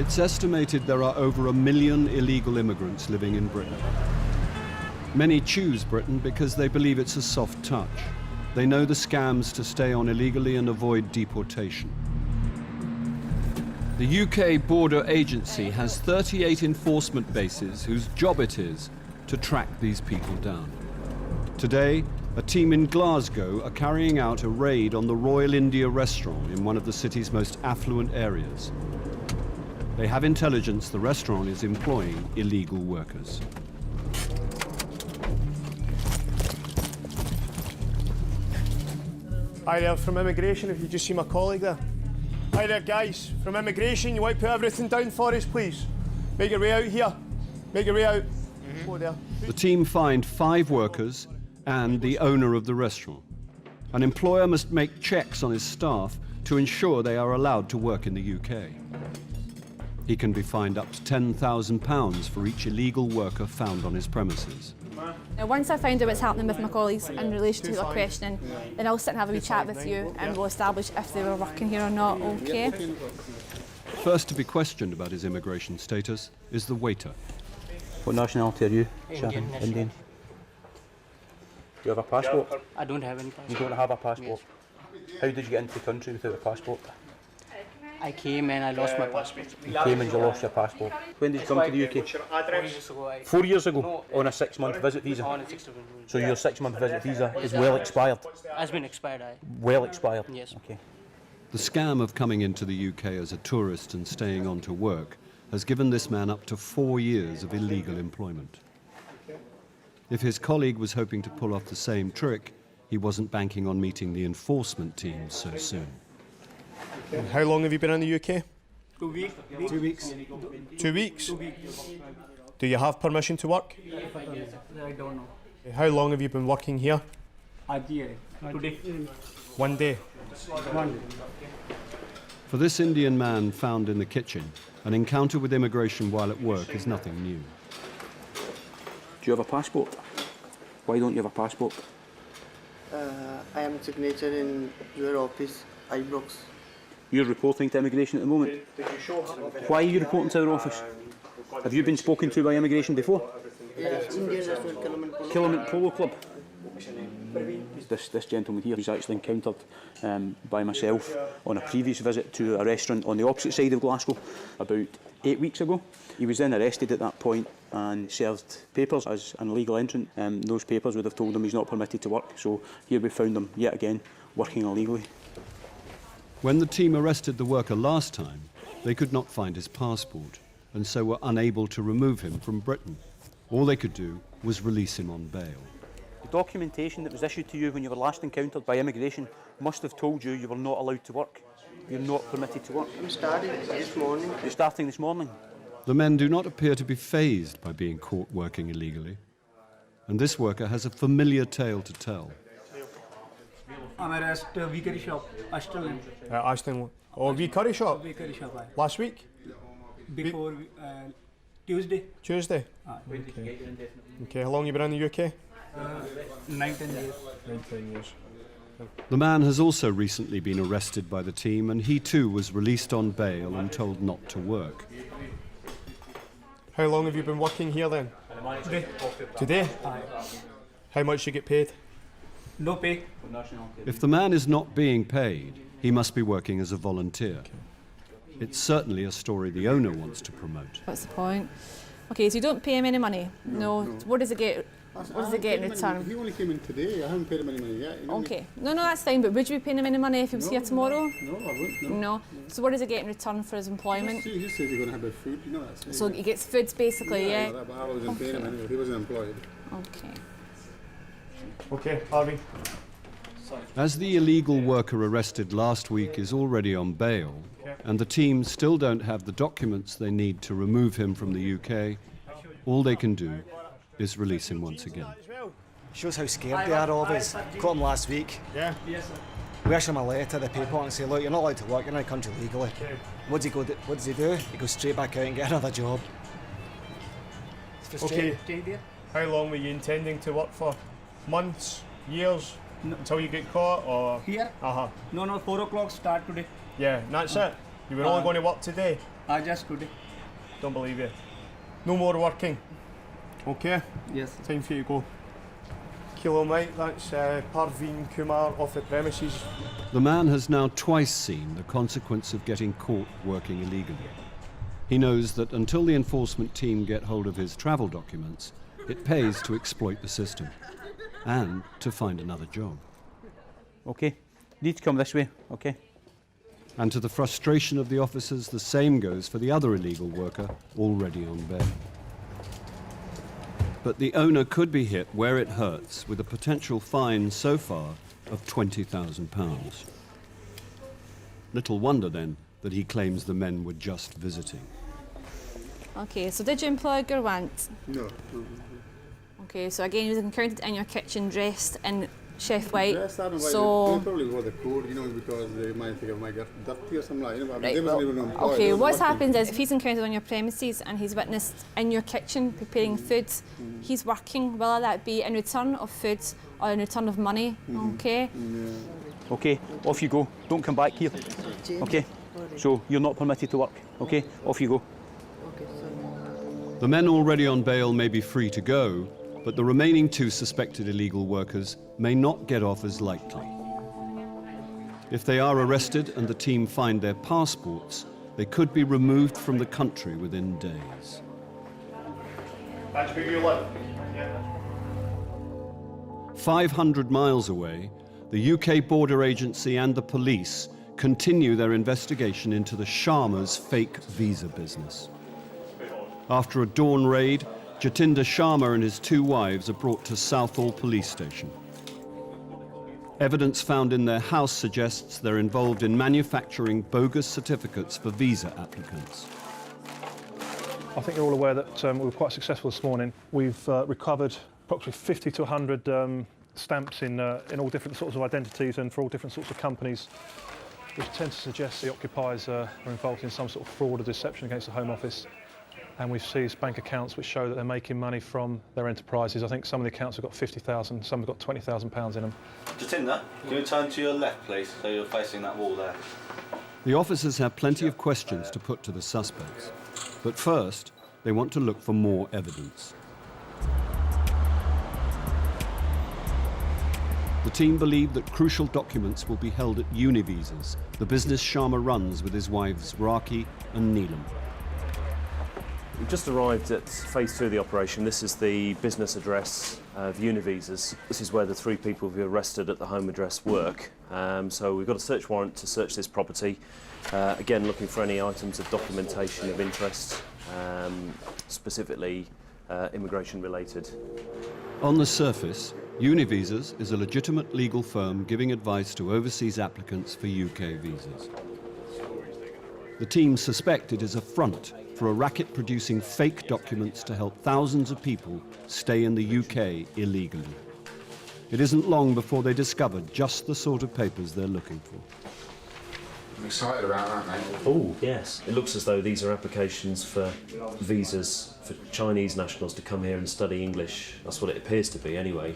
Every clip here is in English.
It's estimated there are over 1 million illegal immigrants living in Britain. Many choose Britain because they believe it's a soft touch. They know the scams to stay on illegally and avoid deportation. The UK Border Agency has 38 enforcement bases whose job it is to track these people down. Today, a team in Glasgow are carrying out a raid on the Royal India restaurant in one of the city's most affluent areas. They have intelligence the restaurant is employing illegal workers. Hi there, from immigration, if you just see my colleague there. Hi there, guys, from immigration, you want to put everything down for us, please? Make your way out here. Make your way out. Go there. The team find 5 workers and the owner of the restaurant. An employer must make checks on his staff to ensure they are allowed to work in the UK. He can be fined up to £10,000 for each illegal worker found on his premises. Now, once I find out what's happening with my colleagues in relation to their questioning, then I'll sit and have a wee chat with you and we'll establish if they were working here or not, okay? First to be questioned about his immigration status is the waiter. What nationality are you? Indian. Indian. Do you have a passport? I don't have any passport. You don't have a passport? Yes. How did you get into the country without a passport? I came and I lost my passport. You came and you lost your passport. When did you come to the UK? 4 years ago. 4 years ago? On a 6-month visit visa? On a 6-month visa. So your 6-month visit visa is well expired? Has been expired, Well expired? Yes. Okay. The scam of coming into the UK as a tourist and staying on to work has given this man up to 4 years of illegal employment. If his colleague was hoping to pull off the same trick, he wasn't banking on meeting the enforcement team so soon. How long have you been in the UK? 2 weeks. 2 weeks. 2 weeks? Do you have permission to work? I don't know. How long have you been working here? Today. 1 day. For this Indian man found in the kitchen, an encounter with immigration while at work is nothing new. Do you have a passport? Why don't you have a passport? I am signature in your office, Aardvark. You're reporting to immigration at the moment. Why are you reporting to our office? Have you been spoken to by immigration before? Yes, Indian National Killamant Polo Club. This gentleman here was actually encountered by myself on a previous visit to a restaurant on the opposite side of Glasgow about 8 weeks ago. He was then arrested at that point and served papers as an illegal entrant. Those papers would have told him he's not permitted to work, so here we found him yet again working illegally. When the team arrested the worker last time, they could not find his passport and so were unable to remove him from Britain. All they could do was release him on bail. The documentation that was issued to you when you were last encountered by immigration must have told you you were not allowed to work. You're not permitted to work. I'm starting this morning. You're starting this morning. The men do not appear to be fazed by being caught working illegally. And this worker has a familiar tale to tell. I'm at a wee curry shop, Ashton. Ashton. Oh, wee curry shop? Wee curry shop. Last week? Before Tuesday. Tuesday? Okay. Okay, how long have you been in the UK? 9-10 years. 9-10 years. The man has also recently been arrested by the team and he too was released on bail and told not to work. How long have you been working here then? Today. Today? How much do you get paid? No pay. If the man is not being paid, he must be working as a volunteer. It's certainly a story the owner wants to promote. What's the point? Okay, so you don't pay him any money? No. What does it get? What does it get in return? He only came in today. I haven't paid him any money yet. Okay. No, that's fine, but would you be paying him any money if he was here tomorrow? No, I wouldn't. No. So what does he get in return for his employment? He said he's going to have food. You know that. So he gets food basically, yeah? But I wasn't paying him anyway. He wasn't employed. Okay. Okay, Harvey. As the illegal worker arrested last week is already on bail, and the team still don't have the documents they need to remove him from the UK, all they can do is release him once again. Shows how scared they are of us. Caught him last week. Yeah. We issue him a letter to the paper and say, look, you're not allowed to work, you're in the country legally. Okay. What does he do? He goes straight back out and get another job. Okay. How long were you intending to work for? Months? Years? No. Until you get caught or? Here? Uh-huh. No, 4 o'clock start today. Yeah, and that's it? You were only going to work today? Just today. Don't believe you. No more working. Okay? Yes. Time for you to go. Kilo Mike, that's Parveen Kumar off the premises. The man has now twice seen the consequence of getting caught working illegally. He knows that until the enforcement team get hold of his travel documents, it pays to exploit the system and to find another job. Okay, you need to come this way, okay? And to the frustration of the officers, the same goes for the other illegal worker already on bail. But the owner could be hit where it hurts with a potential fine so far of £20,000. Little wonder then that he claims the men were just visiting. Okay, so did you employ Gurwant? No. Okay, so again, he was encountered in your kitchen dressed in Chef White. Yes, I don't know why So, they probably wore the code, you know, because they might think I might get dirty or something like that. You know, but right, they wasn't even employed. okay, They was what's working. happened is if he's encountered on your premises and he's witnessed in your kitchen preparing food, he's working, whether that be in return of food or in return of money, okay? Okay, off you go. Don't come back here. Okay? So you're not permitted to work. Okay? Off you go. The men already on bail may be free to go, but the remaining 2 suspected illegal workers may not get off as lightly. If they are arrested and the team find their passports, they could be removed from the country within days. That's where you live? 500 miles away, the UK Border Agency and the police continue their investigation into the Sharma's fake visa business. After a dawn raid, Jatinder Sharma and his 2 wives are brought to Southall Police Station. Evidence found in their house suggests they're involved in manufacturing bogus certificates for visa applicants. I think you're all aware that we were quite successful this morning. We've recovered approximately 50 to 100 stamps in all different sorts of identities and for all different sorts of companies, which tend to suggest the occupiers are involved in some sort of fraud or deception against the Home Office. And we've seized bank accounts which show that they're making money from their enterprises. I think some of the accounts have got 50,000, some have got 20,000 pounds in them. Jatinder, can you turn to your left, please, so you're facing that wall there? The officers have plenty of questions to put to the suspects, but first they want to look for more evidence. The team believe that crucial documents will be held at Univisas, the business Sharma runs with his wives Raki and Neelam. We've just arrived at phase 2 of the operation. This is the business address of Univisas. This is where the 3 people who were arrested at the home address work. So we've got a search warrant to search this property. Again, looking for any items of documentation of interest, specifically immigration related. On the surface, Univisas is a legitimate legal firm giving advice to overseas applicants for UK visas. The team suspect it is a front for a racket producing fake documents to help thousands of people stay in the UK illegally. It isn't long before they discover just the sort of papers they're looking for. I'm excited about that, mate. Oh, yes. It looks as though these are applications for visas for Chinese nationals to come here and study English. That's what it appears to be, anyway.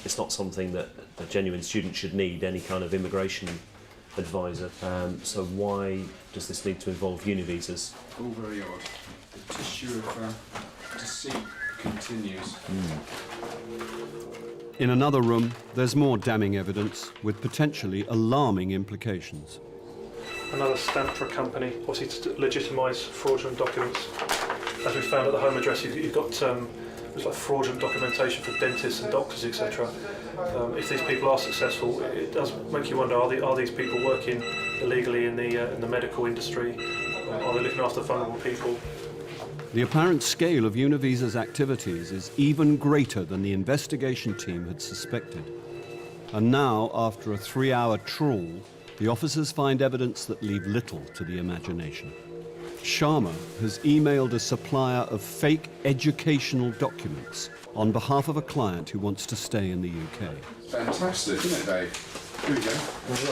It's not something that a genuine student should need, any kind of immigration advisor. So why does this need to involve Univisas? All very odd. The tissue of deceit continues. In another room, there's more damning evidence with potentially alarming implications. Another stamp for a company, obviously to legitimise fraudulent documents. As we found at the home address, you've got there's like fraudulent documentation for dentists and doctors, etc. If these people are successful, it does make you wonder: are these people working illegally in the medical industry? Are they looking after vulnerable people? The apparent scale of Univisa's activities is even greater than the investigation team had suspected. And now, after a 3-hour trawl, the officers find evidence that leave little to the imagination. Sharma has emailed a supplier of fake educational documents on behalf of a client who wants to stay in the UK. Fantastic, isn't it, Dave? Here we go.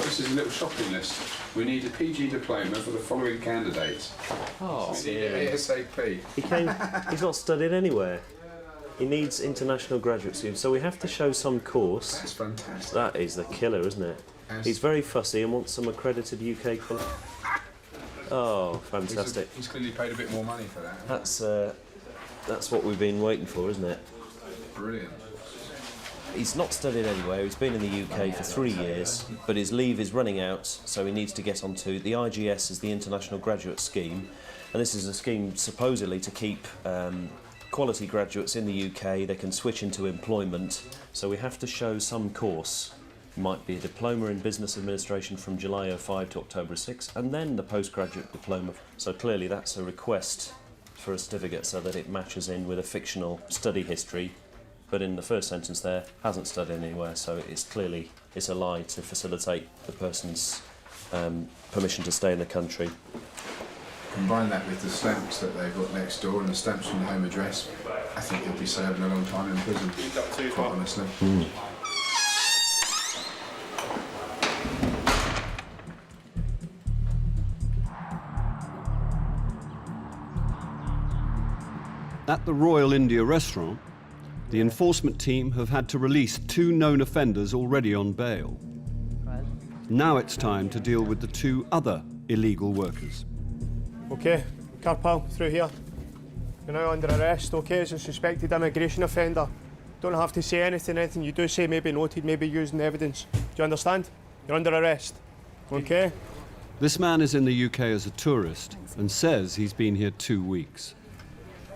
This is a little shopping list. We need a PG diploma for the following candidates. Oh, ASAP. He's not studied anywhere. He needs international graduate students, so we have to show some course. That's fantastic. That is the killer, isn't it? He's very fussy and wants some accredited UK qualifications. Oh, fantastic. He's clearly paid a bit more money for that. That's what we've been waiting for, isn't it? Brilliant. He's not studied anywhere. He's been in the UK for 3 years, but his leave is running out, so he needs to get onto the IGS, is the International Graduate Scheme, and this is a scheme supposedly to keep quality graduates in the UK. They can switch into employment, so we have to show some course. Might be a diploma in business administration from July 05 to October 6, and then the postgraduate diploma. So clearly that's a request for a certificate so that it matches in with a fictional study history. But in the first sentence there, hasn't studied anywhere, so it's a lie to facilitate the person's permission to stay in the country. Combine that with the stamps that they've got next door and the stamps from the home address, I think he'll be serving a long time in prison, quite honestly. At the Royal India restaurant, the enforcement team have had to release 2 known offenders already on bail. Now it's time to deal with the 2 other illegal workers. Okay, Carpal, through here. You're now under arrest, okay, as a suspected immigration offender. Don't have to say anything you do say may be noted, may be used in evidence. Do you understand? You're under arrest, okay? This man is in the UK as a tourist and says he's been here 2 weeks.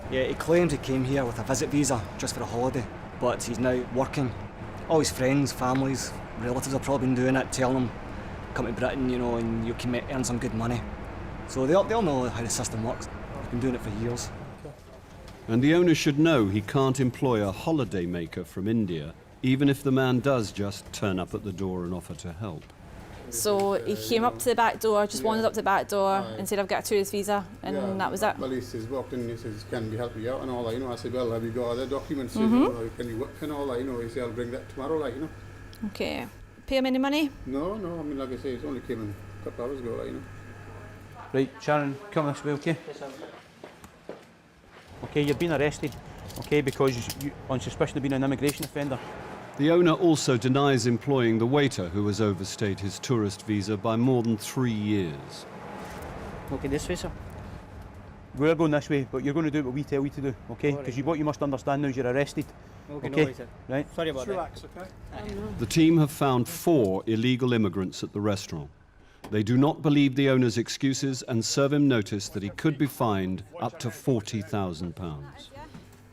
Yeah, he claims he came here with a visit visa just for a holiday, but he's now working. All his friends, families, relatives have probably been doing it, telling him, come to Britain, you know, and you can earn some good money. So they'll know how the system works. They've been doing it for years. And the owner should know he can't employ a holiday maker from India, even if the man does just turn up at the door and offer to help. So he came up to the back door, just wandered up to the back door and said, I've got a tourist visa, and that was it. Well, he says, walked in and he says, can we help you out and all that, you know. I said, well, have you got other documents, you know, can you work and all that, you know. He said, I'll bring that tomorrow, like, you know. Okay. Pay him any money? No, I mean, like I say, it only came in a couple of hours ago, like, you know. Right, Sharon, come this way, okay? Okay, you've been arrested, okay, because you on suspicion of being an immigration offender. The owner also denies employing the waiter who has overstayed his tourist visa by more than 3 years. Okay, this way, sir. We're going this way, but you're going to do what we tell you to do, okay? Because what you must understand now is you're arrested. Okay, no no worries, right? Sorry about that. Relax, okay? The team have found 4 illegal immigrants at the restaurant. They do not believe the owner's excuses and serve him notice that he could be fined up to £40,000.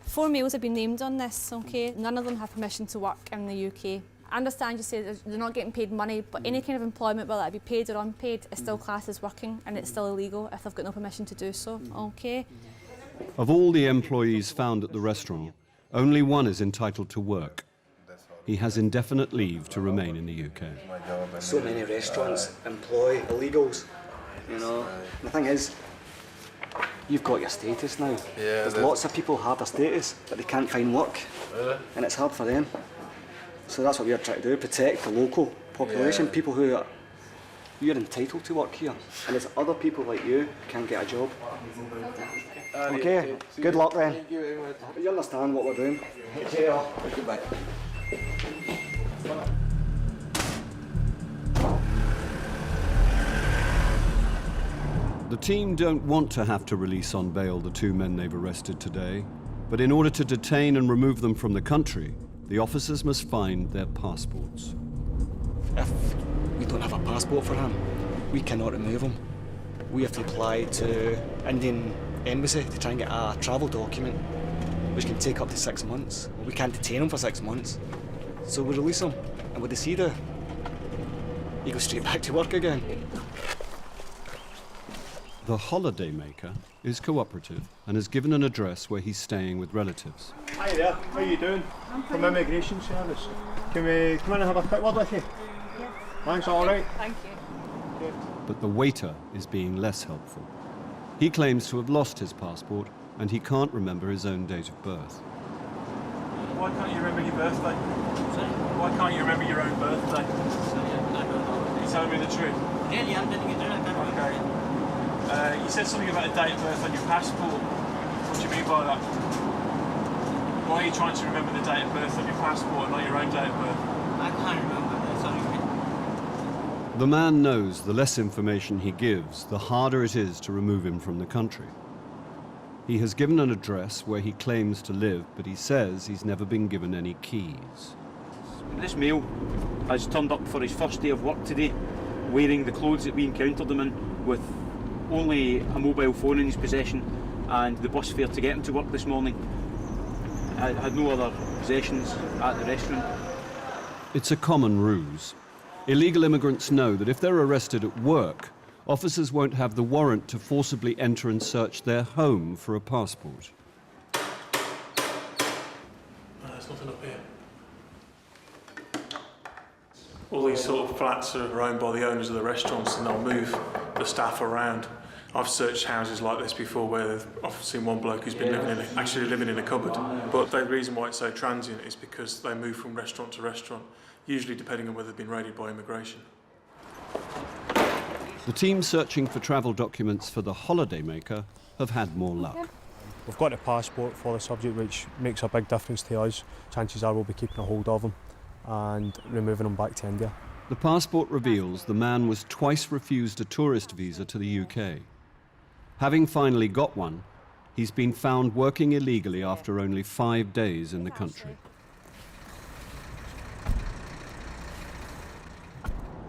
4 males have been named on this, okay? None of them have permission to work in the UK. I understand you say they're not getting paid money, but any kind of employment, whether it be paid or unpaid, is still classed as working, and it's still illegal if they've got no permission to do so, okay? Of all the employees found at the restaurant, only one is entitled to work. He has indefinite leave to remain in the UK. So many restaurants employ illegals, you know. And the thing is, you've got your status now. Yeah, there's lots of people who have their status, but they can't find work. And it's hard for them. So that's what we're trying to do, protect the local population, people who are, you're entitled to work here. And there's other people like you who can't get a job. Okay, good luck then. Thank you very much. You understand what we're doing. Goodbye. The team don't want to have to release on bail the 2 men they've arrested today, but in order to detain and remove them from the country, the officers must find their passports. If we don't have a passport for him, we cannot remove him. We have to apply to Indian Embassy to try and get a travel document, which can take up to 6 months. We can't detain him for 6 months. So we release him, and what does he do? He goes straight back to work again. The holiday maker is cooperative and has given an address where he's staying with relatives. Hi there, how you doing? From Immigration Service. Can we come in and have a quick word with you? Yeah. Thanks, all right. Thank you. But the waiter is being less helpful. He claims to have lost his passport and he can't remember his own date of birth. Why can't you remember your birthday? Sorry? Why can't you remember your own birthday? Sorry, I don't know. You telling me the truth? Really, I'm telling you the truth. I can't remember it. You said something about a date of birth on your passport. What do you mean by that? Why are you trying to remember the date of birth on your passport and not your own date of birth? I can't remember that. Sorry. The man knows the less information he gives, the harder it is to remove him from the country. He has given an address where he claims to live, but he says he's never been given any keys. This male has turned up for his first day of work today, wearing the clothes that we encountered him in, with only a mobile phone in his possession and the bus fare to get him to work this morning. I had no other possessions at the restaurant. It's a common ruse. Illegal immigrants know that if they're arrested at work, officers won't have the warrant to forcibly enter and search their home for a passport. There's nothing up here. All these sort of flats are owned by the owners of the restaurants, and they'll move the staff around. I've searched houses like this before where I've seen one bloke who's been actually living in a cupboard. But the reason why it's so transient is because they move from restaurant to restaurant, usually depending on whether they've been raided by immigration. The team searching for travel documents for the holidaymaker have had more luck. We've got a passport for the subject, which makes a big difference to us. Chances are we'll be keeping a hold of him and removing him back to India. The passport reveals the man was twice refused a tourist visa to the UK. Having finally got one, he's been found working illegally after only 5 days in the country.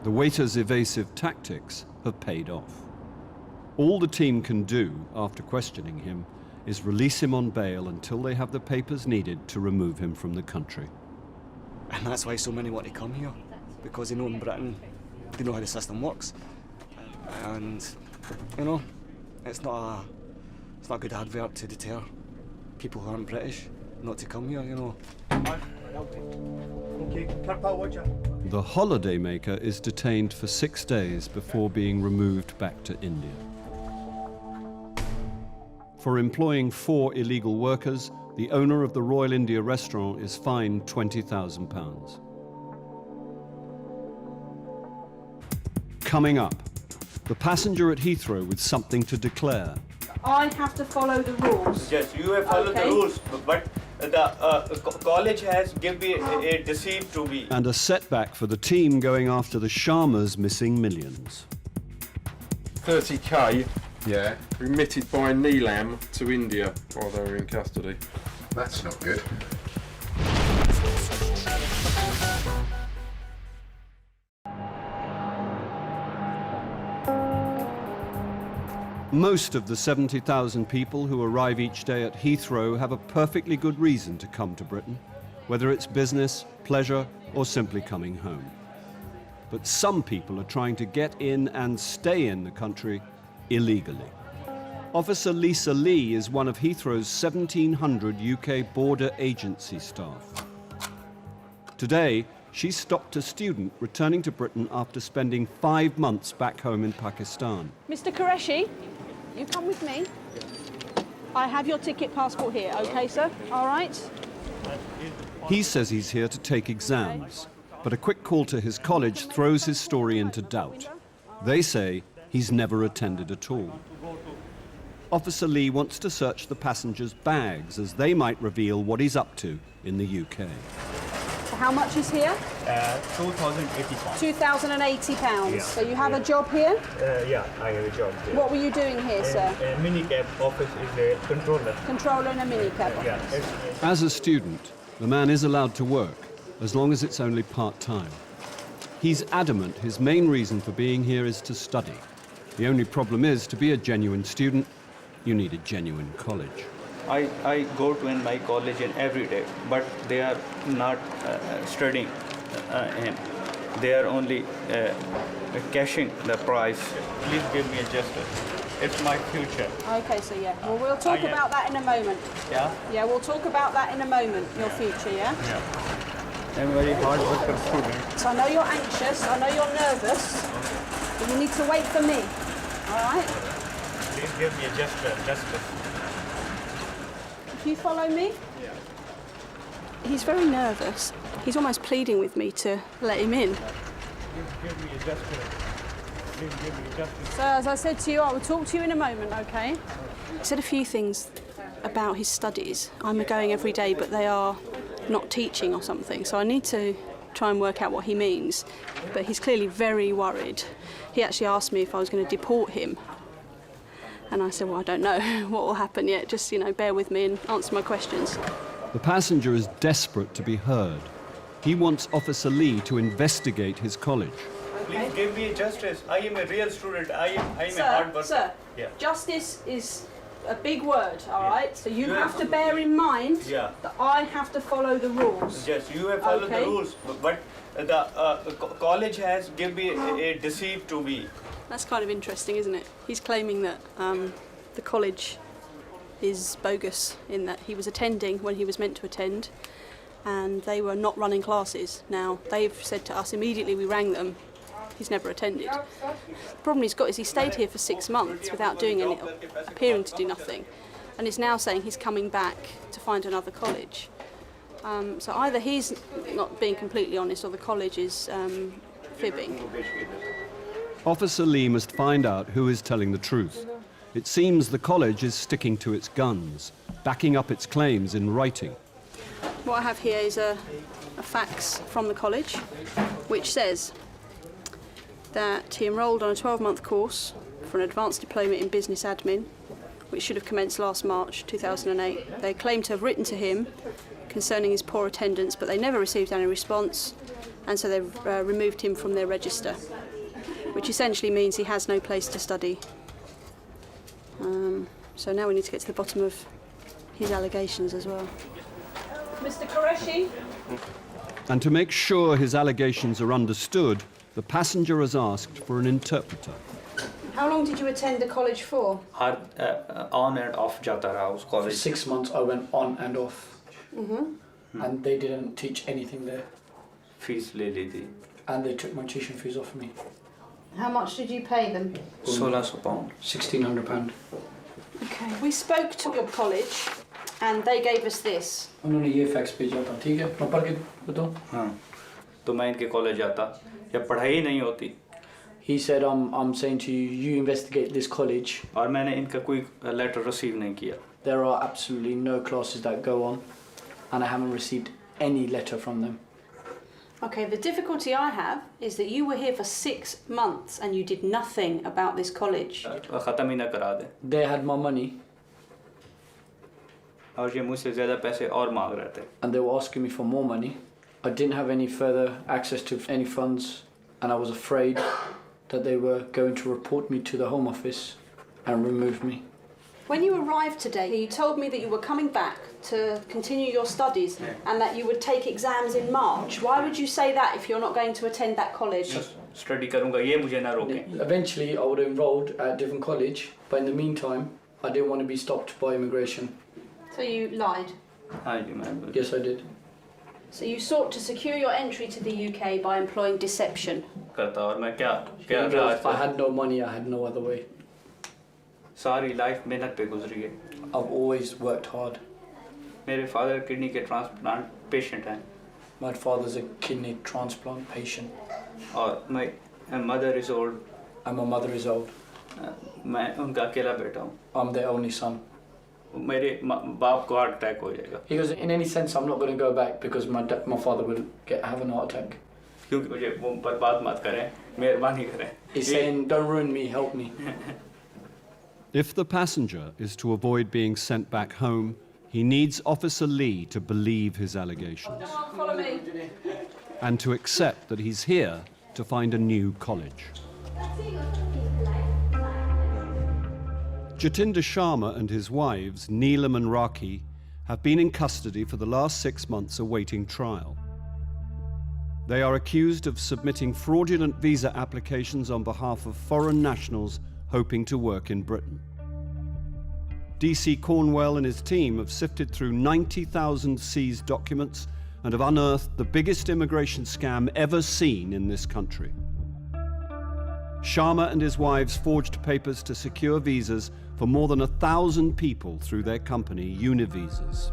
The waiter's evasive tactics have paid off. All the team can do after questioning him is release him on bail until they have the papers needed to remove him from the country. And that's why so many want to come here, because they know in Britain, they know how the system works. And, you know, it's not a good advert to deter people who aren't British not to come here, you know. The holidaymaker is detained for 6 days before being removed back to India. For employing 4 illegal workers, the owner of the Royal India restaurant is fined £20,000. Coming up, the passenger at Heathrow with something to declare. I have to follow the rules. Yes, you have followed the rules, but the college has given me a deceit to me. And a setback for the team going after the Sharma's missing millions. 30k, yeah, remitted by Neelam to India while they were in custody. That's not good. Most of the 70,000 people who arrive each day at Heathrow have a perfectly good reason to come to Britain, whether it's business, pleasure, or simply coming home. But some people are trying to get in and stay in the country illegally. Officer Lisa Lee is one of Heathrow's 1,700 UK border agency staff. Today, she stopped a student returning to Britain after spending 5 months back home in Pakistan. Mr. Qureshi, you come with me. I have your ticket passport here, okay, sir? All right? He says he's here to take exams, but a quick call to his college throws his story into doubt. They say he's never attended at all. Officer Lee wants to search the passengers' bags as they might reveal what he's up to in the UK. So how much is here? £2,080. £2,080. Yeah. So you have a job here? Yeah, I have a job here. What were you doing here, sir? A minicab office is a controller. Controller in a minicab office. Yeah. As a student, the man is allowed to work, as long as it's only part-time. He's adamant his main reason for being here is to study. The only problem is, to be a genuine student, you need a genuine college. I go to my college in every day, but they are not studying and they are only cashing the price. Please give me a justice. It's my future. Okay, so yeah. Well, we'll talk about that in a moment. Yeah? Yeah, we'll talk about that in a moment, your future, yeah? Yeah. I'm a very hard worker student. So I know you're anxious, I know you're nervous, but you need to wait for me, all right? Please give me a justice. If you follow me? Yeah. He's very nervous. He's almost pleading with me to let him in. Give me a justice. Please give me a justice. So as I said to you, I will talk to you in a moment, okay? He said a few things about his studies. I'm going every day, but they are not teaching or something, so I need to try and work out what he means, but he's clearly very worried. He actually asked me if I was going to deport him. And I said, well, I don't know what will happen yet. Just, bear with me and answer my questions. The passenger is desperate to be heard. He wants Officer Lee to investigate his college. Please give me justice. I am a real student. I am a hard worker. Sir, justice is a big word, all right? So you have to bear in mind that I have to follow the rules. Yes, you have followed the rules, but the college has given me a deceive to me. That's kind of interesting, isn't it? He's claiming that the college is bogus in that he was attending when he was meant to attend, and they were not running classes. Now, they've said to us immediately, we rang them, he's never attended. The problem he's got is he stayed here for 6 months without doing any, appearing to do nothing, and is now saying he's coming back to find another college. So either he's not being completely honest or the college is fibbing. Officer Lee must find out who is telling the truth. It seems the college is sticking to its guns, backing up its claims in writing. What I have here is a fax from the college, which says that he enrolled on a 12-month course for an advanced diploma in business admin, which should have commenced last March 2008. They claim to have written to him concerning his poor attendance, but they never received any response, and so they've removed him from their register, which essentially means he has no place to study. So now we need to get to the bottom of his allegations as well. Mr. Qureshi? And to make sure his allegations are understood, the passenger has asked for an interpreter. How long did you attend the college for? On and off jata raha us college. For 6 months I went on and off. Mm-hmm. And they didn't teach anything there. Fees le li thi. And they took my tuition fees off me. How much did you pay them? £1,600. £1,600. Okay. We spoke to your college and they gave us this. उन्होंने ये fax भेजा था, ठीक है? मैं पढ़ के बताऊं? हाँ. तो मैं इनके कॉलेज जाता या पढ़ाई नहीं होती. He said, I'm saying to you, you investigate this college. और मैंने इनका कोई लेटर रिसीव नहीं किया. There are absolutely no classes that go on, and I haven't received any letter from them. Okay, the difficulty I have is that you were here for 6 months and you did nothing about this college. ख़त्म ही ना करा दे. They had my money. और ये मुझसे ज़्यादा पैसे और मांग रहे थे. And they were asking me for more money. I didn't have any further access to any funds, and I was afraid that they were going to report me to the Home Office and remove me. When you arrived today, you told me that you were coming back to continue your studies and that you would take exams in March. Why would you say that if you're not going to attend that college? Study करूँगा ये मुझे ना रोके. Eventually, I would have enrolled at a different college, but in the meantime, I didn't want to be stopped by immigration. So you lied? हाँ जी मैं. Yes, I did. So you sought to secure your entry to the UK by employing deception? करता और मैं क्या If I had no money, I had no other way. सारी life मेहनत पे गुजरी है. I've always worked hard. मेरे फादर किडनी के ट्रांसप्लांट पेशेंट हैं. My father's a kidney transplant patient. और my mother is old. And my mother is old. मैं उनका अकेला बेटा हूँ. I'm their only son. मेरे बाप को हार्ट अटैक हो जाएगा. He goes, in any sense, I'm not going to go back because my father will have an heart attack. क्योंकि मुझे वो बर्बाद मत करें, मेहरबानी करें. He's saying, don't ruin me, help me. If the passenger is to avoid being sent back home, he needs Officer Lee to believe his allegations Follow me. and to accept that he's here to find a new college. Jatinder Sharma and his wives, Neelam and Raki, have been in custody for the last 6 months awaiting trial. They are accused of submitting fraudulent visa applications on behalf of foreign nationals hoping to work in Britain. DC Cornwell and his team have sifted through 90,000 seized documents and have unearthed the biggest immigration scam ever seen in this country. Sharma and his wives forged papers to secure visas for more than 1,000 people through their company, Univisas.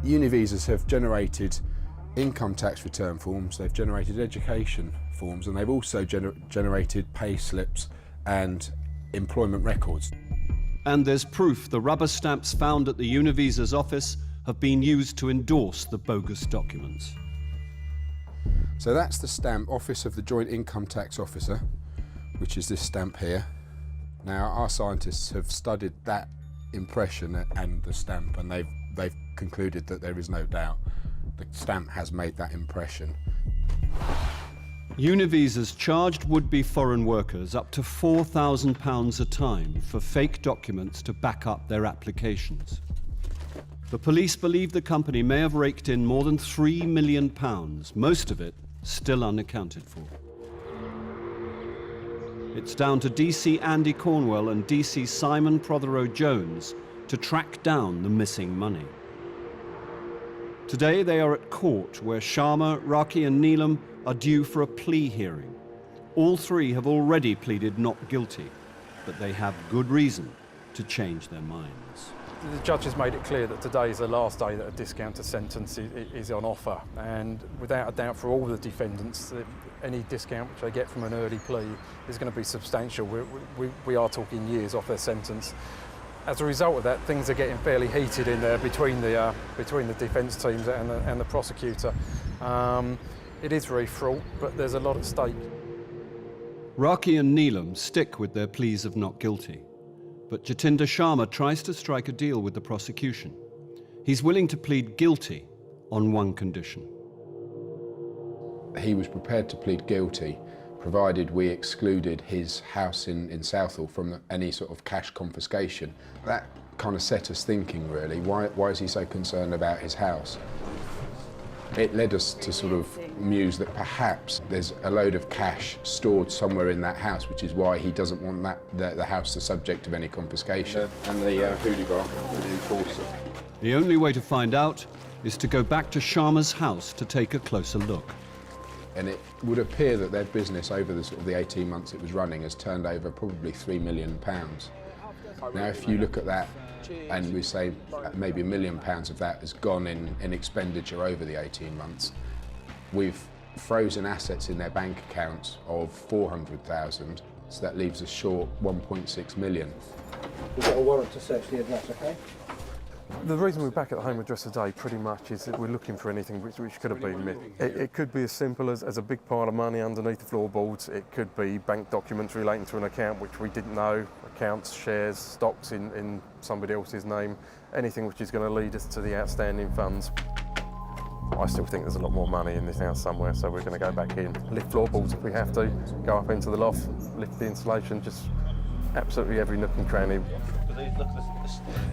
Univisas have generated income tax return forms, they've generated education forms, and they've also generated pay slips and employment records. And there's proof the rubber stamps found at the Univisa's office have been used to endorse the bogus documents. So that's the stamp, Office of the Joint Income Tax Officer, which is this stamp here. Now, our scientists have studied that impression and the stamp, and they've concluded that there is no doubt the stamp has made that impression. Univisas charged would-be foreign workers up to £4,000 a time for fake documents to back up their applications. The police believe the company may have raked in more than £3 million, most of it still unaccounted for. It's down to DC Andy Cornwell and DC Simon Prothero-Jones to track down the missing money. Today they are at court where Sharma, Raki and Neelam are due for a plea hearing. All three have already pleaded not guilty, but they have good reason to change their minds. The judge has made it clear that today is the last day that a discounted sentence is on offer, and without a doubt for all the defendants, any discount which they get from an early plea is going to be substantial. We are talking years off their sentence. As a result of that, things are getting fairly heated in there between the defence teams and the prosecutor. It is very fraught, but there's a lot at stake. Raki and Neelam stick with their pleas of not guilty, but Jatinder Sharma tries to strike a deal with the prosecution. He's willing to plead guilty on one condition. He was prepared to plead guilty, provided we excluded his house in Southall from any sort of cash confiscation. That kind of set us thinking, really. Why is he so concerned about his house? It led us to sort of muse that perhaps there's a load of cash stored somewhere in that house, which is why he doesn't want the house the subject of any confiscation. And the Aardvark, the enforcer. The only way to find out is to go back to Sharma's house to take a closer look. And it would appear that their business over the 18 months it was running has turned over probably £3 million. Now, if you look at that, and we say maybe £1 million of that has gone in expenditure over the 18 months, we've frozen assets in their bank accounts of 400,000, so that leaves us short 1.6 million. We've got a warrant to search the address, okay? The reason we're back at the home address today pretty much is that we're looking for anything which could have been missed. It could be as simple as a big pile of money underneath the floorboards. It could be bank documents relating to an account which we didn't know, accounts, shares, stocks in somebody else's name, anything which is going to lead us to the outstanding funds. I still think there's a lot more money in this house somewhere, so we're going to go back in, lift floorboards if we have to, go up into the loft, lift the insulation, just absolutely every nook and cranny.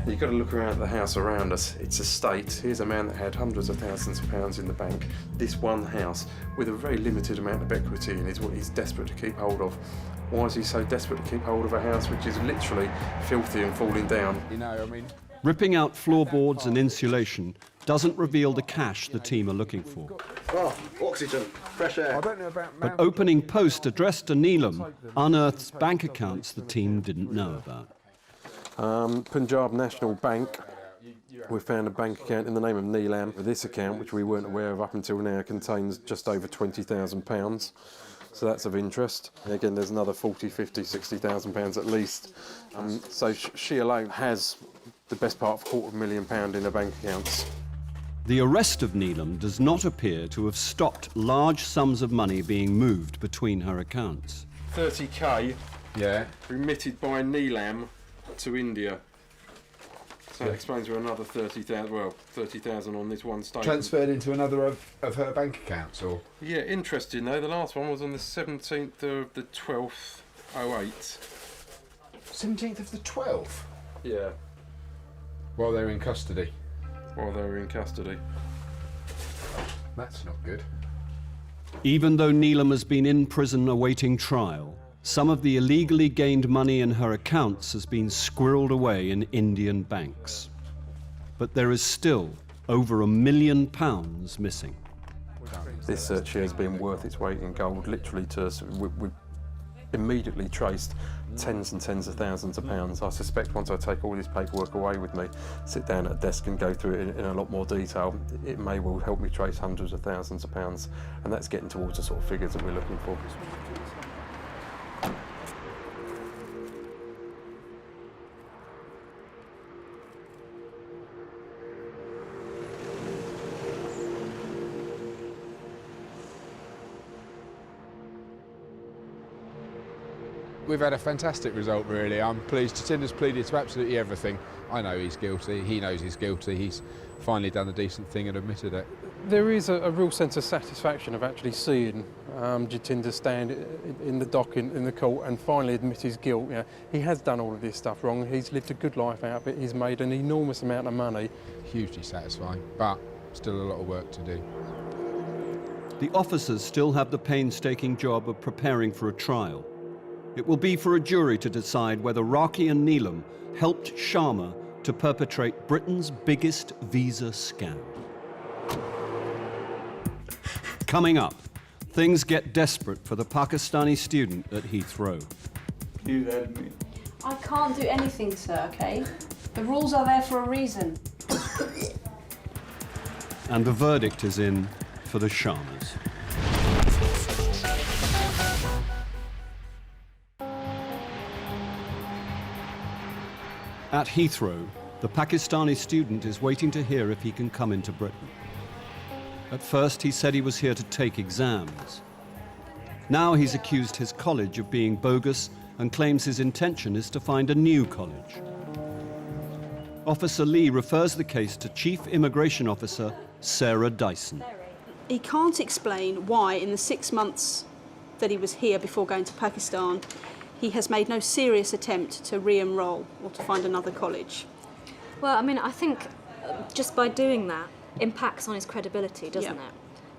You've got to look around the house around us. It's a state. Here's a man that had hundreds of thousands of pounds in the bank. This one house, with a very limited amount of equity in, is what he's desperate to keep hold of. Why is he so desperate to keep hold of a house which is literally filthy and falling down? You know, I mean, ripping out floorboards and insulation doesn't reveal the cash the team are looking for. Oh, oxygen, fresh air. I don't know about But opening post addressed to Neelam unearths bank accounts the team didn't know about. Punjab National Bank. We found a bank account in the name of Neelam. This account, which we weren't aware of up until now, contains just over £20,000. So that's of interest. And again, there's another 40, 50, 60,000 pounds at least. So she alone has the best part of £250,000 in her bank accounts. The arrest of Neelam does not appear to have stopped large sums of money being moved between her accounts. 30k yeah, remitted by Neelam to India. So that explains where another 30,000, well, 30,000 on this one statement. transferred into another of her bank accounts, or? Yeah, interesting though. The last one was on the 17th of the 12th, 08. 17th of the 12th? Yeah. While they're in custody. While they were in custody. That's not good. Even though Neelam has been in prison awaiting trial, some of the illegally gained money in her accounts has been squirreled away in Indian banks. But there is still over £1 million missing. This search here has been worth its weight in gold, literally to us. We immediately traced tens and tens of thousands of pounds. I suspect once I take all this paperwork away with me, sit down at a desk and go through it in a lot more detail, it may well help me trace hundreds of thousands of pounds, and that's getting towards the sort of figures that we're looking for. We've had a fantastic result, really. I'm pleased. Jatinder's pleaded to absolutely everything. I know he's guilty, he knows he's guilty, he's finally done the decent thing and admitted it. There is a real sense of satisfaction of actually seeing Jatinder stand in the dock in the court and finally admit his guilt. You know, he has done all of this stuff wrong, he's lived a good life out of it, he's made an enormous amount of money. Hugely satisfying, but still a lot of work to do. The officers still have the painstaking job of preparing for a trial. It will be for a jury to decide whether Raki and Neelam helped Sharma to perpetrate Britain's biggest visa scam. Coming up, things get desperate for the Pakistani student at Heathrow. Please help me. I can't do anything, sir, okay? The rules are there for a reason. And the verdict is in for the Sharmas. At Heathrow, the Pakistani student is waiting to hear if he can come into Britain. At first, he said he was here to take exams. Now he's accused his college of being bogus and claims his intention is to find a new college. Officer Lee refers the case to Chief Immigration Officer Sarah Dyson. He can't explain why in the 6 months that he was here before going to Pakistan, he has made no serious attempt to re-enroll or to find another college. Well, I mean, I think just by doing that impacts on his credibility, doesn't it?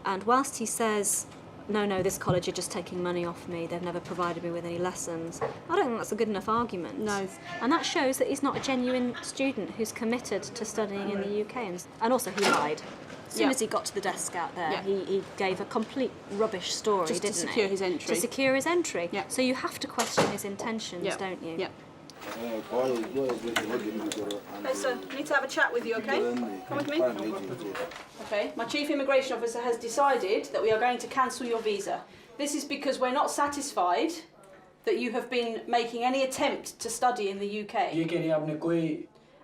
And whilst he says, no, this college are just taking money off me, they've never provided me with any lessons, I don't think that's a good enough argument. No. And that shows that he's not a genuine student who's committed to studying in the UK. And also he lied. As soon as he got to the desk out there, he gave a complete rubbish story, Just to didn't he? secure his entry. To secure his entry. So you have to question his intentions, don't you? Yeah. Okay, sir, I need to have a chat with you, okay? Come with me. Okay, my Chief Immigration Officer has decided that we are going to cancel your visa. This is because we're not satisfied that you have been making any attempt to study in the UK.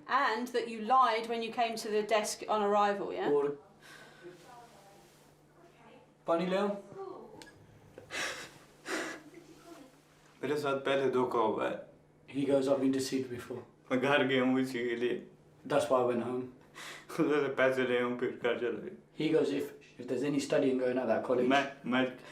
And that you lied when you came to the desk on arrival, yeah? मेरे साथ पहले धोखा हुआ है. He goes, I've been deceived before. मैं घर गया हूँ इसी के लिए. That's why I went home. उधर से पैसे ले हूँ फिर घर चला गया. He goes, if there's any studying going at that college. I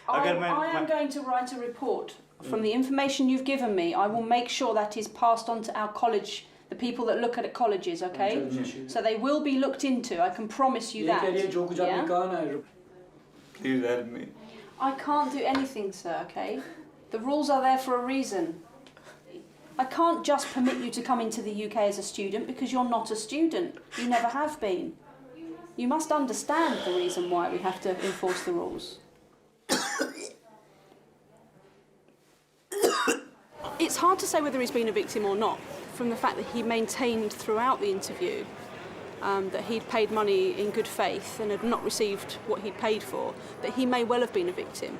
am going to write a report. From the information you've given me, I will make sure that is passed on to our college, the people that look at colleges, okay? So they will be looked into, I can promise you that. Yeah? Please help me. I can't do anything, sir, okay? The rules are there for a reason. I can't just permit you to come into the UK as a student because you're not a student. You never have been. You must understand the reason why we have to enforce the rules. It's hard to say whether he's been a victim or not, from the fact that he maintained throughout the interview that he'd paid money in good faith and had not received what he'd paid for, but he may well have been a victim.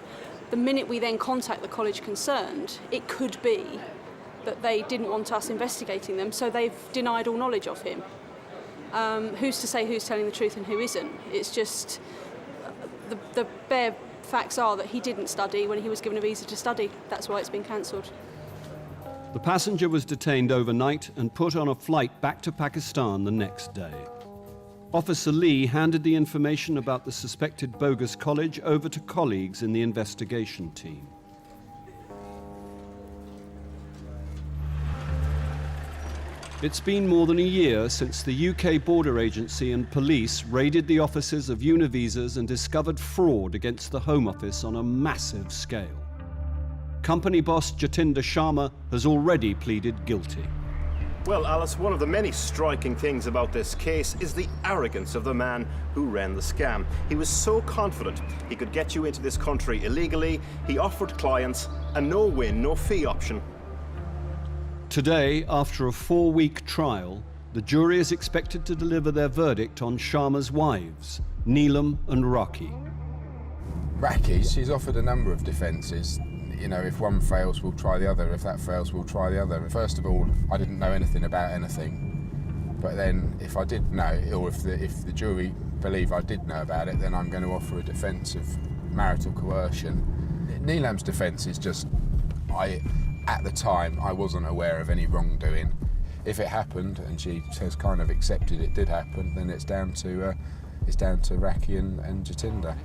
The minute we then contact the college concerned, it could be that they didn't want us investigating them, so they've denied all knowledge of him. Who's to say who's telling the truth and who isn't? It's just the bare facts are that he didn't study when he was given a visa to study. That's why it's been cancelled. The passenger was detained overnight and put on a flight back to Pakistan the next day. Officer Lee handed the information about the suspected bogus college over to colleagues in the investigation team. It's been more than a year since the UK Border Agency and police raided the offices of Univisas and discovered fraud against the Home Office on a massive scale. Company boss Jatinder Sharma has already pleaded guilty. Well, Alice, one of the many striking things about this case is the arrogance of the man who ran the scam. He was so confident he could get you into this country illegally. He offered clients a no-win, no-fee option. Today, after a 4-week trial, the jury is expected to deliver their verdict on Sharma's wives, Neelam and Raki. Raki, she's offered a number of defences. You know, if one fails, we'll try the other. If that fails, we'll try the other. First of all, I didn't know anything about anything. But then, if I did know, or if the jury believe I did know about it, then I'm going to offer a defence of marital coercion. Neelam's defence is just, I At the time, I wasn't aware of any wrongdoing. If it happened, and she has kind of accepted it did happen, then it's down to Raki and Jatinder.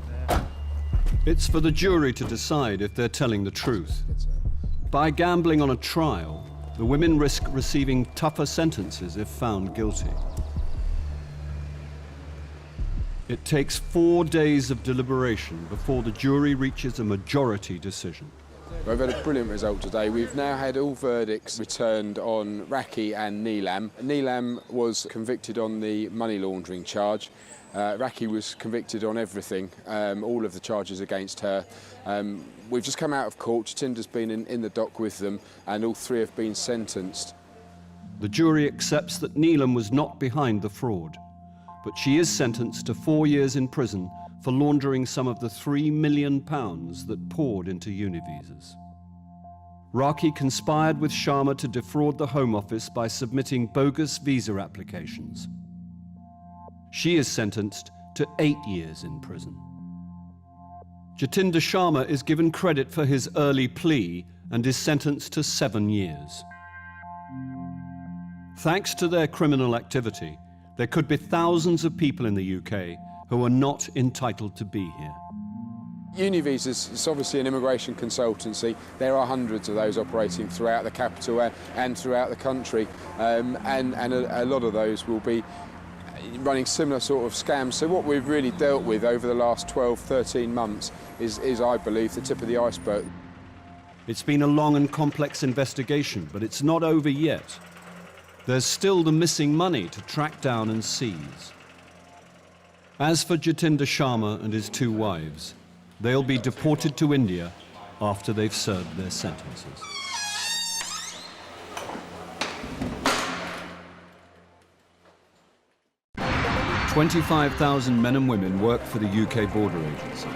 It's for the jury to decide if they're telling the truth. By gambling on a trial, the women risk receiving tougher sentences if found guilty. It takes 4 days of deliberation before the jury reaches a majority decision. We've had a brilliant result today. We've now had all verdicts returned on Raki and Neelam. Neelam was convicted on the money laundering charge. Raki was convicted on everything, all of the charges against her. We've just come out of court. Jatinder's been in the dock with them, and all three have been sentenced. The jury accepts that Neelam was not behind the fraud, but she is sentenced to 4 years in prison for laundering some of the £3 million that poured into Univisas. Raki conspired with Sharma to defraud the Home Office by submitting bogus visa applications. She is sentenced to 8 years in prison. Jatinder Sharma is given credit for his early plea and is sentenced to 7 years. Thanks to their criminal activity, there could be thousands of people in the UK who are not entitled to be here. Univisas is obviously an immigration consultancy. There are hundreds of those operating throughout the capital and throughout the country, and a lot of those will be running similar sort of scams. So what we've really dealt with over the last 12, 13 months is, I believe, the tip of the iceberg. It's been a long and complex investigation, but it's not over yet. There's still the missing money to track down and seize. As for Jatinder Sharma and his 2 wives, they'll be deported to India after they've served their sentences. "25,000 men and women work for the UK Border Agency.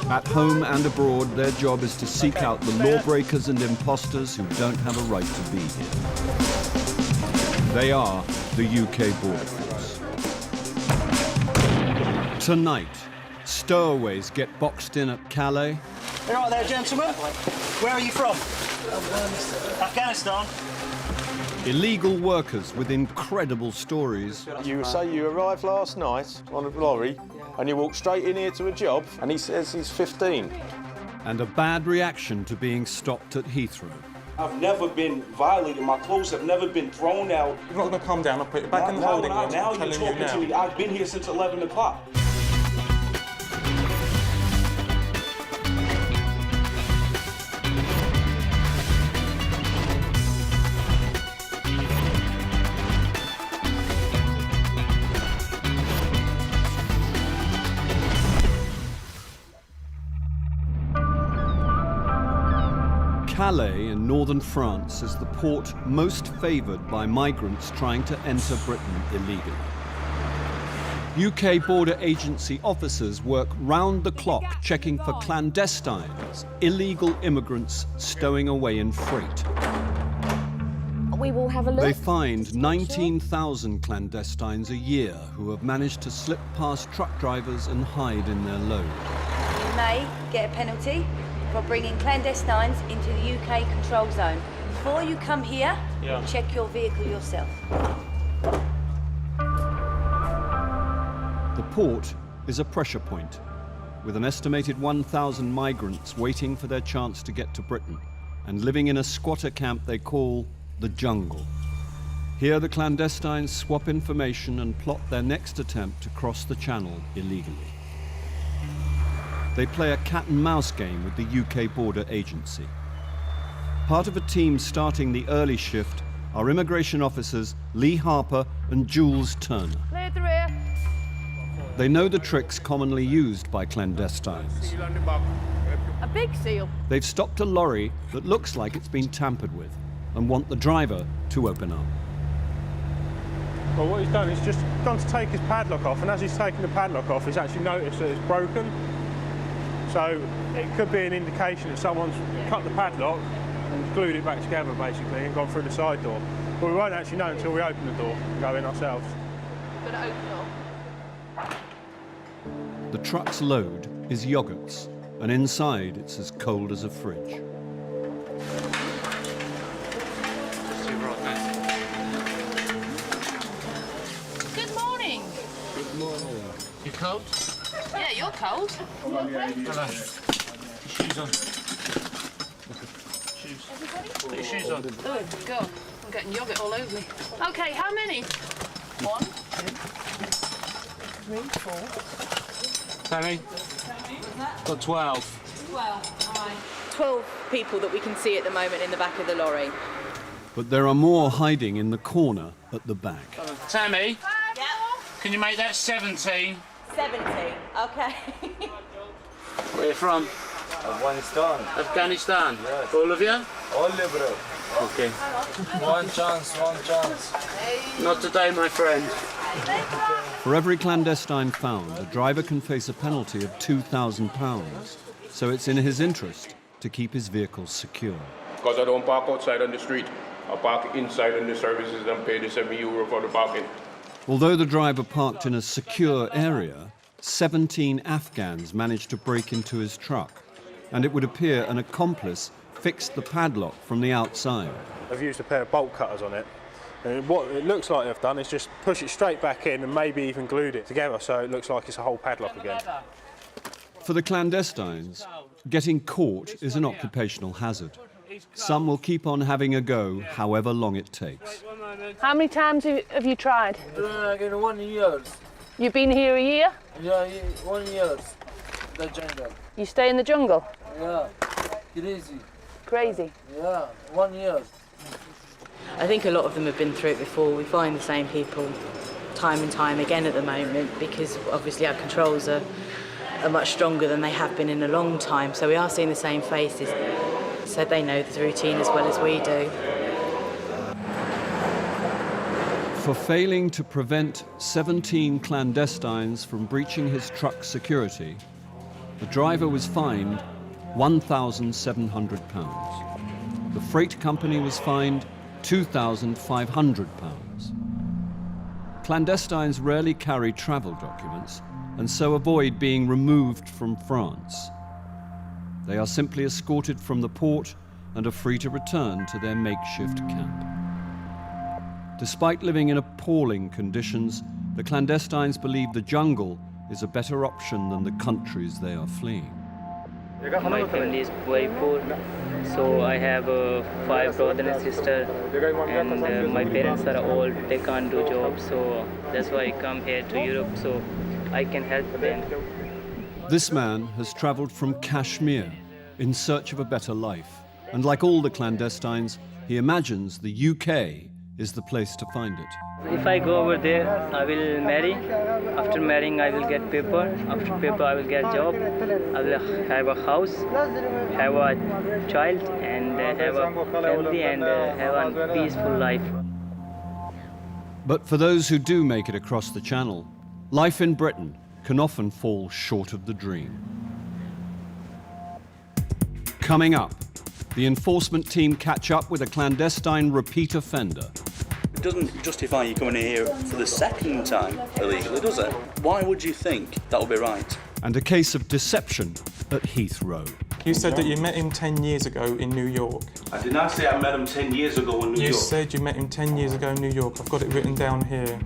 At home and abroad, their job is to seek out the lawbreakers and imposters who don't have a right to be here. They are the UK Border Force. Tonight, stowaways get boxed in at Calais. You right there, gentlemen? Where are you from? Afghanistan. Illegal workers with incredible stories. You say you arrived last night on a lorry and you walked straight in here to a job and he says he's 15. And a bad reaction to being stopped at Heathrow. I've never been violated. My clothes have never been thrown out. You're not going to calm down. I'll put it back in the holding room. Now you're talking to me. I've been here since 11 o'clock. Calais in northern France is the port most favoured by migrants trying to enter Britain illegally. UK Border Agency officers work round the clock checking for clandestines, illegal immigrants stowing away in freight. We will have a look. They find 19,000 clandestines a year who have managed to slip past truck drivers and hide in their load. You may get a penalty for bringing clandestines into the UK control zone. Before you come here, check your vehicle yourself. The port is a pressure point, with an estimated 1,000 migrants waiting for their chance to get to Britain and living in a squatter camp they call the jungle. Here the clandestines swap information and plot their next attempt to cross the channel illegally. They play a cat-and-mouse game with the UK Border Agency. Part of a team starting the early shift are immigration officers Lee Harper and Jules Turner. Clear the rear. They know the tricks commonly used by clandestines. A big seal. They've stopped a lorry that looks like it's been tampered with and want the driver to open up. Well, what he's done is just gone to take his padlock off, and as he's taking the padlock off, he's actually noticed that it's broken. So it could be an indication that someone's cut the padlock and glued it back together, basically, and gone through the side door. But we won't actually know until we open the door and go in ourselves. Gonna open it. The truck's load is yogurts, and inside it's as cold as a fridge. Good morning. Good morning. You cold? Yeah, you're cold. Hello. Shoes on. Shoes. Put your shoes on. Oh, God. I'm getting yoghurt all over me. OK, how many? 1, 2, 3, 4. Sammy? Got 12. 12. All right. 12 people that we can see at the moment in the back of the lorry. But there are more hiding in the corner at the back. Tammy? Yeah. Can you make that 17? 17. OK. Where are you from? Afghanistan. Afghanistan? Yes. All of you? All bro. Okay. One chance, one chance. Not today, my friend. For every clandestine found, a driver can face a penalty of £2,000. So it's in his interest to keep his vehicles secure. Because I don't park outside on the street. I park inside in the services and pay the €7 for the parking. Although the driver parked in a secure area, 17 Afghans managed to break into his truck. And it would appear an accomplice fixed the padlock from the outside. I've used a pair of bolt cutters on it. And what it looks like they've done is just push it straight back in and maybe even glued it together so it looks like it's a whole padlock again. For the clandestines, getting caught is an occupational hazard. Some will keep on having a go, however long it takes. How many times have you tried? 1 year. You've been here a year? Yeah, 1 year. The jungle. You stay in the jungle? Yeah. Crazy. Crazy? Yeah, 1 year. I think a lot of them have been through it before. We find the same people time and time again at the moment because obviously our controls are much stronger than they have been in a long time. So we are seeing the same faces. So they know the routine as well as we do. For failing to prevent 17 clandestines from breaching his truck's security, the driver was fined £1,700. The freight company was fined £2,500. Clandestines rarely carry travel documents and so avoid being removed from France. They are simply escorted from the port and are free to return to their makeshift camp. Despite living in appalling conditions, the clandestines believe the jungle is a better option than the countries they are fleeing. My family is very poor, so I have 5 brothers and sisters, and my parents are old, they can't do jobs, so that's why I come here to Europe, so I can help them. This man has traveled from Kashmir in search of a better life, and like all the clandestines, he imagines the UK is the place to find it. If I go over there, I will marry. After marrying, I will get paper. After paper, I will get job. I will have a house, have a child, and have a family, and have a peaceful life. But for those who do make it across the Channel, life in Britain can often fall short of the dream. Coming up, the enforcement team catch up with a clandestine repeat offender. It doesn't justify you coming here for the second time illegally, does it? Why would you think that would be right? And a case of deception at Heathrow. You said that you met him 10 years ago in New York. I did not say I met him 10 years ago in New York. You said you met him 10 years ago in New York. I've got it written down here.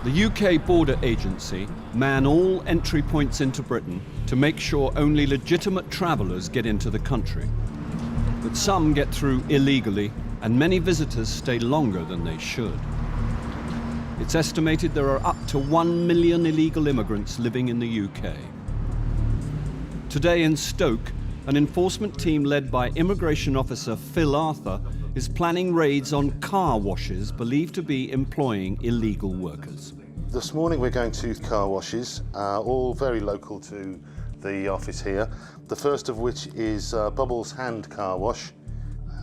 The UK Border Agency man all entry points into Britain to make sure only legitimate travellers get into the country. But some get through illegally, and many visitors stay longer than they should. It's estimated there are up to 1 million illegal immigrants living in the UK. Today in Stoke, an enforcement team led by immigration officer Phil Arthur is planning raids on car washes believed to be employing illegal workers. This morning we're going to car washes, all very local to the office here. The first of which is Bubbles Hand Car Wash.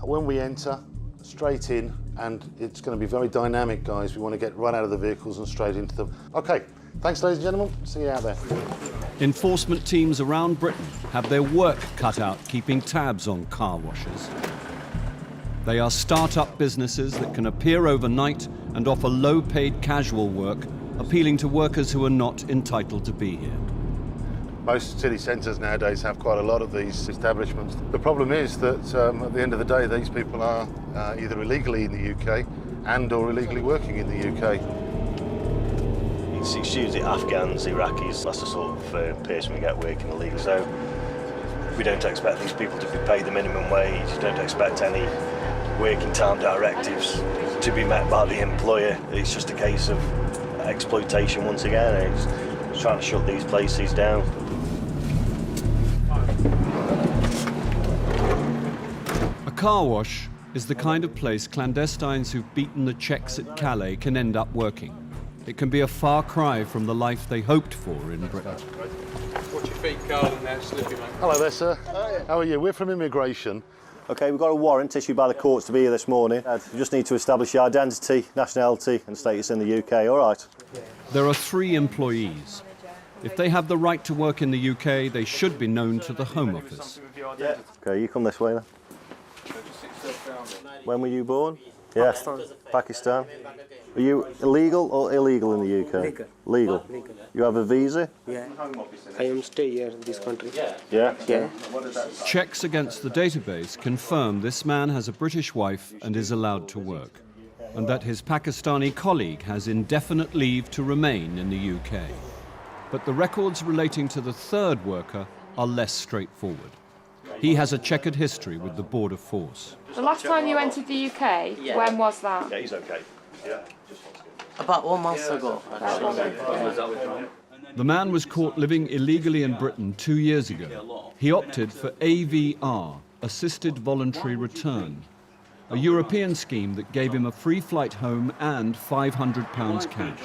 When we enter, straight in, and it's going to be very dynamic, guys. We want to get right out of the vehicles and straight into them. Okay, thanks ladies and gentlemen, see you out there. Enforcement teams around Britain have their work cut out keeping tabs on car washes. They are start-up businesses that can appear overnight and offer low-paid casual work, appealing to workers who are not entitled to be here. Most city centres nowadays have quite a lot of these establishments. The problem is that at the end of the day, these people are either illegally in the UK and or illegally working in the UK. It's usually Afghans, Iraqis, that's the sort of person we get working illegally. So we don't expect these people to be paid the minimum wage, don't expect any working time directives to be met by the employer. It's just a case of exploitation once again. It's trying to shut these places down. A car wash is the kind of place clandestines who've beaten the Czechs at Calais can end up working. It can be a far cry from the life they hoped for in Britain. Watch your feet, Carl, and they're slipping, mate. Hello there, sir. How are you? We're from immigration. OK, we've got a warrant issued by the courts to be here this morning. You just need to establish your identity, nationality and status in the UK, all right? There are 3 employees. If they have the right to work in the UK, they should be known to the Home Office. Yeah. OK, you come this way then. When were you born? Yeah. Pakistan. Are you illegal or illegal in the UK? Legal. You have a visa? Yeah. I am stay here in this country. Yeah? Yeah. Checks against the database confirm this man has a British wife and is allowed to work, and that his Pakistani colleague has indefinite leave to remain in the UK. But the records relating to the 3rd worker are less straightforward. He has a checkered history with the border force. The last time you entered the UK, when was that? Yeah, he's OK. Yeah. About 1 month ago. The man was caught living illegally in Britain 2 years ago. He opted for AVR, Assisted Voluntary Return, a European scheme that gave him a free flight home and £500 cash.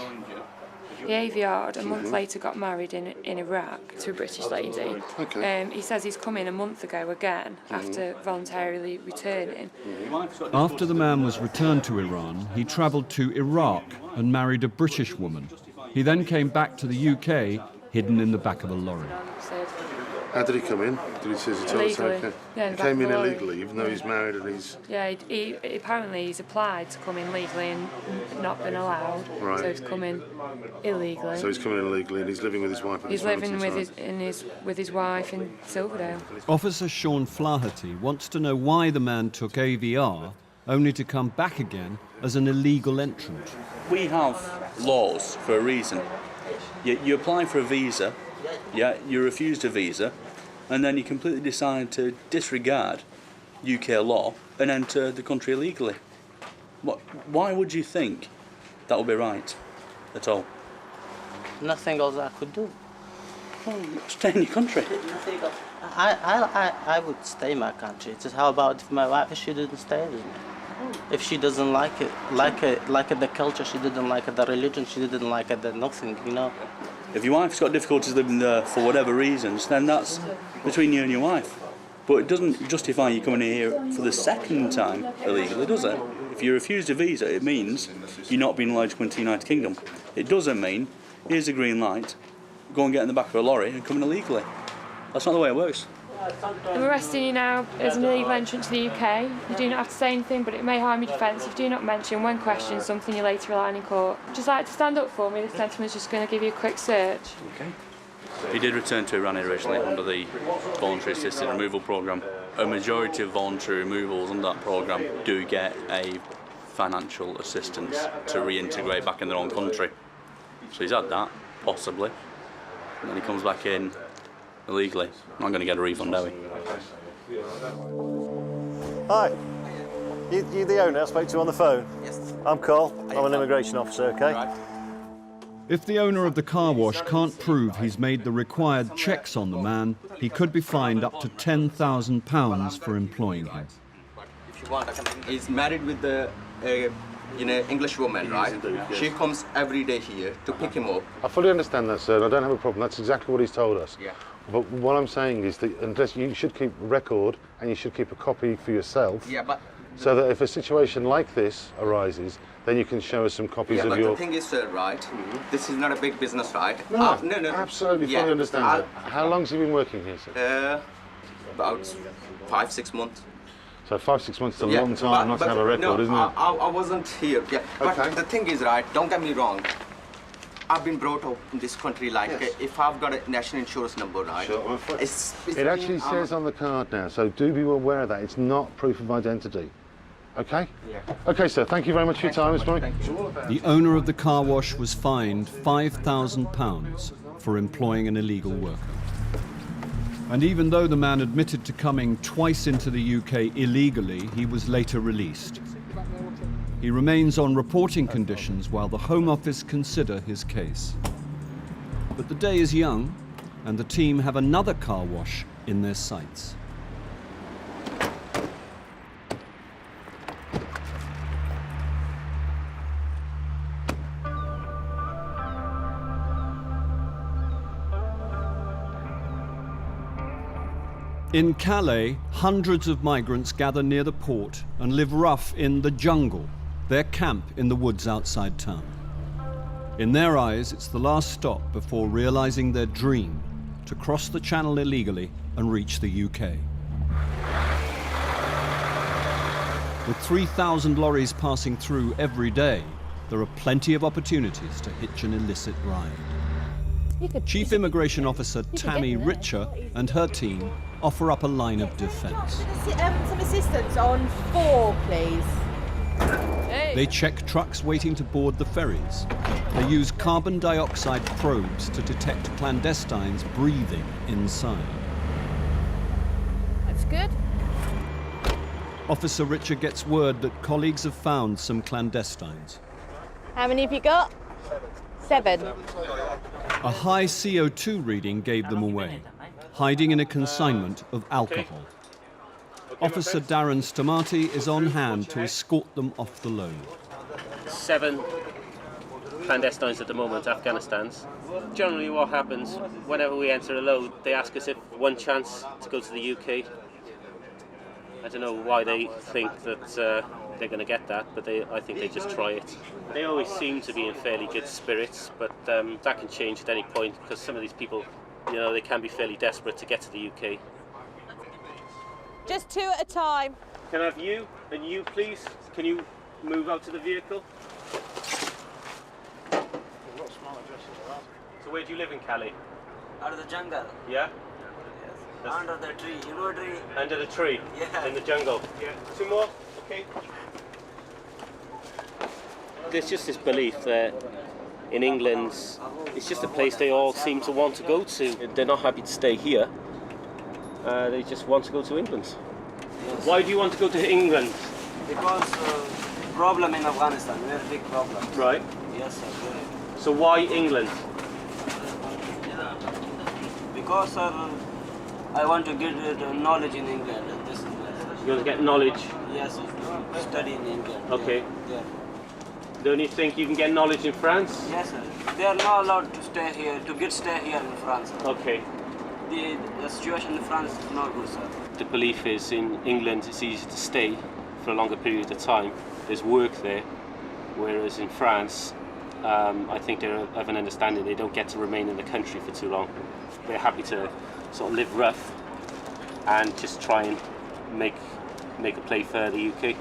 The AVR a month later got married in Iraq to a British lady. Okay. He says he's come in a month ago again after voluntarily returning. After the man was returned to Iran, he travelled to Iraq and married a British woman. He then came back to the UK, hidden in the back of a lorry. How did he come in? Did he say Illegally. Yeah, he came in illegally, even though he's married and he's... Yeah, he apparently he's applied to come in legally and not been allowed. Right. So he's come in illegally. So he's coming in illegally and he's living with his wife at He's this moment living in time. with his wife in Silverdale. Officer Sean Flaherty wants to know why the man took AVR only to come back again as an illegal entrant. We have laws for a reason. You apply for a visa, yeah, you're refused a visa, and then you completely decide to disregard UK law and enter the country illegally. Why would you think that would be right at all? Nothing else I could do. Well, stay in your country. I would stay in my country. Just how about if my wife, if she didn't stay with me? If she doesn't like it, like the culture, she didn't like it, the religion, she didn't like it, then nothing, you know. If your wife's got difficulties living there for whatever reasons, then that's between you and your wife. But it doesn't justify you coming here for the 2nd time illegally, does it? If you refused a visa, it means you're not being allowed to come into the United Kingdom. It doesn't mean, here's a green light, go and get in the back of a lorry and come in illegally. That's not the way it works. I'm arresting you now as an illegal entrant to the UK. You do not have to say anything, but it may harm your defence if you do not mention, when questioned, something you later rely on in court. Just like to stand up for me, this gentleman's just going to give you a quick search. Okay. He did return to Iran originally under the voluntary assisted removal programme. A majority of voluntary removals under that programme do get a financial assistance to reintegrate back in their own country. So he's had that, possibly. And then he comes back in illegally. Not going to get a refund, are we? Hi. You the owner I spoke to on the phone? Yes. I'm Carl. I'm an immigration officer, OK? Right. If the owner of the car wash can't prove he's made the required checks on the man, he could be fined up to £10,000 for employing him. If you want, he's married with the English woman, right? Yes. She comes every day here to pick him up. I fully understand that, sir, and I don't have a problem. That's exactly what he's told us. Yeah. But what I'm saying is that unless you should keep a record and you should keep a copy for yourself. Yeah, but so that if a situation like this arises, then you can show us some copies of your... Yeah, but the thing is, sir, right, this is not a big business, right? No, no. Absolutely, fully understand that. How long have you been working here, sir? About 5-6 months. So 5-6 months is a long time not to have a record, no, isn't it? I wasn't here. Yeah, but Okay. the thing is, right? Don't get me wrong. I've been brought up in this country like if I've got a national insurance number, right? Sure. It's It actually says on the card now, so do be aware of that. It's not proof of identity. Okay? Yeah. Okay, sir. Thank you very much for your time this morning. The owner of the car wash was fined £5,000 for employing an illegal worker. And even though the man admitted to coming twice into the UK illegally, he was later released. He remains on reporting conditions while the Home Office consider his case. But the day is young, and the team have another car wash in their sights. In Calais, hundreds of migrants gather near the port and live rough in the jungle, their camp in the woods outside town. In their eyes, it's the last stop before realizing their dream to cross the channel illegally and reach the UK. With 3,000 lorries passing through every day, there are plenty of opportunities to hitch an illicit ride. Chief Immigration Officer Tammy Richer and her team offer up a line of defense. Some assistance on 4, please. They check trucks waiting to board the ferries. They use carbon dioxide probes to detect clandestines breathing inside. That's good. Officer Richer gets word that colleagues have found some clandestines. How many have you got? 7. A high CO2 reading gave them away, hiding in a consignment of alcohol. Officer Darren Stamati is on hand to escort them off the load. 7 clandestines at the moment, Afghanistan's. Generally what happens, whenever we enter a load, they ask us if one chance to go to the UK. I don't know why they think that they're going to get that, but I think they just try it. They always seem to be in fairly good spirits, but that can change at any point because some of these people, you know, they can be fairly desperate to get to the UK. Just 2 at a time. Can I have you and you, please? Can you move out to the vehicle? So where do you live in Calais? Out of the jungle. Yeah? Yes. Under the tree. You know a tree? Under the tree? Yeah. In the jungle? Yeah. 2 more? Okay. There's just this belief that in England, it's just a place they all seem to want to go to. They're not happy to stay here. They just want to go to England. Yes. Why do you want to go to England? Because problem in Afghanistan, very big problem. Right. Yes, sir. Very. So why England? Because sir, I want to get knowledge in England. This is You want to get knowledge? yes, sir. Study in England. Okay. Yeah. Don't you think you can get knowledge in France? Yes, sir. They are not allowed to stay here, stay here in France. Okay. The situation in France is not good, sir. The belief is in England it's easy to stay for a longer period of time. There's work there, whereas in France, I think they have an understanding they don't get to remain in the country for too long. They're happy to sort of live rough and just try and make a play for the UK.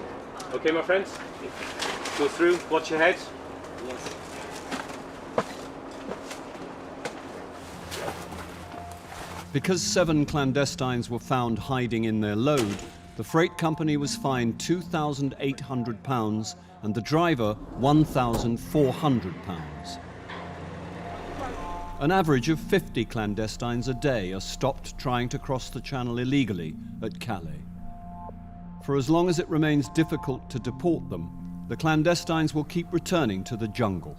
Okay, my friends, go through, watch your head. Yes. Because 7 clandestines were found hiding in their load, the freight company was fined £2,800 and the driver £1,400. An average of 50 clandestines a day are stopped trying to cross the channel illegally at Calais. For as long as it remains difficult to deport them, the clandestines will keep returning to the jungle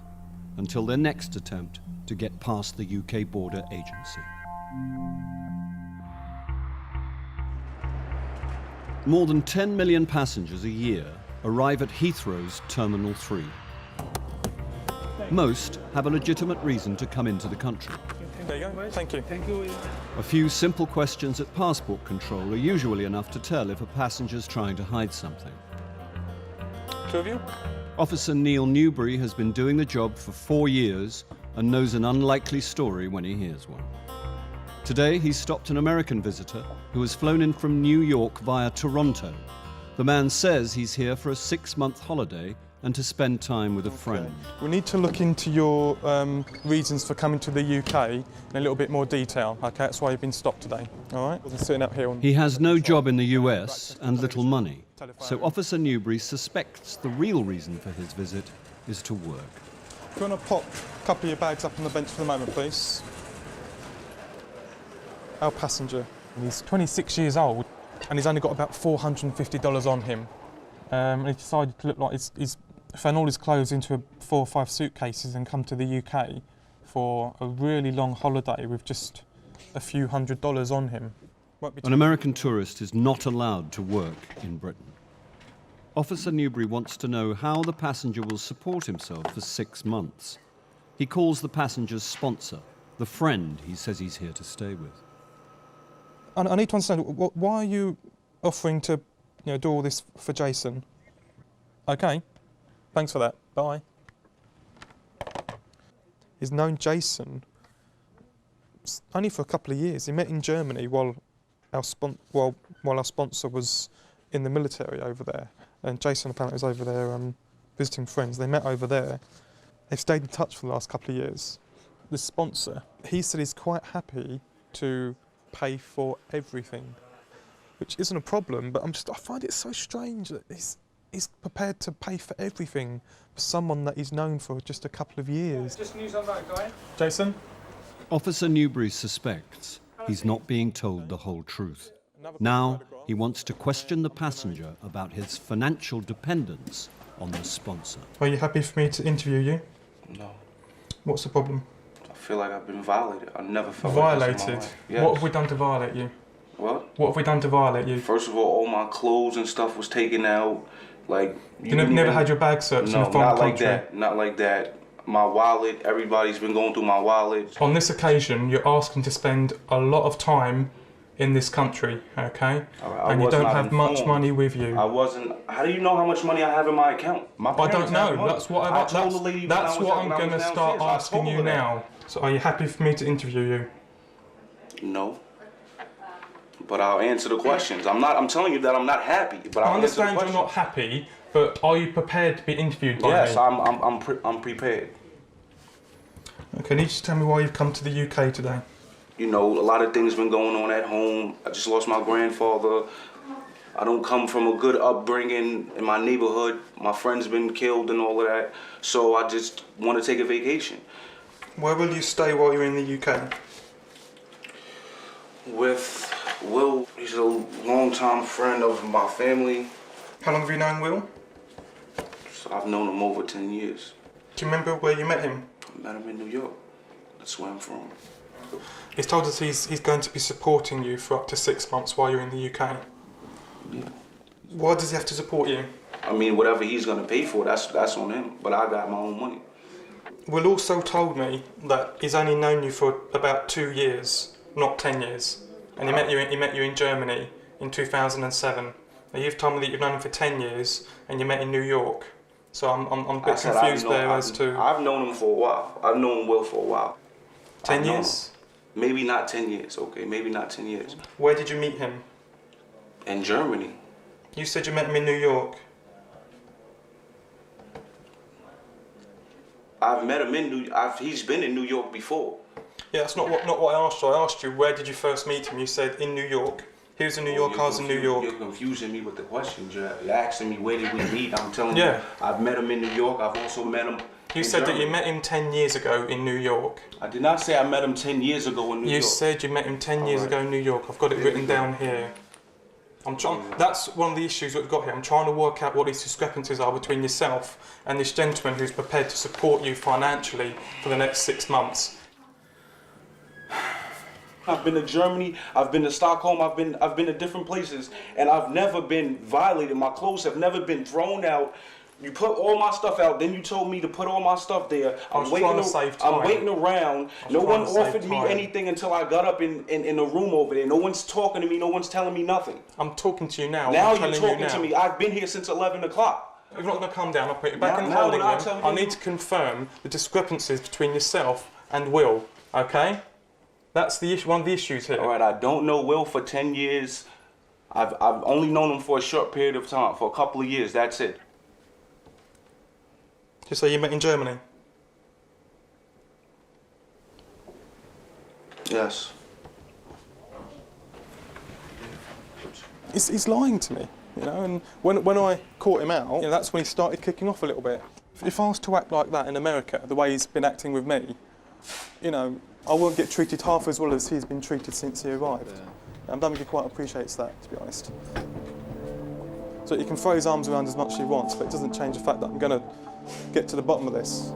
until their next attempt to get past the UK border agency. More than 10 million passengers a year arrive at Heathrow's Terminal 3. Most have a legitimate reason to come into the country. There you go. Thank you. Thank you. A few simple questions at passport control are usually enough to tell if a passenger's trying to hide something. 2 of you? Officer Neil Newbury has been doing the job for 4 years and knows an unlikely story when he hears one. Today, he stopped an American visitor who has flown in from New York via Toronto The man says he's here for a 6-month holiday and to spend time with a friend. We need to look into your reasons for coming to the UK in a little bit more detail. Okay, that's why you've been stopped today. All right? We're sitting up here on... He has no job in the US and little money, so Officer Newbury suspects the real reason for his visit is to work. Do you want to pop a couple of your bags up on the bench for the moment, please? Our passenger. He's 26 years old and he's only got about $450 on him. And he decided to look like he's found all his clothes into 4 or 5 suitcases and come to the UK for a really long holiday with just a few $100s on him. An American tourist is not allowed to work in Britain. Officer Newbury wants to know how the passenger will support himself for 6 months. He calls the passenger's sponsor, the friend he says he's here to stay with. I need to understand, why are you offering to do all this for Jason? Okay, thanks for that, bye. He's known Jason only for a couple of years. He met in Germany while our sponsor was in the military over there. And Jason apparently was over there visiting friends. They met over there. They've stayed in touch for the last couple of years. The sponsor, he said he's quite happy to pay for everything, which isn't a problem, but I find it so strange that he's prepared to pay for everything for someone that he's known for just a couple of years. Just news on that guy. Jason? Officer Newbury suspects he's not being told the whole truth. Now he wants to question the passenger about his financial dependence on the sponsor. Are you happy for me to interview you? No. What's the problem? I feel like I've been violated. I never felt violated? Like this in my life. Yes. What have we done to violate you? What? What have we done to violate you? First of all my clothes and stuff was taken out. Like you never had your bag searched in a foreign country? Not like that. My wallet, everybody's been going through my wallet. On this occasion, you're asking to spend a lot of time in this country, okay? And you don't have much money with you. I wasn't. How do you know how much money I have in my account? I don't know. That's what I'm going to start asking you now. So, are you happy for me to interview you? No. But I'll answer the questions. I'm telling you that I'm not happy. But I understand you're not happy, but are you prepared to be interviewed by me? Yes, I'm prepared. Okay, can you just tell me why you've come to the UK today? You know, a lot of things been going on at home. I just lost my grandfather. I don't come from a good upbringing in my neighborhood. My friend's been killed and all of that. So I just want to take a vacation. Where will you stay while you're in the UK? With Will. He's a long-time friend of my family. How long have you known Will? So I've known him over 10 years. Do you remember where you met him? I met him in New York. That's where I'm from. He's told us he's going to be supporting you for up to 6 months while you're in the UK. Yeah. Why does he have to support you? I mean, whatever he's going to pay for, that's on him. But I got my own money. Will also told me that he's only known you for about 2 years, not 10 years. And he met you in Germany in 2007. Now you've told me that you've known him for 10 years and you met in New York. So I'm a bit confused there as to... I've known him for a while. I've known Will for a while. 10 years? Maybe not 10 years, okay? Maybe not 10 years. Where did you meet him? In Germany. You said you met him in New York. I've met him in New York. He's been in New York before. Yeah, that's not what I asked you. I asked you, where did you first meet him? You said in New York. He was in New York, I was in New York. You're confusing me with the questions. You're asking me where did we meet. I'm telling you, I've met him in New York. I've also met him You said that you met him 10 years ago in New York. I did not say I met him 10 years ago in New York. You said you met him 10 years ago in New York. I've got it written down here. That's one of the issues that we've got here. I'm trying to work out what these discrepancies are between yourself and this gentleman who's prepared to support you financially for the next 6 months. I've been to Germany, I've been to Stockholm, I've been to different places, and I've never been violated. My clothes have never been thrown out. You put all my stuff out, then you told me to put all my stuff there. I'm waiting around. No one offered me anything until I got up in the room over there. No one's talking to me, no one's telling me nothing. I'm talking to you now. Now you're talking to me. I've been here since 11 o'clock. You're not going to calm down. I'll put you back in the holding room. I need to confirm the discrepancies between yourself and Will, okay? That's the issue, one of the issues here. All right, I don't know Will for 10 years. I've only known him for a short period of time, for a couple of years, that's it. You say you met in Germany? Yes. He's lying to me, you know, and when I caught him out, you know, that's when he started kicking off a little bit. If I was to act like that in America, the way he's been acting with me, you know, I won't get treated half as well as he's been treated since he arrived. Yeah. And I don't think he quite appreciates that, to be honest. So he can throw his arms around as much as he wants, but it doesn't change the fact that I'm going to get to the bottom of this.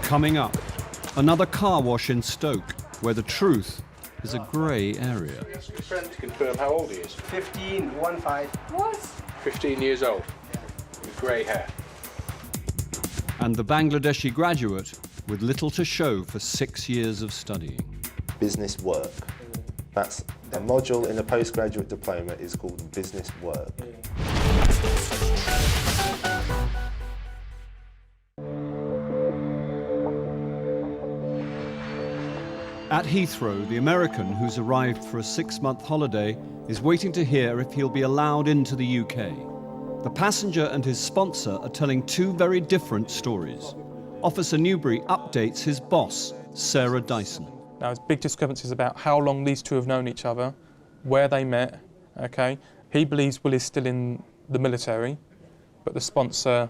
Coming up, another car wash in Stoke, where the truth is a grey area. Friend to confirm how old he is. 15. What? 15 years old, with grey hair. And the Bangladeshi graduate with little to show for 6 years of studying. Business work. That's a module in a postgraduate diploma is called business work. At Heathrow, the American who's arrived for a 6-month holiday is waiting to hear if he'll be allowed into the UK. The passenger and his sponsor are telling two very different stories. Officer Newbury updates his boss, Sarah Dyson. Now, there's big discrepancies about how long these two have known each other, where they met, okay? He believes Will is still in the military, but the sponsor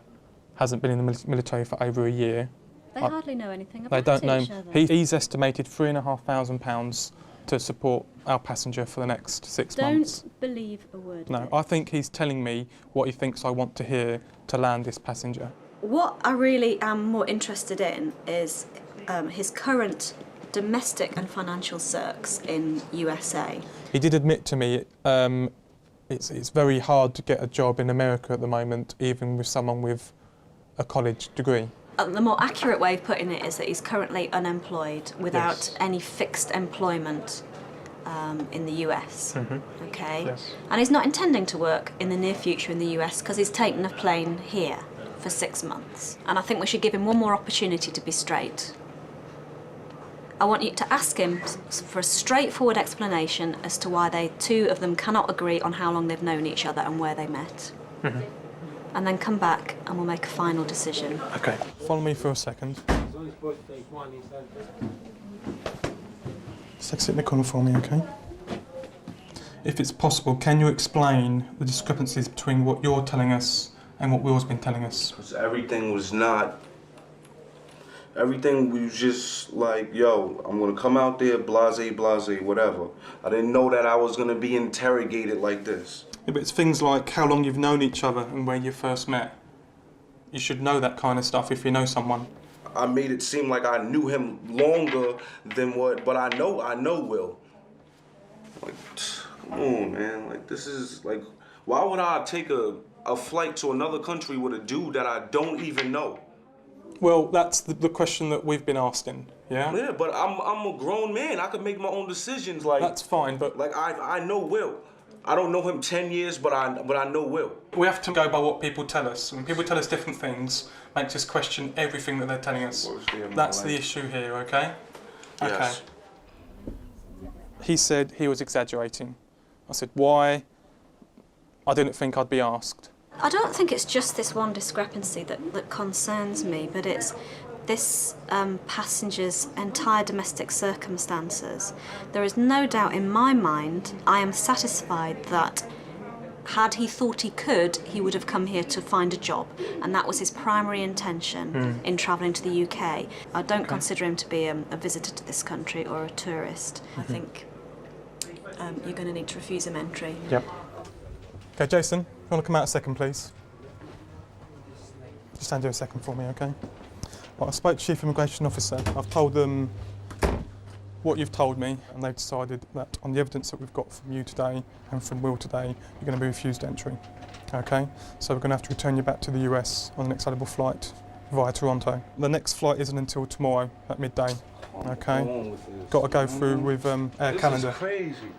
hasn't been in the military for over a year. They hardly know anything about They don't know each him. other. He's estimated £3,500 to support our passenger for the next 6 months. Don't believe a word. No, I think he's telling me what he thinks I want to hear to land this passenger. What I really am more interested in is his current domestic and financial circs in USA. He did admit to me it's very hard to get a job in America at the moment, even with someone with a college degree. The more accurate way of putting it is that he's currently unemployed without Yes. any fixed employment in the US. Mm-hmm. Okay? Yes. And he's not intending to work in the near future in the US because he's taken a plane here for 6 months. And I think we should give him one more opportunity to be straight. I want you to ask him for a straightforward explanation as to why they two of them cannot agree on how long they've known each other and where they met. Mm-hmm. And then come back and we'll make a final decision. Okay. Follow me for a second. Just sit in the corner for me, okay? If it's possible, can you explain the discrepancies between what you're telling us and what Will's been telling us? Because everything was just like, yo, I'm gonna come out there, blase, whatever. I didn't know that I was gonna be interrogated like this. Yeah, but it's things like how long you've known each other and where you first met. You should know that kind of stuff if you know someone. I made it seem like I knew him longer than what, but I know Will. Like, come on, man. Like, this is, like, why would I take a flight to another country with a dude that I don't even know? Well, that's the question that we've been asking, yeah? Yeah, but I'm a grown man. I can make my own decisions. Like, that's fine, but like I know Will. I don't know him 10 years, but I know Will. We have to go by what people tell us. When people tell us different things, makes us question everything that they're telling us. That's the issue here, okay? Yes. Okay. He said he was exaggerating. I said, why? I didn't think I'd be asked. I don't think it's just this one discrepancy that concerns me, but it's this passenger's entire domestic circumstances. There is no doubt in my mind, I am satisfied that had he thought he could, he would have come here to find a job, and that was his primary intention in travelling to the UK. I don't consider him to be a visitor to this country or a tourist. I think you're going to need to refuse him entry. Yep. Okay, Jason, you want to come out a second, please? Just stand here a second for me, okay? Well, I spoke to Chief Immigration Officer. I've told them what you've told me, and they've decided that on the evidence that we've got from you today and from Will today, you're going to be refused entry, okay? So we're going to have to return you back to the US on the next available flight via Toronto. The next flight isn't until tomorrow at midday, okay? Got to go through with Air Canada. This is crazy.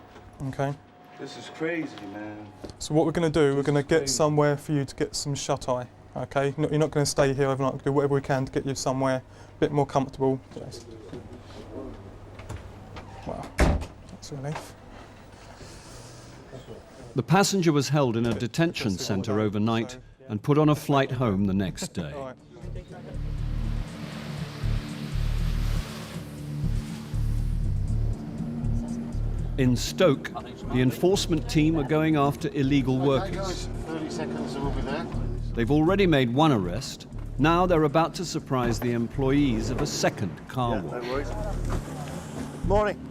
Okay. This is crazy, man. So what we're going to do, we're going to get somewhere for you to get some shut-eye, okay? You're not going to stay here overnight. We'll do whatever we can to get you somewhere a bit more comfortable. Wow. That's relief. The passenger was held in a detention centre overnight and put on a flight home the next day. In Stoke, the enforcement team are going after illegal workers. 30 seconds and we'll be there. They've already made one arrest. Now they're about to surprise the employees of a second car wash. No worries. Morning.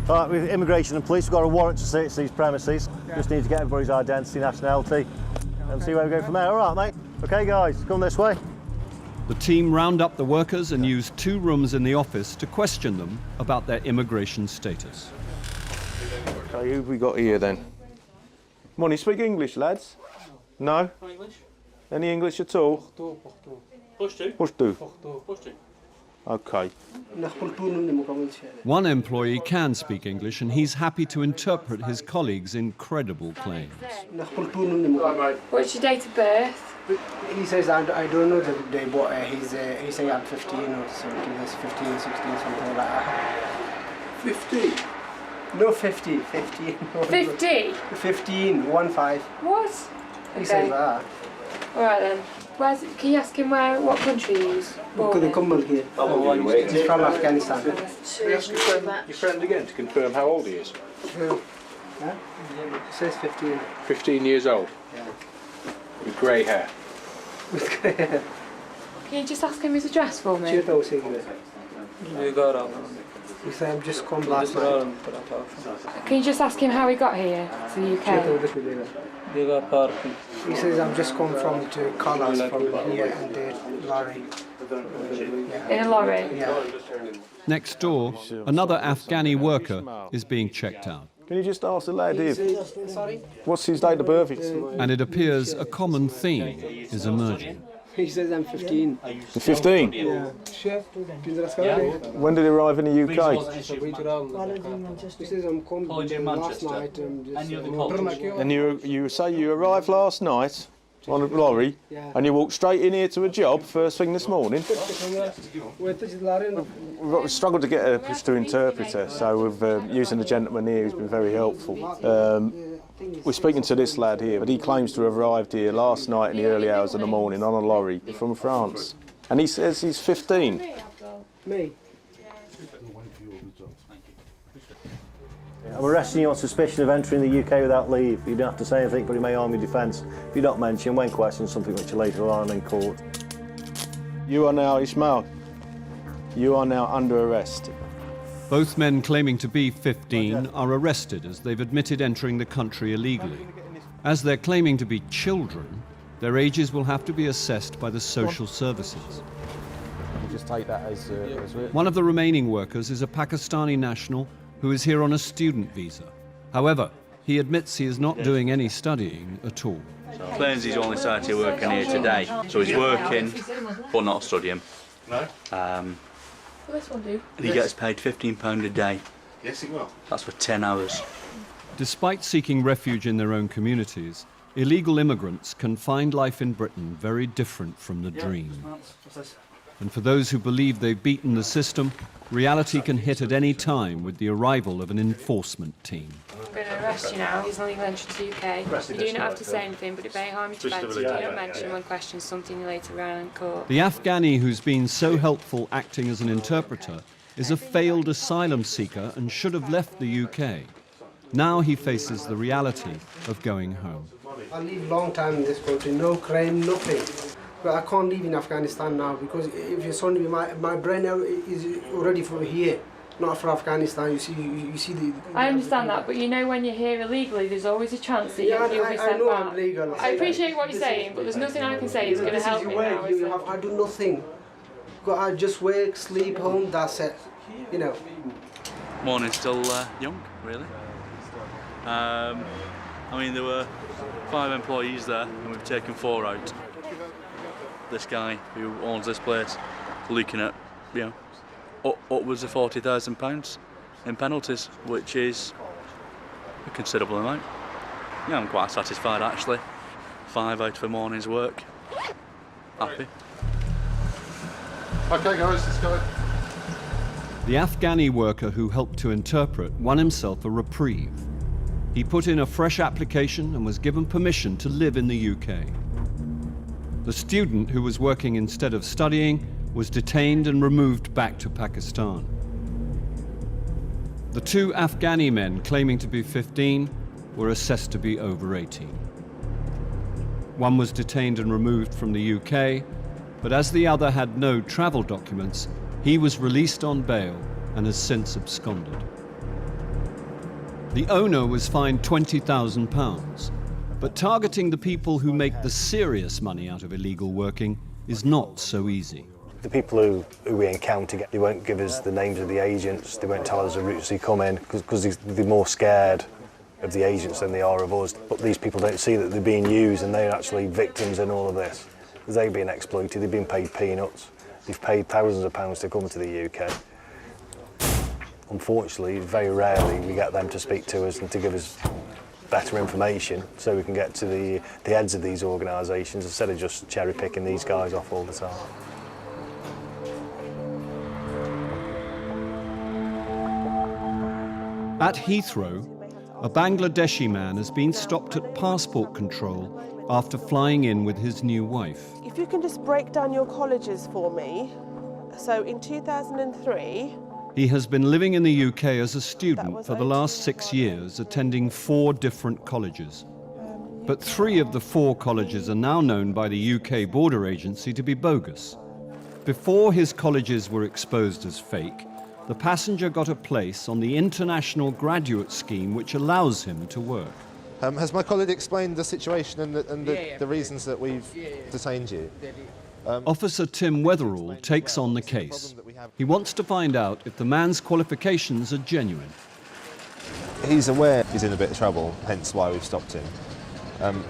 All right, with immigration and police, we've got a warrant to search these premises. Just need to get everybody's identity, nationality, and see where we go from there. All right, mate? Okay, guys, come this way. The team round up the workers and use 2 rooms in the office to question them about their immigration status. Okay, who have we got here then? Morning, speak English, lads? No? Any English at all? Pushtu. Okay. One employee can speak English and he's happy to interpret his colleagues' incredible claims. What's your date of birth? He says, I don't know the day, but he says I'm 15 or 17, 15, 16, something like that. 50? No, 50, 15. 50? 15, 1-5. What? He says that. All right then. Can you ask him what country he's born in? He's from Afghanistan. Can you ask your friend again to confirm how old he is? Who? Yeah? He says 15. 15 years old? Yeah. With grey hair? With grey hair. Can you just ask him his address for me? He said, I've just come last night. Can you just ask him how he got here to the UK? He says, I've just come from the cars from here and the lorry. In a lorry? Yeah. Next door, another Afghani worker is being checked out. Can you just ask the lad here, what's his date of birth? And it appears a common theme is emerging. He says I'm 15. 15? Yeah. When did he arrive in the UK? He says I'm coming last night. And you say you arrived last night on a lorry, and you walked straight in here to a job first thing this morning? We've struggled to get a Pashto interpreter, so we've using the gentleman here who's been very helpful. We're speaking to this lad here, but he claims to have arrived here last night in the early hours of the morning on a lorry from France. And he says he's 15. Me? I'm arresting you on suspicion of entering the UK without leave. You don't have to say anything, but it may harm your defence. If you don't mention, when questioned, something which you later on in court. You are now, Ismail, you are now under arrest. Both men claiming to be 15 are arrested as they've admitted entering the country illegally. As they're claiming to be children, their ages will have to be assessed by the social services. You just take that as One of the remaining workers is a Pakistani national who is here on a student visa. However, he admits he is not doing any studying at all. Claims he's only started working here today, so he's working but not studying. No? This one do. And he gets paid £15 a day. Yes, he will. That's for 10 hours. Despite seeking refuge in their own communities, illegal immigrants can find life in Britain very different from the dream. And for those who believe they've beaten the system, reality can hit at any time with the arrival of an enforcement team. I'm going to arrest you now. He's not even entered the UK. You do not have to say anything, but it may harm your defence. You do not mention when questioned something you later around in court. The Afghani who's been so helpful acting as an interpreter is a failed asylum seeker and should have left the UK. Now he faces the reality of going home. I live long time in this country, no crime, nothing. But I can't live in Afghanistan now because if you saw me, my brain is already from here, not from Afghanistan. You see the. I understand that, but you know when you're here illegally, there's always a chance that you'll be sent I know back. I'm legal. I appreciate what you're saying, but there's nothing I can say is going to help me now. Is it? I do nothing. I just work, sleep, home. That's it. You know. Morning's still young, really. I mean, there were 5 employees there, and we've taken 4 out. This guy who owns this place looking at, you know, upwards of £40,000 in penalties, which is a considerable amount. Yeah, I'm quite satisfied actually. 5 out of a morning's work. Happy. Okay guys, let's go. The Afghani worker who helped to interpret won himself a reprieve. He put in a fresh application and was given permission to live in the UK. The student who was working instead of studying was detained and removed back to Pakistan. The two Afghani men claiming to be 15 were assessed to be over 18. One was detained and removed from the UK, but as the other had no travel documents, he was released on bail and has since absconded. The owner was fined £20,000, but targeting the people who make the serious money out of illegal working is not so easy. The people who we encounter, they won't give us the names of the agents, they won't tell us the routes they come in, because they're more scared of the agents than they are of us. But these people don't see that they're being used and they're actually victims in all of this. They're being exploited, they've been paid peanuts, they've paid thousands of pounds to come to the UK. Unfortunately, very rarely we get them to speak to us and to give us better information so we can get to the heads of these organisations instead of just cherry picking these guys off all the time. At Heathrow, a Bangladeshi man has been stopped at passport control after flying in with his new wife. If you can just break down your colleges for me. So in 2003... He has been living in the UK as a student for the last 6 years, attending 4 different colleges. But 3 of the 4 colleges are now known by the UK Border Agency to be bogus. Before his colleges were exposed as fake, the passenger got a place on the International Graduate Scheme, which allows him to work. Has my colleague explained the situation and the reasons that we've detained you? Officer Tim Weatherall takes on the case. He wants to find out if the man's qualifications are genuine. He's aware he's in a bit of trouble, hence why we've stopped him.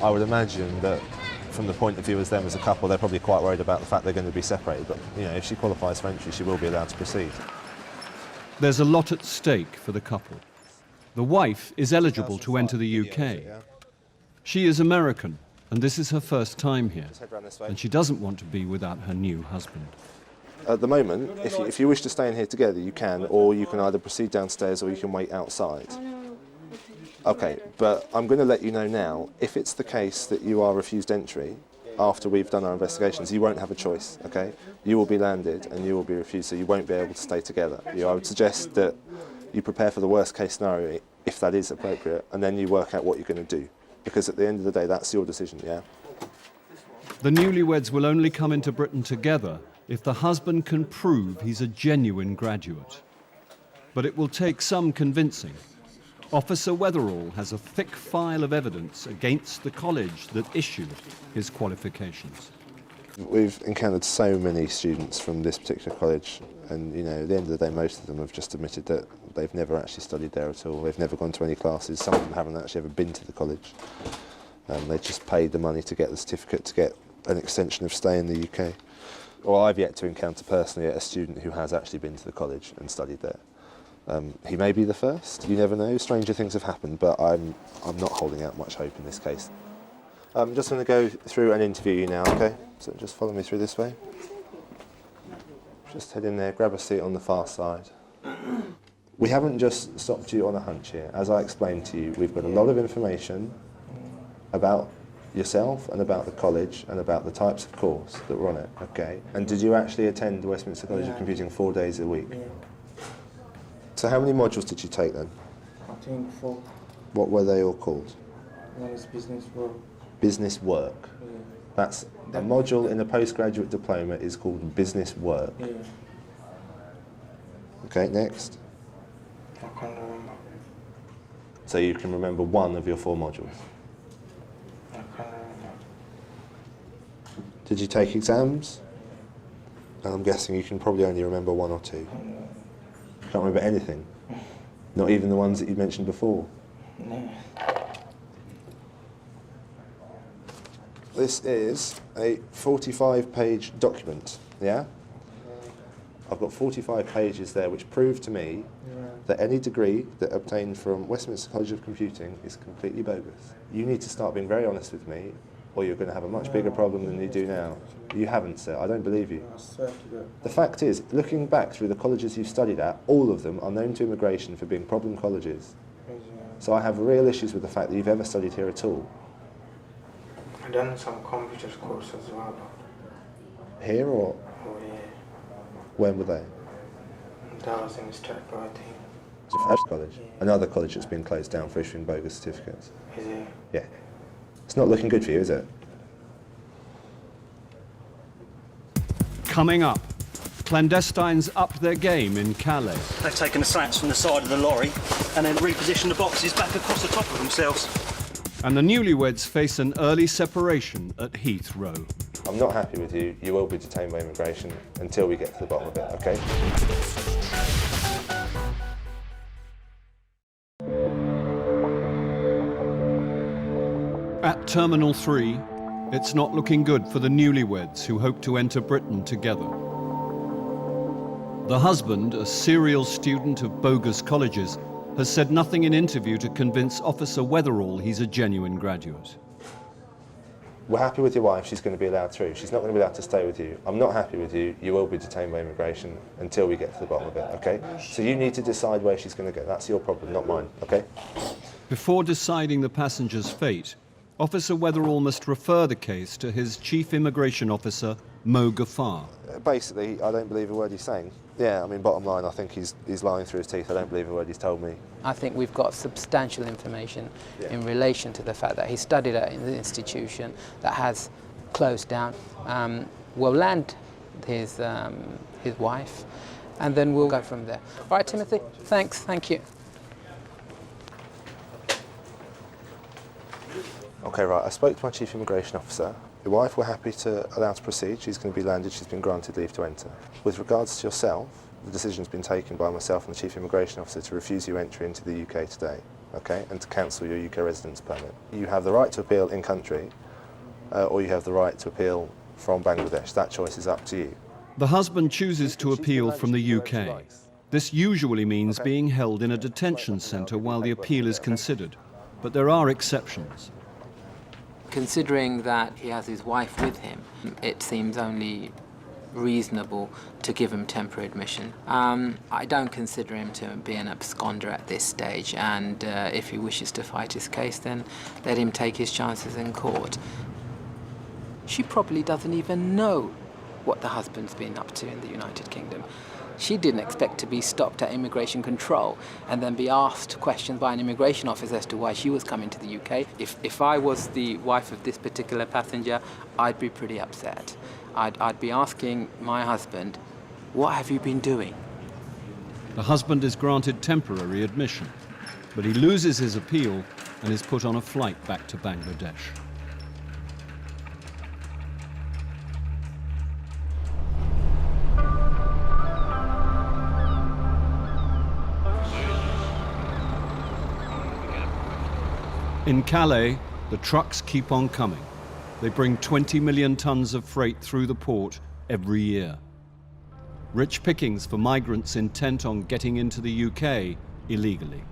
I would imagine that from the point of view as them as a couple, they're probably quite worried about the fact they're going to be separated, but you know, if she qualifies for entry, she will be allowed to proceed. There's a lot at stake for the couple. The wife is eligible to enter the UK. She is American, and this is her first time here, and she doesn't want to be without her new husband. At the moment, if you wish to stay in here together, you can, or you can either proceed downstairs or you can wait outside. Okay, but I'm going to let you know now, if it's the case that you are refused entry after we've done our investigations, you won't have a choice, okay? You will be landed and you will be refused, so you won't be able to stay together. I would suggest that you prepare for the worst case scenario, if that is appropriate, and then you work out what you're going to do. Because at the end of the day, that's your decision, yeah? The newlyweds will only come into Britain together if the husband can prove he's a genuine graduate. But it will take some convincing. Officer Weatherall has a thick file of evidence against the college that issued his qualifications. We've encountered so many students from this particular college, and you know, at the end of the day, most of them have just admitted that they've never actually studied there at all. They've never gone to any classes. Some of them haven't actually ever been to the college. They just paid the money to get the certificate to get an extension of stay in the UK. Well, I've yet to encounter personally a student who has actually been to the college and studied there. He may be the first, you never know, stranger things have happened, but I'm not holding out much hope in this case. I'm just going to go through and interview you now, okay? So just follow me through this way. Just head in there, grab a seat on the far side. We haven't just stopped you on a hunch here. As I explained to you, we've got a lot of information about yourself and about the college and about the types of course that were on it, okay? And did you actually attend Westminster College of Computing 4 days a week? Yeah. So how many modules did you take then? I think 4. What were they all called? One is business work. Business work. Yeah. That's a module in a postgraduate diploma is called business work. Yeah. Okay, next. I can't remember. So you can remember one of your 4 modules. I can't remember. Did you take exams? And I'm guessing you can probably only remember 1 or 2. Can't remember anything? Not even the ones that you mentioned before? No. This is a 45-page document, yeah? I've got 45 pages there which prove to me that any degree that obtained from Westminster College of Computing is completely bogus. You need to start being very honest with me, or you're going to have a much bigger problem than you do now. You haven't, sir. I don't believe you. I swear to God. The fact is, looking back through the colleges you've studied at, all of them are known to immigration for being problem colleges. So I have real issues with the fact that you've ever studied here at all. I've done some computer course as well. Here or? Oh yeah. When were they? That was in Stratford, I think. It's a college. Another college that's been closed down for issuing bogus certificates. Is it? Yeah. It's not looking good for you, is it? Coming up, clandestines up their game in Calais. They've taken the slats from the side of the lorry and then repositioned the boxes back across the top of themselves. And the newlyweds face an early separation at Heathrow. I'm not happy with you. You will be detained by immigration until we get to the bottom of it, okay? At Terminal 3, it's not looking good for the newlyweds who hope to enter Britain together. The husband, a serial student of bogus colleges, has said nothing in interview to convince Officer Weatherall he's a genuine graduate. We're happy with your wife. She's going to be allowed through. She's not going to be allowed to stay with you. I'm not happy with you. You will be detained by immigration until we get to the bottom of it, okay? So you need to decide where she's going to go. That's your problem, not mine, okay? Before deciding the passenger's fate, Officer Weatherall must refer the case to his Chief Immigration Officer, Mo Ghaffar. Basically, I don't believe a word he's saying. Yeah, I mean, bottom line, I think he's lying through his teeth. I don't believe a word he's told me. I think we've got substantial information in relation to the fact that he studied at an institution that has closed down. We'll land his wife, and then we'll go from there. All right, Timothy, thanks, thank you. Okay, right, I spoke to my Chief Immigration Officer. Your wife, we're happy to allow to proceed. She's going to be landed, she's been granted leave to enter. With regards to yourself, the decision's been taken by myself and the Chief Immigration Officer to refuse you entry into the UK today, okay, and to cancel your UK residence permit. You have the right to appeal in country, or you have the right to appeal from Bangladesh. That choice is up to you. The husband chooses to appeal from the UK. This usually means being held in a detention centre while the appeal is considered, but there are exceptions. Considering that he has his wife with him, it seems only reasonable to give him temporary admission. I don't consider him to be an absconder at this stage, and if he wishes to fight his case, then let him take his chances in court. She probably doesn't even know what the husband's been up to in the United Kingdom. She didn't expect to be stopped at immigration control and then be asked questions by an immigration officer as to why she was coming to the UK. If I was the wife of this particular passenger, I'd be pretty upset. I'd be asking my husband, what have you been doing? The husband is granted temporary admission, but he loses his appeal and is put on a flight back to Bangladesh. In Calais, the trucks keep on coming. They bring 20 million tons of freight through the port every year. Rich pickings for migrants intent on getting into the UK illegally.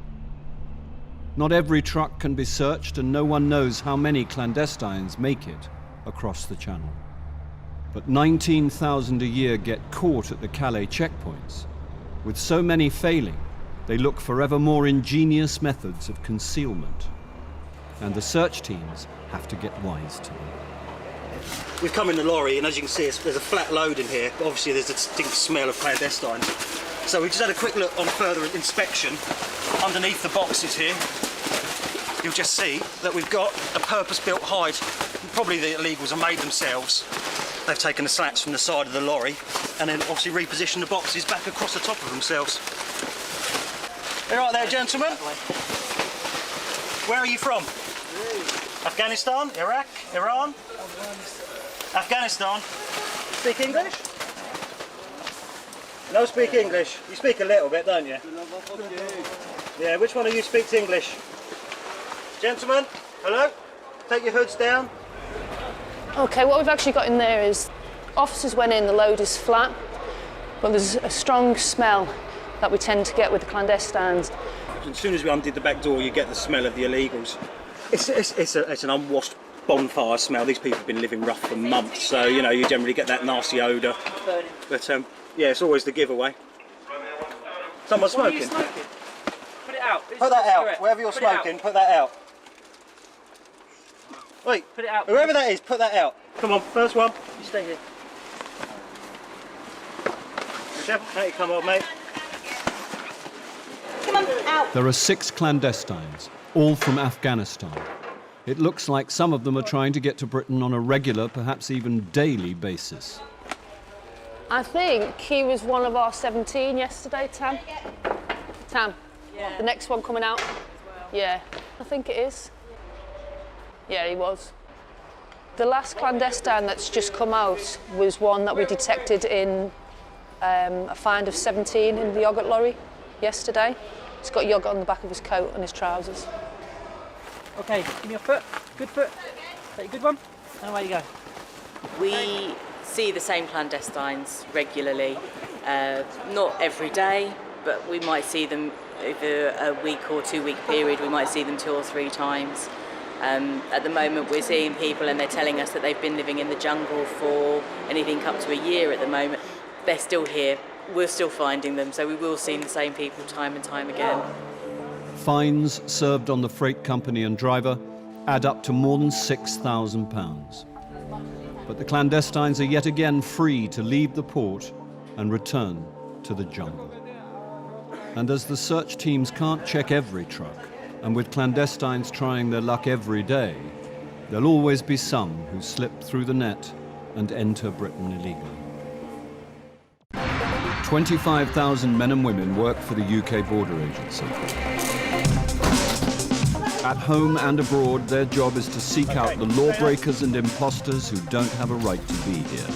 Not every truck can be searched, and no one knows how many clandestines make it across the channel. But 19,000 a year get caught at the Calais checkpoints. With so many failing, they look for ever more ingenious methods of concealment. And the search teams have to get wise to them. We've come in the lorry, and as you can see, there's a flat load in here, but obviously there's a distinct smell of clandestines. So we just had a quick look on further inspection. Underneath the boxes here, you'll just see that we've got a purpose-built hide. Probably the illegals have made themselves. They've taken the slats from the side of the lorry and then obviously repositioned the boxes back across the top of themselves. All right there, gentlemen. Where are you from? Afghanistan, Iraq, Iran? Afghanistan. Speak English? No, speak English. You speak a little bit, don't you? Yeah, which one of you speaks English? Gentlemen, hello? Take your hoods down. Okay, what we've actually got in there is officers went in, the load is flat, but there's a strong smell that we tend to get with the clandestines. As soon as we undid the back door, you get the smell of the illegals. It's an unwashed bonfire smell. These people have been living rough for months, so you know you generally get that nasty odour. But yeah, it's always the giveaway. Someone's smoking. Put it out. Put that out. Wherever you're smoking, put that out. Wait, put it out. Whoever that is, put that out. Come on, first one. You stay here. Hey, come on, mate. Come on, out. There are 6 clandestines, all from Afghanistan. It looks like some of them are trying to get to Britain on a regular, perhaps even daily basis. I think he was one of our 17 yesterday, Tam. Tam, the next one coming out? Yeah, I think it is. Yeah, he was. The last clandestine that's just come out was one that we detected in a find of 17 in the yoghurt lorry yesterday. He's got yoghurt on the back of his coat and his trousers. Okay, give me your foot. Good foot. Take a good one. And away you go. We see the same clandestines regularly. Not every day, but we might see them over a week or 2 week period. We might see them 2 or 3 times. At the moment we're seeing people and they're telling us that they've been living in the jungle for anything up to a year at the moment. They're still here, we're still finding them, so we will see the same people time and time again. Fines served on the freight company and driver add up to more than £6,000. But the clandestines are yet again free to leave the port and return to the jungle. And as the search teams can't check every truck, and with clandestines trying their luck every day, there'll always be some who slip through the net and enter Britain illegally. 25,000 men and women work for the UK Border Agency. At home and abroad, their job is to seek out the lawbreakers and imposters who don't have a right to be here.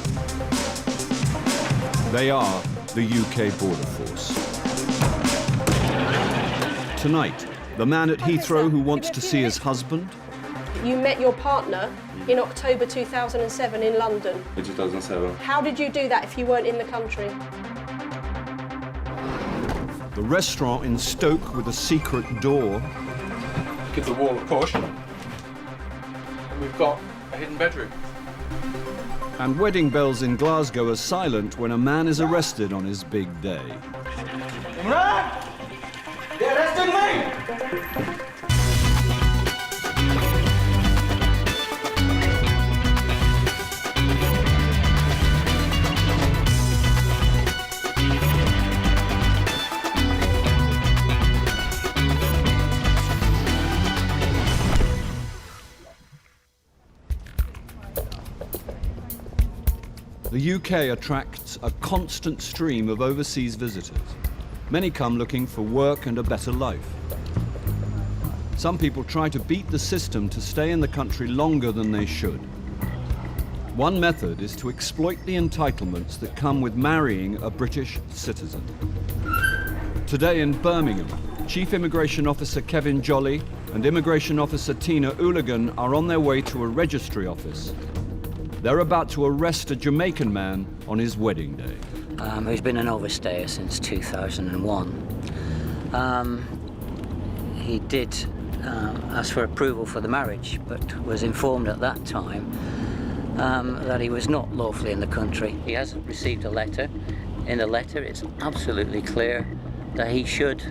They are the UK Border Force. Tonight, the man at Heathrow who wants to see his husband. You met your partner in October 2007 in London. In 2007. How did you do that if you weren't in the country? The restaurant in Stoke with a secret door. Give the wall a push. We've got a hidden bedroom. And wedding bells in Glasgow are silent when a man is arrested on his big day. Imran! They're arresting me! The UK attracts a constant stream of overseas visitors. Many come looking for work and a better life. Some people try to beat the system to stay in the country longer than they should. One method is to exploit the entitlements that come with marrying a British citizen. Today in Birmingham, Chief Immigration Officer Kevin Jolly and Immigration Officer Tina Ooligan are on their way to a registry office. They're about to arrest a Jamaican man on his wedding day. Who's been an overstayer since 2001. He did ask for approval for the marriage, but was informed at that time that he was not lawfully in the country. He has received a letter. In the letter, it's absolutely clear that he should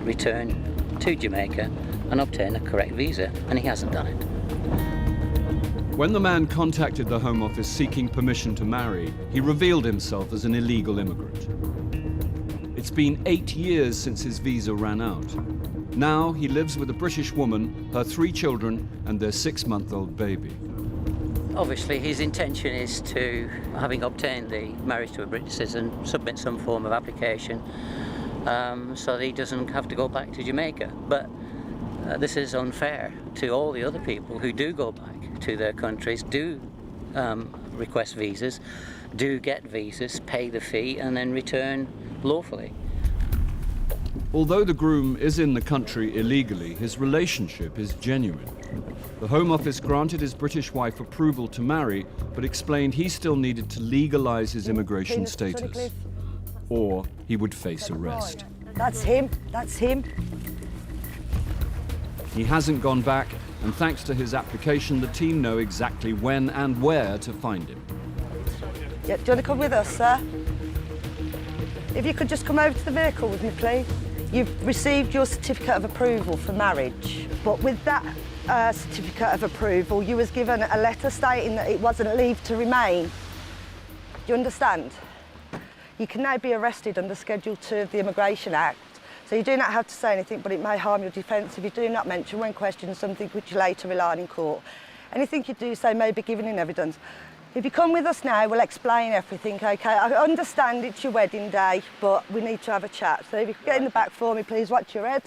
return to Jamaica and obtain a correct visa, and he hasn't done it. When the man contacted the Home Office seeking permission to marry, he revealed himself as an illegal immigrant. It's been 8 years since his visa ran out. Now he lives with a British woman, her 3 children, and their 6-month-old baby. Obviously, his intention is to, having obtained the marriage to a British citizen, submit some form of application so that he doesn't have to go back to Jamaica. But this is unfair to all the other people who do go back to their countries, do request visas, do get visas, pay the fee, and then return lawfully. Although the groom is in the country illegally, his relationship is genuine. The Home Office granted his British wife approval to marry, but explained he still needed to legalise his immigration status, or he would face arrest. That's him, that's him. He hasn't gone back, And thanks to his application, the team know exactly when and where to find him. Yeah, do you want to come with us, sir? If you could just come over to the vehicle with me, please. You've received your certificate of approval for marriage, but with that certificate of approval, you was given a letter stating that it wasn't leave to remain. Do you understand? You can now be arrested under Schedule 2 of the Immigration Act, so you do not have to say anything, but it may harm your defence if you do not mention when questioned something which you later rely on in court. Anything you do say may be given in evidence. If you come with us now, we'll explain everything, OK? I understand it's your wedding day, but we need to have a chat. So if you could get in the back for me, please, watch your head.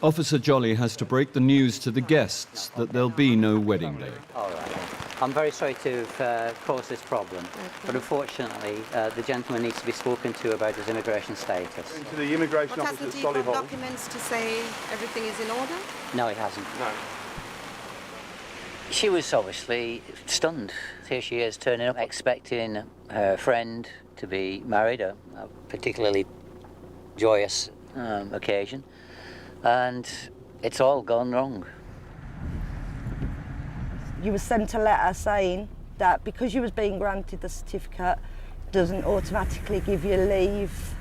Officer Jolly has to break the news to the guests that there'll be no wedding day. All right. I'm very sorry to have caused this problem, but unfortunately, the gentleman needs to be spoken to about his immigration status. To the immigration office at Solihull. Documents to say everything is in order? No, he hasn't. No. She was obviously stunned. Here she is turning up expecting her friend to be married, a particularly joyous occasion, and it's all gone wrong. You were sent a letter saying that because you was being granted the certificate doesn't automatically give you leave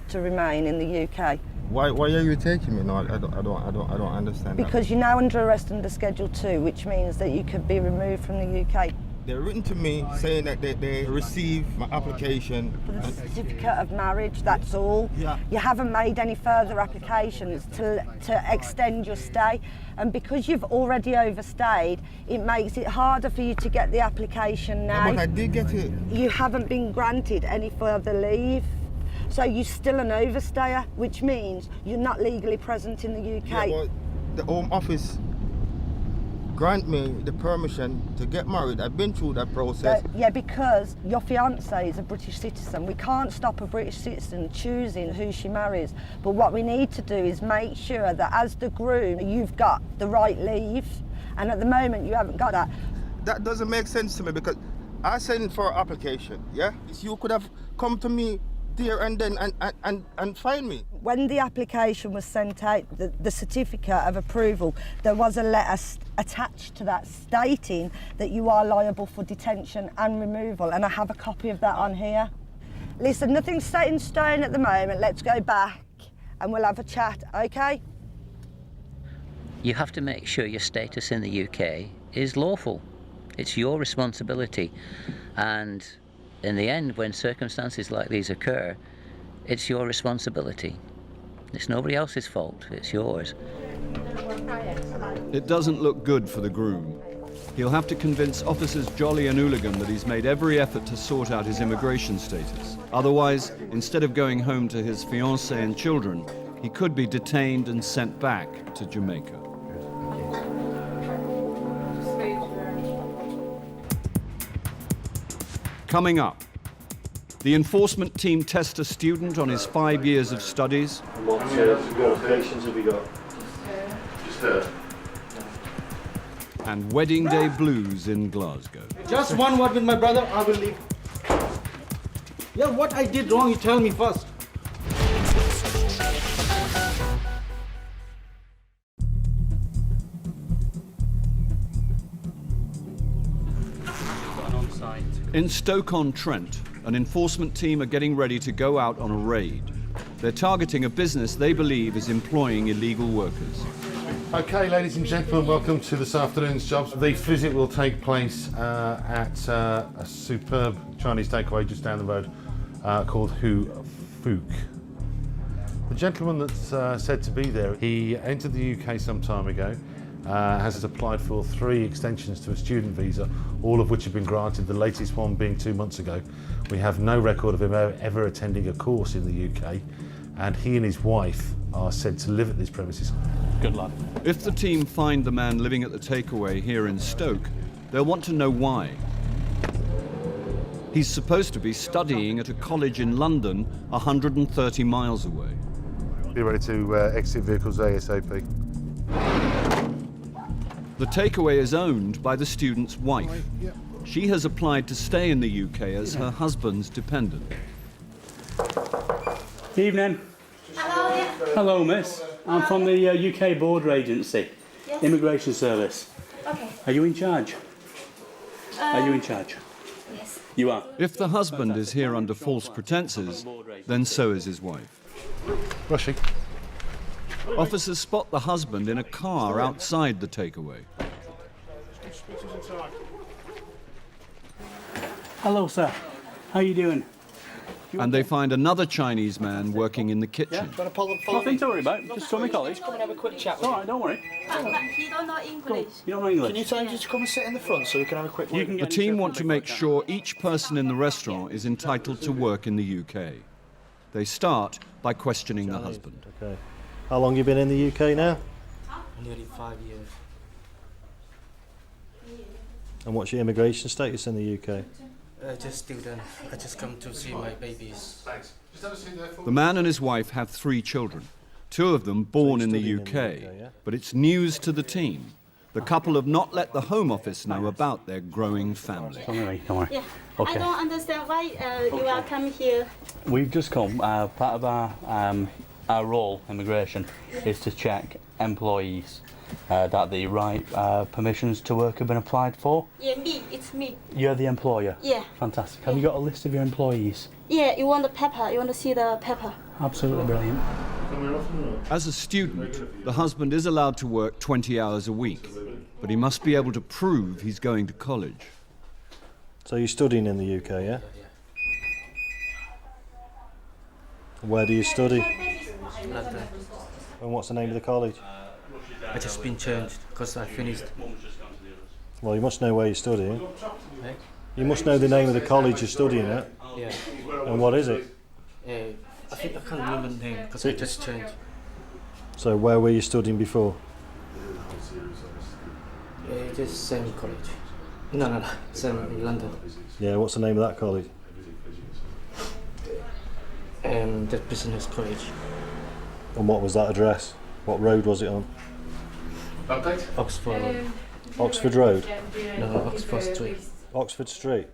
to remain in the UK. Why are you taking me? No, I don't understand. Because you're now under arrest under Schedule 2, which means that you could be removed from the UK. They're written to me saying that they received my application. For the certificate of marriage, that's all. Yeah. You haven't made any further applications to extend your stay. And because you've already overstayed, it makes it harder for you to get the application now. Yeah, but I did get it. You haven't been granted any further leave. So you're still an overstayer, which means you're not legally present in the UK. Yeah, well, the Home Office grant me the permission to get married. I've been through that process. Yeah, because your fiancée is a British citizen. We can't stop a British citizen choosing who she marries. But what we need to do is make sure that as the groom, you've got the right leave. And at the moment, you haven't got that. That doesn't make sense to me because I sent for an application, yeah? You could have come to me there and then and find me. When the application was sent out, the certificate of approval, there was a letter attached to that stating that you are liable for detention and removal, and I have a copy of that on here. Listen, nothing's set in stone at the moment. Let's go back and we'll have a chat, OK? You have to make sure your status in the UK is lawful. It's your responsibility. And in the end, when circumstances like these occur, it's your responsibility. It's nobody else's fault, it's yours. It doesn't look good for the groom. He'll have to convince officers Jolly and Hooligan that he's made every effort to sort out his immigration status. Otherwise, instead of going home to his fiancée and children, he could be detained and sent back to Jamaica. Coming up, the enforcement team tests a student on his 5 years of studies. What qualifications have you got? Just her. And wedding day blues in Glasgow. Just one word with my brother, I will leave. Yeah, what I did wrong, you tell me first. In Stoke-on-Trent, an enforcement team are getting ready to go out on a raid. They're targeting a business they believe is employing illegal workers. Okay, ladies and gentlemen, welcome to this afternoon's jobs. The visit will take place at a superb Chinese takeaway just down the road called Hu Fook. The gentleman that's said to be there, he entered the UK some time ago, has applied for 3 extensions to a student visa, all of which have been granted, the latest one being 2 months ago. We have no record of him ever attending a course in the UK, and he and his wife are said to live at these premises. Good luck. If the team find the man living at the takeaway here in Stoke, they'll want to know why. He's supposed to be studying at a college in London, 130 miles away. Be ready to exit vehicles ASAP. The takeaway is owned by the student's wife. She has applied to stay in the UK as her husband's dependent. Evening. Hello. Hello, miss. I'm from the UK Border Agency, Yes. Immigration Service. Okay. Are you in charge? Are you in charge? Yes. You are. If the husband is here under false pretenses, then so is his wife. Rushing. Officers spot the husband in a car outside the takeaway. Hello, sir. How are you doing? And they find another Chinese man working in the kitchen. Nothing to worry about. Just call me colleague. Come and have a quick chat with All right, don't worry. You don't know English. You don't know English? Can you tell him just to come and sit in the front so we can have a quick look? The team want to make sure each person in the restaurant is entitled to work in the UK. They start by questioning the husband. Okay. How long you been in the UK now? Nearly 5 years. And what's your immigration status in the UK? Just student. I just come to see my babies. Thanks. The man and his wife have 3 children, 2 of them born in the UK, but it's news to the team. The couple have not let the Home Office know about their growing family. Don't worry. Yeah. Okay. I don't understand why you are coming here. We've just come, part of our role, immigration, is to check employees that the right permissions to work have been applied for. Yeah, me. It's me. You're the employer? Yeah. Fantastic. Have you got a list of your employees? Yeah, you want the paper. You want to see the paper. Absolutely brilliant. As a student, the husband is allowed to work 20 hours a week, but he must be able to prove he's going to college. So you're studying in the UK, yeah? Where do you study? London. And what's the name of the college? I just been changed because I finished. Well, you must know where you're studying. Eh? You must know the name of the college you're studying at. Yeah. And what is it? I think I can't remember the name because I just changed. So where were you studying before? Just same college. No. Same in London. Yeah, what's the name of that college? The business college. And what was that address? What road was it on? Oxford. Oxford Road? No, Oxford Street. Oxford Street?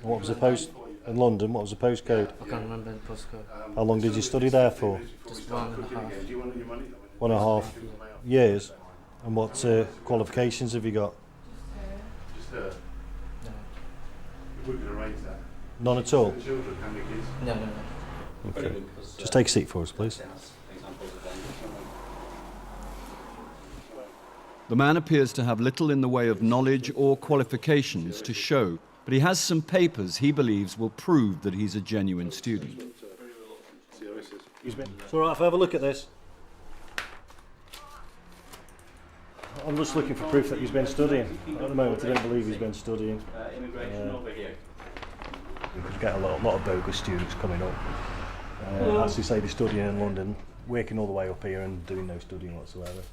And what was the post in London? What was the postcode? I can't remember the postcode. How long did you study there for? Just 1.5. 1.5 years? And what qualifications have you got? None at all? No. Okay. Just take a seat for us, please. The man appears to have little in the way of knowledge or qualifications to show, but he has some papers he believes will prove that he's a genuine student. It's all right if I have a look at this. I'm just looking for proof that he's been studying. At the moment, I don't believe he's been studying. We get a lot of bogus students coming up. As you say, they're studying in London, working all the way up here and doing no studying whatsoever.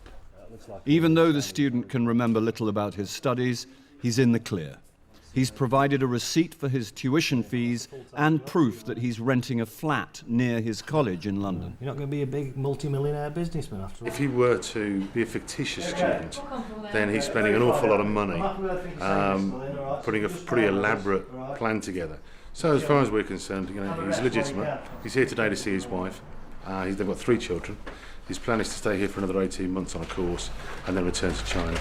Even though the student can remember little about his studies, he's in the clear. He's provided a receipt for his tuition fees and proof that he's renting a flat near his college in London. You're not going to be a big multi-millionaire businessman after all. If he were to be a fictitious student, then he's spending an awful lot of money putting a pretty elaborate plan together. So as far as we're concerned, he's legitimate. He's here today to see his wife. They've got 3 children. His plan is to stay here for another 18 months on a course and then return to China.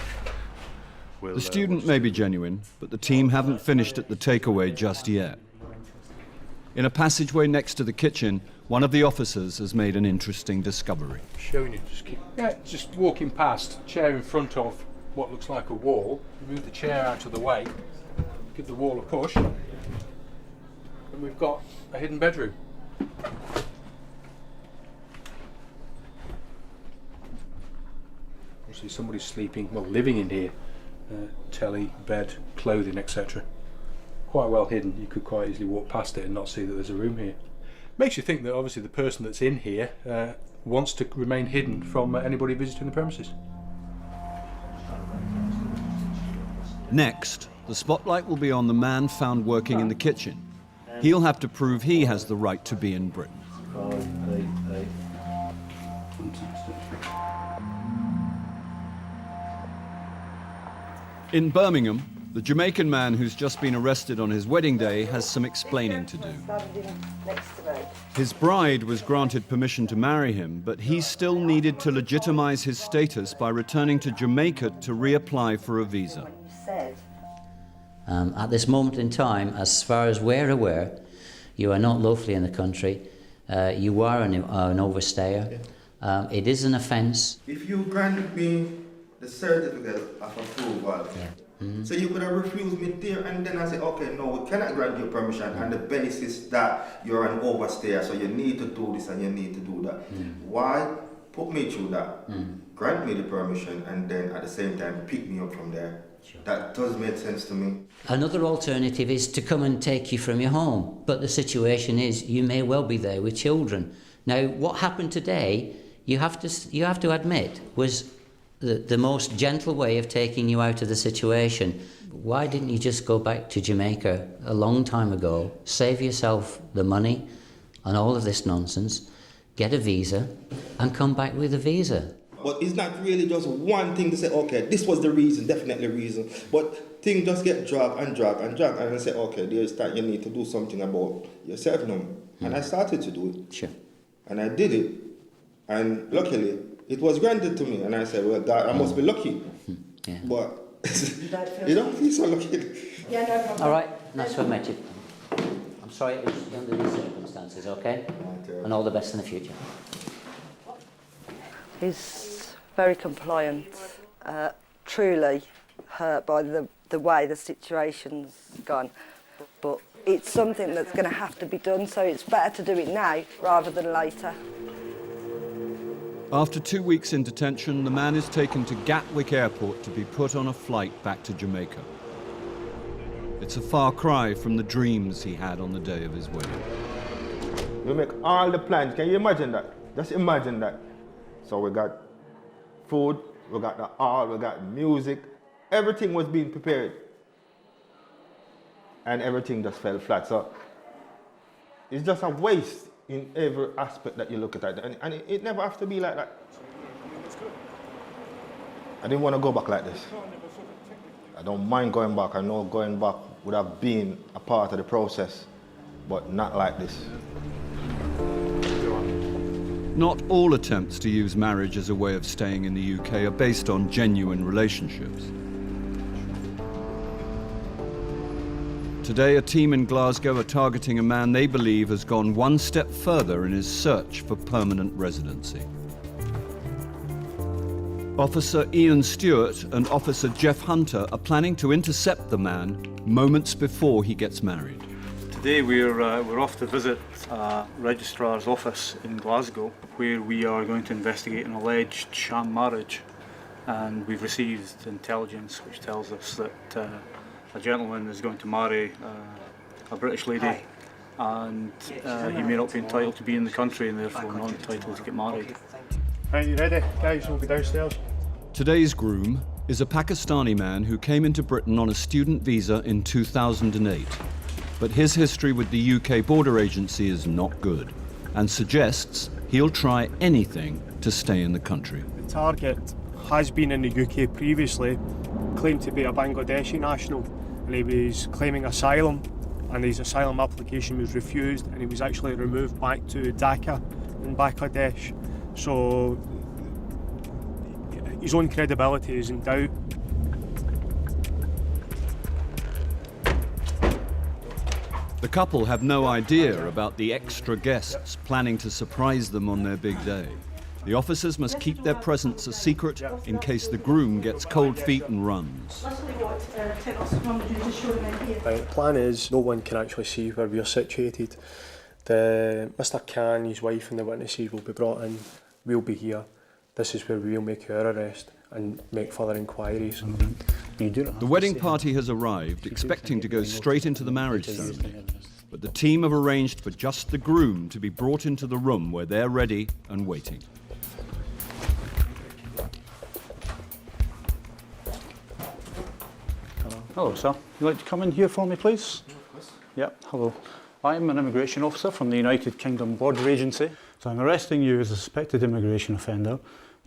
The student may be genuine, but the team haven't finished at the takeaway just yet. In a passageway next to the kitchen, one of the officers has made an interesting discovery. Showing you, just walking past, chair in front of what looks like a wall, move the chair out of the way, give the wall a push, and we've got a hidden bedroom. Obviously somebody's sleeping, well, living in here. Telly, bed, clothing, etc. Quite well hidden. You could quite easily walk past it and not see that there's a room here. Makes you think that obviously the person that's in here wants to remain hidden from anybody visiting the premises. Next, the spotlight will be on the man found working in the kitchen. He'll have to prove he has the right to be in Britain. In Birmingham, The Jamaican man who's just been arrested on his wedding day has some explaining to do. His bride was granted permission to marry him, but he still needed to legitimize his status by returning to Jamaica to reapply for a visa. At this moment in time, as far as we're aware, you are not lawfully in the country. You are an overstayer. It is an offence. If you granted me the certificate of approval, so you could have refused me there and then I say, okay, no, we cannot grant you permission on the basis that you're an overstayer, so you need to do this and you need to do that. Why put me through that? Grant me the permission and then at the same time pick me up from there. That does make sense to me. Another alternative is to come and take you from your home, but the situation is you may well be there with children. Now, what happened today, you have to admit, was the most gentle way of taking you out of the situation. Why didn't you just go back to Jamaica a long time ago, save yourself the money and all of this nonsense, get a visa and come back with a visa? But it's not really just one thing to say, okay, this was the reason, definitely reason. But things just get dragged and dragged and dragged. And I say, okay, there's that you need to do something about yourself now. And I started to do it. Sure. And I did it. And luckily, it was granted to me. And I said, well, God, I must be lucky. Yeah. But you don't feel so lucky. Yeah, no problem. All right, nice to have met you. I'm sorry it was under these circumstances, okay? And all the best in the future. He's very compliant, truly hurt by the way the situation's gone. But it's something that's going to have to be done, so it's better to do it now rather than later. After 2 weeks in detention, the man is taken to Gatwick Airport to be put on a flight back to Jamaica. It's a far cry from the dreams he had on the day of his wedding. We make all the plans. Can you imagine that? Just imagine that. So we got food, we got the art, we got music. Everything was being prepared. And everything just fell flat. So it's just a waste in every aspect that you look at it. And it never has to be like that. I didn't want to go back like this. I don't mind going back. I know going back would have been a part of the process, but not like this. Not all attempts to use marriage as a way of staying in the UK are based on genuine relationships. Today, a team in Glasgow are targeting a man they believe has gone one step further in his search for permanent residency. Officer Ian Stewart and Officer Jeff Hunter are planning to intercept the man moments before he gets married. Today we're off to visit a registrar's office in Glasgow where we are going to investigate an alleged sham marriage, and we've received intelligence which tells us that a gentleman is going to marry a British lady and he may not be entitled to be in the country and therefore not entitled to get married. Right, you ready? Guys, we'll be downstairs. Today's groom is a Pakistani man who came into Britain on a student visa in 2008. But his history with the UK border agency is not good and suggests he'll try anything to stay in the country. The target has been in the UK previously, claimed to be a Bangladeshi national, and he was claiming asylum, and his asylum application was refused, and he was actually removed back to Dhaka in Bangladesh. So his own credibility is in doubt. The couple have no idea about the extra guests planning to surprise them on their big day. The officers must keep their presence a secret in case the groom gets cold feet and runs. The plan is no one can actually see where we are situated. Mr. Khan, his wife and the witnesses will be brought in. We'll be here. This is where we will make our arrest and make further inquiries. The wedding party has arrived, expecting to go straight into the marriage ceremony. But the team have arranged for just the groom to be brought into the room where they're ready and waiting. Hello, sir. You'd like to come in here for me, please? Yep, hello. I'm an immigration officer from the United Kingdom Border Agency. So I'm arresting you as a suspected immigration offender.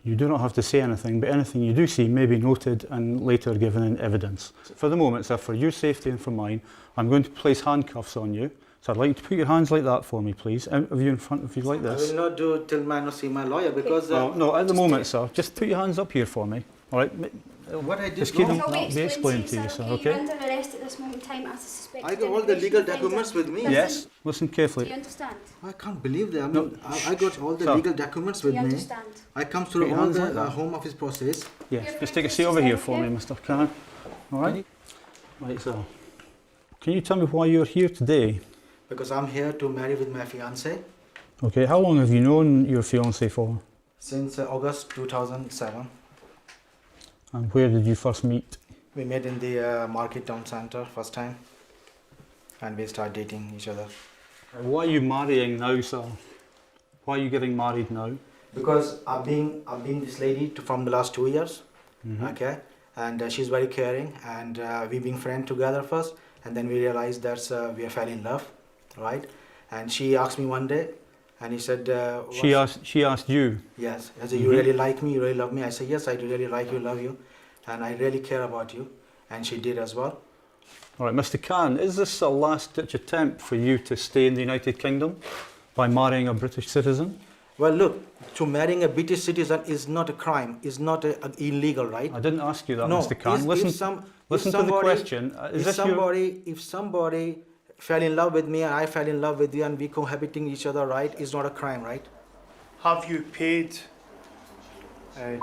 You do not have to say anything, but anything you do see may be noted and later given in evidence. For the moment, sir, for your safety and for mine, I'm going to place handcuffs on you. So I'd like you to put your hands like that for me, please, out of you in front of you like this. I will not do till I see my lawyer because... no, at the moment, sir, just put your hands up here for me. All right? What I did just keep wrong? them, that'll be explained to you, sir, okay? You're under arrest at this moment in time as a suspected. I got all the legal documents with me. Yes, listen carefully. Do you understand? I can't believe that. I got all the legal documents with Do you me. understand? I come through your all hands the like that. home office process. Yes, just take a seat over here for me, Mr. Khan. All right? Right, so, can you tell me why you're here today? Because I'm here to marry with my fiancée. Okay, how long have you known your fiancée for? Since August 2007. And where did you first meet? We met in the market town center first time. And we started dating each other. Why are you marrying now, sir? Why are you getting married now? Because I've been this lady from the last 2 years. Okay, and she's very caring, and we've been friends together first, and then we realized that we fell in love, right? And she asked me one day, and he said, She asked you? Yes. I said, you really like me, you really love me? I said, yes, I do really like you, love you, and I really care about you. And she did as well. All right, Mr. Khan, is this a last-ditch attempt for you to stay in the United Kingdom by marrying a British citizen? Well, look, to marrying a British citizen is not a crime, is not illegal, right? I didn't ask you that, no, Mr. Khan. Listen to the question. If somebody fell in love with me and I fell in love with you and we cohabiting each other, right, is not a crime, right? Have you paid to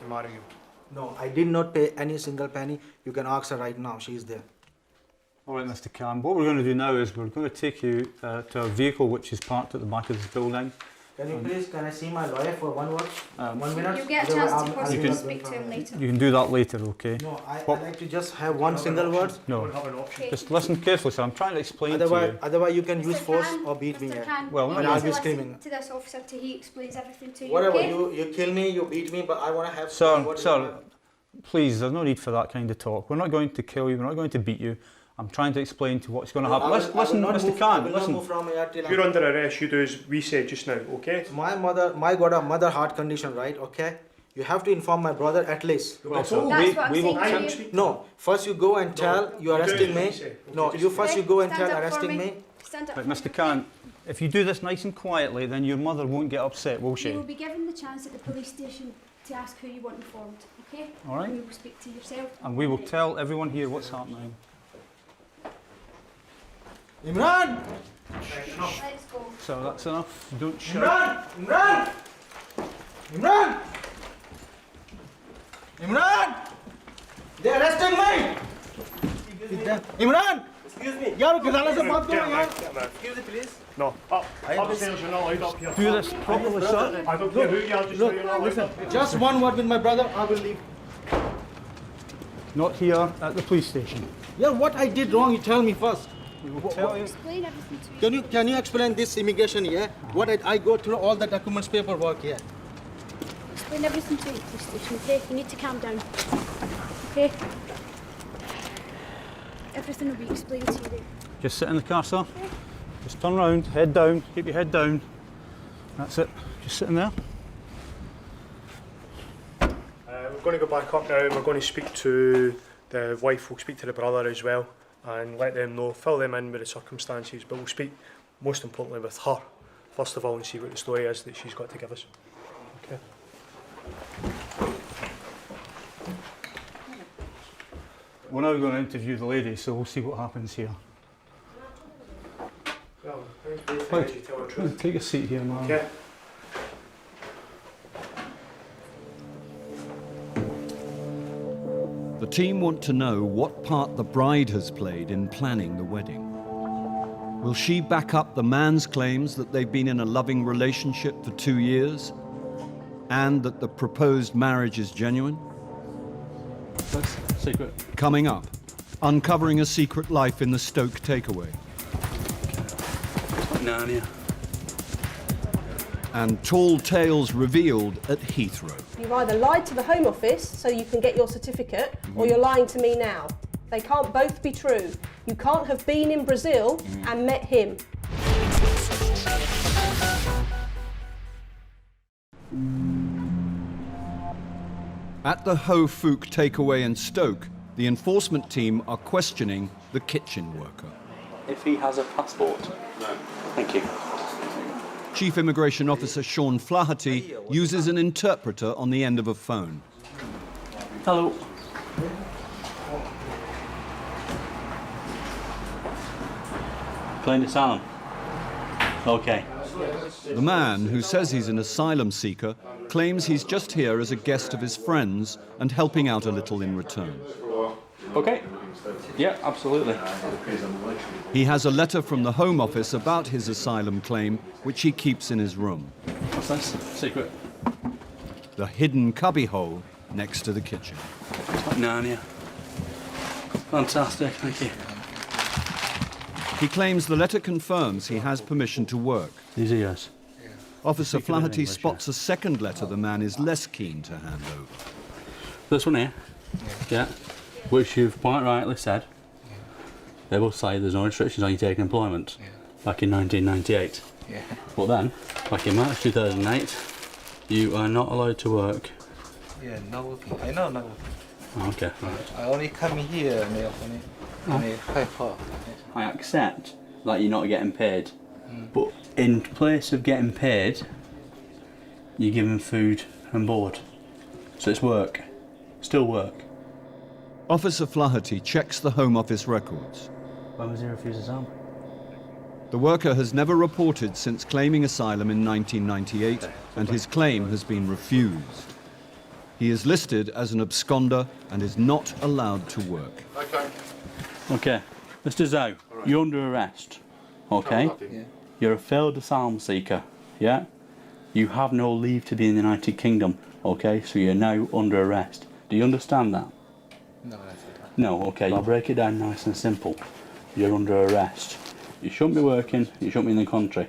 marry you? No, I did not pay any single penny. You can ask her right now, she is there. All right, Mr. Khan, what we're going to do now is we're going to take you to a vehicle which is parked at the back of this building. Can I see my lawyer for 1 word? 1 minute? You get a chance to possibly speak to him later. You can do that later, okay? No, I'd like to just have one single word. No, just listen carefully, sir. I'm trying to explain to you. Otherwise you can use force or beat me. Well, and I'll be screaming. To this officer till he explains everything to you. Whatever, okay? you kill me, you beat me, but I want to have... Sir, please, there's no need for that kind of talk. We're not going to kill you, we're not going to beat you. I'm trying to explain to what's going to happen. Listen, Mr. Khan, listen. If you're under arrest, you do as we said just now, okay? My got a mother heart condition, right? Okay? You have to inform my brother at least. Well, so we will No, first you go and tell you're arresting me. No, you go and tell arresting me. Right, Mr. Khan, if you do this nice and quietly, then your mother won't get upset, will she? You will be given the chance at the police station to ask who you want informed, okay? All right. And we will speak to yourself. And we will tell everyone here what's happening. Imran! Let's go. So that's enough. Don't shout. Imran! Imran! Imran! They're arresting me! Imran! Excuse me. Yaar, gazala se baat karo yaar. Excuse me, please. No. Upstairs, you're not allowed up here. Do this properly, sir. I don't care who you are, just so you're not allowed up here. Just 1 word with my brother, I will leave. Not here, at the police station. Yeah, what I did wrong, you tell me first. We will tell you. Explain everything to you. Can you explain this immigration here? What I go through all the documents, paperwork here. Explain everything to you, police station, okay? You need to calm down. Okay? Everything will be explained to you there. Just sit in the car, sir. Just turn around, head down, keep your head down. That's it. Just sitting there. We're going to go back up now. We're going to speak to the wife. We'll speak to the brother as well and let them know, fill them in with the circumstances. But we'll speak most importantly with her first of all and see what the story is that she's got to give us. Okay. We're now going to interview the lady, so we'll see what happens here. Well, thanks, you tell the truth. Take a seat here, man. Okay. The team want to know what part the bride has played in planning the wedding. Will she back up the man's claims that they've been in a loving relationship for 2 years and that the proposed marriage is genuine? That's secret. Coming up, uncovering a secret life in the Stoke takeaway. Narnia. And tall tales revealed at Heathrow. You've either lied to the Home Office so you can get your certificate, or you're lying to me now. They can't both be true. You can't have been in Brazil and met him. At the Ho Fook takeaway in Stoke, the enforcement team are questioning the kitchen worker. If he has a passport? No. Thank you. Chief Immigration Officer Sean Flaherty uses an interpreter on the end of a phone. Hello. Claimed asylum. Okay. The man, who says he's an asylum seeker, claims he's just here as a guest of his friends and helping out a little in return. Okay. Yeah, absolutely. He has a letter from the Home Office about his asylum claim, which he keeps in his room. What's this? Secret. The hidden cubbyhole next to the kitchen. Like Narnia. Fantastic, thank you. He claims the letter confirms he has permission to work. These are yours. Officer Flaherty spots a second letter the man is less keen to hand over. This one here, yeah, which you've quite rightly said, they will say there's no restrictions on you taking employment back in 1998. Yeah. But then, back in March 2008, you are not allowed to work. Yeah, not working. I know not working. Okay, right. I only come here only 5 hours. I accept that you're not getting paid, but in place of getting paid, you're given food and board. So it's work. Still work. Officer Flaherty checks the Home Office records. When was he refused asylum? The worker has never reported since claiming asylum in 1998, and his claim has been refused. He is listed as an absconder and is not allowed to work. Okay. Mr. Zhou, you're under arrest. Okay? Yeah. You're a failed asylum seeker. Yeah? You have no leave to be in the United Kingdom. Okay? So you're now under arrest. Do you understand that? No, that's it. No, okay. I'll break it down nice and simple. You're under arrest. You shouldn't be working, you shouldn't be in the country.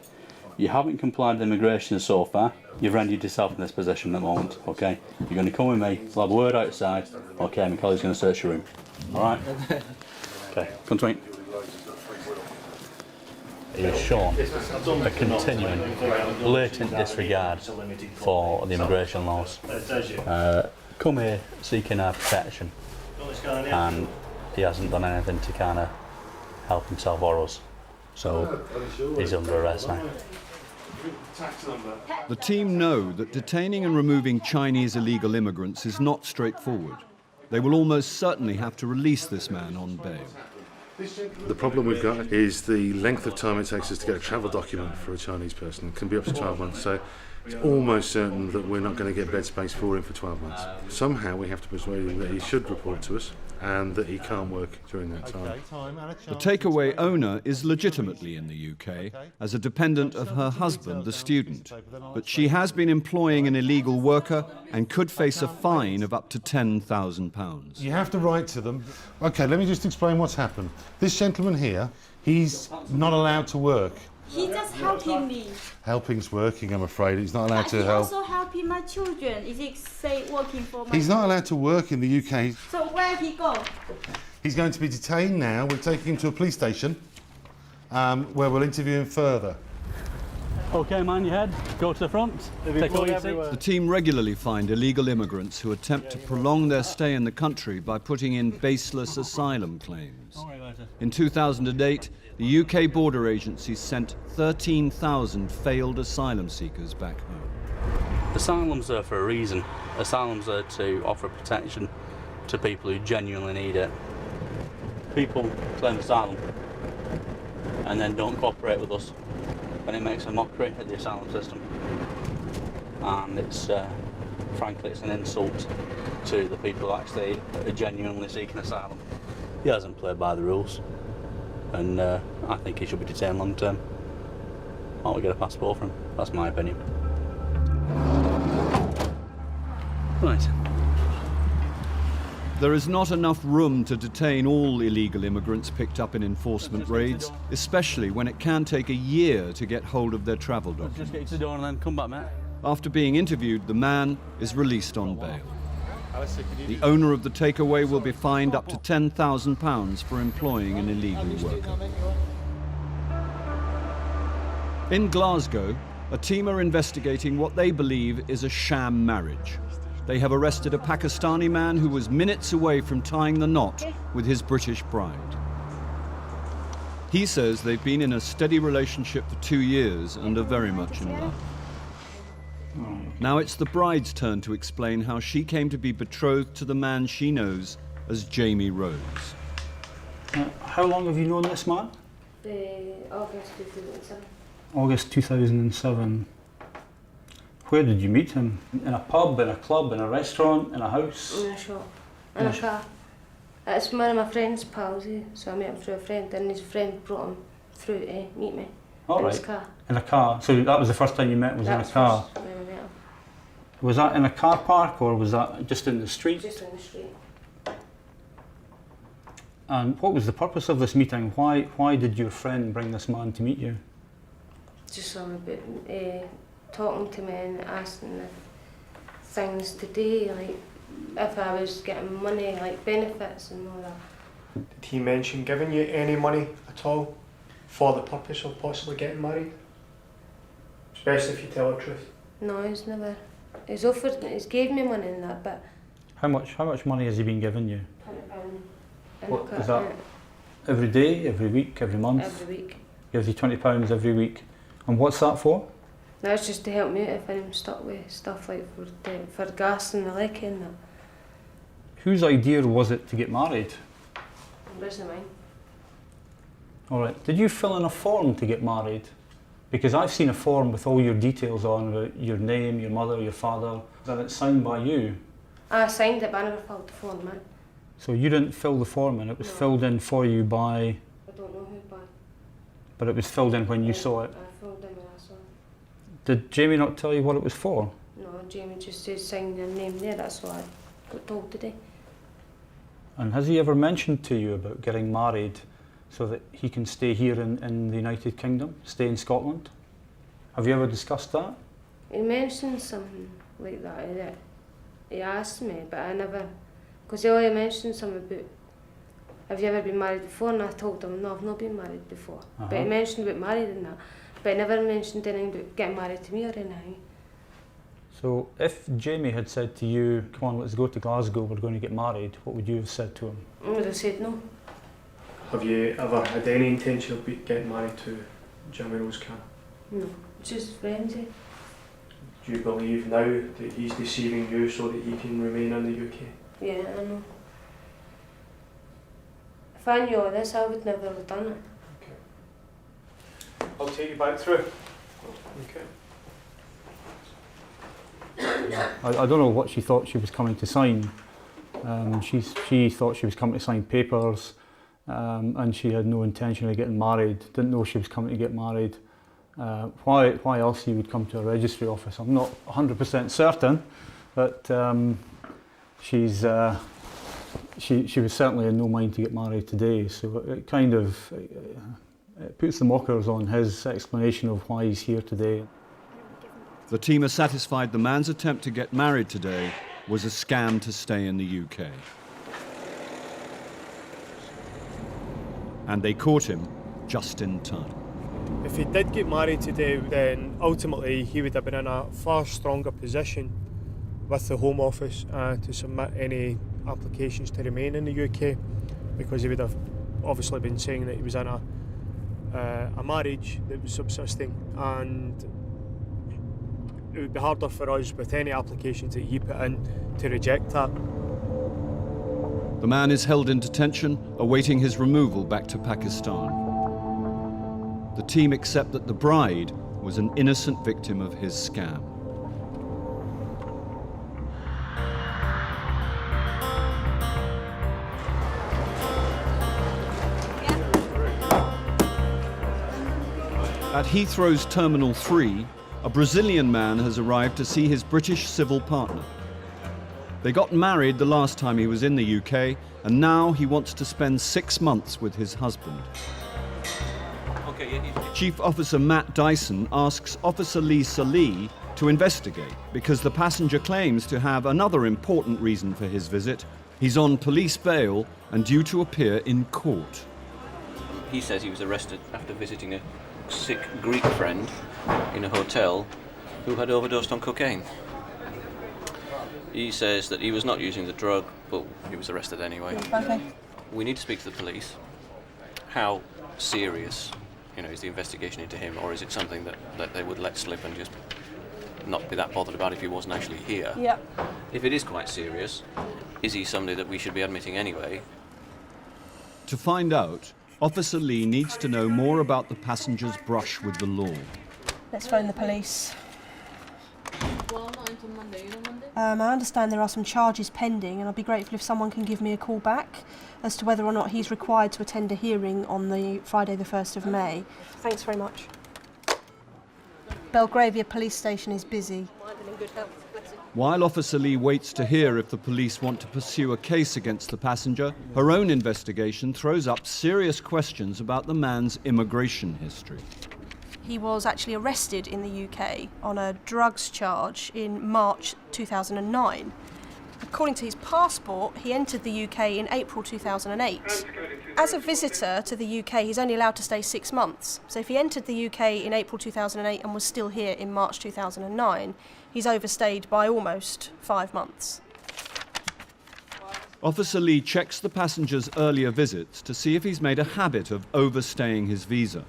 You haven't complied with immigration so far. You've rendered yourself in this position at the moment, okay? You're going to come with me, we'll have a word outside. Okay, my colleague's going to search your room. Alright? Okay, come to me. You've shown a continuing, blatant disregard for the immigration laws. Come here seeking our protection, and he hasn't done anything to kind of help himself or us. So he's under arrest now. The team know that detaining and removing Chinese illegal immigrants is not straightforward. They will almost certainly have to release this man on bail. The problem we've got is the length of time it takes us to get a travel document for a Chinese person. It can be up to 12 months, so it's almost certain that we're not going to get bed space for him for 12 months. Somehow we have to persuade him that he should report to us and that he can't work during that time. The takeaway owner is legitimately in the UK as a dependent of her husband, the student, but she has been employing an illegal worker and could face a fine of up to £10,000. You have to write to them. Okay, let me just explain what's happened. This gentleman here, he's not allowed to work. He's just helping me. Helping's working, I'm afraid. He's not allowed to help. He's also helping my children. Is he say working for my He's not allowed to work in the UK. So where he go? He's going to be detained now. We're taking him to a police station where we'll interview him further. Okay, mind your head. Go to the front. Take all your seats. The team regularly find illegal immigrants who attempt to prolong their stay in the country by putting in baseless asylum claims. In 2008, the UK border agency sent 13,000 failed asylum seekers back home. Asylum's there for a reason. Asylum's there to offer protection to people who genuinely need it. People claim asylum and then don't cooperate with us, and it makes a mockery of the asylum system. And it's, frankly, it's an insult to the people who actually are genuinely seeking asylum. He hasn't played by the rules, and I think he should be detained long term. Or we get a passport for him. That's my opinion. Right. There is not enough room to detain all illegal immigrants picked up in enforcement raids, especially when it can take a year to get hold of their travel documents. Just get you to the door and then come back, mate. After being interviewed, the man is released on bail. The owner of the takeaway will be fined up to £10,000 for employing an illegal worker. In Glasgow, a team are investigating what they believe is a sham marriage. they have arrested a Pakistani man who was minutes away from tying the knot with his British bride. He says they've been in a steady relationship for 2 years and are very much in love. Now it's the bride's turn to explain how she came to be betrothed to the man she knows as Jamie Rose. How long have you known this man? August 2007. August 2007. Where did you meet him? In a pub, in a club, in a restaurant, in a house? In a shop. In a car. It's one of my friend's pals, so I met him through a friend, and his friend brought him through to meet me in his car. In a car. So that was the first time you met, was in a car? First when we met him. Was that in a car park or was that just in the street? Just in the street. And what was the purpose of this meeting? Why did your friend bring this man to meet you? Just something about talking to me and asking if things to do, like if I was getting money, like benefits and all that. Did he mention giving you any money at all for the purpose of possibly getting married? Especially if you tell the truth. No, he's never. He's offered, he's gave me money and that, but... How much money has he been giving you? £20. What is that? Every day, every week, every month? Every week. Gives you £20 every week. And what's that for? That's just to help me out if I'm stuck with stuff like for gas and the lecky and that. Whose idea was it to get married? It wasn't mine. Alright, did you fill in a form to get married? Because I've seen a form with all your details on, about your name, your mother, your father, and it's signed by you. I signed it, but I never filled the form in. So you didn't fill the form in, it was filled in for you by... I don't know who by. But it was filled in when you saw it. I filled in when I saw it. Did Jamie not tell you what it was for? No, Jamie just said sign your name there, that's what I got told today. And has he ever mentioned to you about getting married so that he can stay here in the United Kingdom, stay in Scotland? Have you ever discussed that? He mentioned something like that. He asked me, but I never, because he only mentioned something about, have you ever been married before? And I told him, no, I've not been married before. But he mentioned about married and that, but he never mentioned anything about getting married to me or anything. So if Jamie had said to you, come on, let's go to Glasgow, we're going to get married, what would you have said to him? I would have said no. Have you ever had any intention of getting married to Jamie Rose Khan? No, just friends. Do you believe now that he's deceiving you so that he can remain in the UK? Yeah, I know. If I knew all this, I would never have done it. Okay. I'll take you back through. Okay. I don't know what she thought she was coming to sign. She thought she was coming to sign papers, and she had no intention of getting married, didn't know she was coming to get married. Why else you would come to a registry office? I'm not 100% certain, but she was certainly in no mind to get married today, so it kind of it puts the mockers on his explanation of why he's here today. The team are satisfied the man's attempt to get married today was a scam to stay in the UK. And they caught him just in time. If he did get married today, then ultimately he would have been in a far stronger position with the Home Office to submit any applications to remain in the UK, because he would have obviously been saying that he was in a marriage that was subsisting, and it would be harder for us with any applications that he put in to reject that. The man is held in detention, awaiting his removal back to Pakistan. The team accept that the bride was an innocent victim of his scam. At Heathrow's Terminal 3, a Brazilian man has arrived to see his British civil partner. They got married the last time he was in the UK, and now he wants to spend 6 months with his husband. Chief Officer Matt Dyson asks Officer Lisa Lee to investigate because the passenger claims to have another important reason for his visit. He's on police bail and due to appear in court. He says he was arrested after visiting a sick Greek friend in a hotel who had overdosed on cocaine. He says that he was not using the drug, but he was arrested anyway. Okay. We need to speak to the police. How serious, is the investigation into him, or is it something that they would let slip and just not be that bothered about if he wasn't actually here? Yeah. If it is quite serious, is he somebody that we should be admitting anyway? To find out, Officer Lee needs to know more about the passenger's brush with the law. Let's phone the police. I understand there are some charges pending, and I'd be grateful if someone can give me a call back as to whether or not he's required to attend a hearing on the Friday the 1st of May. Thanks very much. Belgravia Police Station is busy. While Officer Lee waits to hear if the police want to pursue a case against the passenger, her own investigation throws up serious questions about the man's immigration history. He was actually arrested in the UK on a drugs charge in March 2009. According to his passport, he entered the UK in April 2008. As a visitor to the UK, he's only allowed to stay 6 months. So if he entered the UK in April 2008 and was still here in March 2009, he's overstayed by almost 5 months. Officer Lee checks the passenger's earlier visits to see if he's made a habit of overstaying his visa.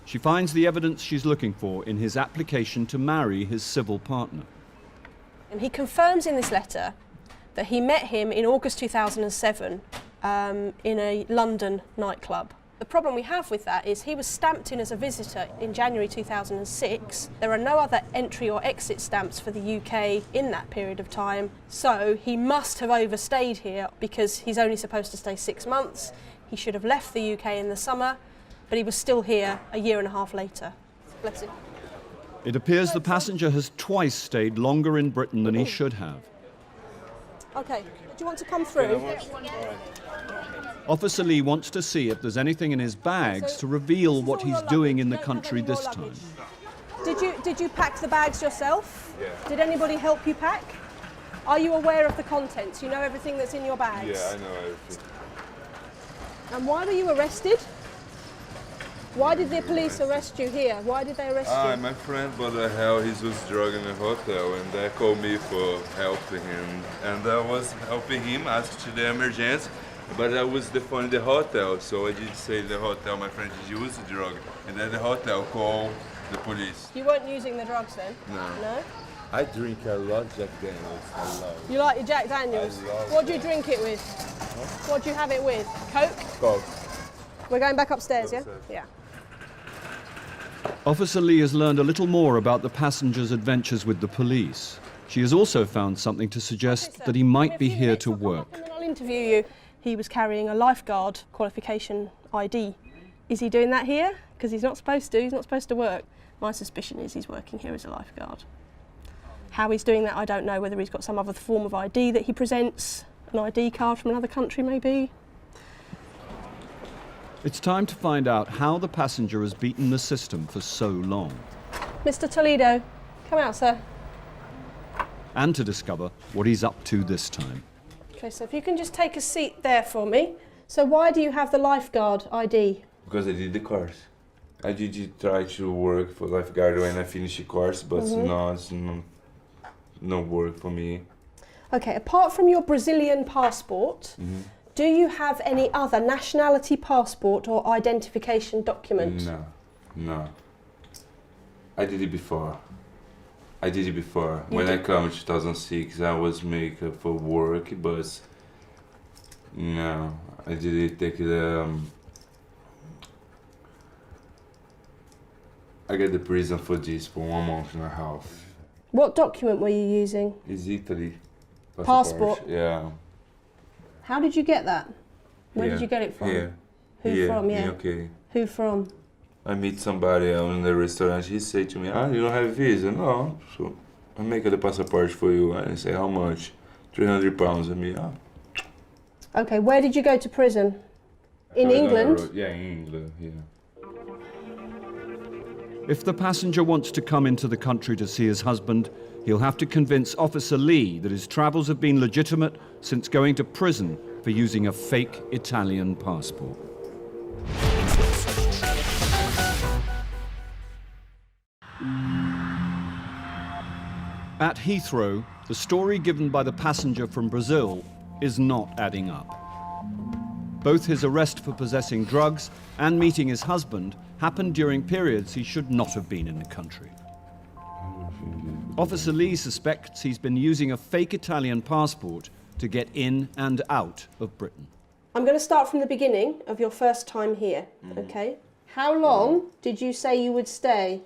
She finds the evidence she's looking for in his application to marry his civil partner. And he confirms in this letter that he met him in August 2007 in a London nightclub. The problem we have with that is he was stamped in as a visitor in January 2006. There are no other entry or exit stamps for the UK in that period of time, so he must have overstayed here because he's only supposed to stay 6 months. He should have left the UK in the summer, but he was still here a year and a half later. Bless him. It appears the passenger has twice stayed longer in Britain than he should have. Okay, do you want to come through? Officer Lee wants to see if there's anything in his bags to reveal what he's doing in the country this time. Did you pack the bags yourself? Yeah. Did anybody help you pack? Are you aware of the contents? You know everything that's in your bags? Yeah, I know everything. And why were you arrested? Why did the police arrest you here? Why did they arrest you? My friend bought a hell, he was drunk in a hotel, and they called me for helping him. And I was helping him, asked to the emergency, but I was the phone in the hotel, so I did say the hotel, my friend did use the drug. And then the hotel called the police. You weren't using the drugs then? No. No? I drink a lot Jack Daniels, I love it. You like your Jack Daniels? I love What do you it. drink it with? What do you have it with? Coke? Coke. We're going back upstairs, yeah? Yeah. Officer Lee has learned a little more about the passenger's adventures with the police. She has also found something to suggest that he might be here to work. And then I'll interview you. He was carrying a lifeguard qualification ID. Is he doing that here? Because he's not supposed to. He's not supposed to work. My suspicion is he's working here as a lifeguard. How he's doing that, I don't know. Whether he's got some other form of ID that he presents, an ID card from another country maybe. It's time to find out how the passenger has beaten the system for so long, Mr. Toledo, come out, sir. and to discover what he's up to this time. Okay, so if you can just take a seat there for me. So why do you have the lifeguard ID? Because I did the course. I did try to work for lifeguard when I finished the course, but no, it's no work for me. Okay, apart from your Brazilian passport, do you have any other nationality passport or identification document? No. I did it before. When I come in 2006, I was make for work, but no, I didn't take the. I got the prison for this for 1 month and a half. What document were you using? It's Italy. Passport? Yeah. How did you get that? Where did Here. you get it from? Here. Who Here. from? Yeah. Okay. Who from? I meet somebody in the restaurant. He say to me, you don't have visa? No. So I make the passport for you. And I say, how much? 300 pounds. And me, Okay, where did you go to prison? In England? Yeah, in England, yeah. If the passenger wants to come into the country to see his husband, he'll have to convince Officer Lee that his travels have been legitimate since going to prison for using a fake Italian passport. At Heathrow, the story given by the passenger from Brazil is not adding up. Both his arrest for possessing drugs and meeting his husband happened during periods he should not have been in the country. Officer Lee suspects he's been using a fake Italian passport to get in and out of Britain. I'm going to start from the beginning of your first time here, okay? How long did you say you would stay?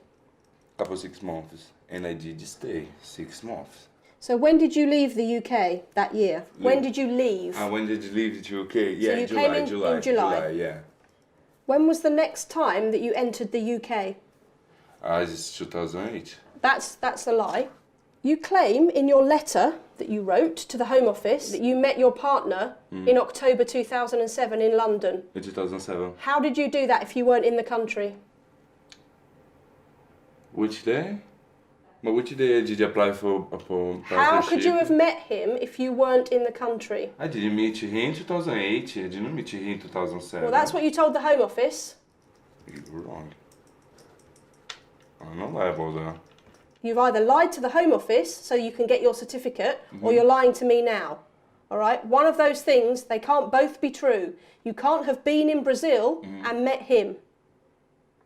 About 6 months, and I did stay 6 months. So when did you leave the UK that year? When did you leave? When did you leave the UK? Yeah, you July, came in July, yeah. When was the next time that you entered the UK? It's 2008. That's a lie. You claim in your letter that you wrote to the Home Office that you met your partner in October 2007 in London. In 2007. How did you do that if you weren't in the country? Which day? But which day did you apply for How could you have met him if you weren't in the country? I didn't meet him in 2008. I didn't meet him in 2007. Well, that's what you told the Home Office. You're wrong. I'm not liable about that. You've either lied to the Home Office so you can get your certificate, or you're lying to me now. All right? One of those things, they can't both be true. You can't have been in Brazil and met him.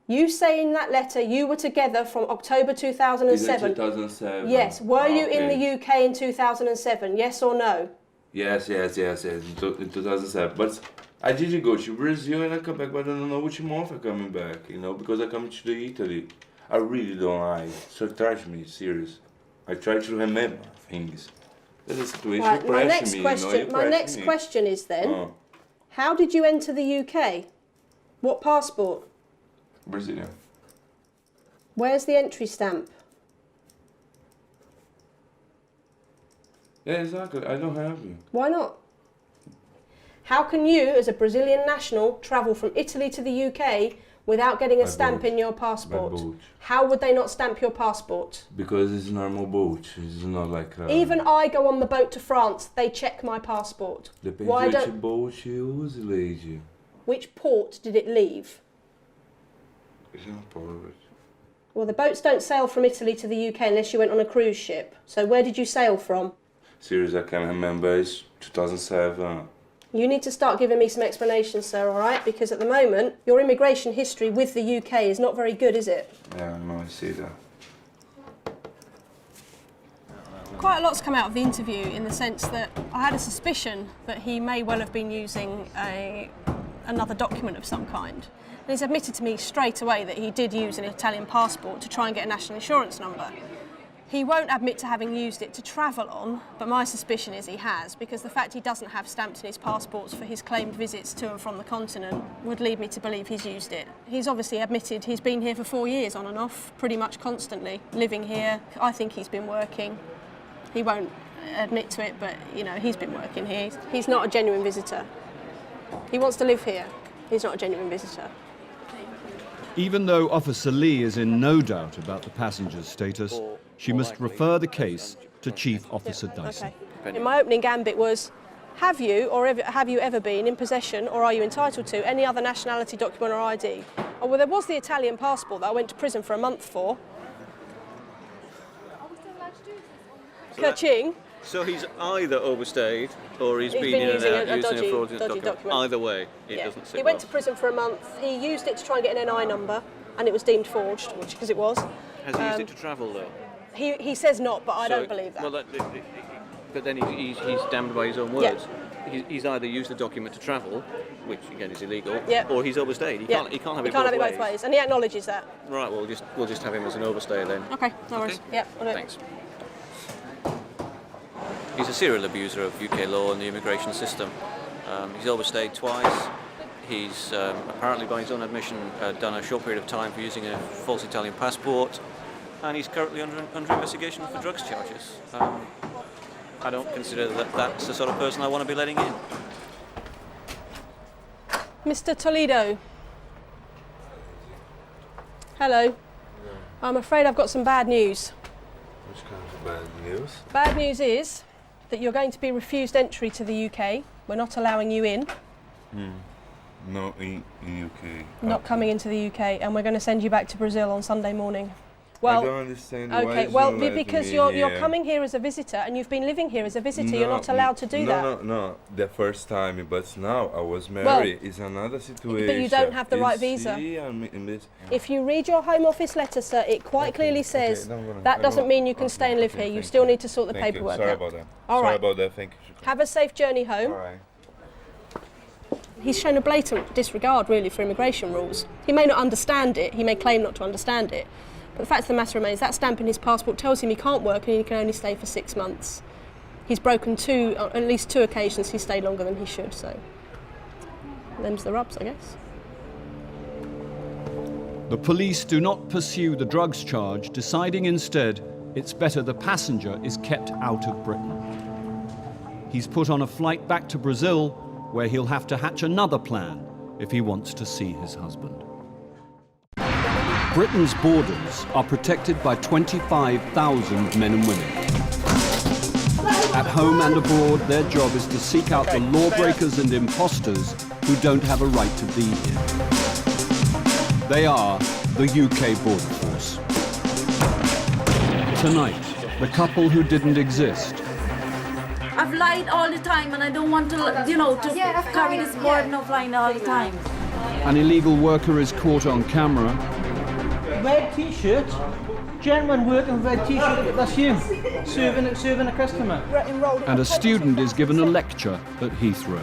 You say in that letter you were together from October 2007. In 2007. Yes. Were you in the UK in 2007? Yes or no? Yes, in 2007. But I did go to Brazil and I come back, but I don't know which month I'm coming back, you know, because I come to Italy. I really don't lie. So try to me, serious. I try to remember things. That's a situation Right, my next me, question, you know, my next question is then, how did you enter the UK? What passport? Brazilian. Where's the entry stamp? Yeah, exactly. I don't have it. Why not? How can you, as a Brazilian national, travel from Italy to the UK without getting a stamp in your passport? How would they not stamp your passport? Because it's normal boat. It's not like... Even I go on the boat to France, they check my passport. Depends Why which don't... boat you use, lady. Which port did it leave? It's not port. Well, the boats don't sail from Italy to the UK unless you went on a cruise ship. So where did you sail from? Seriously, I can't remember. It's 2007. You need to start giving me some explanations, sir, all right? Because at the moment, your immigration history with the UK is not very good, is it? Yeah, no, I see that. Quite a lot's come out of the interview in the sense that I had a suspicion that he may well have been using another document of some kind. And he's admitted to me straight away that he did use an Italian passport to try and get a national insurance number. He won't admit to having used it to travel on, but my suspicion is he has, because the fact he doesn't have stamps in his passports for his claimed visits to and from the continent would lead me to believe he's used it. He's obviously admitted he's been here for 4 years on and off, pretty much constantly, living here. I think he's been working. He won't admit to it, but, you know, he's been working here. He's not a genuine visitor. He wants to live here. He's not a genuine visitor. Even though Officer Lee is in no doubt about the passenger's status, she must refer the case to Chief Officer Dyson. Okay. And my opening gambit was, have you ever been in possession, or are you entitled to, any other nationality document or ID? Oh, well, there was the Italian passport that I went to prison for a month for. Ka-ching. So he's either overstayed or he's been in and out using a fraudulent document. Either way, it doesn't sit He went to prison for a month. He used it to try and get an NI number, and it was deemed forged, because it was. Has he used it to travel, though? He says not, but I don't believe that. Well, but then he's damned by his own words. He's either used the document to travel, which again is illegal, or he's overstayed. He can't have it both ways. And he acknowledges that. Right. Well, we'll just have him as an overstay then. Okay. No worries. Yep. I'll do it. Thanks. He's a serial abuser of UK law and the immigration system. He's overstayed twice. He's apparently, by his own admission, done a short period of time for using a false Italian passport, and he's currently under investigation for drugs charges. I don't consider that that's the sort of person I want to be letting in. Mr. Toledo. Hello. I'm afraid I've got some bad news. Which kind of bad news? Bad news is that you're going to be refused entry to the UK. We're not allowing you in. No, in UK. Not coming into the UK, and we're going to send you back to Brazil on Sunday morning. Well, I don't understand why okay, you well, let because me you're here. coming here as a visitor and you've been living here as a visitor. You're not allowed to do that. No, the first time, but now I was married. It's another situation. But you don't have the right visa. See, I'm in this. If you read your Home Office letter, sir, it quite clearly says that I doesn't don't- mean you can stay and live here. You still need to sort the Thank you. paperwork Sorry out. about that. All Sorry right. about that. Thank you. Have a safe journey home. All right. He's shown a blatant disregard, really, for immigration rules. He may not understand it. He may claim not to understand it. But the fact of the matter remains, that stamp in his passport tells him he can't work and he can only stay for 6 months. He's broken at least two occasions he's stayed longer than he should, so them's the rubs, I guess. The police do not pursue the drugs charge, deciding instead it's better the passenger is kept out of Britain. He's put on a flight back to Brazil, where he'll have to hatch another plan if he wants to see his husband. Britain's borders are protected by 25,000 men and women. At home and abroad, their job is to seek out the lawbreakers and imposters who don't have a right to be here. They are the UK Border Force. Tonight, the couple who didn't exist. I've lied all the time and I don't want to, to carry this burden of lying all the time. An illegal worker is caught on camera. Red t-shirt, gentleman working with red t-shirt, that's you, serving a customer. And a student is given a lecture at Heathrow.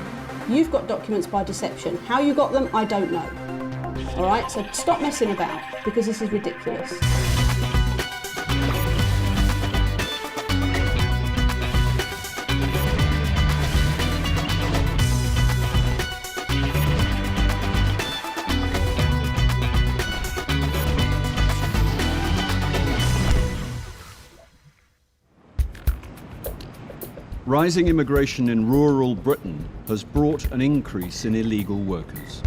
You've got documents by deception. How you got them, I don't know. All right, so stop messing about, because this is ridiculous. Rising immigration in rural Britain has brought an increase in illegal workers.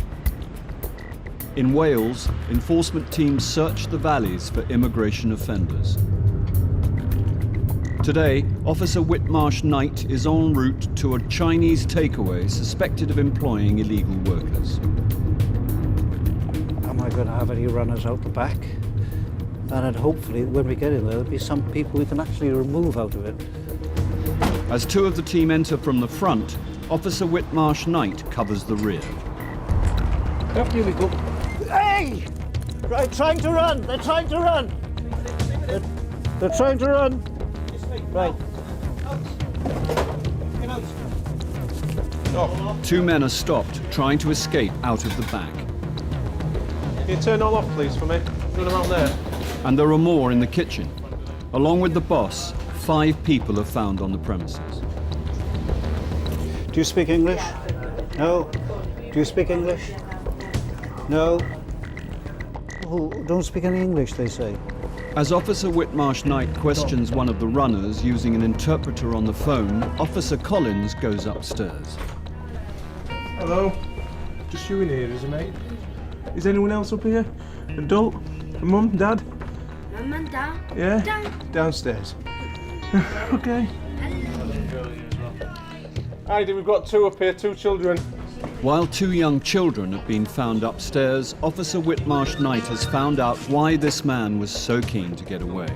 In Wales, enforcement teams search the valleys for immigration offenders. Today, Officer Whitmarsh Knight is en route to a Chinese takeaway suspected of employing illegal workers. Am I going to have any runners out the back? And then hopefully, when we get in there, there'll be some people we can actually remove out of it. As two of the team enter from the front, Officer Whitmarsh Knight covers the rear. Yep, here we go. Hey! Right, trying to run! They're trying to run! They're trying to run! Right. Two men are stopped, trying to escape out of the back. Can you turn all off, please, for me? Run them out there. And there are more in the kitchen. Along with the boss, 5 people are found on the premises. Do you speak English? No. Do you speak English? No. Oh, don't speak any English, they say. As Officer Whitmarsh Knight questions one of the runners using an interpreter on the phone, Officer Collins goes upstairs. Hello. Just you in here, is it, mate? Is anyone else up here? Adult? Mum? Dad? Mum and Dad. Yeah? Downstairs. Okay. Heidi, we've got 2 up here, 2 children. While 2 young children have been found upstairs, Officer Whitmarsh Knight has found out why this man was so keen to get away.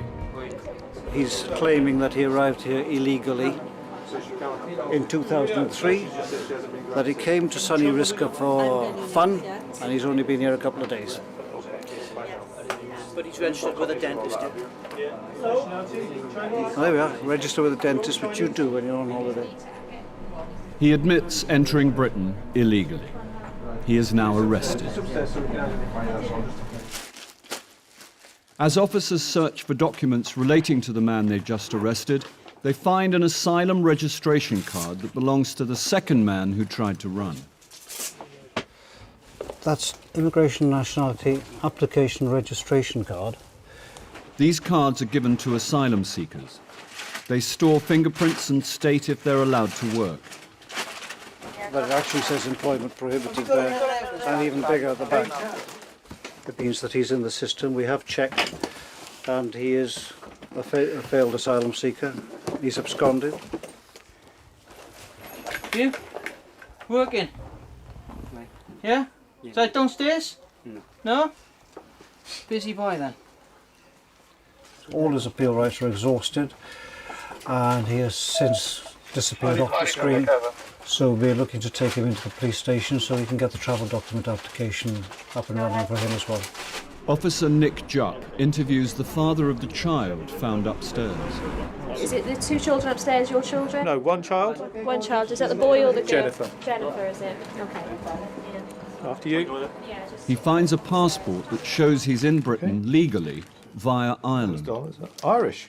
He's claiming that he arrived here illegally in 2003, that he came to Sunny Riska for fun, and he's only been here a couple of days. But he's registered with a dentist. There we are, register with a dentist, which you do when you're on holiday. He admits entering Britain illegally. He is now arrested. As officers search for documents relating to the man they've just arrested, they find an asylum registration card that belongs to the second man who tried to run. That's Immigration Nationality Application Registration Card. These cards are given to asylum seekers. They store fingerprints and state if they're allowed to work. But it actually says employment prohibited there, and even bigger at the back. It means that he's in the system. We have checked, and he is a failed asylum seeker. He's absconded. You? Working? Yeah? Is that downstairs? No. Busy boy then? All his appeal rights are exhausted, and he has since disappeared off the screen. So we're looking to take him into the police station so we can get the travel document application up and running for him as well. Officer Nick Jupp interviews the father of the child found upstairs. Is it the two children upstairs your children? No, one child. One child. Is that the boy or the girl? Jennifer. Jennifer, is it? Okay. After you. He finds a passport that shows he's in Britain legally via Ireland. Irish.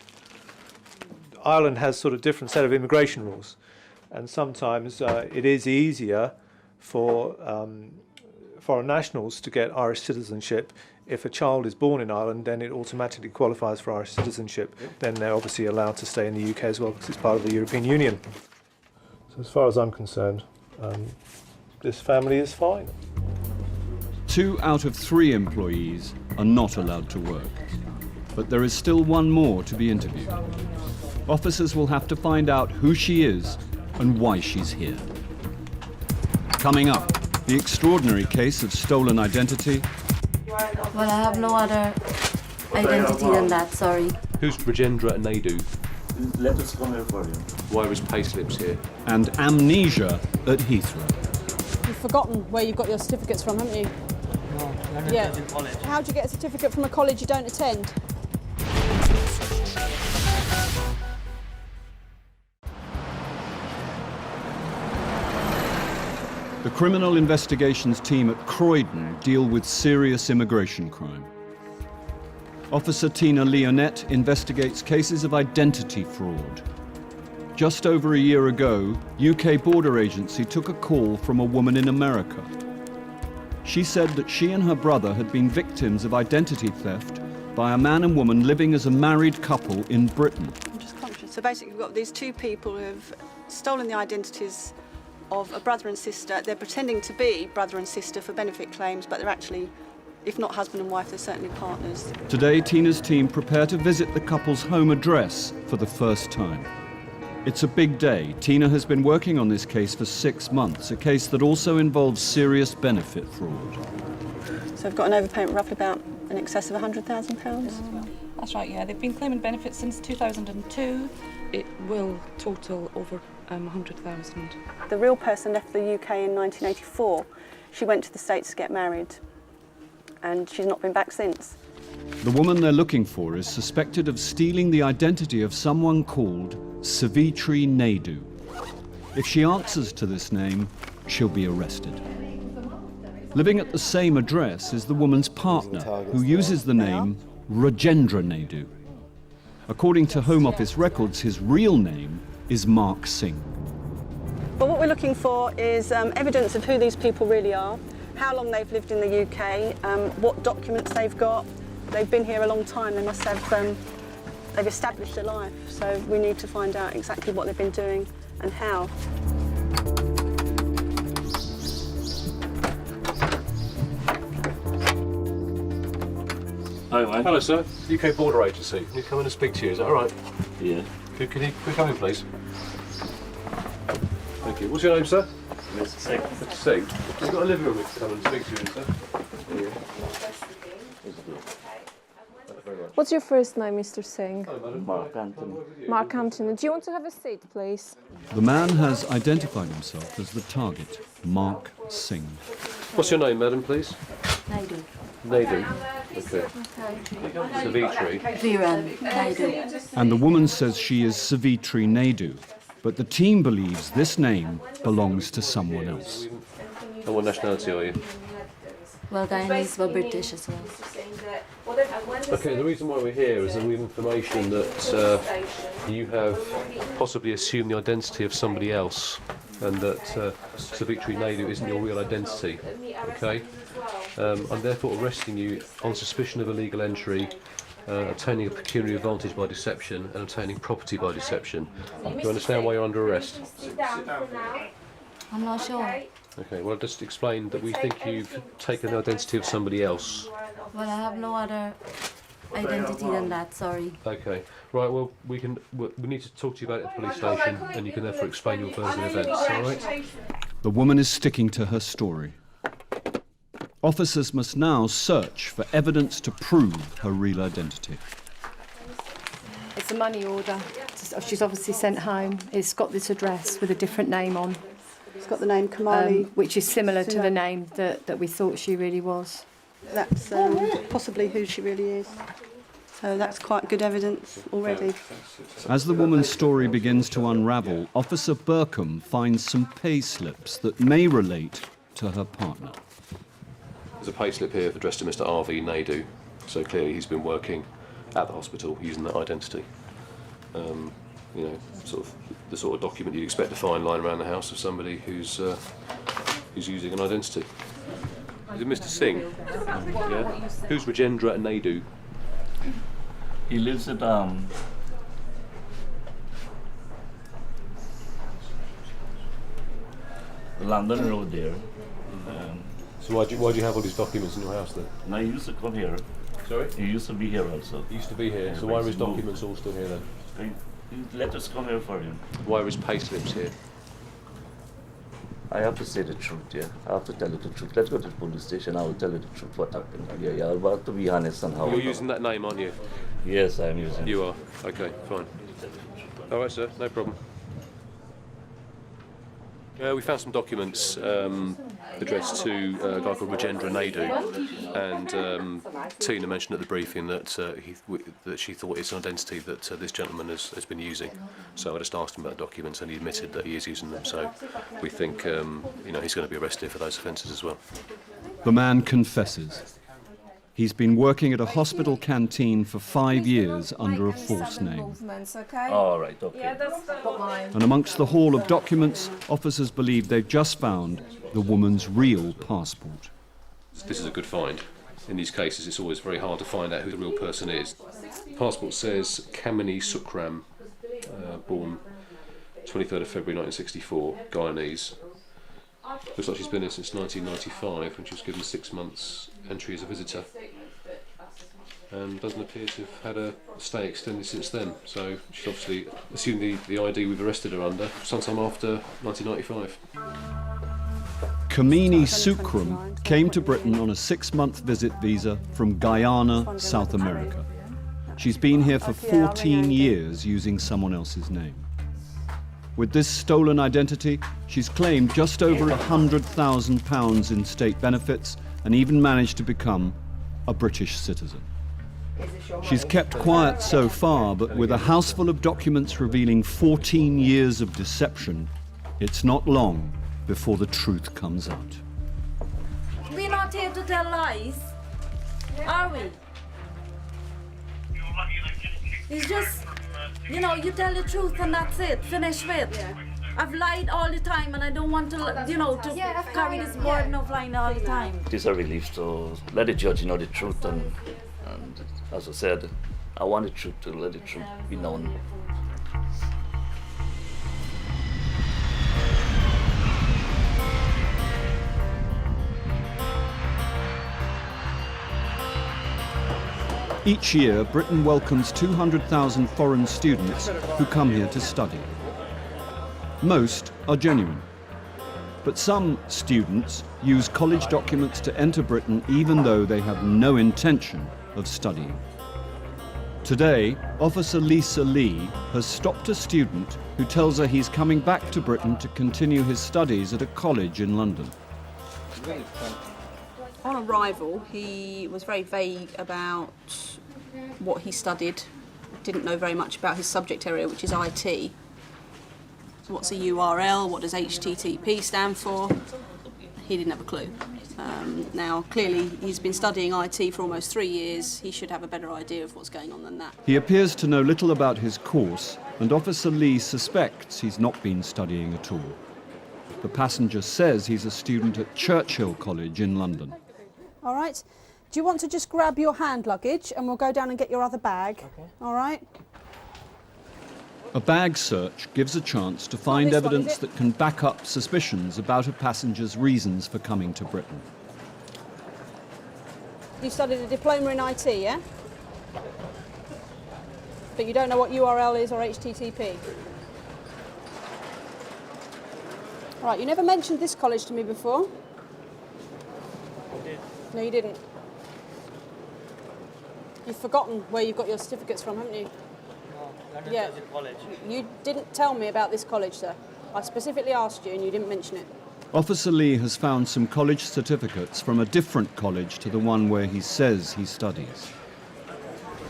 Ireland has sort of different set of immigration rules, and sometimes it is easier for foreign nationals to get Irish citizenship. If a child is born in Ireland, then it automatically qualifies for Irish citizenship. Then they're obviously allowed to stay in the UK as well because it's part of the European Union. So as far as I'm concerned, this family is fine. 2 out of 3 employees are not allowed to work. But there is still one more to be interviewed. Officers will have to find out who she is and why she's here. Coming up, the extraordinary case of stolen identity. Well, I have no other identity than that, sorry. Who's Rajendra Naidu? Let us come here for you. Why was payslips here? And amnesia at Heathrow. You've forgotten where you've got your certificates from, haven't you? No, Yeah. How do you get a certificate from a college you don't attend? The criminal investigations team at Croydon deal with serious immigration crime. Officer Tina Leonette investigates cases of identity fraud. Just over a year ago, UK Border Agency took a call from a woman in America. She said that she and her brother had been victims of identity theft by a man and woman living as a married couple in Britain. I'm just conscious. So basically we've got these two people who have stolen the identities of a brother and sister. They're pretending to be brother and sister for benefit claims, but they're actually, if not husband and wife, they're certainly partners. Today, Tina's team prepare to visit the couple's home address for the first time. It's a big day. Tina has been working on this case for 6 months, a case that also involves serious benefit fraud. So we've got an overpayment roughly about in excess of £100,000. That's right, yeah. They've been claiming benefits since 2002. It will total over 100,000. The real person left the UK in 1984. She went to the States to get married, and she's not been back since. The woman they're looking for is suspected of stealing the identity of someone called Savitri Naidu. If she answers to this name, she'll be arrested. Living at the same address is the woman's partner, who uses the name Rajendra Naidu. According to Home Office records, his real name is Mark Singh. But what we're looking for is evidence of who these people really are, how long they've lived in the UK, what documents they've got. They've been here a long time. They must have, they've established a life. So we need to find out exactly what they've been doing and how. Hi, man. Hello, sir. UK Border Agency. Can you come in and speak to you? Is that all right? Yeah. Can you come in, please? Thank you. What's your name, sir? Mr. Singh. Mr. Singh. You've got a living room we can come and speak to you in, sir. What's your first name, Mr. Singh? Mark Anthony. Mark Anthony. Do you want to have a seat, please? The man has identified himself as the target, Mark Singh. What's your name, madam, please? Naidu. Naidu. Okay. Savitri. Viren Naidu. And the woman says she is Savitri Naidu, but the team believes this name belongs to someone else. And what nationality are you? Well, Guyanese were British as well. Okay, the reason why we're here is that we have information that you have possibly assumed the identity of somebody else, and that Savitri Naidu isn't your real identity. Okay? I'm therefore arresting you on suspicion of illegal entry, obtaining a pecuniary advantage by deception, and obtaining property by deception. Do you understand why you're under arrest? I'm not sure. Okay, well, just explain that we think you've taken the identity of somebody else. Well, I have no other identity than that, sorry. Okay, right, well, we need to talk to you about it at the police station, and you can therefore explain your version of events, all right? The woman is sticking to her story. Officers must now search for evidence to prove her real identity. It's a money order. She's obviously sent home. It's got this address with a different name on. It's got the name Kamali. Which is similar to the name that we thought she really was. That's possibly who she really is. So that's quite good evidence already. As the woman's story begins to unravel, Officer Burkham finds some pay slips that may relate to her partner. There's a pay slip here addressed to Mr. R.V. Naidu, so clearly he's been working at the hospital using that identity. You know, the sort of document you'd expect to find lying around the house of somebody who's using an identity. Is it Mr. Singh? Yeah. Who's Rajendra Naidu? He lives at London Road there. So why do you have all these documents in your house then? No, he used to come here. Sorry? He used to be here also. He used to be here, Yeah, so why are his he's moved. documents all still here then? He let us come here for him. Why are his pay slips here? I have to say the truth, yeah. I have to tell you the truth. Let's go to the police station. I will tell you the truth what happened. Yeah. But to be honest and how. You're using that name, aren't you? Yes, I am using it. You are? Okay, fine. All right, sir, no problem. We found some documents addressed to a guy called Rajendra Naidu, and Tina mentioned at the briefing that that she thought it's an identity that this gentleman has been using. So I just asked him about documents, and he admitted that he is using them. So we think you know, he's going to be arrested for those offences as well. The man confesses. He's been working at a hospital canteen for 5 years under a false name. All right, okay. Yeah, that's mine. And amongst the haul of documents, officers believe they've just found the woman's real passport. This is a good find. In these cases, it's always very hard to find out who the real person is. Passport says Kamini Sukram, born 23rd of February 1964, Guyanese. Looks like she's been here since 1995, when she was given 6 months entry as a visitor, and doesn't appear to have had a stay extended since then. So she's obviously assumed the ID we've arrested her under sometime after 1995. Kamini Sukram came to Britain on a 6-month visit visa from Guyana, South America. She's been here for 14 years using someone else's name. With this stolen identity, she's claimed just over £100,000 in state benefits and even managed to become a British citizen. She's kept quiet so far, but with a house full of documents revealing 14 years of deception, it's not long before the truth comes out. We're not here to tell lies, are we? It's just, you know, you tell the truth and that's it, finish with. I've lied all the time and I don't want to, you know, to carry this burden of lying all the time. It is a relief to let the judge know the truth, and as I said, I want the truth to let the truth be known. Each year, Britain welcomes 200,000 foreign students who come here to study. Most are genuine. But some students use college documents to enter Britain even though they have no intention of studying. Today, Officer Lisa Lee has stopped a student who tells her he's coming back to Britain to continue his studies at a college in London. On arrival, he was very vague about what he studied, didn't know very much about his subject area, which is IT. What's a URL? What does HTTP stand for? He didn't have a clue. Now, clearly, he's been studying IT for almost 3 years. He should have a better idea of what's going on than that. He appears to know little about his course, and Officer Lee suspects he's not been studying at all. The passenger says he's a student at Churchill College in London. All right. Do you want to just grab your hand luggage and we'll go down and get your other bag? Okay. All right. A bag search gives a chance to find evidence that can back up suspicions about a passenger's reasons for coming to Britain. You studied a diploma in IT, yeah? But you don't know what URL is or HTTP? All right, you never mentioned this college to me before. I did. No, you didn't. You've forgotten where you've got your certificates from, haven't you? Yeah. You didn't tell me about this college, sir. I specifically asked you and you didn't mention it. Officer Lee has found some college certificates from a different college to the one where he says he studies.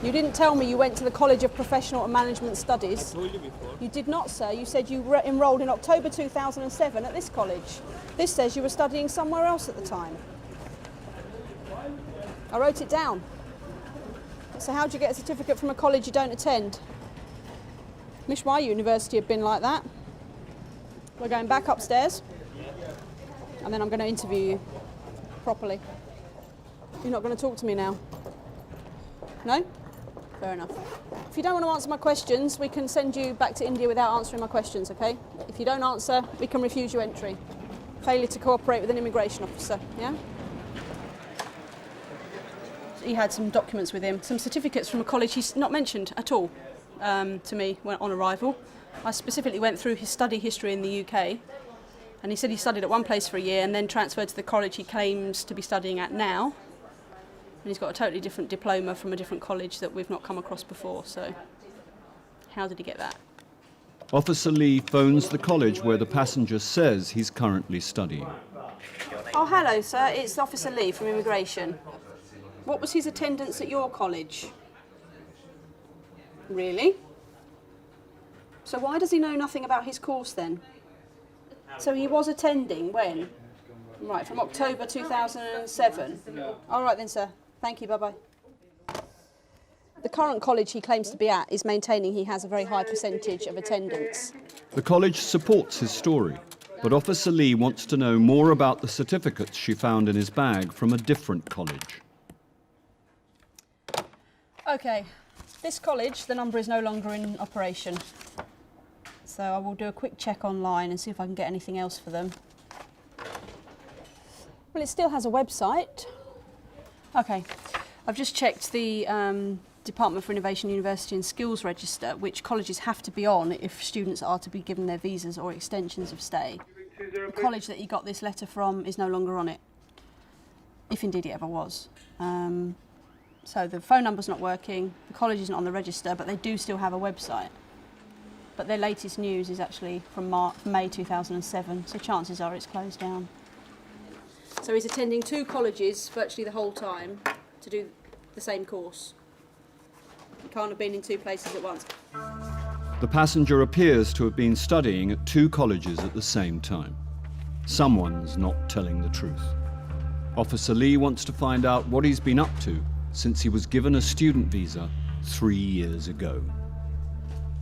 You didn't tell me you went to the College of Professional and Management Studies. I told you before. You did not, sir. You said you enrolled in October 2007 at this college. This says you were studying somewhere else at the time. I wrote it down. So how'd you get a certificate from a college you don't attend? Wish my university had been like that. We're going back upstairs and then I'm going to interview you properly. You're not going to talk to me now? No? Fair enough. If you don't want to answer my questions, we can send you back to India without answering my questions, okay? If you don't answer, we can refuse you entry. Failure to cooperate with an immigration officer, yeah? He had some documents with him, some certificates from a college he's not mentioned at all to me when on arrival. I specifically went through his study history in the UK, and he said he studied at one place for a year and then transferred to the college he claims to be studying at now. And he's got a totally different diploma from a different college that we've not come across before, so how did he get that? Officer Lee phones the college where the passenger says he's currently studying. Oh, hello, sir. It's Officer Lee from Immigration. What was his attendance at your college? Really? So why does he know nothing about his course then? So he was attending when? Right, from October 2007. All right then, sir. Thank you, bye-bye. The current college he claims to be at is maintaining he has a very high percentage of attendance. The college supports his story, but Officer Lee wants to know more about the certificates she found in his bag from a different college. Okay, this college, the number is no longer in operation. So I will do a quick check online and see if I can get anything else for them. Well, it still has a website. Okay, I've just checked the Department for Innovation, University and Skills Register, which colleges have to be on if students are to be given their visas or extensions of stay. The college that he got this letter from is no longer on it, if indeed it ever was. So the phone number's not working, the college isn't on the register, but they do still have a website. But their latest news is actually from May 2007, so chances are it's closed down. So he's attending 2 colleges virtually the whole time to do the same course. He can't have been in 2 places at once. The passenger appears to have been studying at 2 colleges at the same time. Someone's not telling the truth. Officer Lee wants to find out what he's been up to since he was given a student visa 3 years ago.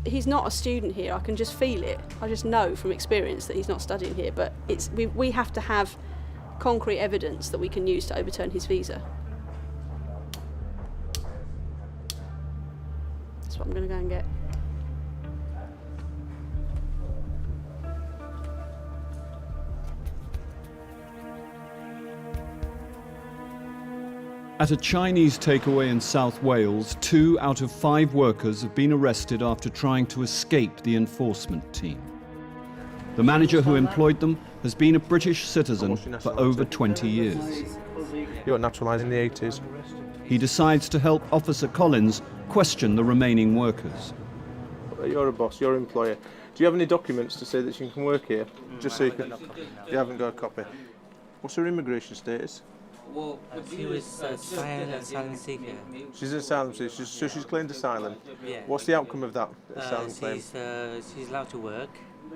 He's not a student here, I can just feel it. I just know from experience that he's not studying here, but we have to have concrete evidence that we can use to overturn his visa. That's what I'm going to go and get. At a Chinese takeaway in South Wales, 2 out of 5 workers have been arrested after trying to escape the enforcement team. The manager who employed them has been a British citizen for over 20 years. You got naturalised in the 80s. He decides to help Officer Collins question the remaining workers. You're a boss, you're an employer. Do you have any documents to say that you can work here? Just so you can... You haven't got a copy. What's her immigration status? Well, she was asylum seeker. She's an asylum seeker, so she's claimed asylum. Yeah. What's the outcome of that asylum claim? She's allowed to work.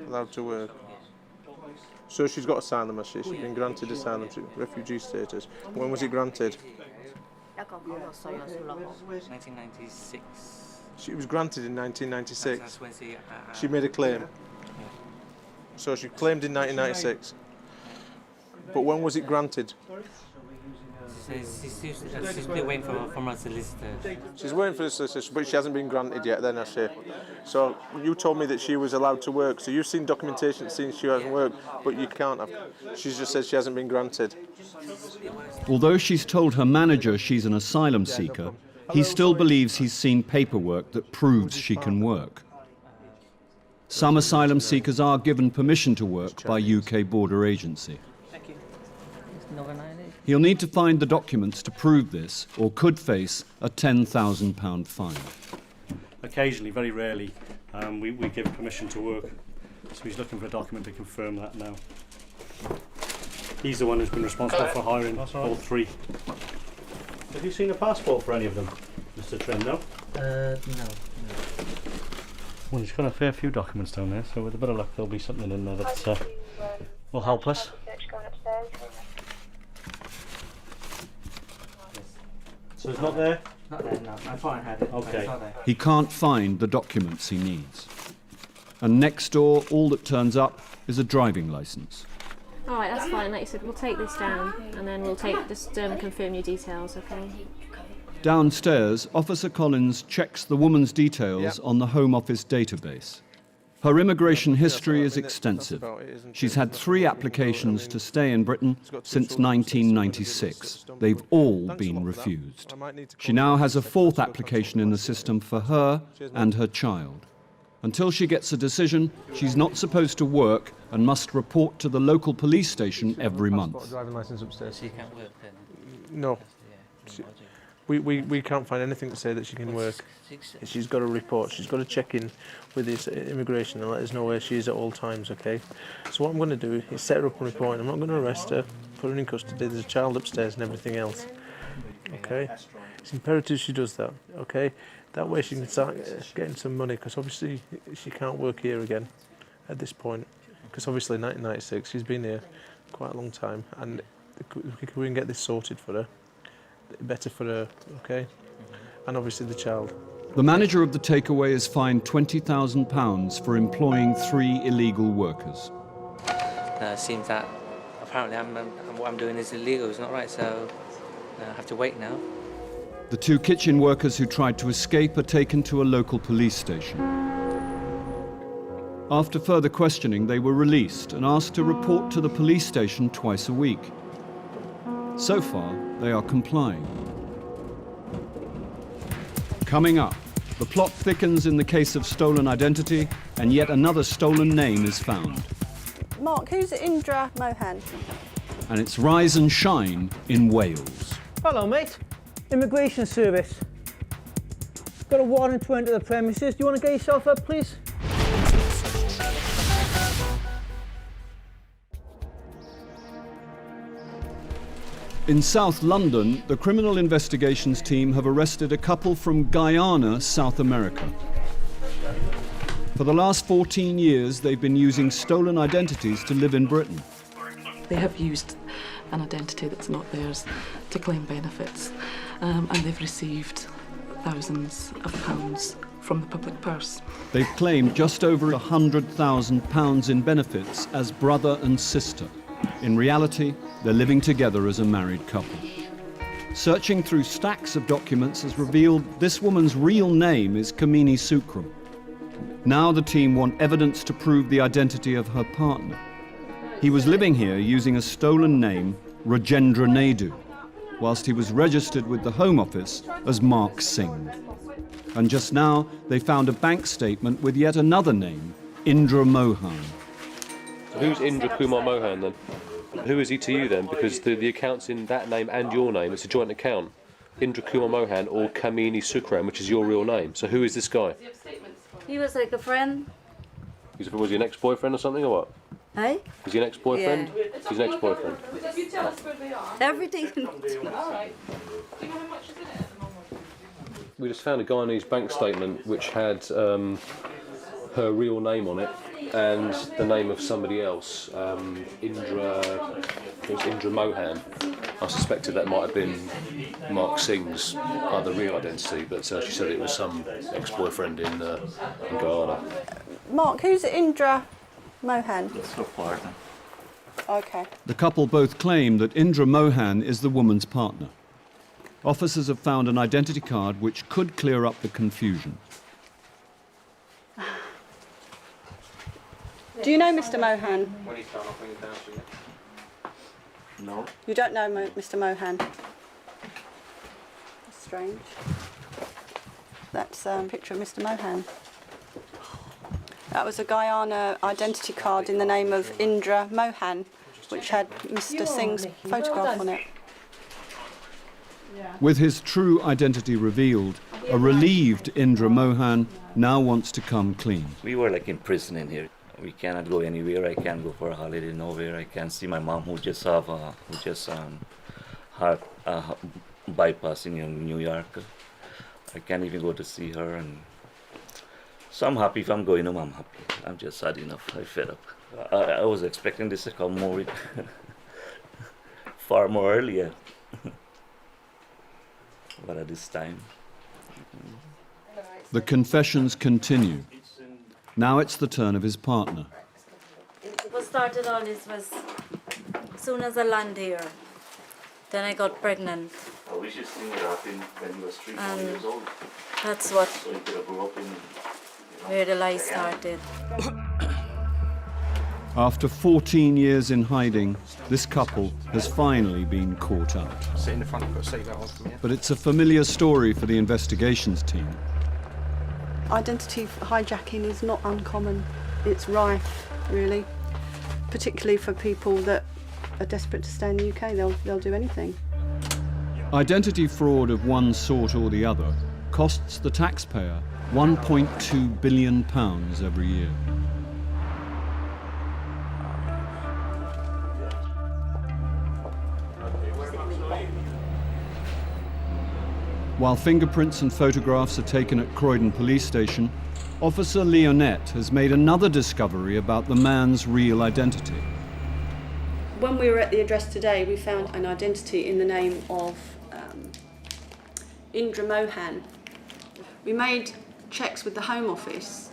Allowed to work. So she's got asylum, has she? She's been granted asylum, refugee status. When was it granted? 1996. She was granted in 1996. That's when she made a claim. So she claimed in 1996. But when was it granted? She's still waiting from her solicitor. She's waiting for the solicitor, but she hasn't been granted yet then, has she? So you told me that she was allowed to work, so you've seen documentation saying she hasn't worked, but you can't have. She's just said she hasn't been granted. Although she's told her manager she's an asylum seeker, he still believes he's seen paperwork that proves she can work. Some asylum seekers are given permission to work by UK border agency. He'll need to find the documents to prove this, or could face a £10,000 fine. occasionally, very rarely, we give permission to work. So he's looking for a document to confirm that now. He's the one who's been responsible for hiring all three. Have you seen a passport for any of them, Mr. Trim? No? No. Well, he's got a fair few documents down there, so with a bit of luck there'll be something in there that will help us. So it's not there? Not there, no. I thought I had it. Okay. It's not there. He can't find the documents he needs. And next door, all that turns up is a driving licence. All right, that's fine. Like you said, we'll take this down and then we'll just confirm your details, okay? Downstairs, Officer Collins checks the woman's details on the Home Office database. Her immigration history is extensive. She's had 3 applications to stay in Britain since 1996. They've all been refused. She now has a 4th application in the system for her and her child. Until she gets a decision, she's not supposed to work and must report to the local police station every month. Driving license upstairs. So you can't work then? No. We can't find anything to say that she can work. She's got a report. She's got to check in with this immigration and let us know where she is at all times, okay? So what I'm going to do is set her up a report. I'm not going to arrest her, put her in custody. There's a child upstairs and everything else, okay? It's imperative she does that, okay? That way she can start getting some money, because obviously she can't work here again at this point. Because obviously 1996, she's been here quite a long time, and if we can get this sorted for her, better for her, okay? And obviously the child. The manager of the takeaway is fined £20,000 for employing 3 illegal workers. Seems that apparently what I'm doing is illegal, it's not right, so I have to wait now. The 2 kitchen workers who tried to escape are taken to a local police station. After further questioning, they were released and asked to report to the police station twice a week. So far, they are complying. Coming up, the plot thickens in the case of stolen identity, and yet another stolen name is found. Mark, who's Indra Mohan? And it's rise and shine in Wales. Hello, mate. Immigration Service. Got a warrant to enter the premises. Do you want to get yourself up, please? In South London, the criminal investigations team have arrested a couple from Guyana, South America. For the last 14 years, they've been using stolen identities to live in Britain. They have used an identity that's not theirs to claim benefits, and they've received thousands of pounds from the public purse. They've claimed just over £100,000 in benefits as brother and sister. In reality, they're living together as a married couple. Searching through stacks of documents has revealed this woman's real name is Kamini Sukram. Now the team want evidence to prove the identity of her partner. He was living here using a stolen name, Rajendra Naidu, whilst he was registered with the Home Office as Mark Singh. And just now, they found a bank statement with yet another name, Indra Mohan. So who's Indra Kumar Mohan then? Who is he to you then? Because the account's in that name and your name. It's a joint account. Indra Kumar Mohan or Kamini Sukram, which is your real name. So who is this guy? He was like a friend. Was he an ex-boyfriend or something, or what? Hey? Was he an ex-boyfriend? Yeah. He's an ex-boyfriend. Everything. We just found a Guyanese bank statement which had her real name on it and the name of somebody else, Indra Mohan. I suspected that might have been Mark Singh's other real identity, but she said it was some ex-boyfriend in Guyana. Mark, who's Indra Mohan? It's her partner. Okay. The couple both claim that Indra Mohan is the woman's partner. Officers have found an identity card which could clear up the confusion. Do you know Mr. Mohan? No. You don't know Mr. Mohan? That's strange. That's a picture of Mr. Mohan. That was a Guyana identity card in the name of Indra Mohan, which had Mr. Singh's photograph on it. With his true identity revealed, A relieved Indra Mohan now wants to come clean. We were like in prison in here. We cannot go anywhere. I can't go for a holiday nowhere. I can't see my mom who just heart bypassing in New York. I can't even go to see her, and so I'm happy. If I'm going home, I'm happy. I'm just sad enough. I fed up. I was expecting this to come more far more earlier, but at this time. The confessions continue. Now it's the turn of his partner. What started all this was, as soon as I landed here, then I got pregnant. I wish this thing would happen when you were 3-4 years old. That's what, So you could have grew up in, where the lie started. After 14 years in hiding, this couple has finally been caught out. Sit in the front, I've got to say that on from here. But it's a familiar story for the investigations team. Identity hijacking is not uncommon. It's rife, really, particularly for people that are desperate to stay in the UK. They'll do anything. Identity fraud of one sort or the other costs the taxpayer £1.2 billion every year. While fingerprints and photographs are taken at Croydon Police Station, Officer Leonette has made another discovery about the man's real identity. When we were at the address today, we found an identity in the name of Indra Mohan. We made checks with the Home Office,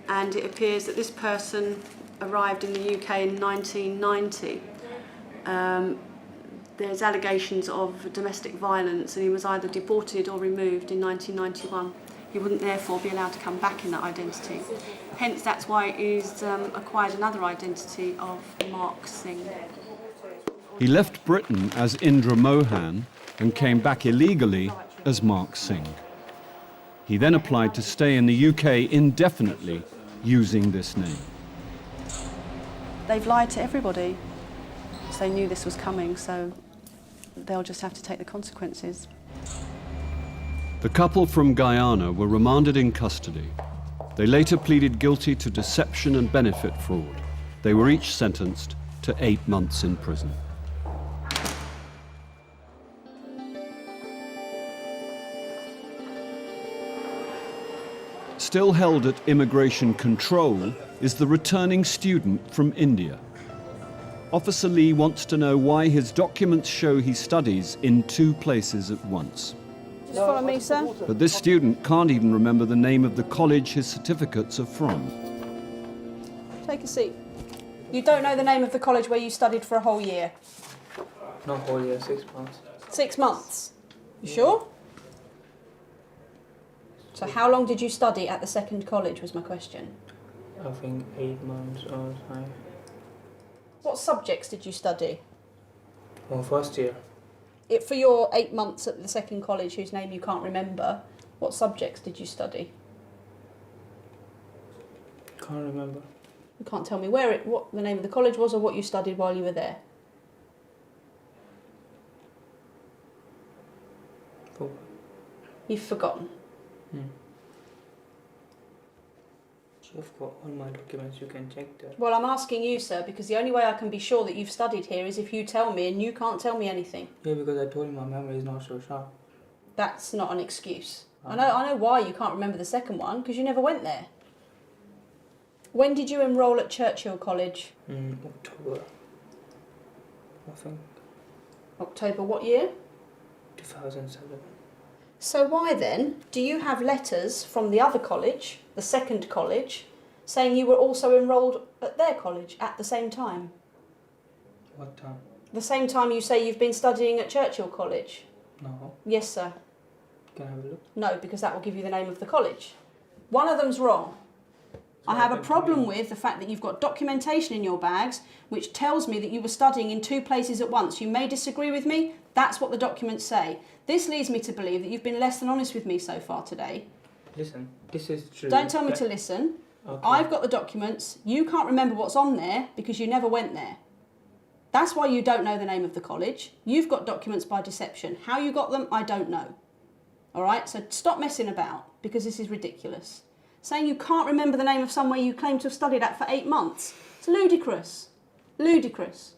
and it appears that this person arrived in the UK in 1990. There's allegations of domestic violence, and he was either deported or removed in 1991. He wouldn't therefore be allowed to come back in that identity. Hence, that's why he's acquired another identity of Mark Singh. He left Britain as Indra Mohan and came back illegally as Mark Singh. He then applied to stay in the UK indefinitely using this name. They've lied to everybody. They knew this was coming, so they'll just have to take the consequences. The couple from Guyana were remanded in custody. They later pleaded guilty to deception and benefit fraud. They were each sentenced to 8 months in prison. Still held at immigration control is the returning student from India. Officer Lee wants to know why his documents show he studies in 2 places at once. Just follow me, sir. But this student can't even remember the name of the college his certificates are from. Take a seat. You don't know the name of the college where you studied for a whole year? Not whole year, 6 months. 6 months? You sure? So how long did you study at the second college was my question. I think 8 months or so. What subjects did you study? Well, first year. For your 8 months at the second college, whose name you can't remember, what subjects did you study? Can't remember. You can't tell me what the name of the college was or what you studied while you were there? You've forgotten? I've got all my documents, you can check that. Well, I'm asking you, sir, because the only way I can be sure that you've studied here is if you tell me, and you can't tell me anything. Yeah, because I told you my memory is not so sharp. That's not an excuse. I know why you can't remember the second one, because you never went there. When did you enrol at Churchill College? October, I think. October what year? 2007. So why then do you have letters from the other college, the second college, saying you were also enrolled at their college at the same time? What time? The same time you say you've been studying at Churchill College? No. Yes, sir. Can I have a look? No, because that will give you the name of the college. One of them's wrong. I have a problem with the fact that you've got documentation in your bags which tells me that you were studying in 2 places at once. You may disagree with me, that's what the documents say. This leads me to believe that you've been less than honest with me so far today. Listen, this is true. Don't tell me to listen. Okay. I've got the documents. You can't remember what's on there because you never went there. That's why you don't know the name of the college. You've got documents by deception. How you got them, I don't know. All right, so stop messing about, because this is ridiculous. Saying you can't remember the name of somewhere you claim to have studied at for 8 months. It's ludicrous. Ludicrous.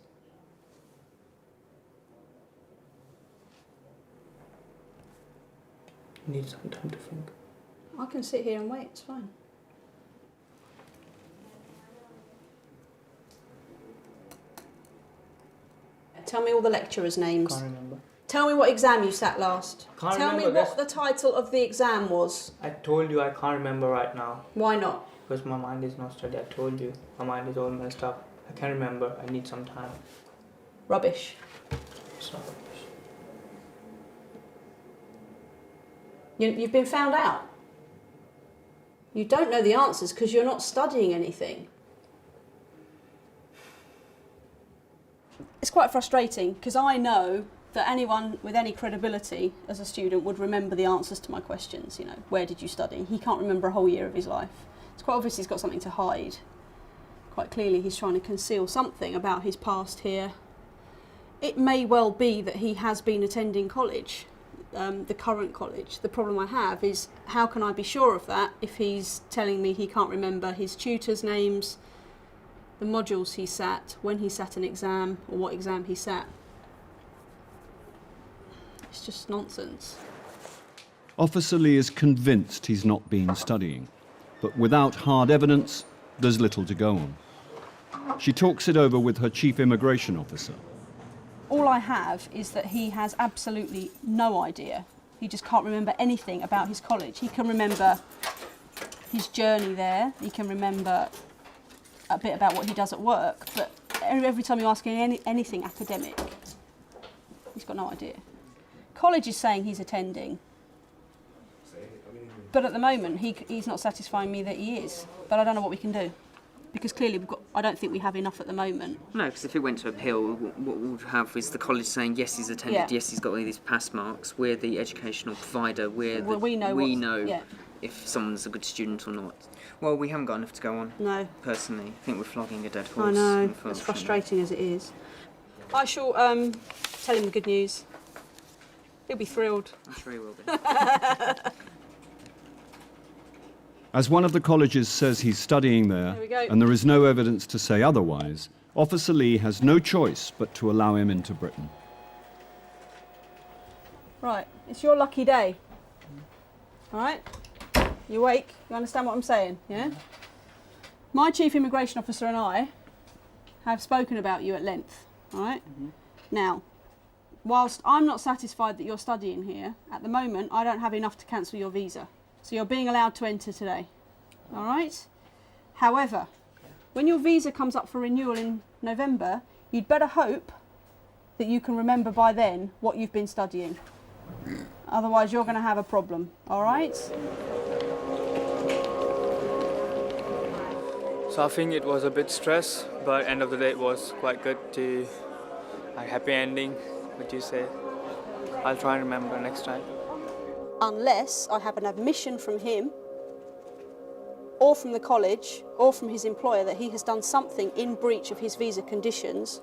Need some time to think. I can sit here and wait, it's fine. Tell me all the lecturers' names. Can't remember. Tell me what exam you sat last. Can't Tell me remember, what the title of the exam was. I told you I can't remember right now. Why not? Because my mind is not steady. I told you. My mind is all messed up. I can't remember. I need some time. Rubbish. It's not rubbish. You've been found out. You don't know the answers because you're not studying anything. It's quite frustrating because I know that anyone with any credibility as a student would remember the answers to my questions. You know, where did you study? He can't remember a whole year of his life. It's quite obvious he's got something to hide. Quite clearly he's trying to conceal something about his past here. It may well be that he has been attending college, the current college. The problem I have is how can I be sure of that if he's telling me he can't remember his tutors' names, the modules he sat, when he sat an exam, or what exam he sat. It's just nonsense. Officer Lee is convinced he's not been studying, but without hard evidence, there's little to go on. She talks it over with her chief immigration officer. All I have is that he has absolutely no idea. He just can't remember anything about his college. He can remember his journey there, he can remember a bit about what he does at work, but every time you ask him anything academic, he's got no idea. College is saying he's attending, but at the moment he's not satisfying me that he is, but I don't know what we can do. Because clearly I don't think we have enough at the moment. No, because if it went to appeal, what we'll have is the college saying, yes, he's attended, yes, he's got all these pass marks, we're the educational provider, we know if someone's a good student or not. Well, we haven't got enough to go on. No. Personally, I think we're flogging a dead horse. I know, as frustrating as it is. I shall tell him the good news. He'll be thrilled. I'm sure he will be. As one of the colleges says he's studying there, and there is no evidence to say otherwise, Officer Lee has no choice but to allow him into Britain. Right, it's your lucky day. All right? You awake? You understand what I'm saying, yeah? My chief immigration officer and I have spoken about you at length, all right? Now, whilst I'm not satisfied that you're studying here, at the moment I don't have enough to cancel your visa. So you're being allowed to enter today, all right? However, when your visa comes up for renewal in November, you'd better hope that you can remember by then what you've been studying. Otherwise, you're going to have a problem, all right? So I think it was a bit stress, but end of the day it was quite good to a happy ending, would you say? I'll try and remember next time. Unless I have an admission from him or from the college or from his employer that he has done something in breach of his visa conditions,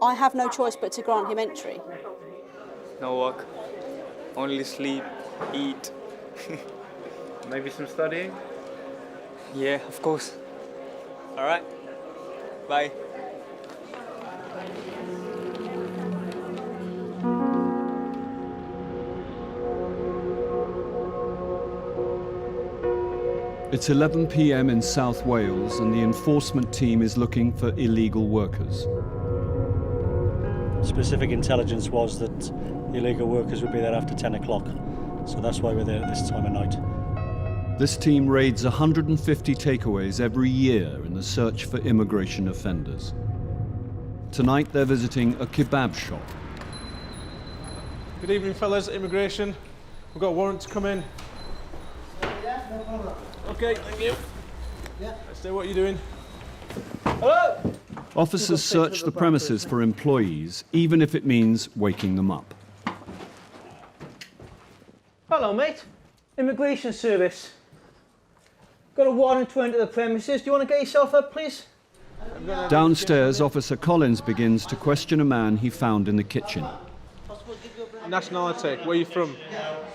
I have no choice but to grant him entry. No work, only sleep, eat. Maybe some studying? Yeah, of course. All right, bye. It's 11 p.m. in South Wales and the enforcement team is looking for illegal workers. Specific intelligence was that illegal workers would be there after 10 o'clock, so that's why we're there at this time of night. This team raids 150 takeaways every year in the search for immigration offenders. Tonight they're visiting a kebab shop. Good evening, fellas. Immigration. We've got a warrant to come in. Okay, thank you. Stay, what are you doing? Hello? Officers search the premises for employees, even if it means waking them up. Hello, mate. Immigration Service. Got a warrant to enter the premises. Do you want to get yourself up, please? Downstairs, Officer Collins begins to question a man he found in the kitchen. Nationality, where are you from?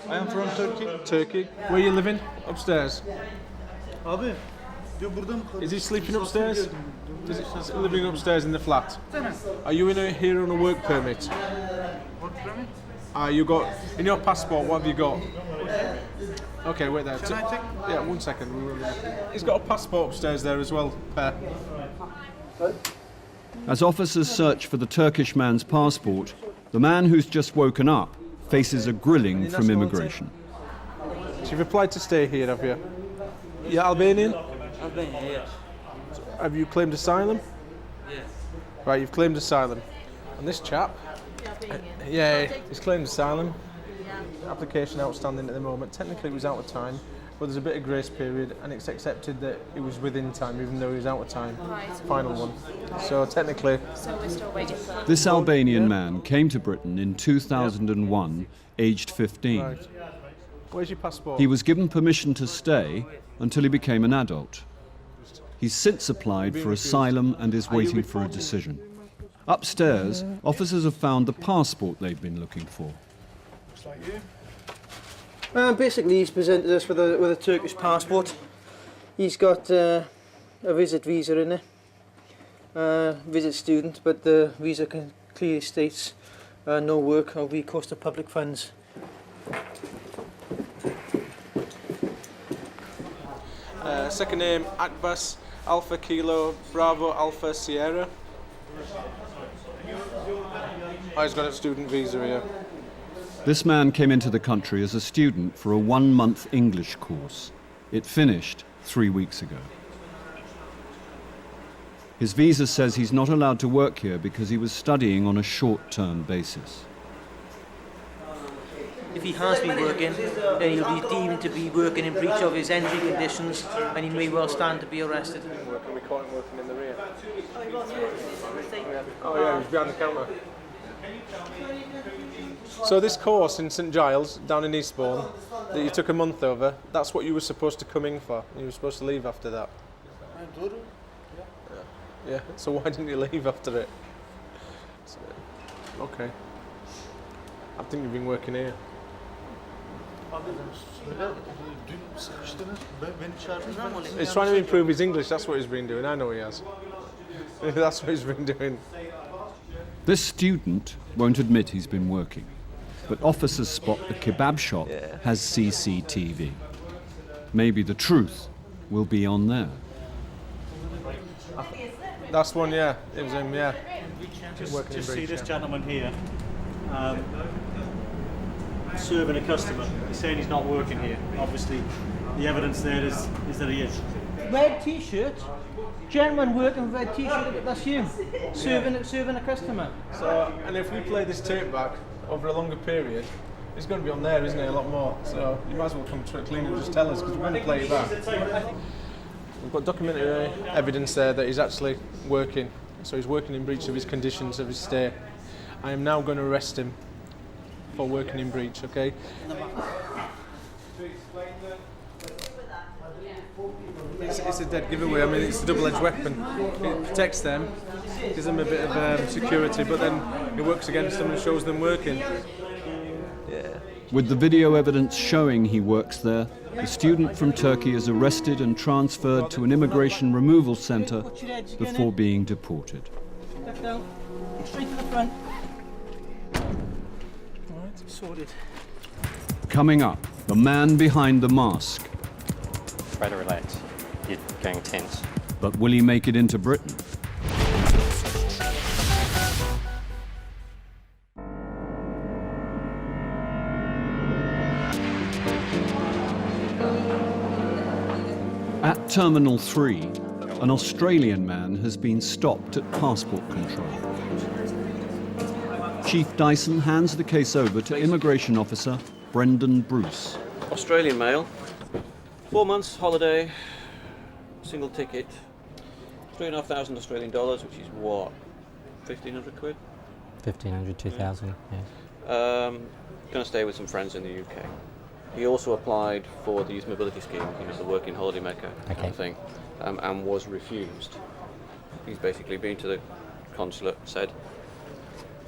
I am from Turkey. Turkey. Where are you living? Upstairs. Abi, diyor burada mı Is he sleeping upstairs? Is he living upstairs in the flat? Are you here on a work permit? Work permit? You got, in your passport, what have you got? Okay, wait there. Can I take? Yeah, 1 second. He's got a passport upstairs there as well. As officers search for the Turkish man's passport, the man who's just woken up faces a grilling from immigration. So you've applied to stay here, have you? You're Albanian? Albania, yes. Have you claimed asylum? Yes. Right, you've claimed asylum. And this chap, yeah, he's claimed asylum. Application outstanding at the moment. Technically it was out of time, but there's a bit of grace period and it's accepted that it was within time, even though he was out of time. Final one. So technically... So we're still waiting for that. This Albanian man came to Britain in 2001, aged 15. Right. Where's your passport? He was given permission to stay until he became an adult. He's since applied for asylum and is waiting for a decision. Upstairs, officers have found the passport they've been looking for. Looks like you. Basically, he's presented us with a Turkish passport. He's got a visit visa in there, visit student, but the visa clearly states no work or recourse to public funds. Second name, Aardvark, Alpha Kilo, Bravo, Alpha Sierra. He's got a student visa here. This man came into the country as a student for a 1-month English course. It finished 3 weeks ago. His visa says he's not allowed to work here because he was studying on a short-term basis. If he has been working, then he'll be deemed to be working in breach of his entry conditions and he may well stand to be arrested. We caught him working in the rear. Oh yeah, he was behind the counter. So this course in St Giles, down in Eastbourne, that you took a month over, that's what you were supposed to come in for. You were supposed to leave after that. Yeah, so why didn't you leave after it? Okay. I think you've been working here. He's trying to improve his English, that's what he's been doing, I know he has. That's what he's been doing. This student won't admit he's been working, but officers spot the kebab shop has CCTV. Maybe the truth will be on there. That's one, yeah. It was him, yeah. Just see this gentleman here serving a customer. He's saying he's not working here. Obviously, the evidence there is that he is. Red T-shirt, gentleman working with red T-shirt. That's you, serving a customer. So, and if we play this tape back over a longer period, it's going to be on there, isn't it? A lot more. So you might as well come to a clean and just tell us because we're going to play it back. We've got documentary evidence there that he's actually working. So he's working in breach of his conditions of his stay. I am now going to arrest him for working in breach, okay? It's a dead giveaway. I mean, it's a double-edged weapon. It protects them, gives them a bit of security, but then it works against them and shows them working. Yeah. With the video evidence showing he works there, the student from Turkey is arrested and transferred to an immigration removal centre before being deported. Step down, straight to the front. Alright, sorted. Coming up, the man behind the mask. Try to relax. You're going tense. But will he make it into Britain? At Terminal 3, an Australian man has been stopped at passport control. Chief Dyson hands the case over to immigration officer Brendan Bruce. Australian male, 4 months holiday, single ticket, 3,500 Australian dollars, which is what, 1,500 quid? 1,500, 2,000, yeah. Going to stay with some friends in the UK. He also applied for the Youth Mobility Scheme, the working holiday maker kind of thing, and was refused. He's basically been to the consulate, said,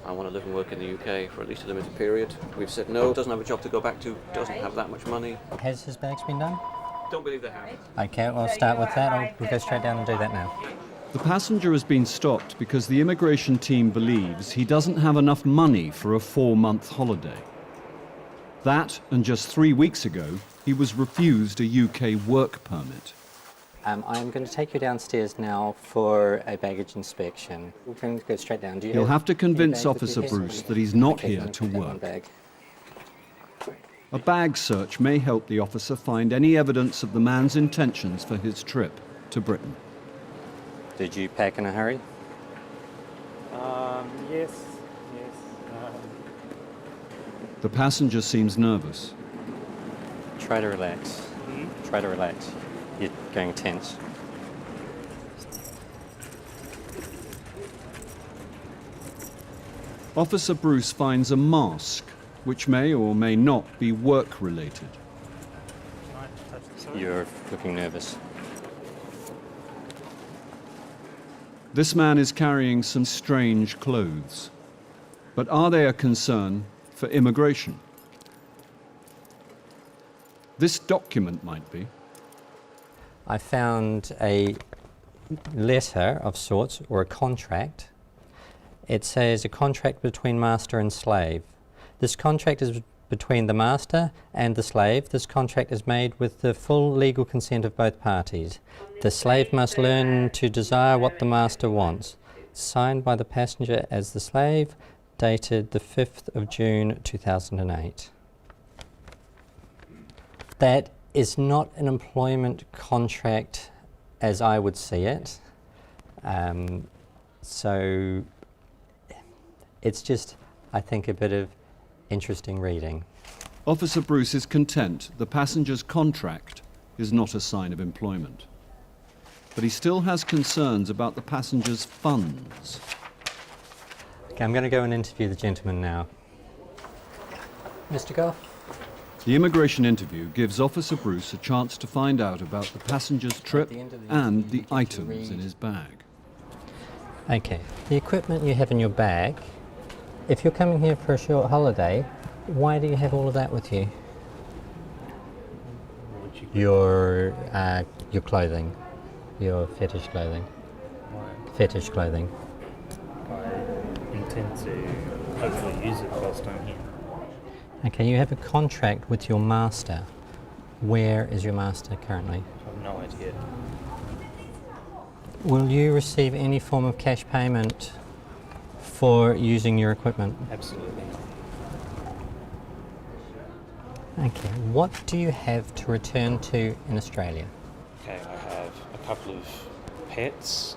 I want to live and work in the UK for at least a limited period. We've said no, doesn't have a job to go back to, doesn't have that much money. Has his bags been done? Don't believe they have. Okay, we'll start with that. We'll go straight down and do that now. The passenger has been stopped because the immigration team believes he doesn't have enough money for a 4-month holiday. That, and just 3 weeks ago, he was refused a UK work permit. I'm going to take you downstairs now for a baggage inspection. We're going to go straight down. He'll have to convince Officer Bruce that he's not here to work. A bag search may help the officer find any evidence of the man's intentions for his trip to Britain. Did you pack in a hurry? Yes. The passenger seems nervous. Try to relax. Try to relax. You're going tense. Officer Bruce finds a mask, which may or may not be work-related. You're looking nervous. This man is carrying some strange clothes. But are they a concern for immigration? This document might be. I found a letter of sorts, or a contract. It says a contract between master and slave. This contract is between the master and the slave. This contract is made with the full legal consent of both parties. The slave must learn to desire what the master wants. Signed by the passenger as the slave, dated the 5th of June 2008. That is not an employment contract as I would see it. So it's just, I think, a bit of interesting reading. Officer Bruce is content the passenger's contract is not a sign of employment. But he still has concerns about the passenger's funds. Okay, I'm going to go and interview the gentleman now. Mr. Goff? The immigration interview gives Officer Bruce a chance to find out about the passenger's trip and the items in his bag. Okay, the equipment you have in your bag, if you're coming here for a short holiday, why do you have all of that with you? Your clothing, your fetish clothing. Fetish clothing. I intend to hopefully use it whilst I'm here. Okay, you have a contract with your master. Where is your master currently? I have no idea. Will you receive any form of cash payment for using your equipment? Absolutely not. Okay, what do you have to return to in Australia? Okay, I have a couple of pets.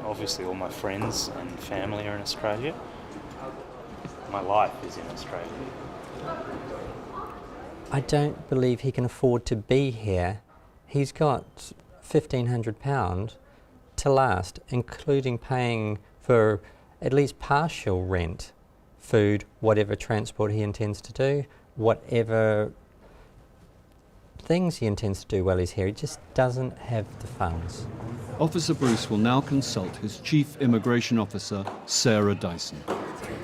Obviously all my friends and family are in Australia. My life is in Australia. I don't believe he can afford to be here. He's got £1,500 to last, including paying for at least partial rent, food, whatever transport he intends to do, whatever things he intends to do while he's here. He just doesn't have the funds. Officer Bruce will now consult his Chief Immigration Officer, Sarah Dyson.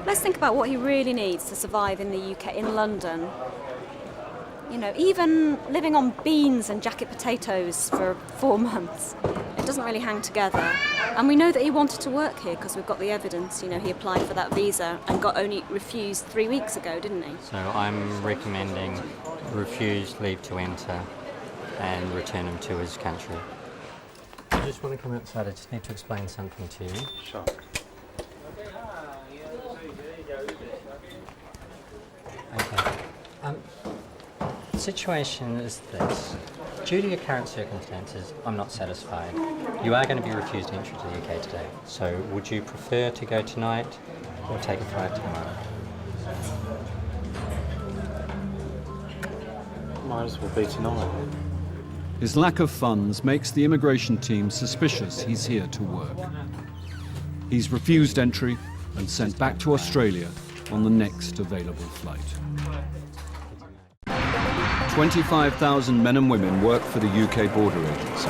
Let's think about what he really needs to survive in the UK, in London. You know, even living on beans and jacket potatoes for 4 months, it doesn't really hang together. And we know that he wanted to work here because we've got the evidence. You know, he applied for that visa and got only refused 3 weeks ago, didn't he? So I'm recommending refuse leave to enter and return him to his country. I just want to come outside. I just need to explain something to you. Sure. Okay. The situation is this. Due to your current circumstances, I'm not satisfied. You are going to be refused entry to the UK today. So would you prefer to go tonight or take a flight tomorrow? Might as well be tonight. His lack of funds makes the immigration team suspicious he's here to work. He's refused entry and sent back to Australia on the next available flight. 25,000 men and women work for the UK Border Agency.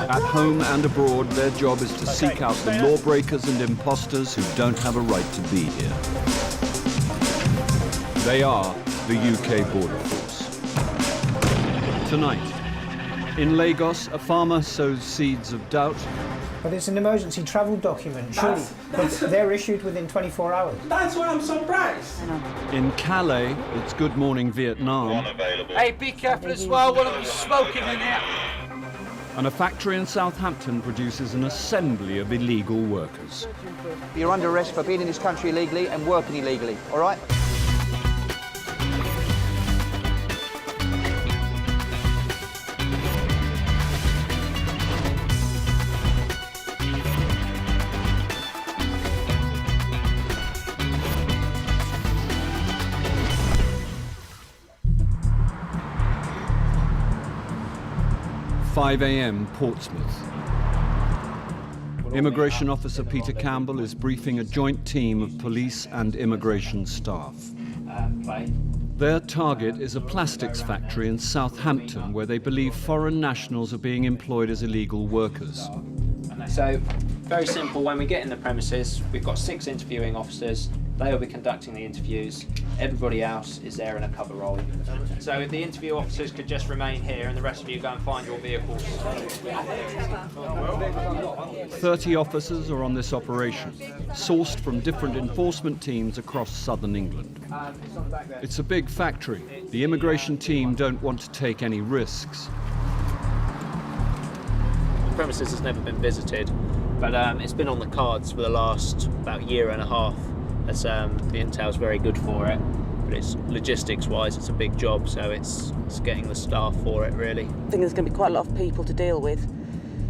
At home and abroad, their job is to seek out the lawbreakers and imposters who don't have a right to be here. They are the UK Border Force. Tonight, in Lagos, a farmer sows seeds of doubt. But it's an emergency travel document, surely. But they're issued within 24 hours. That's why I'm surprised. In Calais, it's Good Morning Vietnam. Hey, be careful as well, one of them smoking in here. And a factory in Southampton produces an assembly of illegal workers. You're under arrest for being in this country illegally and working illegally, all right? .5 a.m. Portsmouth. Immigration officer Peter Campbell is briefing a joint team of police and immigration staff. Their target is a plastics factory in Southampton where they believe foreign nationals are being employed as illegal workers. So, very simple, when we get in the premises, we've got 6 interviewing officers. They will be conducting the interviews. Everybody else is there in a cover role. So if the interview officers could just remain here and the rest of you go and find your vehicles. 30 officers are on this operation, sourced from different enforcement teams across southern England. It's a big factory. The immigration team don't want to take any risks. The premises has never been visited, but it's been on the cards for the last about year and a half. As the intel's very good for it, but it's logistics-wise, it's a big job, so it's getting the staff for it, really. I think there's going to be quite a lot of people to deal with.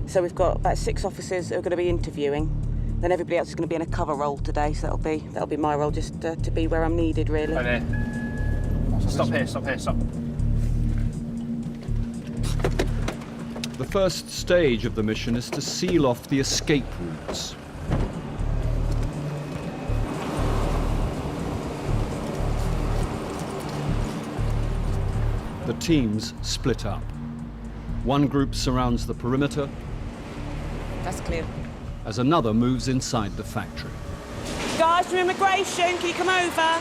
So we've got about 6 officers who are going to be interviewing. Then everybody else is going to be in a cover role today, so that'll be my role, just to be where I'm needed, really. Right there. Stop here, stop here, stop. The first stage of the mission is to seal off the escape routes. The teams split up. One group surrounds the perimeter. That's clear. As another moves inside the factory. Guys from immigration, can you come over?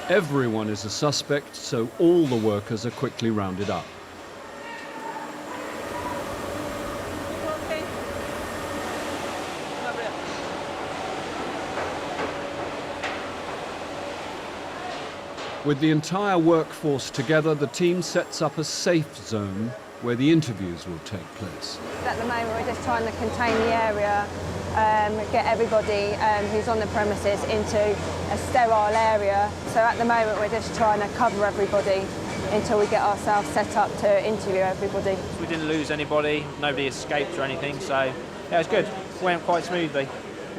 Everyone is a suspect, so all the workers are quickly rounded up. With the entire workforce together, the team sets up a safe zone where the interviews will take place. At the moment, we're just trying to contain the area, get everybody who's on the premises into a sterile area. So at the moment, we're just trying to cover everybody until we get ourselves set up to interview everybody. We didn't lose anybody, nobody escaped or anything, so yeah, it's good. It went quite smoothly.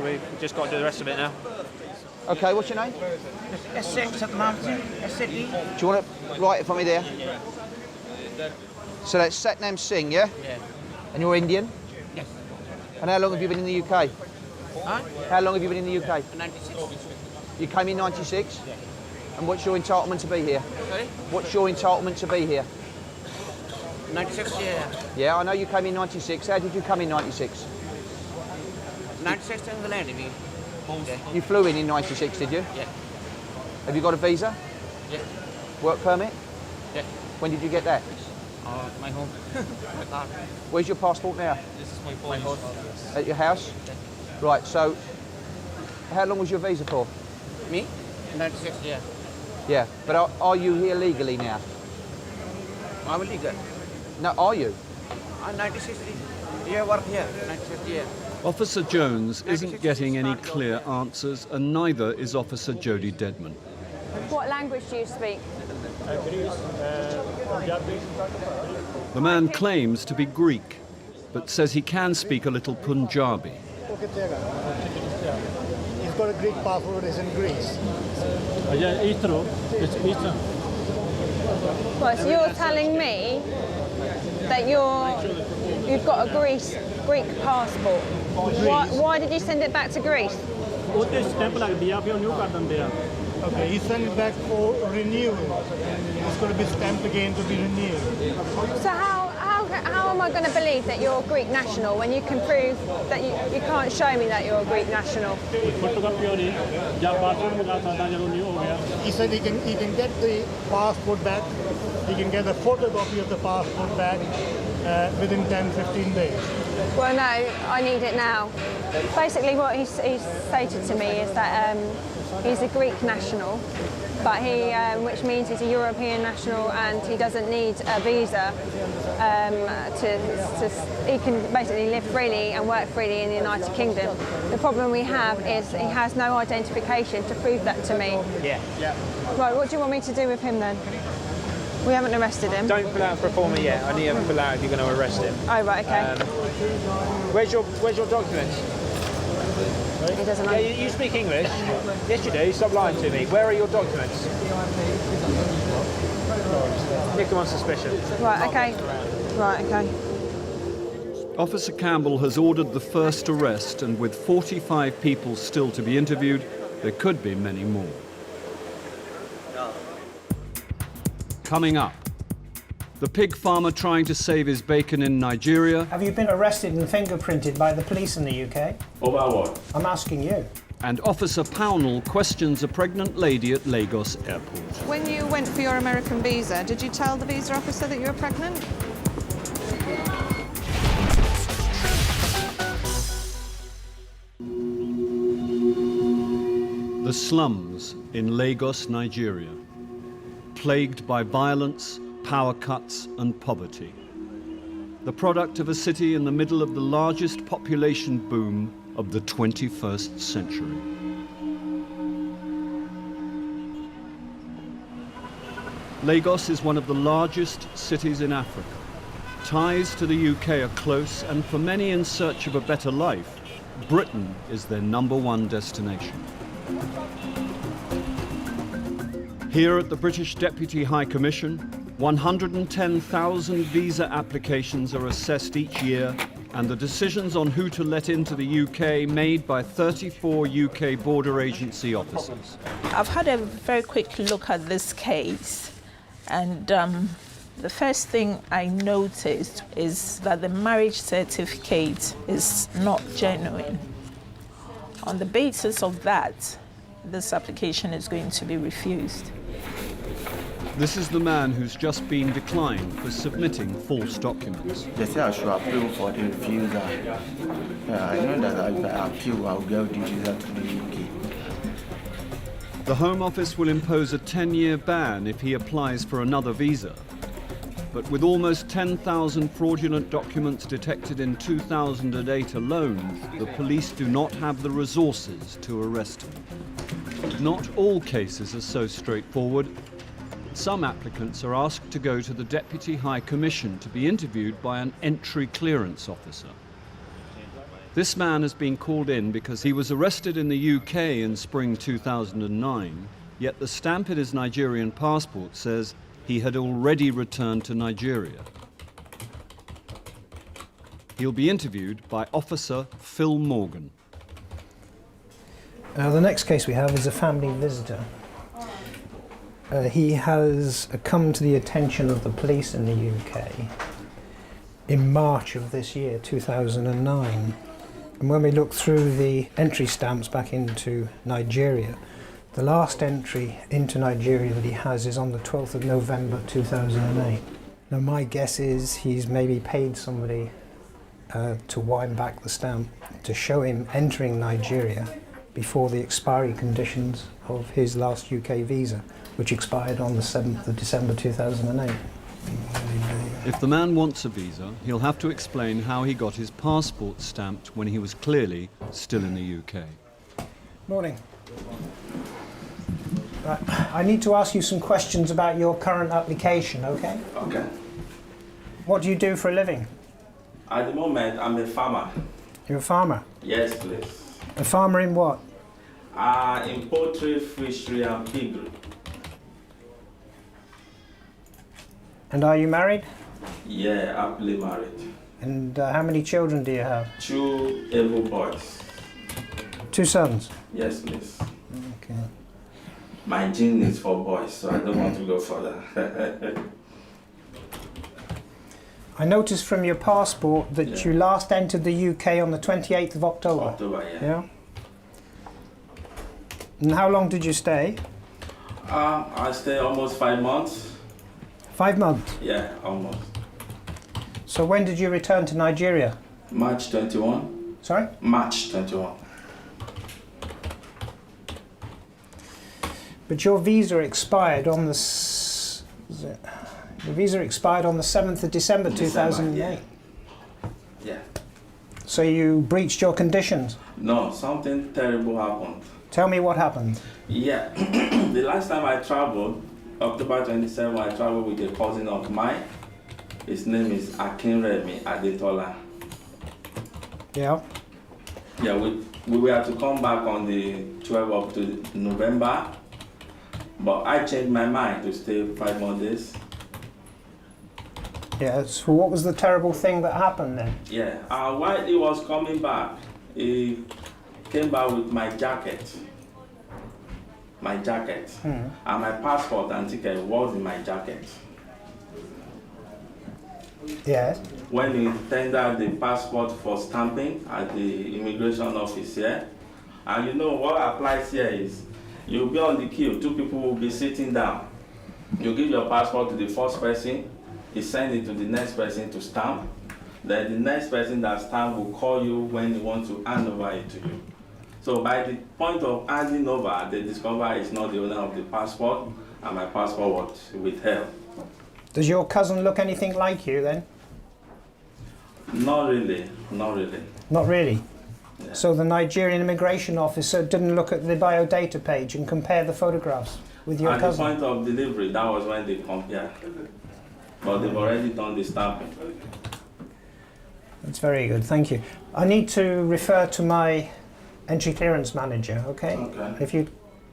We've just got to do the rest of it now. Okay, what's your name? S6 at the moment, S6. Do you want to write it for me there? So that's Satnam Singh, yeah? Yeah. And you're Indian? Yes. And how long have you been in the UK? Huh? How long have you been in the UK? 96. You came in 96? Yeah. And what's your entitlement to be here? Sorry? What's your entitlement to be here? 96, yeah. Yeah, I know you came in 96. How did you come in 96? 96 in the land, you mean? Yeah. You flew in 96, did you? Yeah. Have you got a visa? Yeah. Work permit? Yeah. When did you get that? My home. My car. Where's your passport now? This is my house. At your house? Yeah. Right, so how long was your visa for? Me? 96, yeah. Yeah, but are you here legally now? I'm legal. No, are you? I'm 96, yeah, work here, 96, yeah. Officer Jones isn't getting any clear answers, and neither is Officer Jody Deadman. What language do you speak? The man claims to be Greek, but says he can speak a little Punjabi. He's got a Greek passport, he's in Greece. Right, so you're telling me that you've got a Greek passport. Why did you send it back to Greece? Okay, he sent it back for renewal. It's going to be stamped again to be renewed. So how am I going to believe that you're a Greek national when you can prove that you can't show me that you're a Greek national? He said he can get the passport back. He can get a photocopy of the passport back within 10-15 days. Well, no, I need it now. Basically, what he's stated to me is that he's a Greek national, but which means he's a European national, and he doesn't need a visa. He can basically live freely and work freely in the United Kingdom. The problem we have is he has no identification to prove that to me. Yeah. Right, what do you want me to do with him then? We haven't arrested him. Don't fill out for a former yet. Only ever fill out if you're going to arrest him. Oh, right, okay. Where's your documents? He doesn't know. Yeah, you speak English. Yes, you do. Stop lying to me. Where are your documents? Nick him on suspicion. Right, okay. Right, okay. Officer Campbell has ordered the first arrest, and with 45 people still to be interviewed, there could be many more. Coming up, the pig farmer trying to save his bacon in Nigeria. Have you been arrested and fingerprinted by the police in the UK? Over what? I'm asking you. And Officer Pownall questions a pregnant lady at Lagos airport. When you went for your American visa, did you tell the visa officer that you were pregnant? The slums in Lagos, Nigeria, plagued by violence, power cuts and poverty. The product of a city in the middle of the largest population boom of the 21st century. Lagos is one of the largest cities in Africa. Ties to the UK are close, and for many in search of a better life, Britain is their #1 destination. Here at the British Deputy High Commission, 110,000 visa applications are assessed each year, and the decisions on who to let into the UK made by 34 UK border agency officers. I've had a very quick look at this case, and the first thing I noticed is that the marriage certificate is not genuine. On the basis of that, this application is going to be refused. This is the man who's just been declined for submitting false documents. They say I should appeal for the refusal. I know that if I appeal, I'll get the visa to the UK. The Home Office will impose a 10-year ban if he applies for another visa. But with almost 10,000 fraudulent documents detected in 2008 alone, the police do not have the resources to arrest him. Not all cases are so straightforward. Some applicants are asked to go to the Deputy High Commission to be interviewed by an entry clearance officer. This man has been called in because he was arrested in the UK in spring 2009, yet the stamp in his Nigerian passport says he had already returned to Nigeria. He'll be interviewed by Officer Phil Morgan. The next case we have is a family visitor. He has come to the attention of the police in the UK in March of this year, 2009. And when we look through the entry stamps back into Nigeria, the last entry into Nigeria that he has is on the 12th of November 2008. Now my guess is he's maybe paid somebody to wind back the stamp to show him entering Nigeria before the expiry conditions of his last UK visa, which expired on the 7th of December 2008. If the man wants a visa, he'll have to explain how he got his passport stamped when he was clearly still in the UK. Morning. Right, I need to ask you some questions about your current application, okay? Okay. What do you do for a living? At the moment, I'm a farmer. You're a farmer? Yes, please. A farmer in what? In poultry, fishery, and piggery. And are you married? Yeah, happily married. And how many children do you have? 2 able boys. 2 sons? Yes, please. Okay. my gene is for boys, so I don't want to go further. I noticed from your passport that you last entered the UK on the 28th of October. October, yeah. And how long did you stay? I stayed almost 5 months. 5 months? Yeah, almost. So when did you return to Nigeria? March 21. Sorry? March 21. But your visa expired on the your visa expired on the 7th of December 2008. Yeah. So you breached your conditions. No, something terrible happened. Tell me what happened. Yeah, the last time I traveled, October 27, I traveled with a cousin of mine. His name is Akinremi Adetola. Yeah. Yeah, we were to come back on the 12th of November, but I changed my mind to stay 5 more days. Yeah, so what was the terrible thing that happened then? Yeah, while he was coming back, he came back with my jacket. And my passport and ticket was in my jacket. Yes. When he tendered the passport for stamping at the immigration office here, and you know what applies here is, you'll be on the queue, 2 people will be sitting down. You give your passport to the first person, he sends it to the next person to stamp. Then the next person that stamp will call you when he wants to hand over it to you. So by the point of handing over, they discover it's not the owner of the passport, and my passport was withheld. Does your cousin look anything like you then? Not really, not really. Not really? Yeah. So the Nigerian immigration officer didn't look at the biodata page and compare the photographs with your cousin? At the point of delivery, that was when they compared. But they've already done the stamping. That's very good, thank you. I need to refer to my entry clearance manager, okay? Okay. If you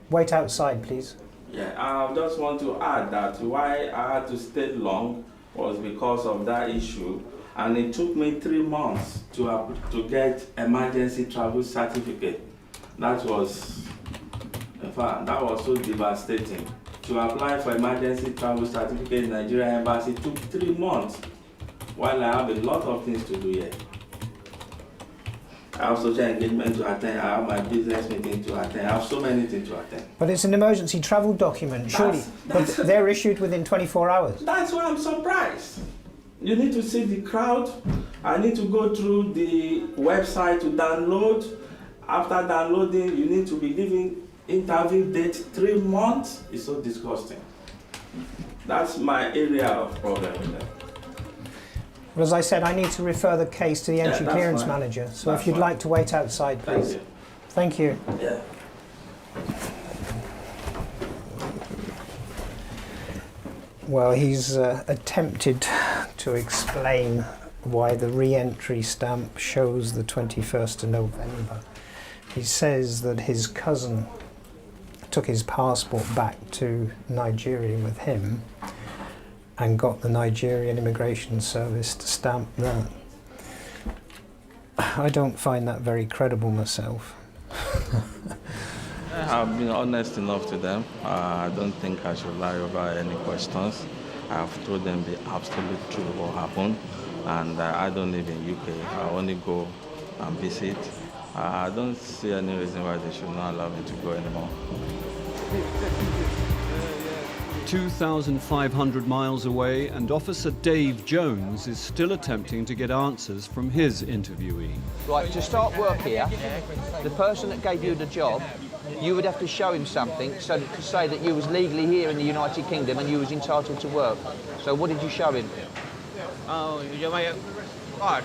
wait outside, please. Yeah, I just want to add that why I had to stay long was because of that issue, and it took me 3 months to get emergency travel certificate. That was, in fact, that was so devastating. To apply for emergency travel certificate in Nigerian Embassy took 3 months, while I have a lot of things to do here. I have social engagement to attend, I have my business meeting to attend, I have so many things to attend. But it's an emergency travel document, surely. But they're issued within 24 hours. That's why I'm surprised. You need to see the crowd. I need to go through the website to download. After downloading, you need to be giving interview date 3 months. It's so disgusting. That's my area of problem with that. Well, as I said, I need to refer the case to the entry clearance fine. manager. So That's if you'd fine. like to wait outside, please. Thank you. Yeah. Well, he's attempted to explain why the re-entry stamp shows the 21st of November. He says that his cousin took his passport back to Nigeria with him and got the Nigerian Immigration Service to stamp that. I don't find that very credible myself. I've been honest enough to them. I don't think I should lie over any questions. I've told them the absolute truth of what happened, and I don't live in UK. I only go and visit. I don't see any reason why they should not allow me to go anymore. 2,500 miles away, and Officer Dave Jones is still attempting to get answers from his interviewee. Right, to start work here, the person that gave you the job, you would have to show him something so to say that you was legally here in the United Kingdom and you was entitled to work. So what did you show him? Oh, my card.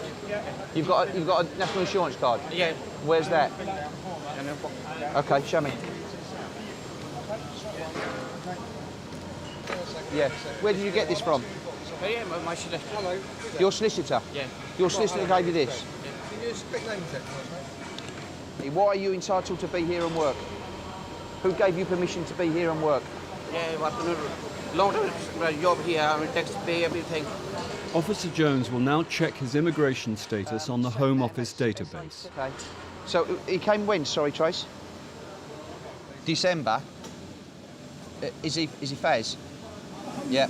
You've got a national insurance card? Yeah. Where's that? Okay, show me. Yeah. Where did you get this from? Yeah, my solicitor. Your solicitor? Yeah. Your solicitor gave you this? Can you speak name check? Why are you entitled to be here and work? Who gave you permission to be here and work? Yeah, I've long job here, I'm tax pay, everything. Officer Jones will now check his immigration status on the Home Office database. Okay. So he came when, sorry, Trace? December. Is he Faz? Yeah.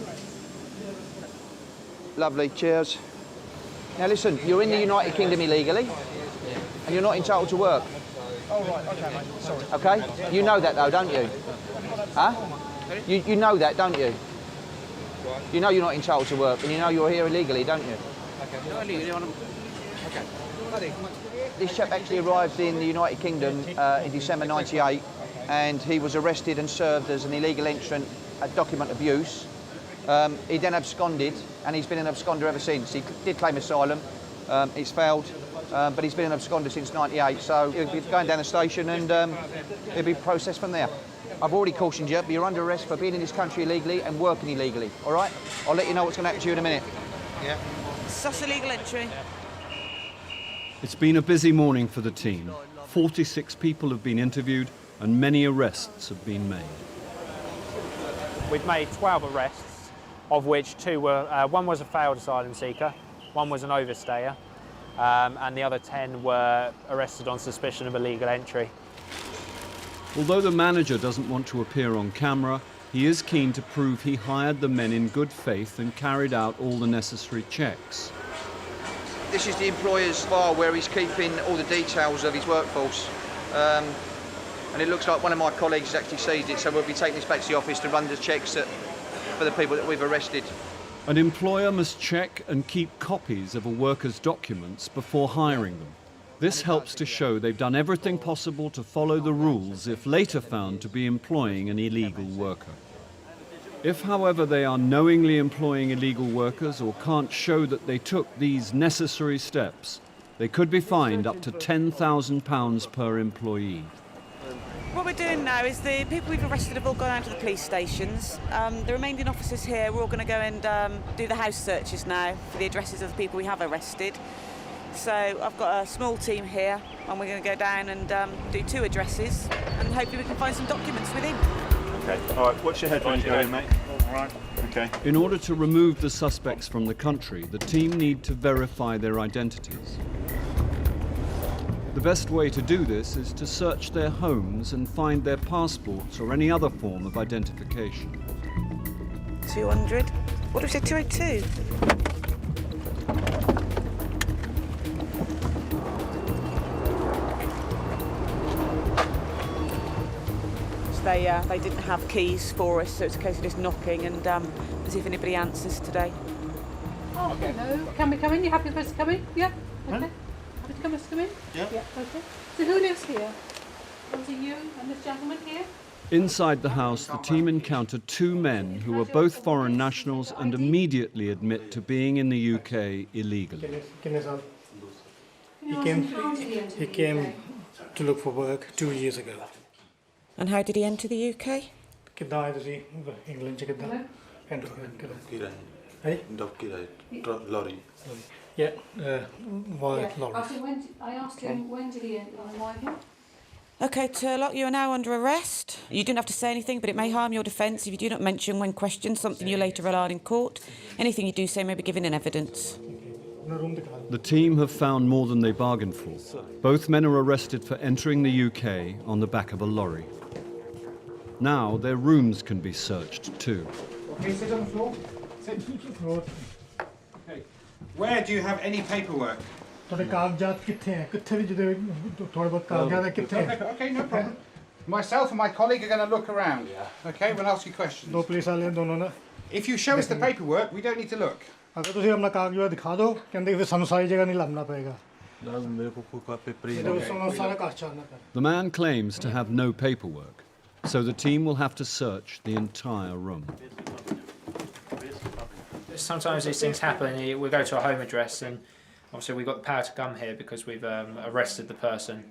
Lovely, cheers. Now listen, you're in the United Kingdom illegally, and you're not entitled to work. Oh, right, okay, mate, sorry. Okay? You know that though, don't you? Huh? You know that, don't you? You know you're not entitled to work, and you know you're here illegally, don't you? Okay, not illegally, okay. This chap actually arrived in the United Kingdom in December '98, and he was arrested and served as an illegal entrant at document abuse. He then absconded, and he's been an absconder ever since. He did claim asylum. It's failed, but he's been an absconder since '98, so he'll be going down the station and he'll be processed from there. I've already cautioned you, but you're under arrest for being in this country illegally and working illegally, all right? I'll let you know what's going to happen to you in a minute. Yeah. Such illegal entry. It's been a busy morning for the team. 46 people have been interviewed and many arrests have been made. We've made 12 arrests, of which two were, one was a failed asylum seeker, one was an overstayer, and the other 10 were arrested on suspicion of illegal entry. Although the manager doesn't want to appear on camera, he is keen to prove he hired the men in good faith and carried out all the necessary checks. This is the employer's file where he's keeping all the details of his workforce. And it looks like one of my colleagues has actually seized it, so we'll be taking this back to the office to run the checks for the people that we've arrested. An employer must check and keep copies of a worker's documents before hiring them. This helps to show they've done everything possible to follow the rules if later found to be employing an illegal worker. If, however, they are knowingly employing illegal workers or can't show that they took these necessary steps, they could be fined up to £10,000 per employee. What we're doing now is the people we've arrested have all gone out to the police stations. The remaining officers here, we're all going to go and do the house searches now for the addresses of the people we have arrested. So I've got a small team here and we're going to go down and do 2 addresses and hopefully we can find some documents within. Okay, all right, watch your head when you go in, mate. All right, okay. In order to remove the suspects from the country, the team need to verify their identities. The best way to do this is to search their homes and find their passports or any other form of identification. 200. What do we say, 202? They didn't have keys for us, so it's a case of just knocking and see if anybody answers today. Oh, okay. Hello. Can we come in? You happy for us to come in? Yeah? Okay. Happy to come in? Yeah. Yeah, okay. So who lives here? Was it you and this gentleman here? Inside the house, the team encountered 2 men who are both foreign nationals and immediately admit to being in the UK illegally. He came to look for work 2 years ago. And how did he enter the UK? Lorry. Yeah, via lorry. I asked him when did he enter and why him? OK, Turlock, you are now under arrest. You don't have to say anything, but it may harm your defence if you do not mention when questioned something you later rely on in court. Anything you do say may be given in evidence. The team have found more than they bargained for. Both men are arrested for entering the UK on the back of a lorry. Now their rooms can be searched too. Okay, sit on the floor. Sit on the floor. Okay. Where do you have any paperwork? Okay, no problem. Myself and my colleague are going to look around. Okay, we'll ask you questions. No, please, If you show us the paperwork, we don't need to look. अगर तुसी अपना कागजात दिखा दो कहंदे फिर सानू सारी जगह नहीं लभना पएगा The man claims to have no paperwork, so the team will have to search the entire room. Sometimes these things happen. We go to a home address and obviously we've got the power to come here because we've arrested the person.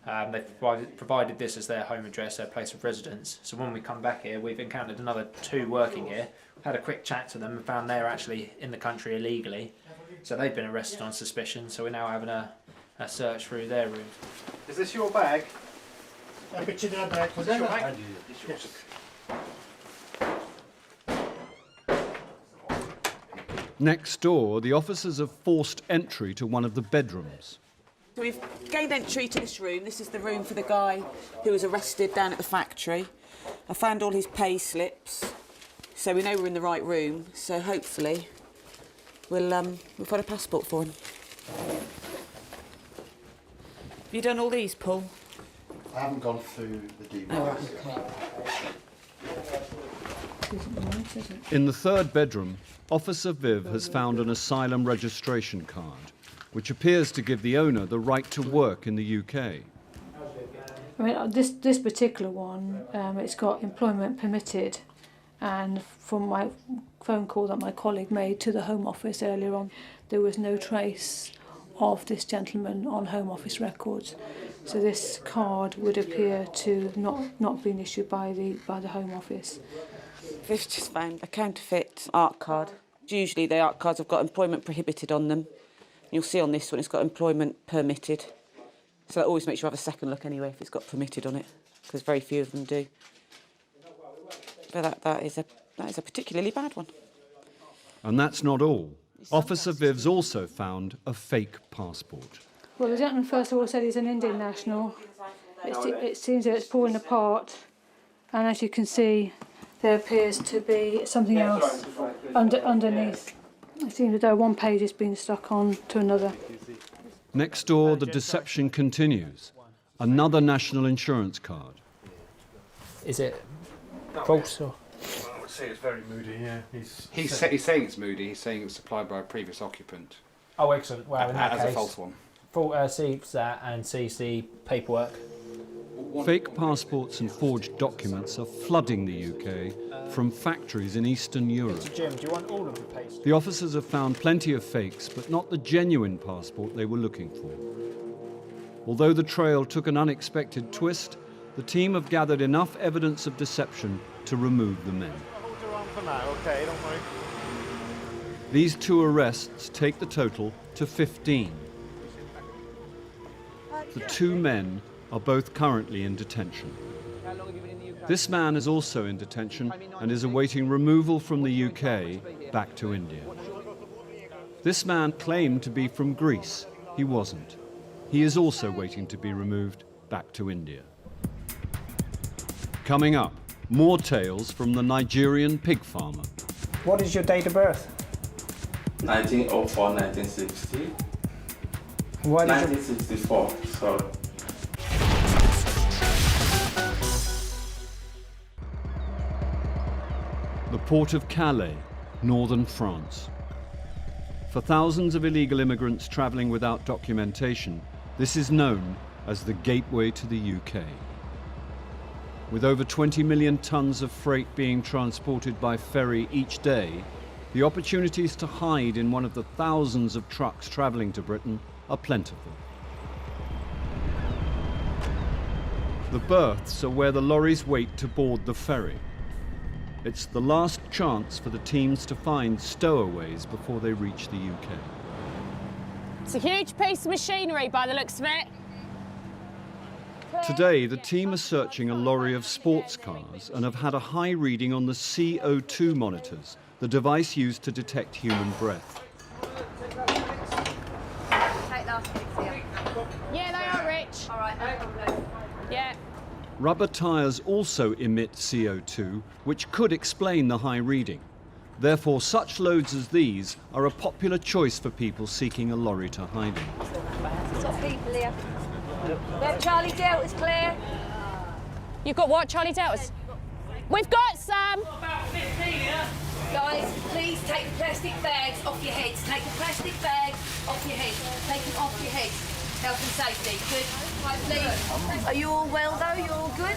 They've provided this as their home address, their place of residence. So when we come back here, we've encountered another 2 working here. Had a quick chat to them and found they're actually in the country illegally. So they've been arrested on suspicion. So we're now having a search through their room. Is this your bag? Is your bag? Yes. Next door, the officers have forced entry to one of the bedrooms. So we've gained entry to this room. This is the room for the guy who was arrested down at the factory. I found all his pay slips, so we know we're in the right room. So hopefully we'll find a passport for him. Have you done all these, Paul? I haven't gone through the details. Oh, right, okay. In the third bedroom, Officer Viv has found an asylum registration card, which appears to give the owner the right to work in the UK. I mean, this particular one, it's got employment permitted, and from my phone call that my colleague made to the Home Office earlier on, there was no trace of this gentleman on Home Office records. So this card would appear to not been issued by the Home Office. We've just found a counterfeit art card. Usually the art cards have got employment prohibited on them. You'll see on this one it's got employment permitted. So that always makes you have a second look anyway if it's got permitted on it, because very few of them do. But that is a particularly bad one. And that's not all. Officer Viv's also found a fake passport. Well, the gentleman first of all said he's an Indian national. It seems that it's falling apart, and as you can see, there appears to be something else underneath. It seems as though one page has been stuck on to another. Next door, the deception continues. Another national insurance card. Is it false or? I would say it's very moody, yeah. He's saying it's moody, he's saying it was supplied by a previous occupant. Oh, excellent. Well, in that as case, a false one. Sees that and sees the paperwork. Fake passports and forged documents are flooding the UK from factories in Eastern Europe. Jim, do you want all of the paste? The officers have found plenty of fakes, but not the genuine passport they were looking for. Although the trail took an unexpected twist, the team have gathered enough evidence of deception to remove the men. Hold your arm for now, okay, don't worry. These 2 arrests take the total to 15. The 2 men are both currently in detention. This man is also in detention and is awaiting removal from the UK back to India. This man claimed to be from Greece. He wasn't. He is also waiting to be removed back to India. Coming up, more tales from the Nigerian pig farmer. What is your date of birth? 1904, 1960. Why did 1964, sorry. The port of Calais, northern France. For thousands of illegal immigrants travelling without documentation, this is known as the gateway to the UK. With over 20 million tonnes of freight being transported by ferry each day, the opportunities to hide in one of the thousands of trucks travelling to Britain are plentiful. The berths are where the lorries wait to board the ferry. It's the last chance for the teams to find stowaways before they reach the UK. It's a huge piece of machinery by the looks of it. Today, the team are searching a lorry of sports cars and have had a high reading on the CO2 monitors, the device used to detect human breath. Yeah, they are rich. All right, no problem. Yeah. Rubber tyres also emit CO2, which could explain the high reading. Therefore, such loads as these are a popular choice for people seeking a lorry to hide in. We've got people here. We have Charlie Deltas, Claire. You've got what, Charlie Deltas? We've got some. About 15 here. Guys, please take the plastic bags off your heads. Take the plastic bags off your heads. Take them off your heads. Health and safety. Good. Right, please. Are you all well though? You're all good?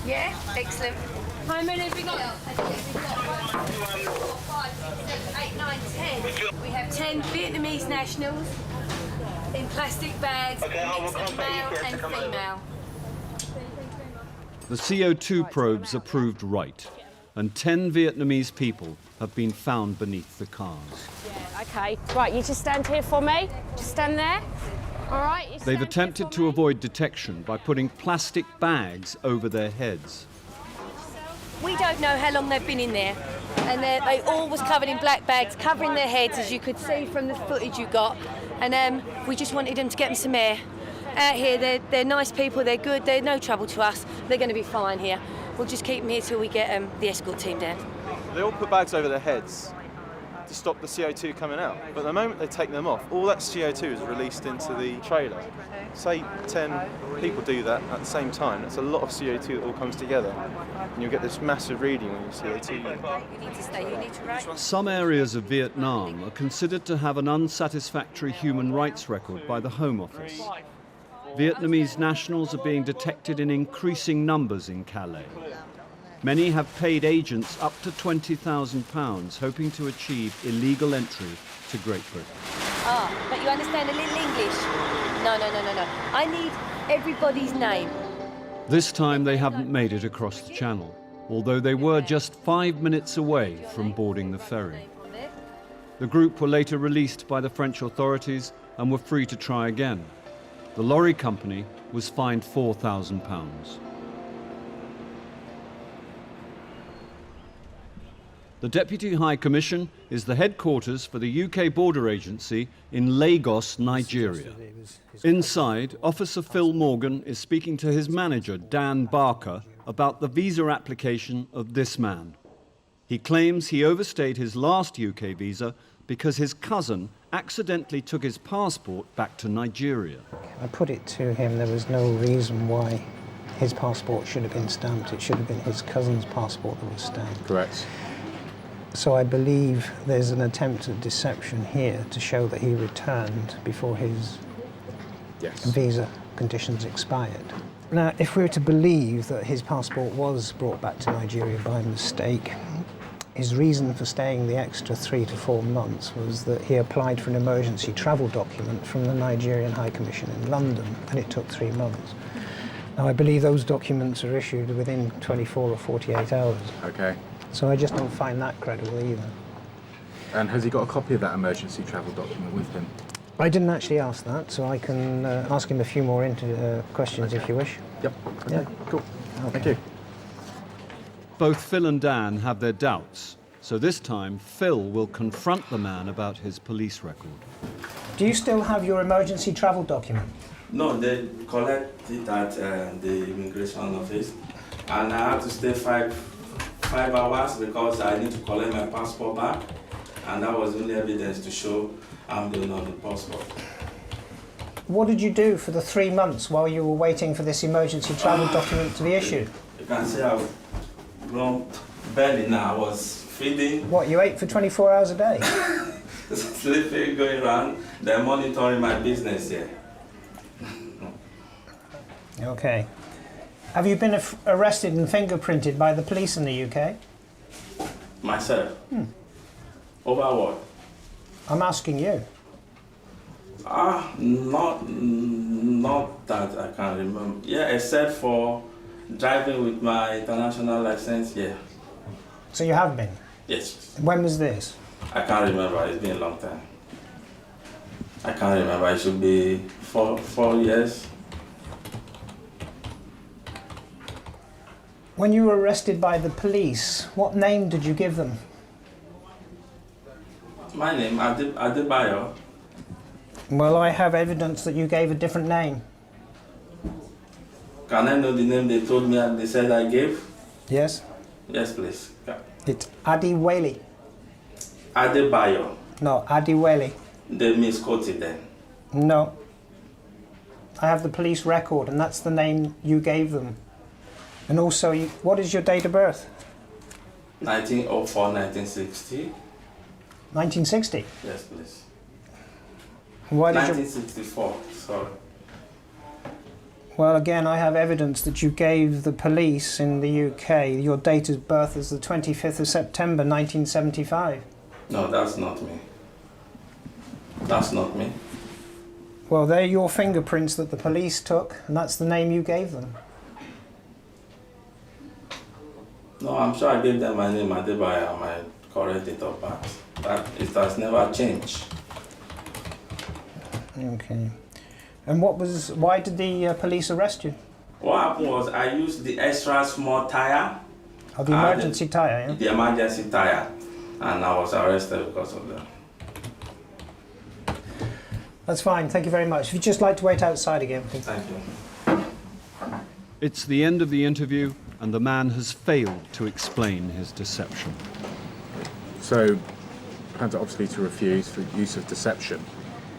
Yeah? Excellent. How many have we got? We've got 1, 2, 3, 4, 5, 6, 7, 8, 9, 10. We have 10 Vietnamese nationals in plastic bags, mix of male and female. The CO2 probes are proved right, and 10 Vietnamese people have been found beneath the cars. Yeah, okay. Right, you just stand here for me. Just stand there. All right. They've attempted to avoid detection by putting plastic bags over their heads. We don't know how long they've been in there, and they all was covered in black bags, covering their heads, as you could see from the footage you got. And we just wanted them to get them some air. Out here, they're nice people, they're good, they're no trouble to us. They're going to be fine here. we'll just keep them here till we get the escort team down. They all put bags over their heads to stop the CO2 coming out. But the moment they take them off, all that CO2 is released into the trailer. Say 10 people do that at the same time, that's a lot of CO2 that all comes together. And you'll get this massive reading on your CO2. You need to stay, you need to write. Some areas of Vietnam are considered to have an unsatisfactory human rights record by the Home Office. Vietnamese nationals are being detected in increasing numbers in Calais. Many have paid agents up to £20,000 hoping to achieve illegal entry to Great Britain. Ah, but you understand a little English? No. I need everybody's name. This time they haven't made it across the channel, although they were just 5 minutes away from boarding the ferry. The group were later released by the French authorities and were free to try again. The lorry company was fined £4,000. The Deputy High Commission is the headquarters for the UK Border Agency in Lagos, Nigeria. Inside, Officer Phil Morgan is speaking to his manager, Dan Barker, about the visa application of this man. He claims he overstayed his last UK visa because his cousin accidentally took his passport back to Nigeria. I put it to him there was no reason why his passport should have been stamped. It should have been his cousin's passport that was stamped. Correct. So I believe there's an attempt at deception here to show that he returned before his visa conditions expired. Now, if we were to believe that his passport was brought back to Nigeria by mistake, his reason for staying the extra 3 to 4 months was that he applied for an emergency travel document from the Nigerian High Commission in London, and it took 3 months. Now, I believe those documents are issued within 24 or 48 hours. Okay. So I just don't find that credible either. And has he got a copy of that emergency travel document with him? I didn't actually ask that, so I can ask him a few more questions if you wish. Yep. Okay. Yeah. Cool. Okay. Thank you. Both Phil and Dan have their doubts, so this time Phil will confront the man about his police record. Do you still have your emergency travel document? No, they collected it at the immigration office, and I had to stay five hours because I need to collect my passport back, and that was the only evidence to show I'm the owner of the passport. What did you do for the 3 months while you were waiting for this emergency travel document to be issued? You can see I've grown belly now. I was feeding. What, you ate for 24 hours a day? Sleeping, going around, they're monitoring my business here. Okay. Have you been arrested and fingerprinted by the police in the UK? Myself? Over what? I'm asking you. Not that I can remember. Yeah, except for driving with my international license, yeah. So you have been? Yes. When was this? I can't remember, it's been a long time. I can't remember, it should be four years. When you were arrested by the police, what name did you give them? My name, Adebayo. Well, I have evidence that you gave a different name. Can I know the name they told me, they said I gave? Yes? Yes, please. It's Adiwele. Adebayo. No, Adiwele. They misquoted then. No. I have the police record, and that's the name you gave them. And also, what is your date of birth? 1904, 1960. 1960? Yes, please. Why did 1964, sorry. Well, again, I have evidence that you gave the police in the UK your date of birth as the 25th of September 1975. No, that's not me. That's not me. Well, they're your fingerprints that the police took, and that's the name you gave them. No, I'm sure I gave them my name, Adebayo, my correct date of birth. But it has never changed. Okay. And why did the police arrest you? What happened was I used the extra small tire. Oh, the emergency tire, yeah? The emergency tire. And I was arrested because of that. That's fine, thank you very much. If you'd just like to wait outside again, please. Thank you. It's the end of the interview, and the man has failed to explain his deception. So, plans are obviously to refuse for use of deception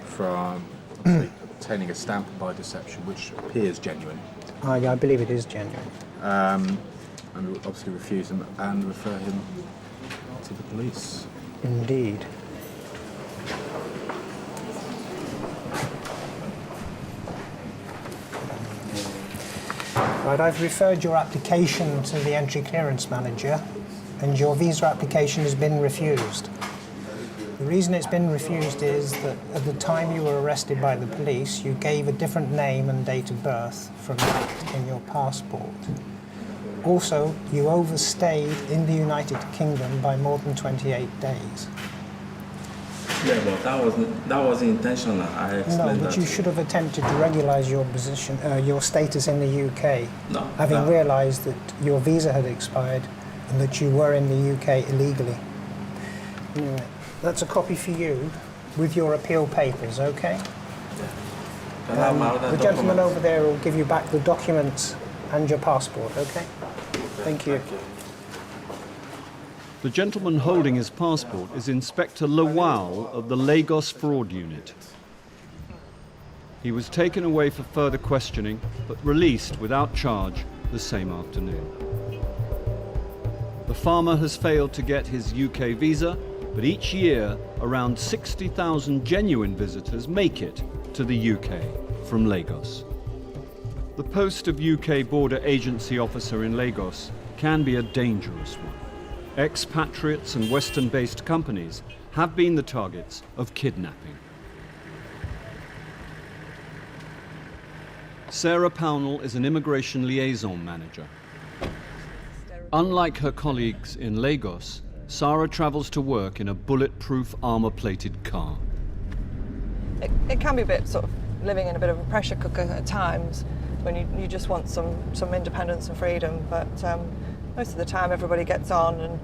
from obviously obtaining a stamp by deception, which appears genuine. I believe it is genuine. And we'll obviously refuse him and refer him to the police. Indeed. Right, I've referred your application to the entry clearance manager, and your visa application has been refused. The reason it's been refused is that at the time you were arrested by the police, you gave a different name and date of birth from that in your passport. Also, you overstayed in the United Kingdom by more than 28 days. Yeah, but that wasn't intentional. I explained No, but you should have attempted to regulise your position, your status in the UK, having realised that your visa had expired and that you were in the UK illegally. Anyway, that's a copy for you with your appeal papers, okay? The gentleman over there will give you back the documents and your passport, okay? Thank you. The gentleman holding his passport is Inspector Lawal of the Lagos Fraud Unit. He was taken away for further questioning, but released without charge the same afternoon. The farmer has failed to get his UK visa, but each year around 60,000 genuine visitors make it to the UK from Lagos. The post of UK Border Agency Officer in Lagos can be a dangerous one. Expatriates and Western-based companies have been the targets of kidnapping. Sarah Pownell is an immigration liaison manager. Unlike her colleagues in Lagos, Sarah travels to work in a bulletproof armour-plated car. It can be a bit sort of living in a bit of a pressure cooker at times when you just want some independence and freedom, but most of the time everybody gets on and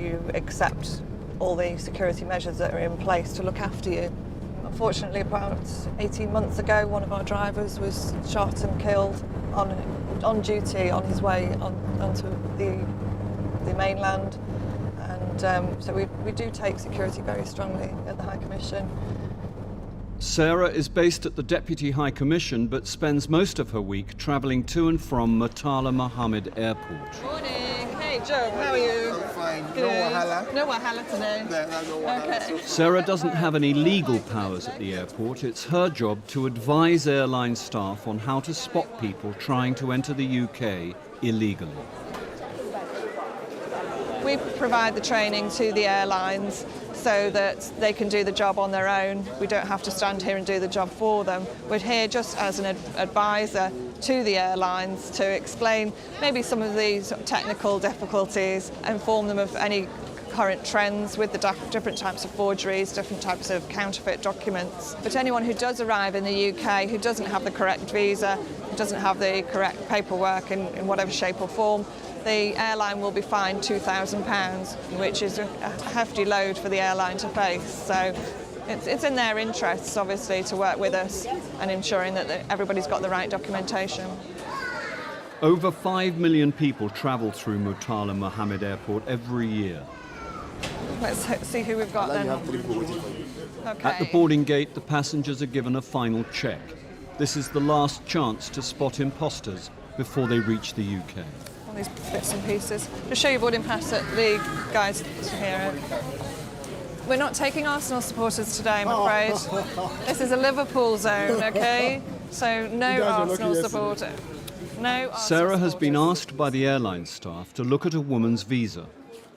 you accept all the security measures that are in place to look after you. Unfortunately, about 18 months ago, one of our drivers was shot and killed on duty on his way onto the mainland. And so we do take security very strongly at the High Commission. Sarah is based at the Deputy High Commission, but spends most of her week travelling to and from Murtala Mohammed Airport. Morning. Hey, Joe, how are you? I'm fine. Good. No wahala. No wahala today? No wahala. Okay. Sarah doesn't have any legal powers at the airport. It's her job to advise airline staff on how to spot people trying to enter the UK illegally. We provide the training to the airlines so that they can do the job on their own. We don't have to stand here and do the job for them. We're here just as an advisor to the airlines to explain maybe some of these technical difficulties, inform them of any current trends with the different types of forgeries, different types of counterfeit documents. But anyone who does arrive in the UK who doesn't have the correct visa, who doesn't have the correct paperwork in whatever shape or form, the airline will be fined £2,000, which is a hefty load for the airline to face. So it's in their interests, obviously, to work with us and ensuring that everybody's got the right documentation. Over 5 million people travel through Murtala Mohammed Airport every year. Let's see who we've got then. Okay. At the boarding gate, the passengers are given a final check. This is the last chance to spot imposters before they reach the UK. All these bits and pieces. Just show your boarding pass at the guys here. We're not taking Arsenal supporters today, I'm afraid. This is a Liverpool zone, okay? So no Arsenal supporter. No Arsenal Sarah has been supporters. asked by the airline staff to look at a woman's visa.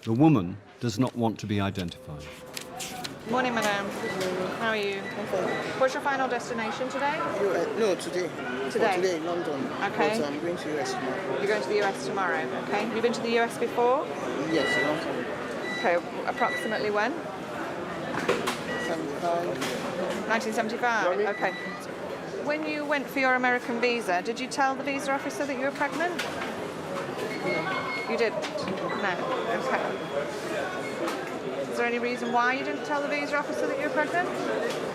The woman does not want to be identified. Morning, madam. How are you? What's your final destination today? No, today. Today? Today in London. Okay. But I'm going to the US tomorrow. You're going to the US tomorrow, okay? Have you been to the US before? Yes, a long time. Okay, approximately when? 1975, okay. When you went for your American visa, did you tell the visa officer that you were pregnant? You didn't? No, okay. Is there any reason why you didn't tell the visa officer that you were pregnant?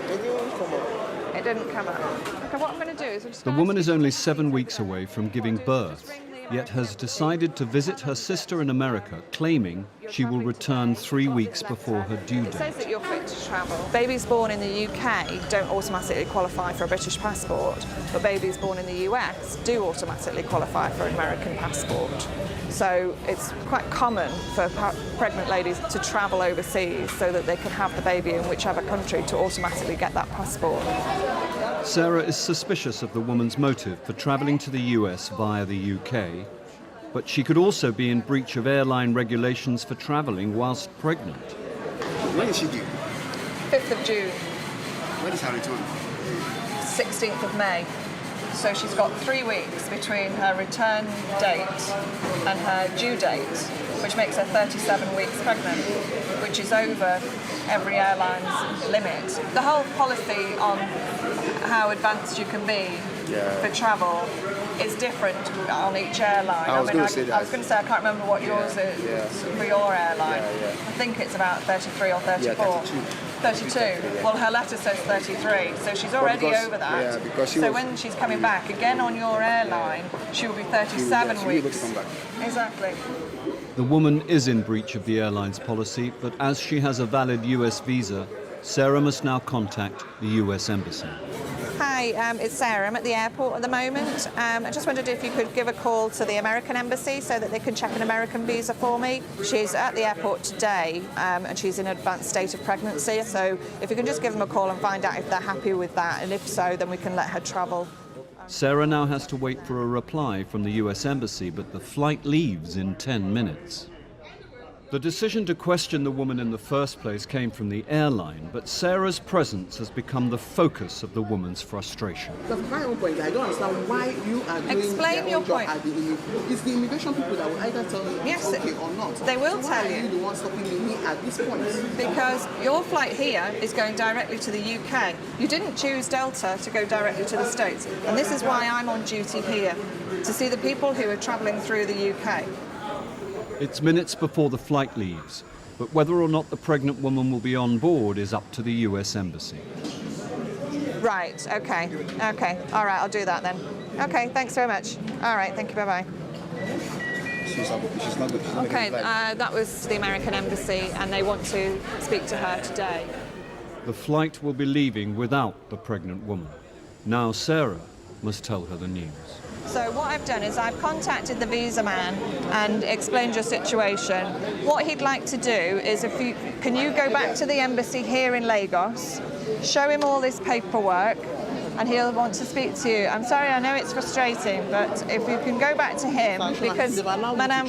It didn't come up. It didn't come up. Okay, what I'm going to do is... The woman is only 7 weeks away from giving birth. yet has decided to visit her sister in America, claiming she will return 3 weeks before her due It says date. that you're fit to travel. Babies born in the UK don't automatically qualify for a British passport, but babies born in the US do automatically qualify for an American passport. So it's quite common for pregnant ladies to travel overseas so that they can have the baby in whichever country to automatically get that passport. Sarah is suspicious of the woman's motive for travelling to the US via the UK, but she could also be in breach of airline regulations for travelling whilst pregnant. When is she due? 5th of June, When is her return? 16th of May. So she's got 3 weeks between her return date and her due date, which makes her 37 weeks pregnant, which is over every airline's limit. The whole policy on how advanced you can be for travel is different on each airline. I was going to say that. I was going to say I can't remember what yours is for your airline. I think it's about 33 or 34. 32. Well, her letter says 33, so she's already over that. Yeah, because so when she's coming back again on your airline, she will be 37 weeks. Exactly. The woman is in breach of the airline's policy, but as she has a valid US visa, Sarah must now contact the US Embassy. Hi, it's Sarah. I'm at the airport at the moment. I just wondered if you could give a call to the American Embassy so that they can check an American visa for me. She's at the airport today and she's in an advanced state of pregnancy. So if you can just give them a call and find out if they're happy with that, and if so, then we can let her travel. Sarah now has to wait for a reply from the US Embassy, but the flight leaves in 10 minutes. The decision to question the woman in the first place came from the airline, but Sarah's presence has become the focus of the woman's frustration. Because my own point, I don't understand why you are doing Explain your point. It's the immigration people that will either tell you Yes, it's okay or not. they will So tell why you. are you the one stopping me at this point? Because your flight here is going directly to the UK. You didn't choose Delta to go directly to the States. And this is why I'm on duty here, to see the people who are travelling through the UK. It's minutes before the flight leaves, but whether or not the pregnant woman will be on board is up to the US Embassy. Right, okay, all right, I'll do that then. Okay, thanks very much. All right, thank you, bye-bye. She's not good. Okay, that was the American Embassy, and they want to speak to her today. The flight will be leaving without the pregnant woman. Now Sarah must tell her the news. So what I've done is I've contacted the visa man and explained your situation. What he'd like to do is can you go back to the embassy here in Lagos, show him all this paperwork, and he'll want to speak to you. I'm sorry, I know it's frustrating, but if you can go back to him, because Madam,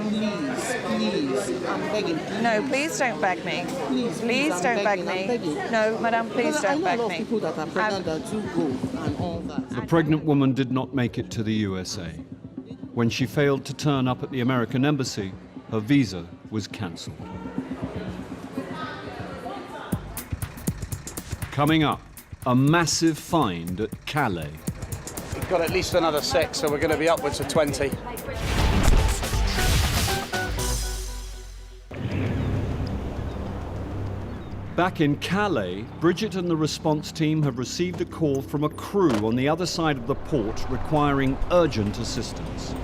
please, I'm begging. No, please don't beg me. Please don't beg me. No, Madam, please don't beg me. I know a lot of people that are pregnant that do go and all that. The pregnant woman did not make it to the USA. When she failed to turn up at the American Embassy, her visa was cancelled. Coming up, a massive find at Calais. We've got at least another 6, so we're going to be upwards of 20. Back in Calais, Bridget and the response team have received a call from a crew on the other side of the port requiring urgent assistance.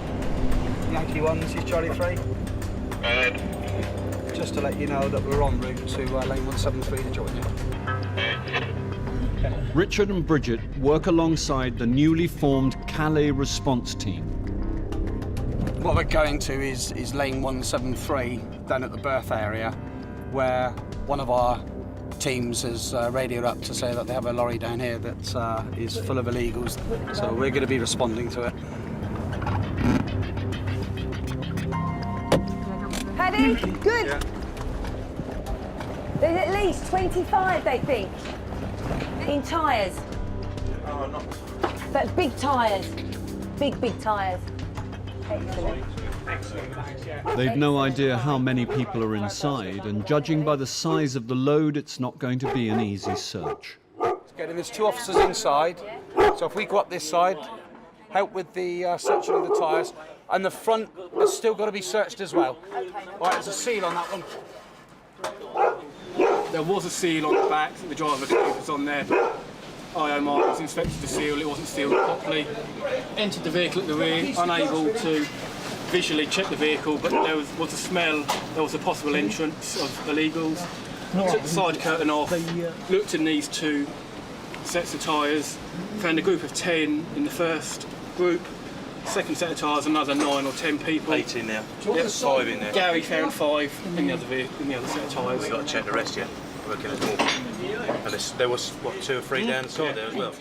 Yankee 1, this is Charlie 3. Just to let you know that we're en route to lane 173 to join you. Richard and Bridget work alongside the newly formed Calais response team. What we're going to is lane 173 down at the berth area, where one of our teams has radioed up to say that they have a lorry down here that is full of illegals. So we're going to be responding to it. Paddy, good. Yeah. There's at least 25, they think, in tyres. Oh, not. But big tyres. Big tyres. Excellent. They've no idea how many people are inside, and judging by the size of the load, it's not going to be an easy search. There's 2 officers inside, so if we go up this side, help with the searching of the tyres, and the front has still got to be searched as well. Right, there's a seal on that one. There was a seal on the back, the driver was on there. IO mark was inspected to seal, it wasn't sealed properly. Entered the vehicle at the rear, unable to visually check the vehicle, but there was a smell, there was a possible entrance of illegals. Took the side curtain off, looked in these 2 sets of tyres, found a group of 10 in the first group, second set of tyres, another 9 or 10 people. 8 in there. Yep. 5 in there. Gary found 5 in the other set of tyres. We've got to check the rest yet. Working at all. And there was, what, 2 or 3 down the side there as well.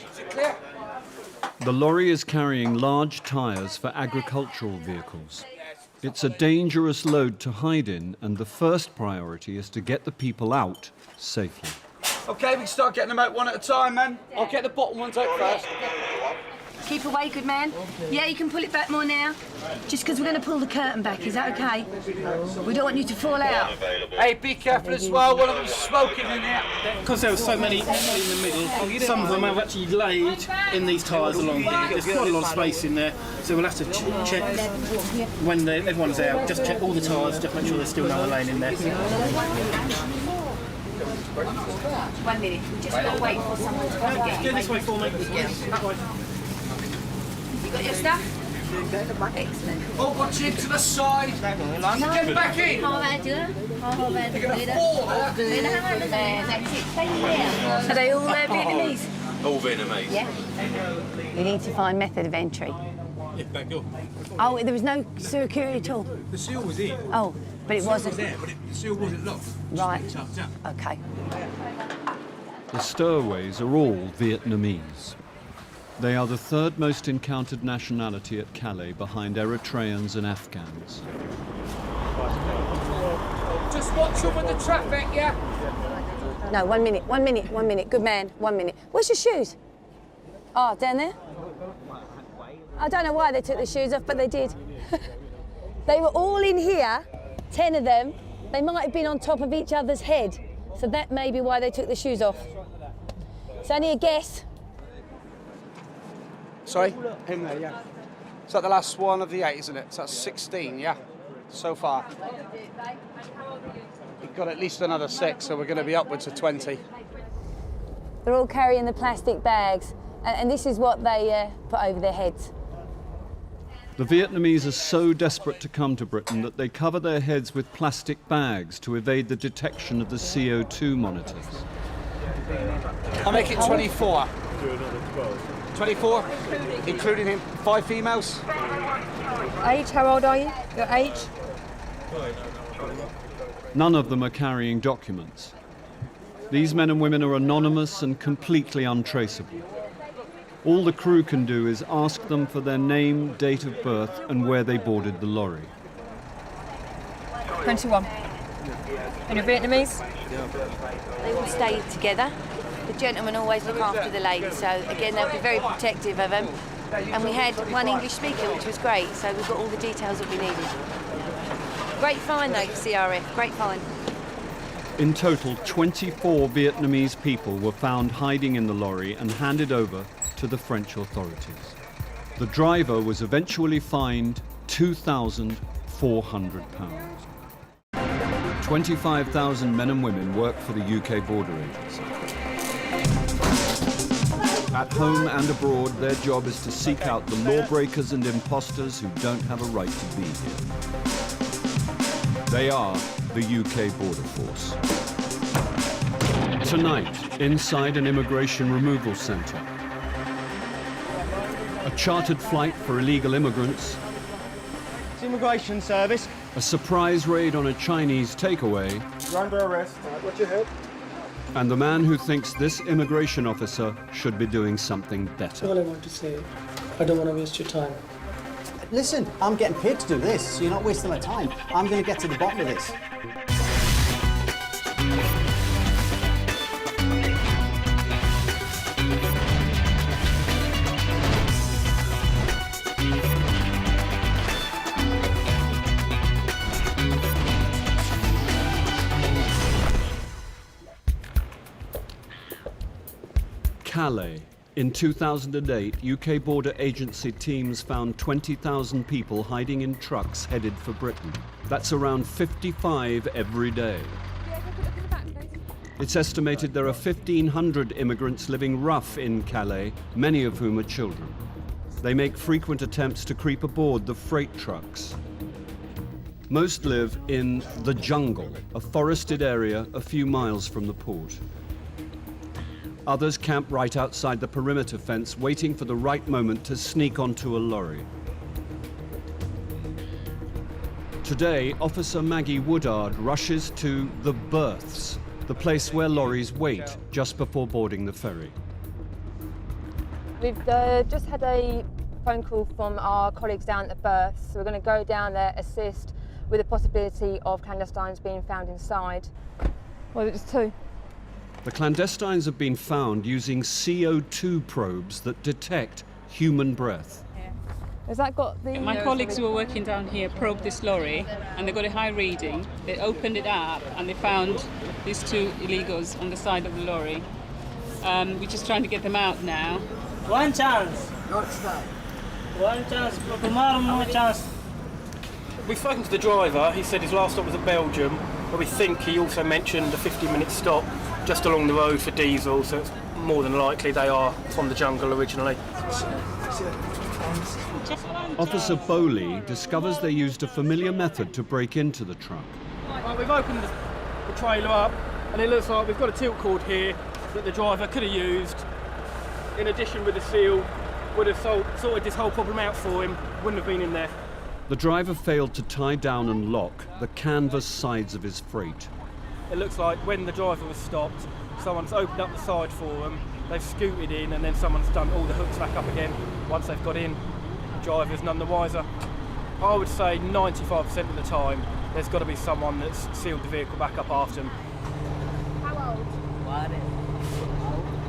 The lorry is carrying large tyres for agricultural vehicles. It's a dangerous load to hide in, and the first priority is to get the people out safely. Okay, we can start getting them out one at a time, man. I'll get the bottom ones out first. Keep away, good man. Yeah, you can pull it back more now. Just because we're going to pull the curtain back, is that okay? We don't want you to fall out. Hey, be careful as well, one of them's smoking in here. Because there were so many in the middle, some of them have actually laid in these tyres along here. There's quite a lot of space in there, so we'll have to check when everyone's out, just check all the tyres, just make sure there's still no one laying in there. 1 minute, we just got to wait for someone to come and get you. Go this way for me. That way. You got your stuff? Excellent. Oh, watch it to the side. Get back in. They're going to fall. That's it. Stay there. Are they all Vietnamese? All Vietnamese. Yeah. You need to find method of entry. Yeah, back door. Oh, there was no security at all? The seal was in. Oh, but it wasn't. There, but the seal wasn't locked. Right. Okay. The stowaways are all Vietnamese. They are the 3rd most encountered nationality at Calais, behind Eritreans and Afghans. Just watch them with the traffic, yeah? No, 1 minute, 1 minute, 1 minute. Good man, 1 minute. Where's your shoes? Oh, down there? I don't know why they took the shoes off, but they did. They were all in here, 10 of them. They might have been on top of each other's head, so that may be why they took the shoes off. It's only a guess. Sorry? Him there, yeah. Is that the last one of the 8, isn't it? So that's 16, yeah? So far. We've got at least another 6, so we're going to be upwards of 20. They're all carrying the plastic bags, and this is what they put over their heads. The Vietnamese are so desperate to come to Britain that they cover their heads with plastic bags to evade the detection of the CO2 monitors. I'll make it 24. 24, including him. 5 females. Age, how old are you? Your age? None of them are carrying documents. These men and women are anonymous and completely untraceable. All the crew can do is ask them for their name, date of birth, and where they boarded the lorry. 21. And you're Vietnamese? They all stay together. The gentlemen always look after the ladies, so again, they'll be very protective of them. And we had one English speaker, which was great, so we've got all the details that we needed. Great find, though, CRF, great find. In total, 24 Vietnamese people were found hiding in the lorry and handed over to the French authorities. The driver was eventually fined £2,400. 25,000 men and women work for the UK Border Agency. At home and abroad, their job is to seek out the lawbreakers and imposters who don't have a right to be here. They are the UK Border Force. Tonight, inside an immigration removal centre, a chartered flight for illegal immigrants, It's Immigration Service. a surprise raid on a Chinese takeaway, You're under arrest. Watch your head. and the man who thinks this immigration officer should be doing something better. All I want to say, I don't want to waste your time. Listen, I'm getting paid to do this, so you're not wasting my time. I'm going to get to the bottom of this. Calais. In 2008, UK border agency teams found 20,000 people hiding in trucks headed for Britain. That's around 55 every day. It's estimated there are 1,500 immigrants living rough in Calais, many of whom are children. They make frequent attempts to creep aboard the freight trucks. Most live in the jungle, a forested area a few miles from the port. Others camp right outside the perimeter fence, waiting for the right moment to sneak onto a lorry. Today, Officer Maggie Woodard rushes to the berths, the place where lorries wait just before boarding the ferry. We've just had a phone call from our colleagues down at the berths, so we're going to go down there, assist with the possibility of clandestines being found inside. Well, it's two. The clandestines have been found using CO2 probes that detect human breath. Has that got the... My colleagues who were working down here probed this lorry and they got a high reading. They opened it up and they found these two illegals on the side of the lorry. We're just trying to get them out now. One chance. Not today. One chance. For tomorrow, no chance. We've spoken to the driver. He said his last stop was at Belgium, but we think he also mentioned a 15-minute stop just along the road for diesel, so it's more than likely they are from the jungle originally. Officer Bowley discovers they used a familiar method to break into the truck. Right, we've opened the trailer up, and it looks like we've got a tilt cord here that the driver could have used. In addition with the seal, would have sorted this whole problem out for him, wouldn't have been in there. The driver failed to tie down and lock the canvas sides of his freight. It looks like when the driver was stopped, someone's opened up the side for them, they've scooted in, and then someone's done all the hooks back up again once they've got in. The driver's none the wiser. I would say 95% of the time, there's got to be someone that's sealed the vehicle back up after them. How old?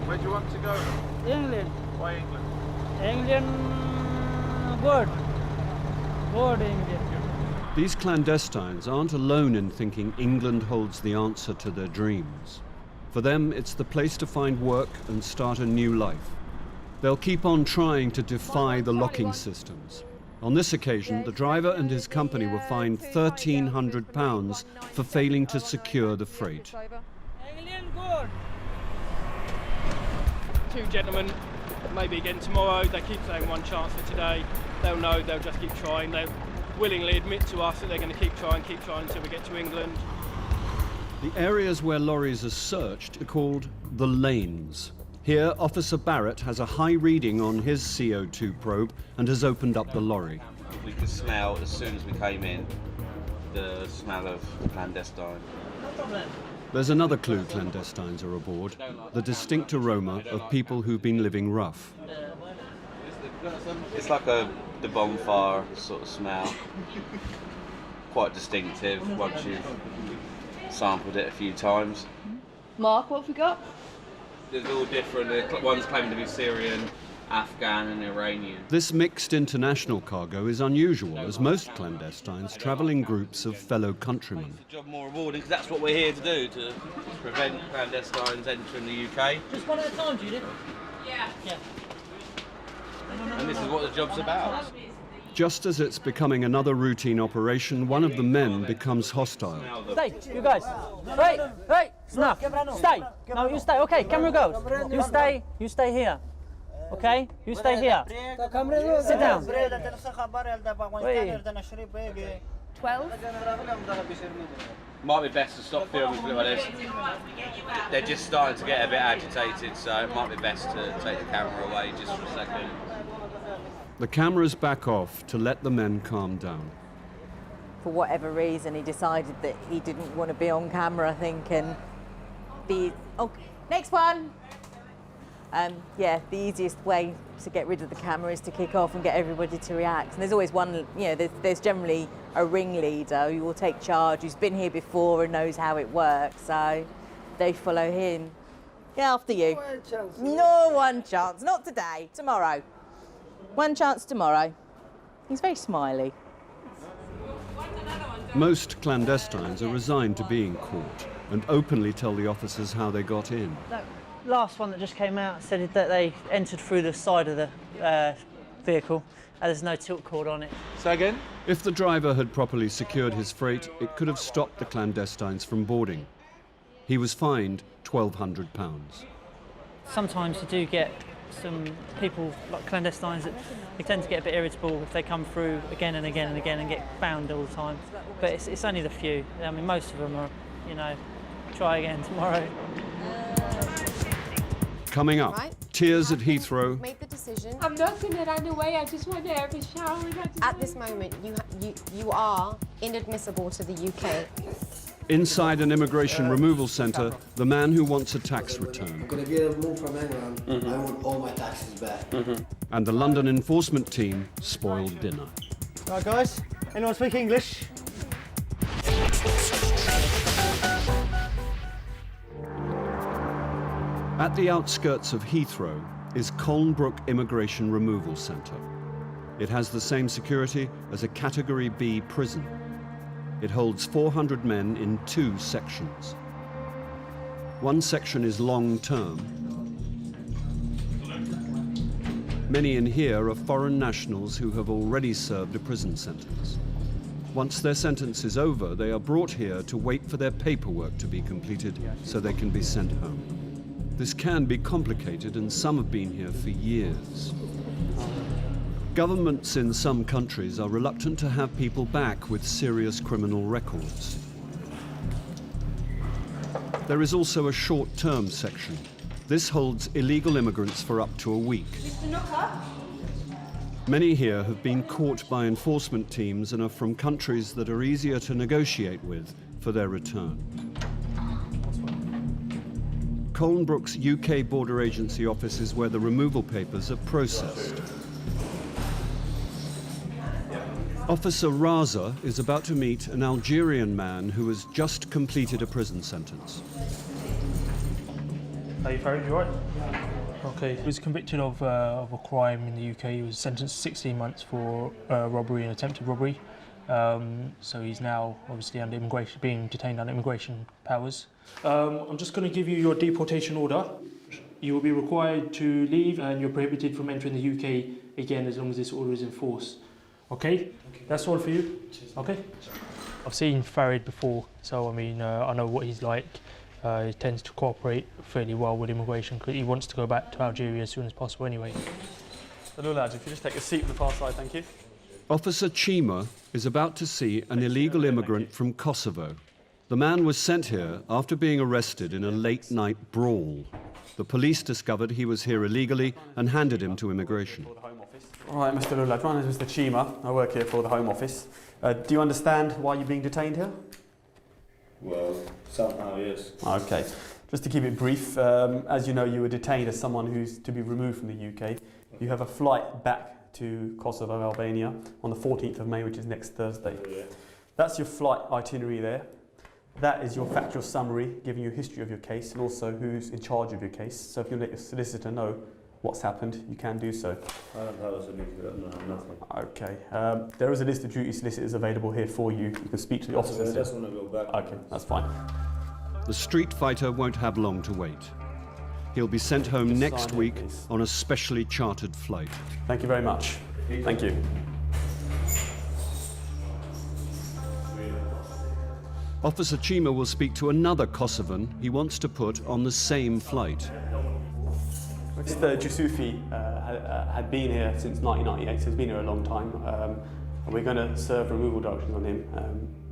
Where do you want to go? England. Why England? England. Good. Good England. These clandestines aren't alone in thinking England holds the answer to their dreams. For them, it's the place to find work and start a new life. They'll keep on trying to defy the locking systems. On this occasion, the driver and his company were fined £1,300 for failing to secure the freight. England good. Two gentlemen, maybe again tomorrow. They keep saying one chance for today. They'll know, they'll just keep trying. They'll willingly admit to us that they're going to keep trying until we get to England. The areas where lorries are searched are called the lanes. Here, Officer Barrett has a high reading on his CO2 probe and has opened up the lorry. We could smell, as soon as we came in, the smell of clandestine. There's another clue clandestines are aboard, the distinct aroma of people who've been living rough. It's like the bonfire sort of smell. Quite distinctive once you've sampled it a few times. Mark, what have we got? There's all different, one's claiming to be Syrian, Afghan and Iranian. This mixed international cargo is unusual, as most clandestines travel in groups of fellow countrymen. It's a job more rewarding because that's what we're here to do, to prevent clandestines entering the UK. Just one at a time, Judith. Yeah. And this is what the job's about. Just as it's becoming another routine operation, one of the men becomes hostile. Stay, you guys. Hey, hey, enough. Stay. No, you stay. Okay, camera goes. You stay here. Okay, you stay here. Sit down. Wait. 12? Might be best to stop filming like this. They're just starting to get a bit agitated, so it might be best to take the camera away just for a second. The cameras back off to let the men calm down. For whatever reason, he decided that he didn't want to be on camera, I think, and next one. Yeah, the easiest way to get rid of the camera is to kick off and get everybody to react. And there's always one, there's generally a ringleader who will take charge, who's been here before and knows how it works, so they follow him. Yeah, after you. No one chance, not today, tomorrow. One chance tomorrow. He's very smiley. Most clandestines are resigned to being caught and openly tell the officers how they got in. That last one that just came out said that they entered through the side of the vehicle and there's no tilt cord on it. Say again? If the driver had properly secured his freight, it could have stopped the clandestines from boarding. He was fined £1,200. Sometimes you do get some people, like clandestines, that they tend to get a bit irritable if they come through again and again and again and get found all the time. But it's only the few. I mean, most of them are, you know, try again tomorrow. Coming up, tears at Heathrow, Made the decision. I'm not going to run away. I just want to have a shower. At this moment, you are inadmissible to the UK. inside an immigration removal centre, the man who wants a tax return. I'm going to get a move from England. I want all my taxes back. And the London enforcement team spoiled dinner. Right, guys, anyone speak English? At the outskirts of Heathrow is Colnbrook Immigration Removal Centre. It has the same security as a Category B prison. It holds 400 men in 2 sections. One section is long-term. Many in here are foreign nationals who have already served a prison sentence. Once their sentence is over, they are brought here to wait for their paperwork to be completed so they can be sent home. This can be complicated, and some have been here for years. Governments in some countries are reluctant to have people back with serious criminal records. There is also a short-term section. This holds illegal immigrants for up to a week. Many here have been caught by enforcement teams and are from countries that are easier to negotiate with for their return. Colnbrook's UK Border Agency office is where the removal papers are processed. Officer Raza is about to meet an Algerian man who has just completed a prison sentence. Are you Farid? You all right? Okay, he was convicted of a crime in the UK. He was sentenced to 16 months for robbery and attempted robbery. So he's now obviously under immigration, being detained under immigration powers. I'm just going to give you your deportation order. You will be required to leave, and you're prohibited from entering the UK again as long as this order is enforced. Okay? That's all for you? Okay? I've seen Farid before, so I mean, I know what he's like. He tends to cooperate fairly well with immigration because he wants to go back to Algeria as soon as possible anyway. Hello lads, if you just take a seat on the far side, thank you. Officer Chima is about to see an illegal immigrant from Kosovo. The man was sent here after being arrested in a late-night brawl. The police discovered he was here illegally and handed him to immigration. All right, Mr. Lulad, my name is Mr. Chima. I work here for the Home Office. Do you understand why you're being detained here? Well, somehow, yes. Okay. Just to keep it brief, as you know, you were detained as someone who's to be removed from the UK. You have a flight back to Kosovo, Albania, on the 14th of May, which is next Thursday. Oh, yeah. That's your flight itinerary there. That is your factual summary, giving you a history of your case and also who's in charge of your case. So if you let your solicitor know what's happened, you can do so. I don't have a solicitor, I have nothing. Okay. There is a list of duty solicitors available here for you. You can speak to the officers. I just want to go back. Okay, that's fine. The street fighter won't have long to wait. He'll be sent home next week on a specially chartered flight. Thank you very much. Thank you. Officer Chima will speak to another Kosovan he wants to put on the same flight. Mr. Jusufi had been here since 1998, so he's been here a long time. And we're going to serve removal directions on him.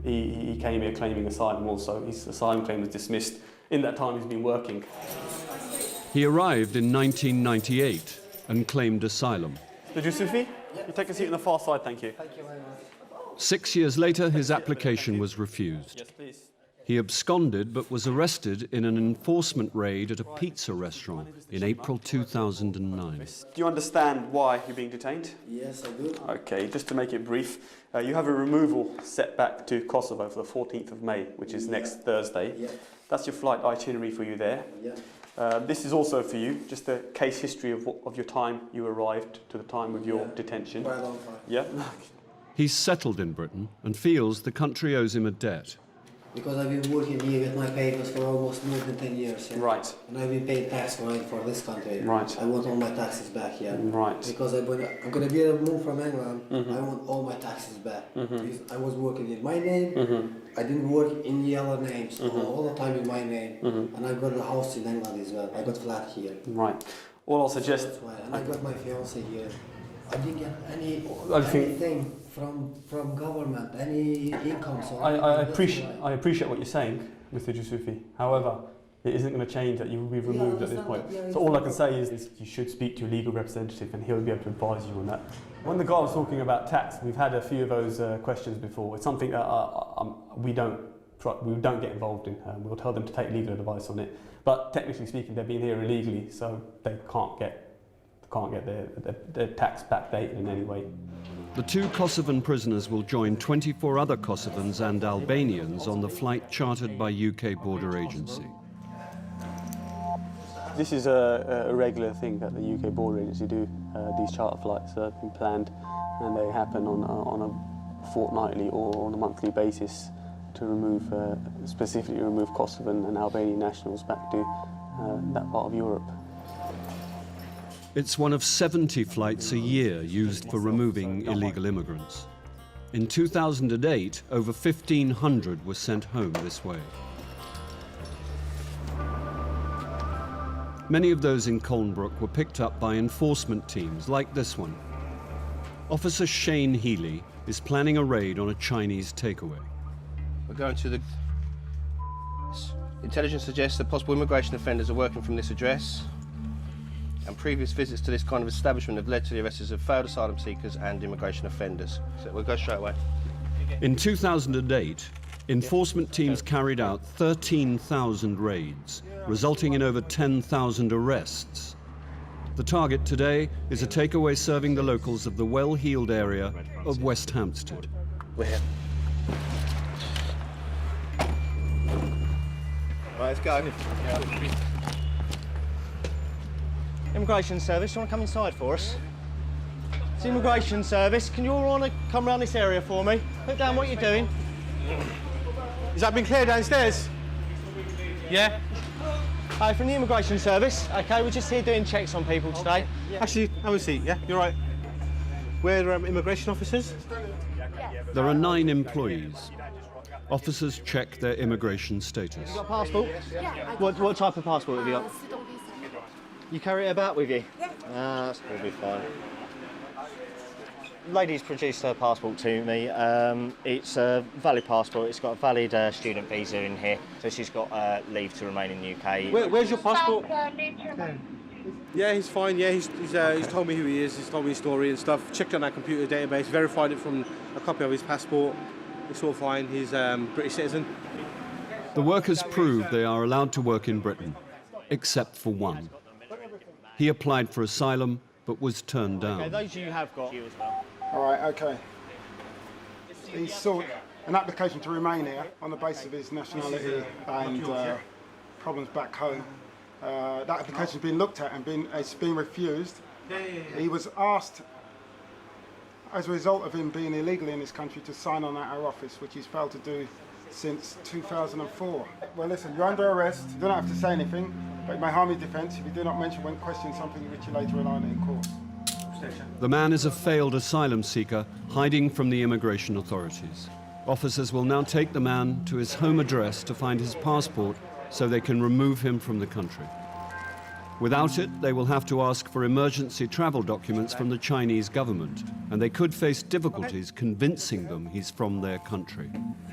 He came here claiming asylum also. His asylum claim was dismissed. In that time, he's been working. He arrived in 1998 and claimed asylum. Mr. Jusufi, you take a seat on the far side, thank you. Thank you very much. 6 years later, his application was refused. Yes, please. He absconded but was arrested in an enforcement raid at a pizza restaurant in April 2009. Do you understand why you're being detained? Yes, I do. Okay, just to make it brief, you have a removal set back to Kosovo for the 14th of May, which is next Thursday. Yeah. That's your flight itinerary for you there. Yeah. This is also for you, just a case history of your time you arrived to the time of your detention. Quite a long time. Yeah? He's settled in Britain and feels the country owes him a debt. Because I've been working here with my papers for almost more than 10 years. Yeah? Right. And I've been paying tax for this country. Right. I want all my taxes back, yeah. Right. Because I'm going to be able to move from England. I want all my taxes back. Because I was working in my name, I didn't work in yellow names all the time in my name, and I got a house in England as well. I got flat here. Right. All I'll suggest. So that's why. And I got my fiance here. I didn't get anything from government, any income. So I appreciate what you're saying, Mr. Jusufi. However, it isn't going to change that you will be removed at this point. So all I can say is you should speak to your legal representative and he'll be able to advise you on that. When the guy was talking about tax, we've had a few of those questions before. It's something that we don't get involved in. We'll tell them to take legal advice on it. But technically speaking, they've been here illegally, so they can't get their tax backdated in any way. The 2 Kosovan prisoners will join 24 other Kosovans and Albanians on the flight chartered by UK Border Agency. This is a regular thing that the UK Border Agency do. These charter flights have been planned and they happen on a fortnightly or on a monthly basis to specifically remove Kosovan and Albanian nationals back to that part of Europe. It's one of 70 flights a year used for removing illegal immigrants. In 2008, over 1,500 were sent home this way. Many of those in Colnbrook were picked up by enforcement teams like this one. Officer Shane Healy is planning a raid on a Chinese takeaway. We're going to the... Intelligence suggests that possible immigration offenders are working from this address, and previous visits to this kind of establishment have led to the arrests of failed asylum seekers and immigration offenders. So we'll go straight away. In 2008, enforcement teams carried out 13,000 raids, resulting in over 10,000 arrests. The target today is a takeaway serving the locals of the well-heeled area of West Hampstead. We're here. Right, let's go. Immigration Service, you want to come inside for us? It's Immigration Service. Can you all want to come around this area for me? Put down what you're doing. Has that been cleared downstairs? Yeah? Hi, from the Immigration Service. OK, we're just here doing checks on people today. Actually, have a seat, yeah? You're right. We're immigration officers. There are 9 employees. Officers check their immigration status. You got a passport? Yeah. What type of passport have you got? You carry it about with you? Yeah. That's going to be fine. Lady's produced her passport to me. It's a valid passport. It's got a valid student visa in here, so she's got leave to remain in the UK. Where's your passport? Yeah, he's fine. Yeah, he's told me who he is. He's told me his story and stuff. Checked on our computer database, verified it from a copy of his passport. It's all fine. He's a British citizen. The workers prove they are allowed to work in Britain, except for one. He applied for asylum, but was turned down. Okay, those you have got. All right, okay. He sought an application to remain here on the basis of his nationality and problems back home. That application's been looked at and it's been refused. He was asked, as a result of him being illegal in this country, to sign on at our office, which he's failed to do since 2004. Well, listen, you're under arrest. You don't have to say anything, but it may harm your defence if you do not mention when questioned something which you later rely on in court. The man is a failed asylum seeker hiding from the immigration authorities. Officers will now take the man to his home address to find his passport so they can remove him from the country. Without it, they will have to ask for emergency travel documents from the Chinese government, and they could face difficulties convincing them he's from their country.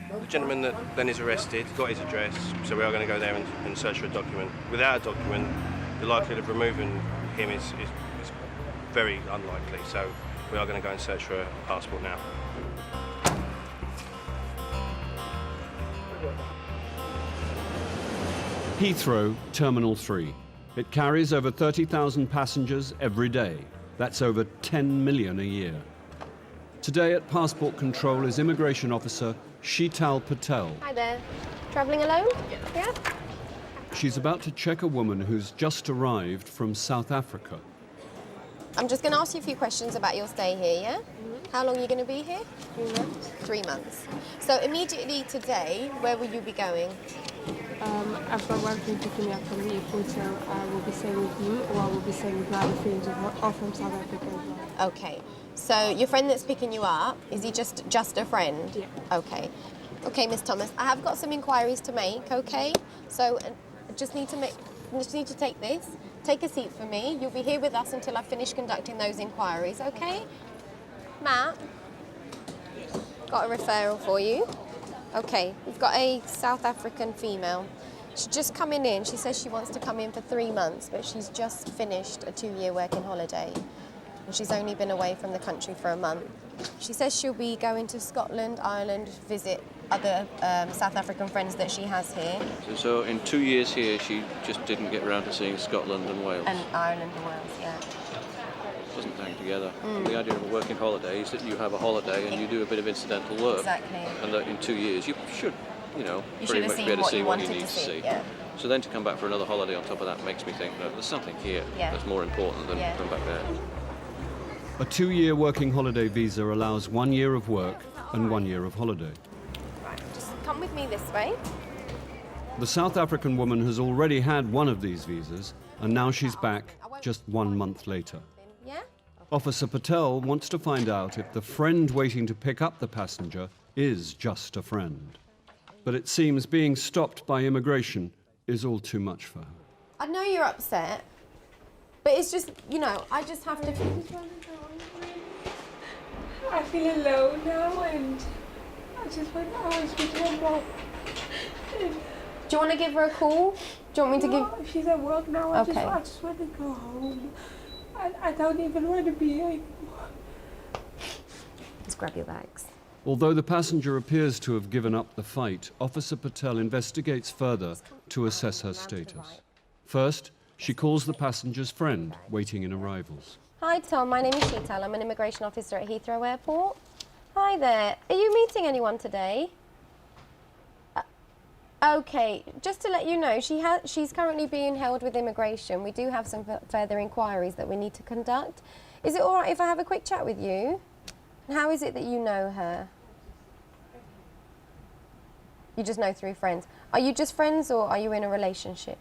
The gentleman that then is arrested got his address, so we are going to go there and search for a document. Without a document, the likelihood of removing him is very unlikely, so we are going to go and search for a passport now. Heathrow, Terminal 3. It carries over 30,000 passengers every day. That's over 10 million a year. Today at passport control is immigration officer Sheetal Patel. Hi there. Travelling alone? Yeah. She's about to check a woman who's just arrived from South Africa. I'm just going to ask you a few questions about your stay here, yeah? How long are you going to be here? 3 months. 3 months. So immediately today, where will you be going? After working picking me up from the airport, so I will be staying with him, or I will be staying with my other friends or from South Africa as well. Okay. So your friend that's picking you up, is he just a friend? Yeah. Okay. Okay, Miss Thomas, I have got some inquiries to make, okay? So I just need to take this. Take a seat for me. You'll be here with us until I finish conducting those inquiries, okay? Matt? Got a referral for you. Okay, we've got a South African female. She's just coming in. She says she wants to come in for 3 months, but she's just finished a 2-year working holiday. And she's only been away from the country for a month. She says she'll be going to Scotland, Ireland, visit other South African friends that she has here. So in 2 years here, she just didn't get around to seeing Scotland and Wales. And Ireland and Wales, yeah. Doesn't hang together. And the idea of a working holiday is that you have a holiday and you do a bit of incidental work. Exactly. And that in 2 years you should, You pretty should have much seen be able to what see you what you wanted need to to see, see. yeah. So then to come back for another holiday on top of that makes me think that there's something here that's more important than back there. A 2-year working holiday visa allows 1 year of work and 1 year of holiday. Right, just come with me this way. The South African woman has already had one of these visas, and now she's back just 1 month later. Yeah? Officer Patel wants to find out if the friend waiting to pick up the passenger is just a friend. But it seems being stopped by immigration is all too much for her. I know you're upset, but it's just, I just have to... I feel alone now, and I just want to speak to my mom. Do you want to give her a call? Do you want me to give... She's at work now. I Okay. just want to go home. I don't even want to be here anymore. Just grab your bags. Although the passenger appears to have given up the fight, Officer Patel investigates further to assess her status. First, she calls the passenger's friend waiting in arrivals. Hi, Tom. My name is Sheetal. I'm an immigration officer at Heathrow Airport. Hi there. Are you meeting anyone today? Okay, just to let you know, she's currently being held with immigration. We do have some further inquiries that we need to conduct. Is it all right if I have a quick chat with you? How is it that you know her? You just know through friends. Are you just friends or are you in a relationship?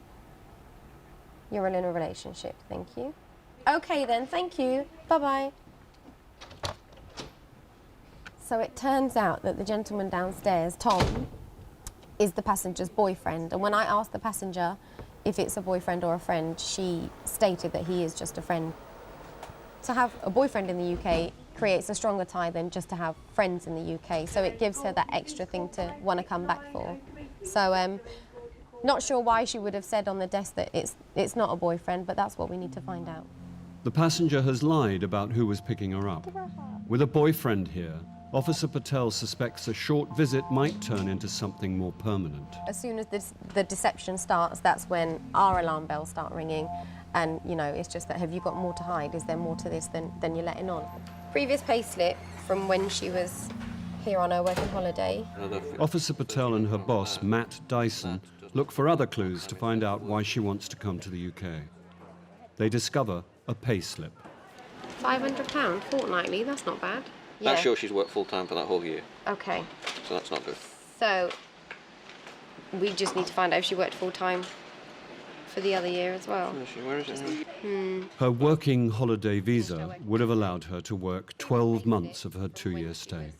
You're in a relationship, thank you. Okay then, thank you. Bye-bye. So it turns out that the gentleman downstairs, Tom, is the passenger's boyfriend. And when I asked the passenger if it's a boyfriend or a friend, she stated that he is just a friend. To have a boyfriend in the UK creates a stronger tie than just to have friends in the UK. So it gives her that extra thing to want to come back for. So not sure why she would have said on the desk that it's not a boyfriend, but that's what we need to find out. The passenger has lied about who was picking her up. With a boyfriend here, Officer Patel suspects a short visit might turn into something more permanent. As soon as the deception starts, that's when our alarm bells start ringing. And, it's just that, have you got more to hide? Is there more to this than you're letting on? Previous payslip from when she was here on her working holiday. Officer Patel and her boss, Matt Dyson, look for other clues to find out why she wants to come to the UK. They discover a payslip. £500 fortnightly, that's not bad. That's sure she's worked full-time for that whole year, Okay, so that's not good. so we just need to find out if she worked full-time for the other year as well. Where is it? Her working holiday visa would have allowed her to work 12 months of her 2-year stay.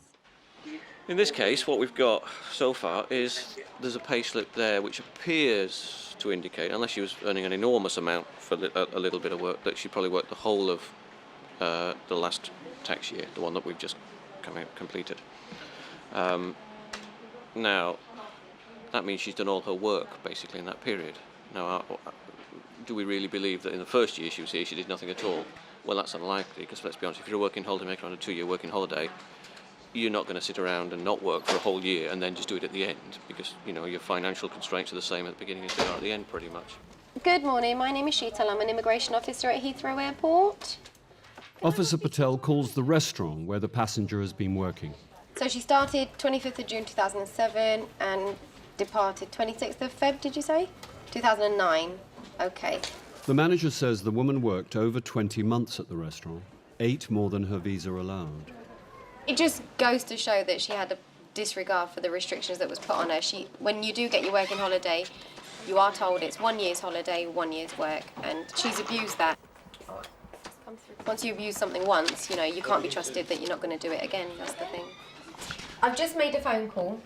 In this case, what we've got so far is there's a payslip there which appears to indicate, unless she was earning an enormous amount for a little bit of work, that she probably worked the whole of the last tax year, the one that we've just completed. Now, that means she's done all her work basically in that period. Now, do we really believe that in the first year she was here she did nothing at all? Well, that's unlikely, because let's be honest, if you're a working holidaymaker on a 2-year working holiday, you're not going to sit around and not work for a whole year and then just do it at the end, because your financial constraints are the same at the beginning as they are at the end, pretty much. Good morning, my name is Sheetal. I'm an immigration officer at Heathrow Airport. Officer Patel calls the restaurant where the passenger has been working. So she started 25th of June 2007 and departed 26th of Feb, did you say? 2009. Okay. The manager says the woman worked over 20 months at the restaurant, 8 more than her visa allowed. It just goes to show that she had a disregard for the restrictions that was put on her. When you do get your working holiday, you are told it's 1 year's holiday, 1 year's work, and she's abused that. Once you abuse something once, you can't be trusted that you're not going to do it again. That's the thing. I've just made a phone call,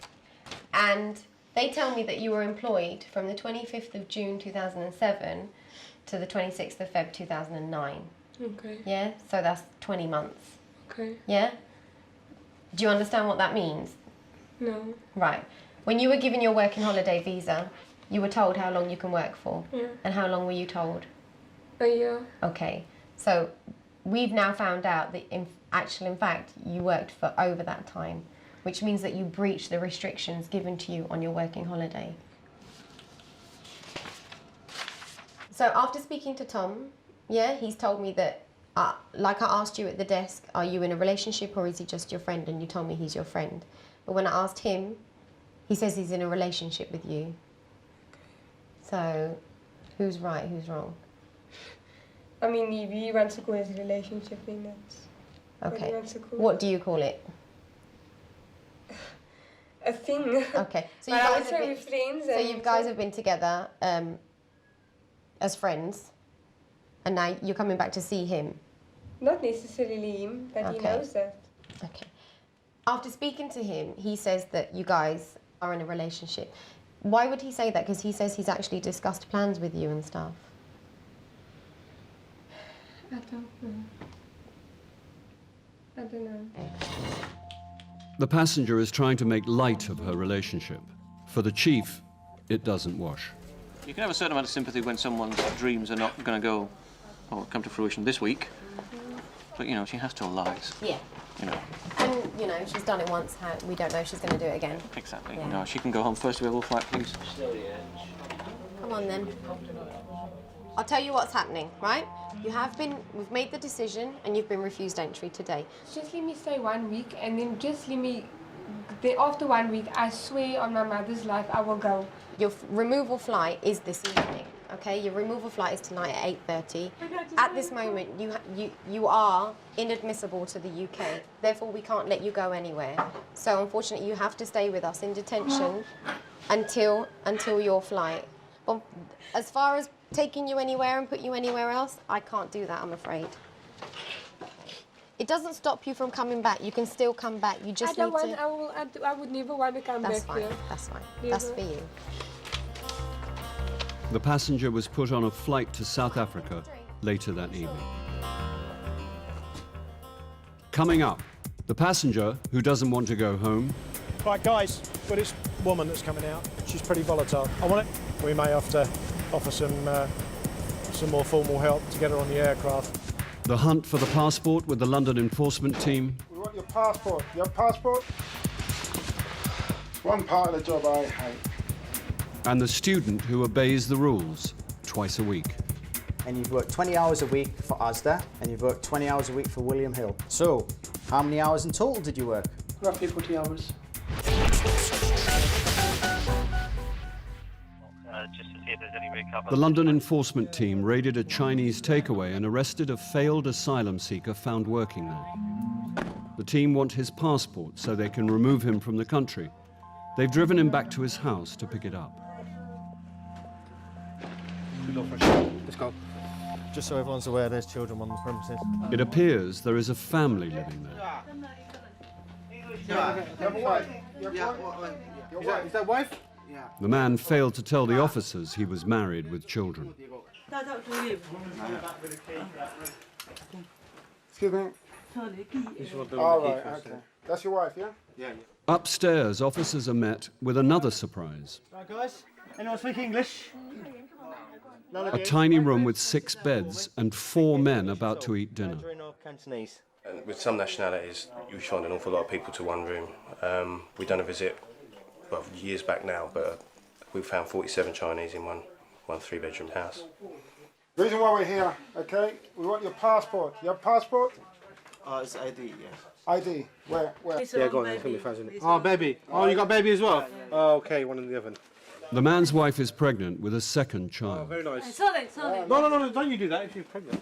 And they tell me that you were employed from the 25th of June 2007 to the 26th of Feb 2009. Okay. Yeah? So that's 20 months. Okay. Yeah? Do you understand what that means? No. Right. When you were given your working holiday visa, you were told how long you can work for. Yeah. And how long were you told? A year. Okay. So we've now found out that in fact, you worked for over that time, which means that you breached the restrictions given to you on your working holiday. So after speaking to Tom, yeah, he's told me that, like I asked you at the desk, are you in a relationship or is he just your friend? And you told me he's your friend. But when I asked him, he says he's in a relationship with you. So, who's right, who's wrong? I mean, if you want to go into a relationship, then that's... Okay. Cool. What do you call it? A thing. Okay. So you guys have been friends. So you guys have been together as friends, and now you're coming back to see him. Not necessarily him, but he knows that. Okay. After speaking to him, he says that you guys are in a relationship. Why would he say that? Because he says he's actually discussed plans with you and stuff. I don't know. I don't know. The passenger is trying to make light of her relationship. For the chief, it doesn't wash. You can have a certain amount of sympathy when someone's dreams are not going to go or come to fruition this week. But, you know, she has told lies. Yeah. You know. And, you know, she's done it once, we don't know if she's going to do it again. Exactly. Yeah. You know, she can go home first available flight, please. Come on, then. I'll tell you what's happening, right? We've made the decision and you've been refused entry today. Just let me stay 1 week and then just let me... After 1 week, I swear on my mother's life, I will go. Your removal flight is this evening, okay? Your removal flight is tonight at 8:30. At this moment, you are inadmissible to the UK. Therefore, we can't let you go anywhere. So, unfortunately, you have to stay with us in detention until your flight. But as far as taking you anywhere and put you anywhere else, I can't do that, I'm afraid. It doesn't stop you from coming back. You can still come back. You just need to... I would never want to come back here. That's fine. Never. That's for you. The passenger was put on a flight to South Africa later that evening. Coming up, the passenger who doesn't want to go home. Right, guys, got this woman that's coming out. She's pretty volatile. I want it. We may have to offer some more formal help to get her on the aircraft. The hunt for the passport with the London enforcement team. We want your passport. You have a passport? It's one part of the job I hate. And the student who obeys the rules twice a week. And you've worked 20 hours a week for Asda, and you've worked 20 hours a week for William Hill. So, how many hours in total did you work? Roughly 40 hours. Just to see if there's any recovery. The London enforcement team raided a Chinese takeaway and arrested a failed asylum seeker found working there. The team want his passport so they can remove him from the country. They've driven him back to his house to pick it up. Let's go. Just so everyone's aware, there's children on the premises. It appears there is a family living there. Is that wife? The man failed to tell the officers he was married with children. Excuse me? All right, okay. That's your wife, yeah? Yeah. Upstairs, officers are met with another surprise. Right, guys. Anyone speak English? None of A you? tiny room with 6 beds and 4 men about to eat dinner. Mandarin or Cantonese? With some nationalities, you find an awful lot of people to one room. We've done a visit, well, years back now, but we found 47 Chinese in one 3-bedroom house. The reason why we're here, okay? We want your passport. You have a passport? It's ID, yes. ID. Where? Yeah, go on, then. Come fast. Oh, baby. Oh, you got baby as well? Oh, okay, one in the oven. The man's wife is pregnant with a second child. Oh, very nice. No, don't you do that if you're pregnant.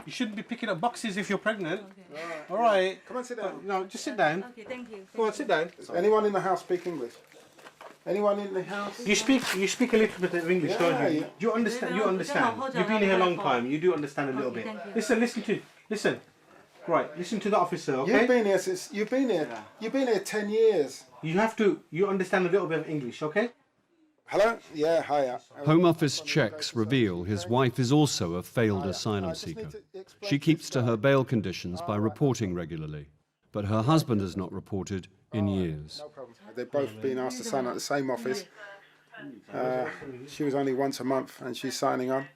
You shouldn't be picking up boxes if you're pregnant. Okay. All right. Come on, sit down. No, just sit down. Okay, thank you. Go on, sit down. Anyone in the house speak English? Anyone in the house? You speak a little bit of English, don't you? Yeah. Do you understand? You understand. You've been here a long time. You do understand a little bit. Listen. Right, listen to the officer, okay? You've been here 10 years. You understand a little bit of English, okay? Hello? Yeah, hiya. Home Office checks reveal his wife is also a failed asylum seeker. She keeps to her bail conditions by reporting regularly, but her husband has not reported in years. No problem. They've both been asked to sign at the same office. She was only once a month and she's signing on.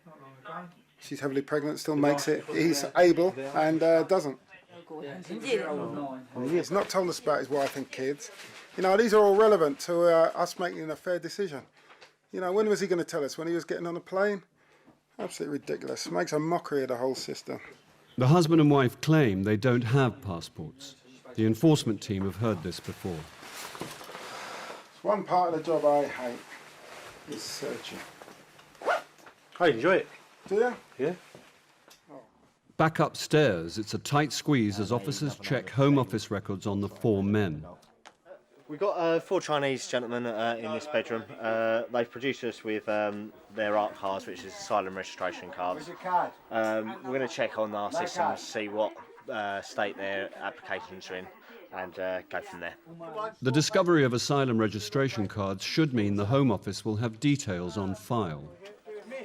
She's heavily pregnant, still makes it. He's able and doesn't. He's not told us about his wife and kids. You know, these are all relevant to us making a fair decision. You know, when was he going to tell us? When he was getting on a plane? Absolutely ridiculous. Makes a mockery of the whole system. The husband and wife claim they don't have passports. The enforcement team have heard this before. One part of the job I hate is searching. I enjoy it. Do you? Yeah. Back upstairs, it's a tight squeeze as officers check Home Office records on the 4 men. We've got 4 Chinese gentlemen in this bedroom. They've produced us with their ART cards, which is asylum registration cards. We're going to check on our system, see what state their applications are in, and go from there. The discovery of asylum registration cards should mean the Home Office will have details on file.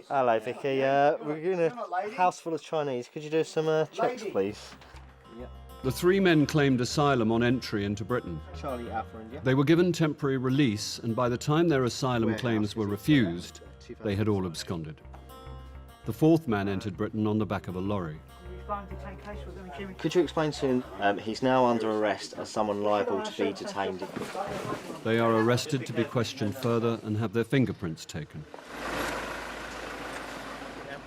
Hello, Vicky. We're in a house full of Chinese. Could you do some checks, please? The 3 men claimed asylum on entry into Britain. Charlie Alpha India. They were given temporary release, and by the time their asylum claims were refused, they had all absconded. The 4th man entered Britain on the back of a lorry. Could you explain to him he's now under arrest as someone liable to be detained? They are arrested to be questioned further and have their fingerprints taken.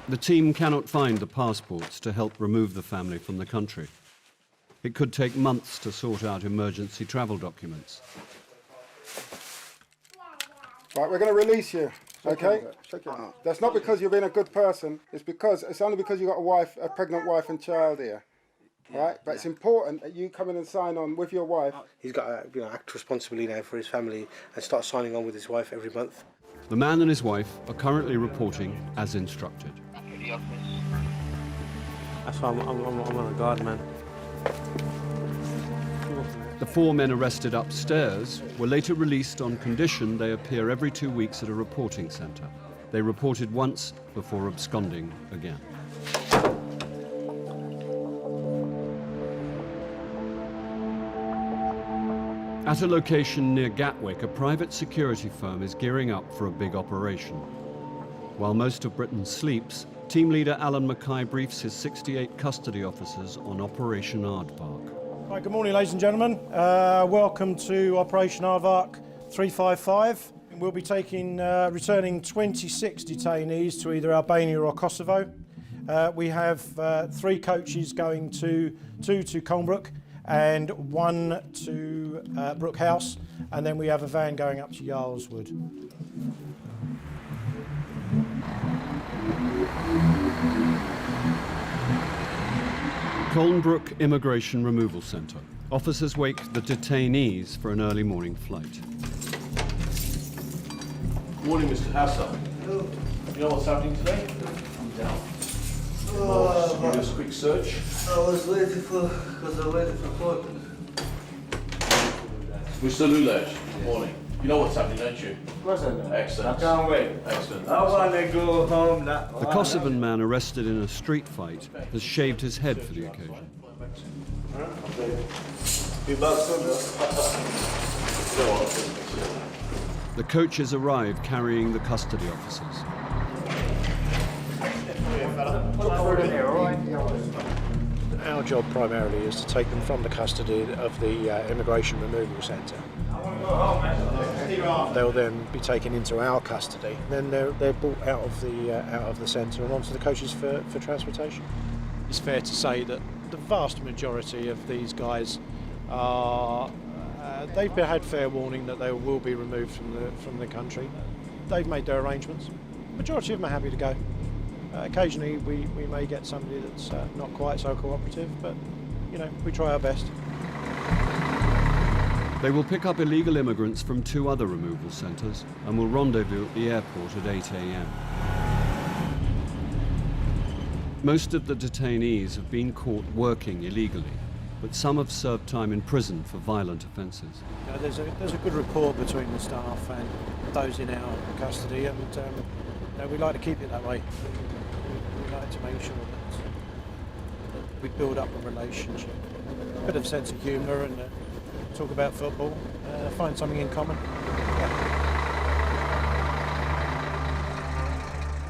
The team cannot find the passports to help remove the family from the country. It could take months to sort out emergency travel documents. Right, we're going to release you, okay? That's not because you've been a good person. It's only because you've got a pregnant wife and child here. Right? But it's important that you come in and sign on with your wife. He's got to act responsibly now for his family and start signing on with his wife every month. The man and his wife are currently reporting as instructed. That's why I'm on a guard, man. The 4 men arrested upstairs were later released on condition they appear every 2 weeks at a reporting centre. They reported once before absconding again. At a location near Gatwick, a private security firm is gearing up for a big operation. While most of Britain sleeps, team leader Alan Mackay briefs his 68 custody officers on Operation Aardvark. Right, good morning, ladies and gentlemen. Welcome to Operation Aardvark 355. We'll be returning 26 detainees to either Albania or Kosovo. We have 3 coaches going two to Colnbrook and 1 to Brook House, and then we have a van going up to Yarlswood. Colnbrook Immigration Removal Centre. Officers wake the detainees for an early morning flight. Morning, Mr. Hassan. Hello. You know what's happening today? I'm down. Just give us a quick search. I was waiting because I waited for court. Mr. Lulaj, morning. You know what's happening, don't you? Of course I know. Excellent. I can't wait. Excellent. I want to go home now. The Kosovan man arrested in a street fight has shaved his head for the occasion. Be back soon. The coaches arrive carrying the custody officers. Our job primarily is to take them from the custody of the Immigration Removal Centre. They'll then be taken into our custody. Then they're brought out of the centre and onto the coaches for transportation. It's fair to say that the vast majority of these guys are they've had fair warning that they will be removed from the country. They've made their arrangements. Majority of them are happy to go. Occasionally we may get somebody that's not quite so cooperative, but we try our best. They will pick up illegal immigrants from 2 other removal centres and will rendezvous at the airport at 8 a.m. Most of the detainees have been caught working illegally. but some have served time in prison for violent offences. There's a good rapport between the staff and those in our custody, and we like to keep it that way. We like to make sure that we build up a relationship, a bit of sense of humour, and talk about football, find something in common.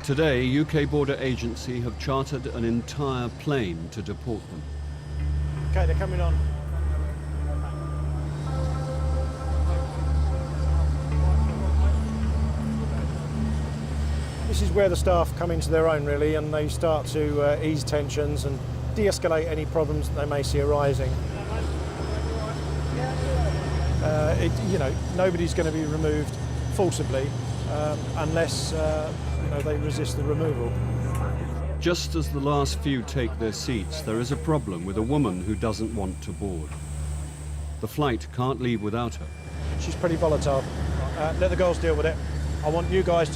Today, UK Border Agency have chartered an entire plane to deport them. Okay, they're coming on. This is where the staff come into their own, really, and they start to ease tensions and de-escalate any problems that they may see arising. Nobody's going to be removed forcibly unless they resist the removal. Just as the last few take their seats, there is a problem with a woman who doesn't want to board. The flight can't leave without her. She's pretty volatile. Let the girls deal with it. I want you guys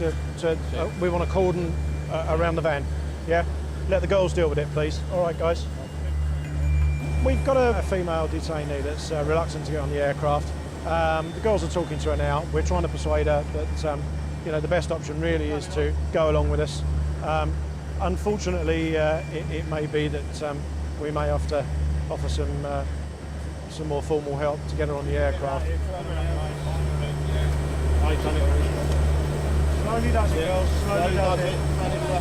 we want a cordon around the van. Yeah? Let the girls deal with it, please. All right, guys. We've got a female detainee that's reluctant to get on the aircraft. The girls are talking to her now. We're trying to persuade her that the best option really is to go along with us. Unfortunately, it may be that we may have to offer some more formal help to get her on the aircraft. Slowly does it, girls. Slowly does it.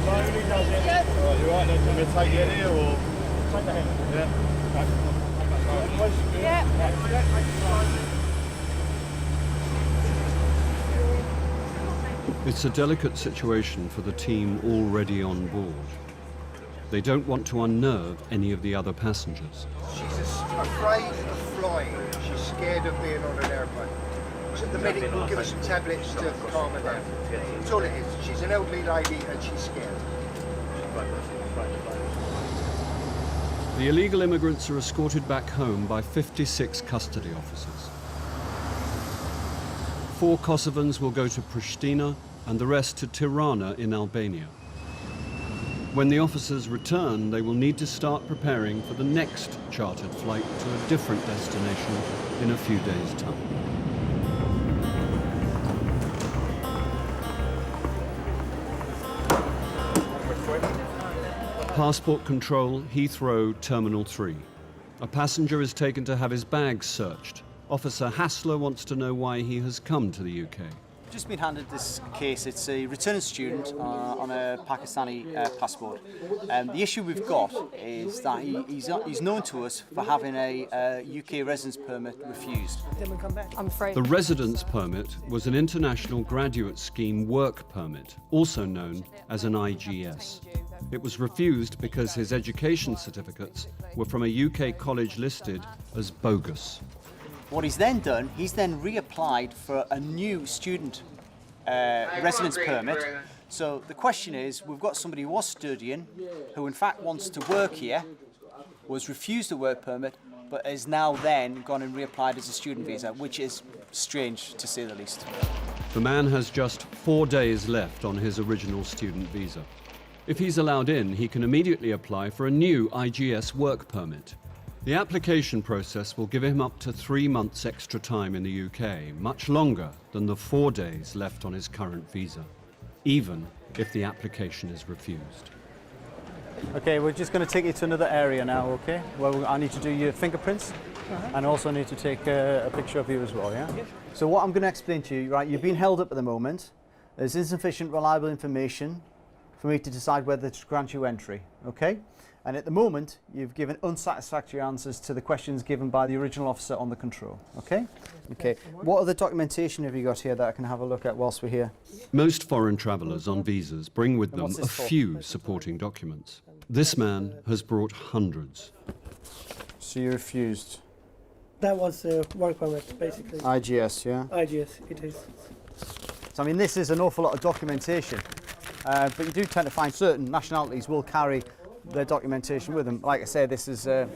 Slowly does it. Right, you right then? Can we take it here or take the hand? Yeah. It's a delicate situation for the team already on board. They don't want to unnerve any of the other passengers. She's afraid of flying. She's scared of being on an airplane. So the medic will give her some tablets to calm her down. That's all it is. She's an elderly lady and she's scared. The illegal immigrants are escorted back home by 56 custody officers. 4 Kosovans will go to Pristina and the rest to Tirana in Albania. When the officers return, they will need to start preparing for the next chartered flight to a different destination in a few days' time. Passport control, Heathrow, Terminal 3. A passenger is taken to have his bags searched. Officer Hassler wants to know why he has come to the UK. Just been handed this case. It's a returning student on a Pakistani passport. The issue we've got is that he's known to us for having a UK residence permit refused. I'm afraid. The residence permit was an international graduate scheme work permit, also known as an IGS. It was refused because his education certificates were from a UK college listed as bogus. What he's then done, he's then reapplied for a new student residence permit. So the question is, we've got somebody who was studying, who in fact wants to work here, was refused a work permit, but has now then gone and reapplied as a student visa, which is strange to say the least. The man has just 4 days left on his original student visa. If he's allowed in, he can immediately apply for a new IGS work permit. The application process will give him up to 3 months extra time in the UK, much longer than the 4 days left on his current visa, even if the application is refused. Okay, we're just going to take you to another area now, okay? Well, I need to do your fingerprints, and also need to take a picture of you as well, yeah? So what I'm going to explain to you, right, you've been held up at the moment. There's insufficient reliable information for me to decide whether to grant you entry, okay? And at the moment, you've given unsatisfactory answers to the questions given by the original officer on the control, okay? Okay. What other documentation have you got here that I can have a look at whilst we're here? Most foreign travellers on visas bring with them a few supporting documents. This man has brought hundreds. So you refused? That was a work permit, basically. IGS, yeah? IGS, it is. So I mean, this is an awful lot of documentation, but you do tend to find certain nationalities will carry their documentation with them. Like I say, this is a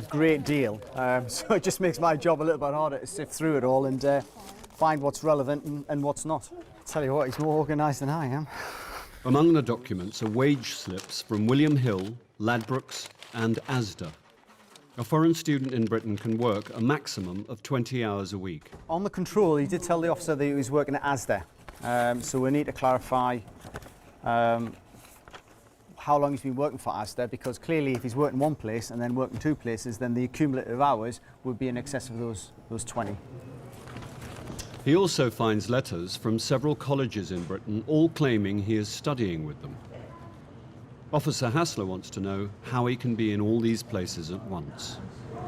great deal, so it just makes my job a little bit harder to sift through it all and find what's relevant and what's not. I'll tell you what, he's more organised than I am. Among the documents are wage slips from William Hill, Ladbrokes and Asda. A foreign student in Britain can work a maximum of 20 hours a week. On the control, he did tell the officer that he was working at Asda. So we need to clarify how long he's been working for Asda, because clearly if he's working one place and then working two places, then the cumulative hours would be in excess of those 20. He also finds letters from several colleges in Britain, all claiming he is studying with them. Officer Hassler wants to know how he can be in all these places at once.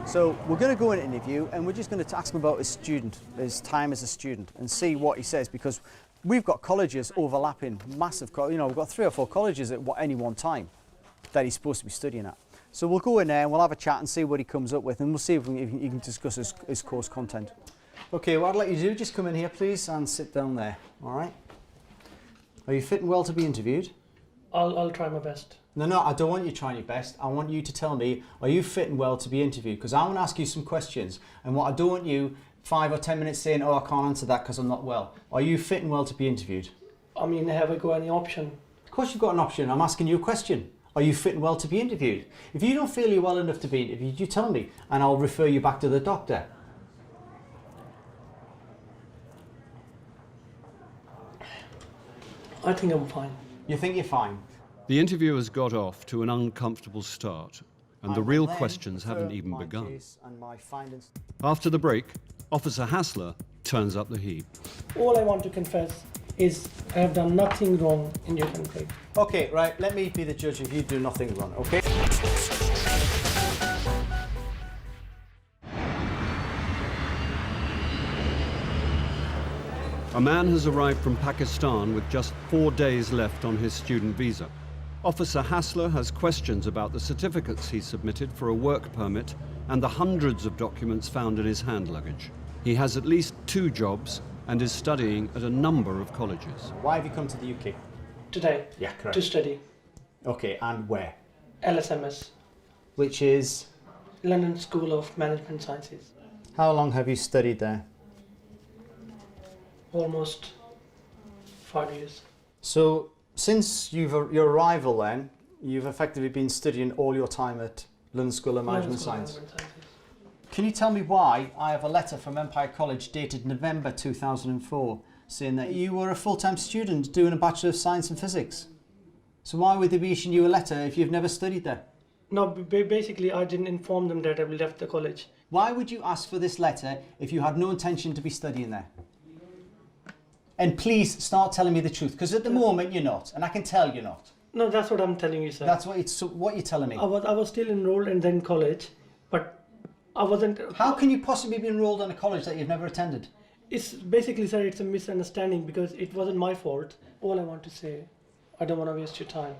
So we're going to go in an interview and we're just going to ask him about his time as a student, and see what he says, because we've got colleges overlapping, massive, we've got 3 or 4 colleges at any one time that he's supposed to be studying at. So we'll go in there and we'll have a chat and see what he comes up with, and we'll see if he can discuss his course content. Okay, what I'd like you to do, just come in here please and sit down there, all right? Are you fit and well to be interviewed? I'll try my best. No, I don't want you trying your best. I want you to tell me, are you fit and well to be interviewed? Because I want to ask you some questions, and what I don't want you 5 or 10 minutes saying, oh, I can't answer that because I'm not well. Are you fit and well to be interviewed? I mean, have I got any option? Of course you've got an option. I'm asking you a question. Are you fit and well to be interviewed? If you don't feel you're well enough to be interviewed, you tell me, and I'll refer you back to the doctor. I think I'm fine. You think you're fine? The interviewers got off to an uncomfortable start, and the real questions haven't even begun. After the break, Officer Hassler turns up the heat. All I want to confess is I have done nothing wrong in your country. Okay, right, let me be the judge if you do nothing wrong, okay? A man has arrived from Pakistan with just 4 days left on his student visa. Officer Hassler has questions about the certificates he submitted for a work permit and the hundreds of documents found in his hand luggage. He has at least 2 jobs and is studying at a number of colleges. Why have you come to the UK? Today? Yeah, correct. To study. Okay, and where? LSMS. Which is? London School of Management Sciences. How long have you studied there? Almost 5 years. So, since your arrival then, you've effectively been studying all your time at London School of Management Science. Can you tell me why I have a letter from Empire College dated November 2004 saying that you were a full-time student doing a Bachelor of Science in Physics? So why would they be issuing you a letter if you've never studied there? No, basically I didn't inform them that I've left the college. Why would you ask for this letter if you had no intention to be studying there? And please start telling me the truth, because at the moment you're not, and I can tell you're not. No, that's what I'm telling you, sir. That's what you're telling me. I was still enrolled in then college, but I wasn't. How can you possibly be enrolled in a college that you've never attended? It's basically, sir, it's a misunderstanding because it wasn't my fault. All I want to say, I don't want to waste your time.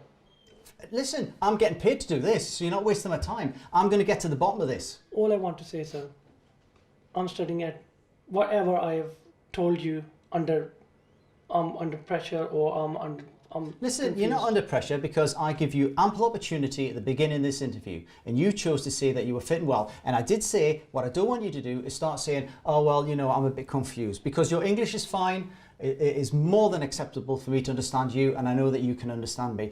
Listen, I'm getting paid to do this, so you're not wasting my time. I'm going to get to the bottom of this. All I want to say, sir, I'm studying at whatever I have told you under pressure, or Listen, confused. you're not under pressure because I give you ample opportunity at the beginning of this interview, and you chose to say that you were fit and well. And I did say, what I don't want you to do is start saying, oh, well, I'm a bit confused, because your English is fine. It is more than acceptable for me to understand you, and I know that you can understand me.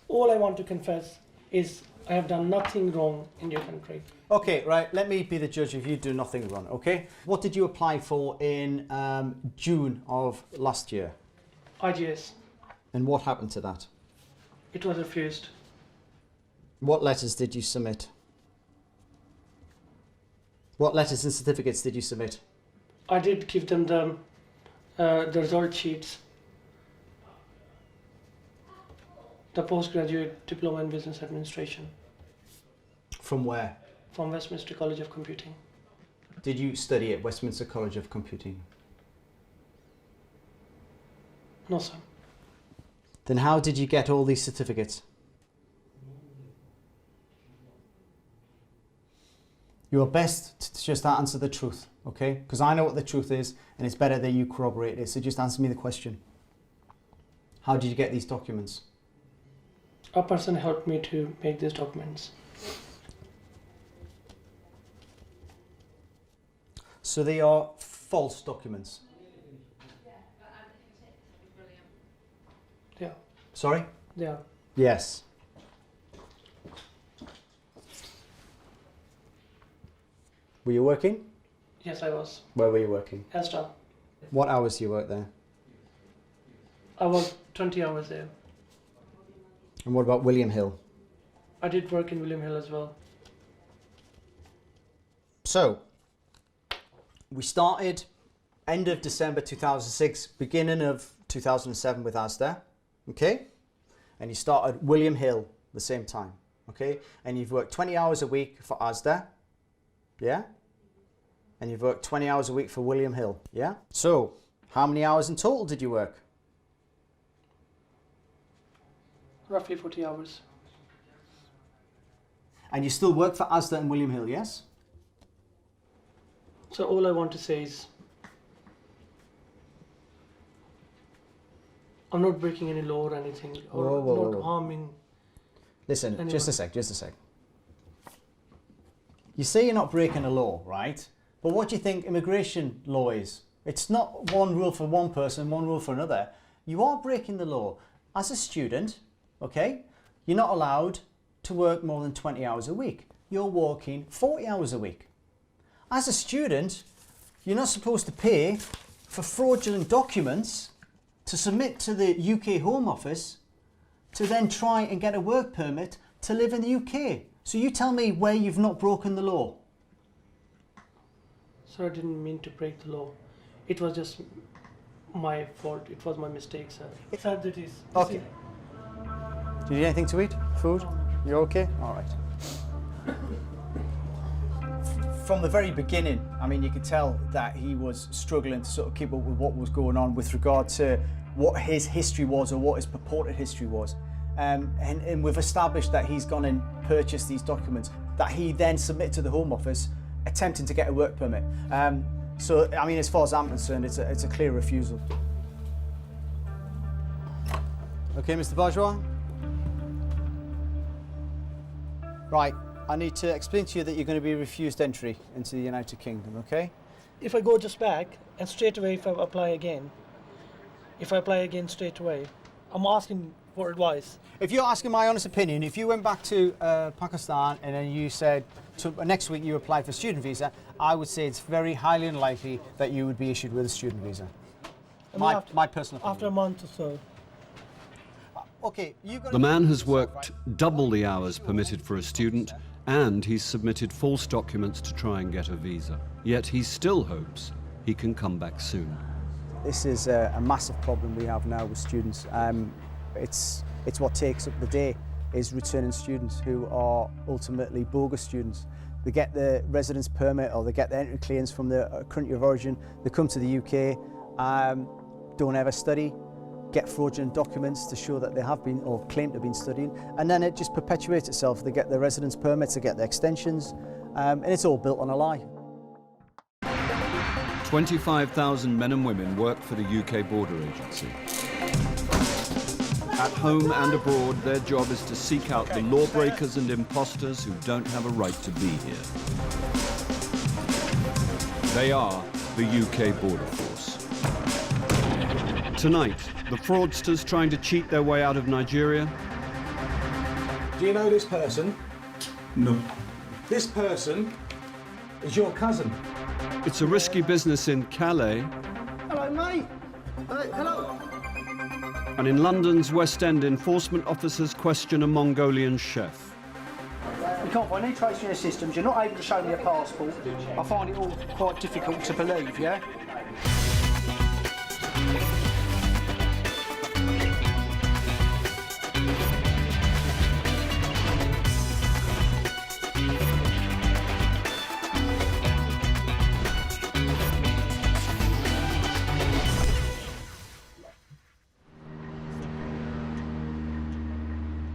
All I want to confess is I have done nothing wrong in your country. Okay, right, let me be the judge if you do nothing wrong, okay? What did you apply for in June of last year? IGS. And what happened to that? It was refused. What letters did you submit? What letters and certificates did you submit? I did give them the result sheets. The postgraduate diploma in business administration. From where? From Westminster College of Computing. Did you study at Westminster College of Computing? No, sir. Then how did you get all these certificates? You are best to just answer the truth, okay? Because I know what the truth is, and it's better that you corroborate it. So just answer me the question. How did you get these documents? A person helped me to make these documents. So they are false documents? Yeah. Sorry? Yeah. Yes. Were you working? Yes, I was. Where were you working? Elster. What hours do you work there? I worked 20 hours there. And what about William Hill? I did work in William Hill as well. So, we started end of December 2006, beginning of 2007 with Asda, okay? And you started William Hill the same time, okay? And you've worked 20 hours a week for Asda, yeah? And you've worked 20 hours a week for William Hill, yeah? So, how many hours in total did you work? Roughly 40 hours. And you still work for Asda and William Hill, yes? So all I want to say is, I'm not breaking any law or anything, or not harming. Listen, anyone. just a sec. You say you're not breaking a law, right? But what do you think immigration law is? It's not one rule for one person, one rule for another. You are breaking the law. As a student, okay, you're not allowed to work more than 20 hours a week. You're working 40 hours a week. As a student, you're not supposed to pay for fraudulent documents to submit to the UK Home Office to then try and get a work permit to live in the UK. So you tell me where you've not broken the law. Sir, I didn't mean to break the law. It was just my fault. It was my mistake, sir. Sir, that is. Okay. Do you need anything to eat? Food? You're okay? All right. From the very beginning, I mean, you could tell that he was struggling to sort of keep up with what was going on with regard to what his history was or what his purported history was. And we've established that he's gone and purchased these documents that he then submitted to the Home Office attempting to get a work permit. So, I mean, as far as I'm concerned, it's a clear refusal. Okay, Mr. Bourgeois? Right, I need to explain to you that you're going to be refused entry into the United Kingdom, okay? If I go just back and straight away if I apply again straight away, I'm asking for advice. If you're asking my honest opinion, if you went back to Pakistan and then you said next week you applied for a student visa, I would say it's very highly unlikely that you would be issued with a student visa. My personal opinion. After a month or so. Okay, The man has worked double the hours permitted for a student, and he's submitted false documents to try and get a visa. Yet he still hopes he can come back soon. This is a massive problem we have now with students. It's what takes up the day, is returning students who are ultimately bogus students. They get the residence permit or they get the entry clearance from the country of origin, they come to the UK, don't ever study, get fraudulent documents to show that they have been or claim to have been studying, and then it just perpetuates itself. They get their residence permits, they get their extensions, and it's all built on a lie. 25,000 men and women work for the UK Border Agency. At home and abroad, their job is to seek out the lawbreakers and imposters who don't have a right to be here. They are the UK Border Force. Tonight, the fraudsters trying to cheat their way out of Nigeria. Do you know this person? No. This person is your cousin. It's a risky business in Calais. Hello, mate. Hello. And in London's West End, enforcement officers question a Mongolian chef. We can't find any trace in your systems. You're not able to show me a passport. I find it all quite difficult to believe, yeah?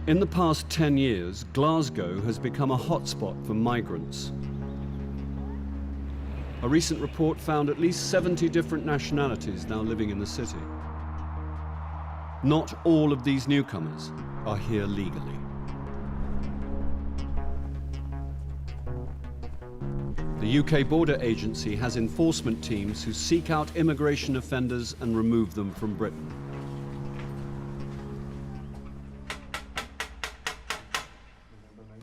In the past 10 years, Glasgow has become a hotspot for migrants. A recent report found at least 70 different nationalities now living in the city. Not all of these newcomers are here legally. The UK Border Agency has enforcement teams who seek out immigration offenders and remove them from Britain.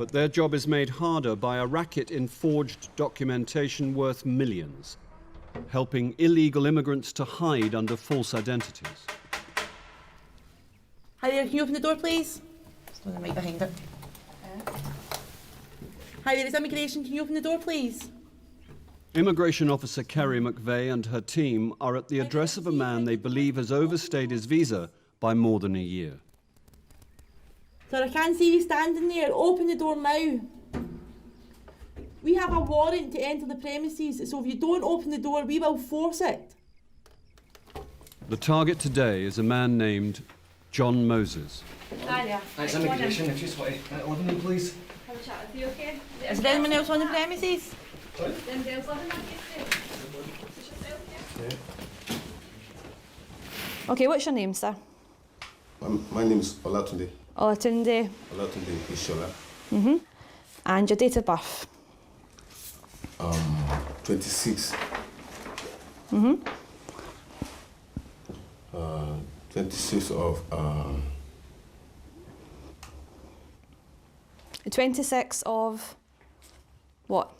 But their job is made harder by a racket in forged documentation worth millions, helping illegal immigrants to hide under false identities. Hi there, can you open the door, please? There's no mic behind it. Hi there, it's immigration. Can you open the door, please? Immigration officer Kerry McVeigh and her team are at the address of a man they believe has overstayed his visa by more than a year. Sir, I can't see you standing there. Open the door now. We have a warrant to enter the premises, so if you don't open the door, we will force it. The target today is a man named John Moses. Hi there. It's immigration. If you just want to let me, please. Have a chat with you, okay? Is there anyone else on the premises? Sorry? Anybody else living there? Okay, what's your name, sir? My name is Olatunde. Olatunde. Olatunde Ishola. And your date of birth? 26. 26 of... 26 of... What?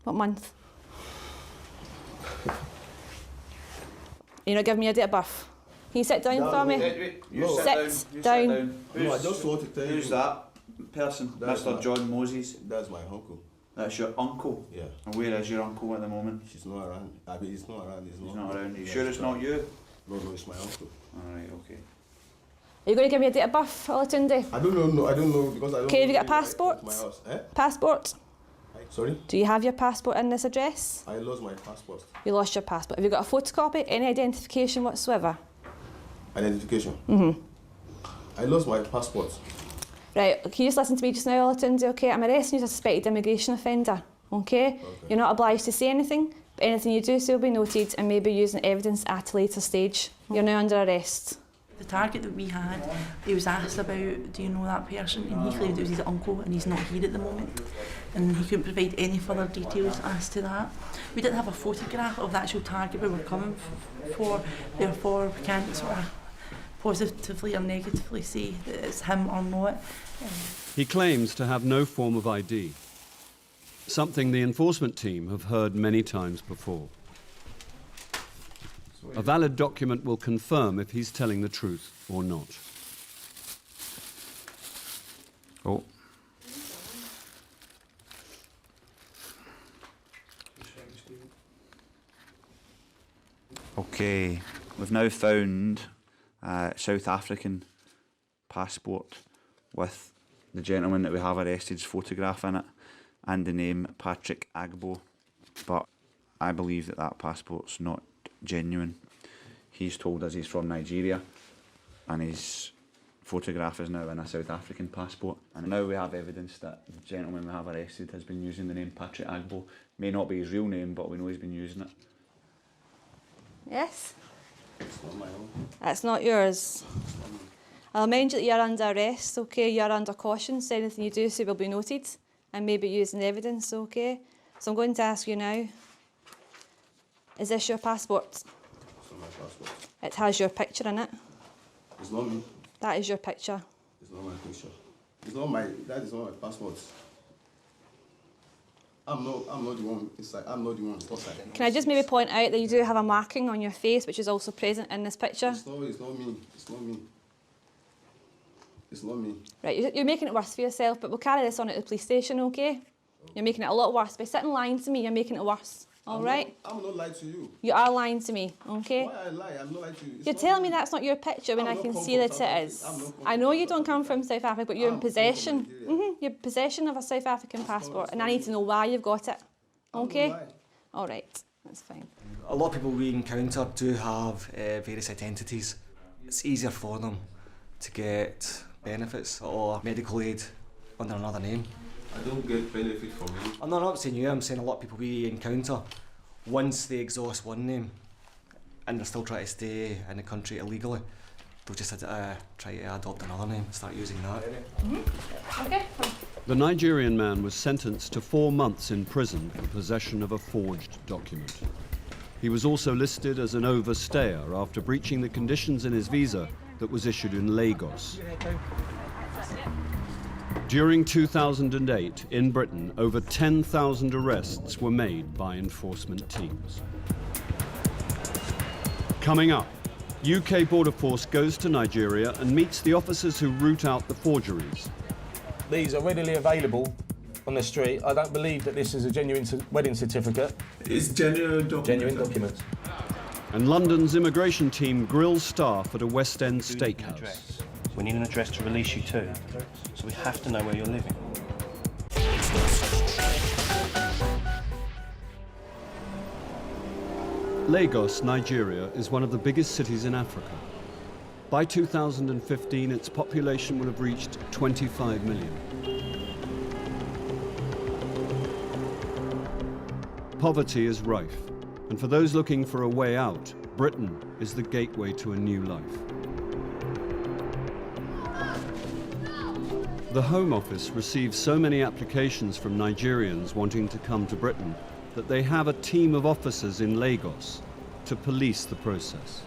What month? You're not giving me your date of birth? Can you sit down for me? Sit down. No, I just want to tell you. Who's that person? Mr. John Moses? That's my uncle. That's your uncle? Yeah. And where is your uncle at the moment? She's not around. I mean, he's not around. He's not around. Are you sure it's not you? No, it's my uncle. Alright, okay. Are you going to give me a date of birth, Olatunde? I don't know. No, I don't know because I don't. Okay, have you got a passport? My house. Eh? Passport? Sorry? Do you have your passport in this address? I lost my passport. You lost your passport. Have you got a photocopy? Any identification whatsoever? Identification? I lost my passport. Right, can you just listen to me just now, Olatunde, okay? I'm arresting you as a suspected immigration offender, okay? You're not obliged to say anything, but anything you do say will be noted and may be used in evidence at a later stage. You're now under arrest. The target that we had, he was asked about, do you know that person? And he claimed it was his uncle and he's not here at the moment. And he couldn't provide any further details as to that. We didn't have a photograph of the actual target we were coming for, therefore we can't sort of positively or negatively say that it's him or not. He claims to have no form of ID, something the enforcement team have heard many times before. A valid document will confirm if he's telling the truth or not. Oh. Okay, we've now found a South African passport with the gentleman that we have arrested's photograph in it and the name Patrick Agbo, but I believe that that passport's not genuine. He's told us he's from Nigeria and his photograph is now in a South African passport, and now we have evidence that the gentleman we have arrested has been using the name Patrick Agbo. May not be his real name, but we know he's been using it. Yes? It's not my own. That's not yours. I'll remind you that you're under arrest, okay? You're under caution, so anything you do say will be noted and may be used in evidence, okay? So I'm going to ask you now, is this your passport? It's not my passport. It has your picture in it. It's not me. That is your picture. It's not my picture. It's not my. That is not my passport. I'm not the one. It's like I'm not the one. Can I just maybe point out that you do have a marking on your face, which is also present in this picture? It's not me. It's not me. It's not me. Right, you're making it worse for yourself, but we'll carry this on at the police station, okay? You're making it a lot worse. By sitting lying to me, you're making it worse. All right? I'm not lying to you. You are lying to me, okay? Why I lie? I'm not lying to you. You're telling me that's not your picture when I can see that it is. I know you don't come from South Africa, but you're in possession. You're in possession of a South African passport, and I need to know why you've got it. Okay? All right, that's fine. A lot of people we encounter do have various identities. It's easier for them to get benefits or medical aid under another name. I don't get benefit from you. I'm not saying you, I'm saying a lot of people we encounter, once they exhaust one name and they're still trying to stay in the country illegally, they'll just try to adopt another name and start using that. Okay. The Nigerian man was sentenced to 4 months in prison for possession of a forged document. He was also listed as an overstayer after breaching the conditions in his visa that was issued in Lagos. During 2008, in Britain, over 10,000 arrests were made by enforcement teams. Coming up, UK Border Force goes to Nigeria and meets the officers who root out the forgeries. These are readily available on the street. I don't believe that this is a genuine wedding certificate. It's genuine document. Genuine documents. And London's immigration team grills staff at a West End steakhouse. We need an address to release you to, so we have to know where you're living. Lagos, Nigeria, is one of the biggest cities in Africa. By 2015, its population will have reached 25 million. Poverty is rife, and for those looking for a way out, Britain is the gateway to a new life. The Home Office receives so many applications from Nigerians wanting to come to Britain that they have a team of officers in Lagos to police the process.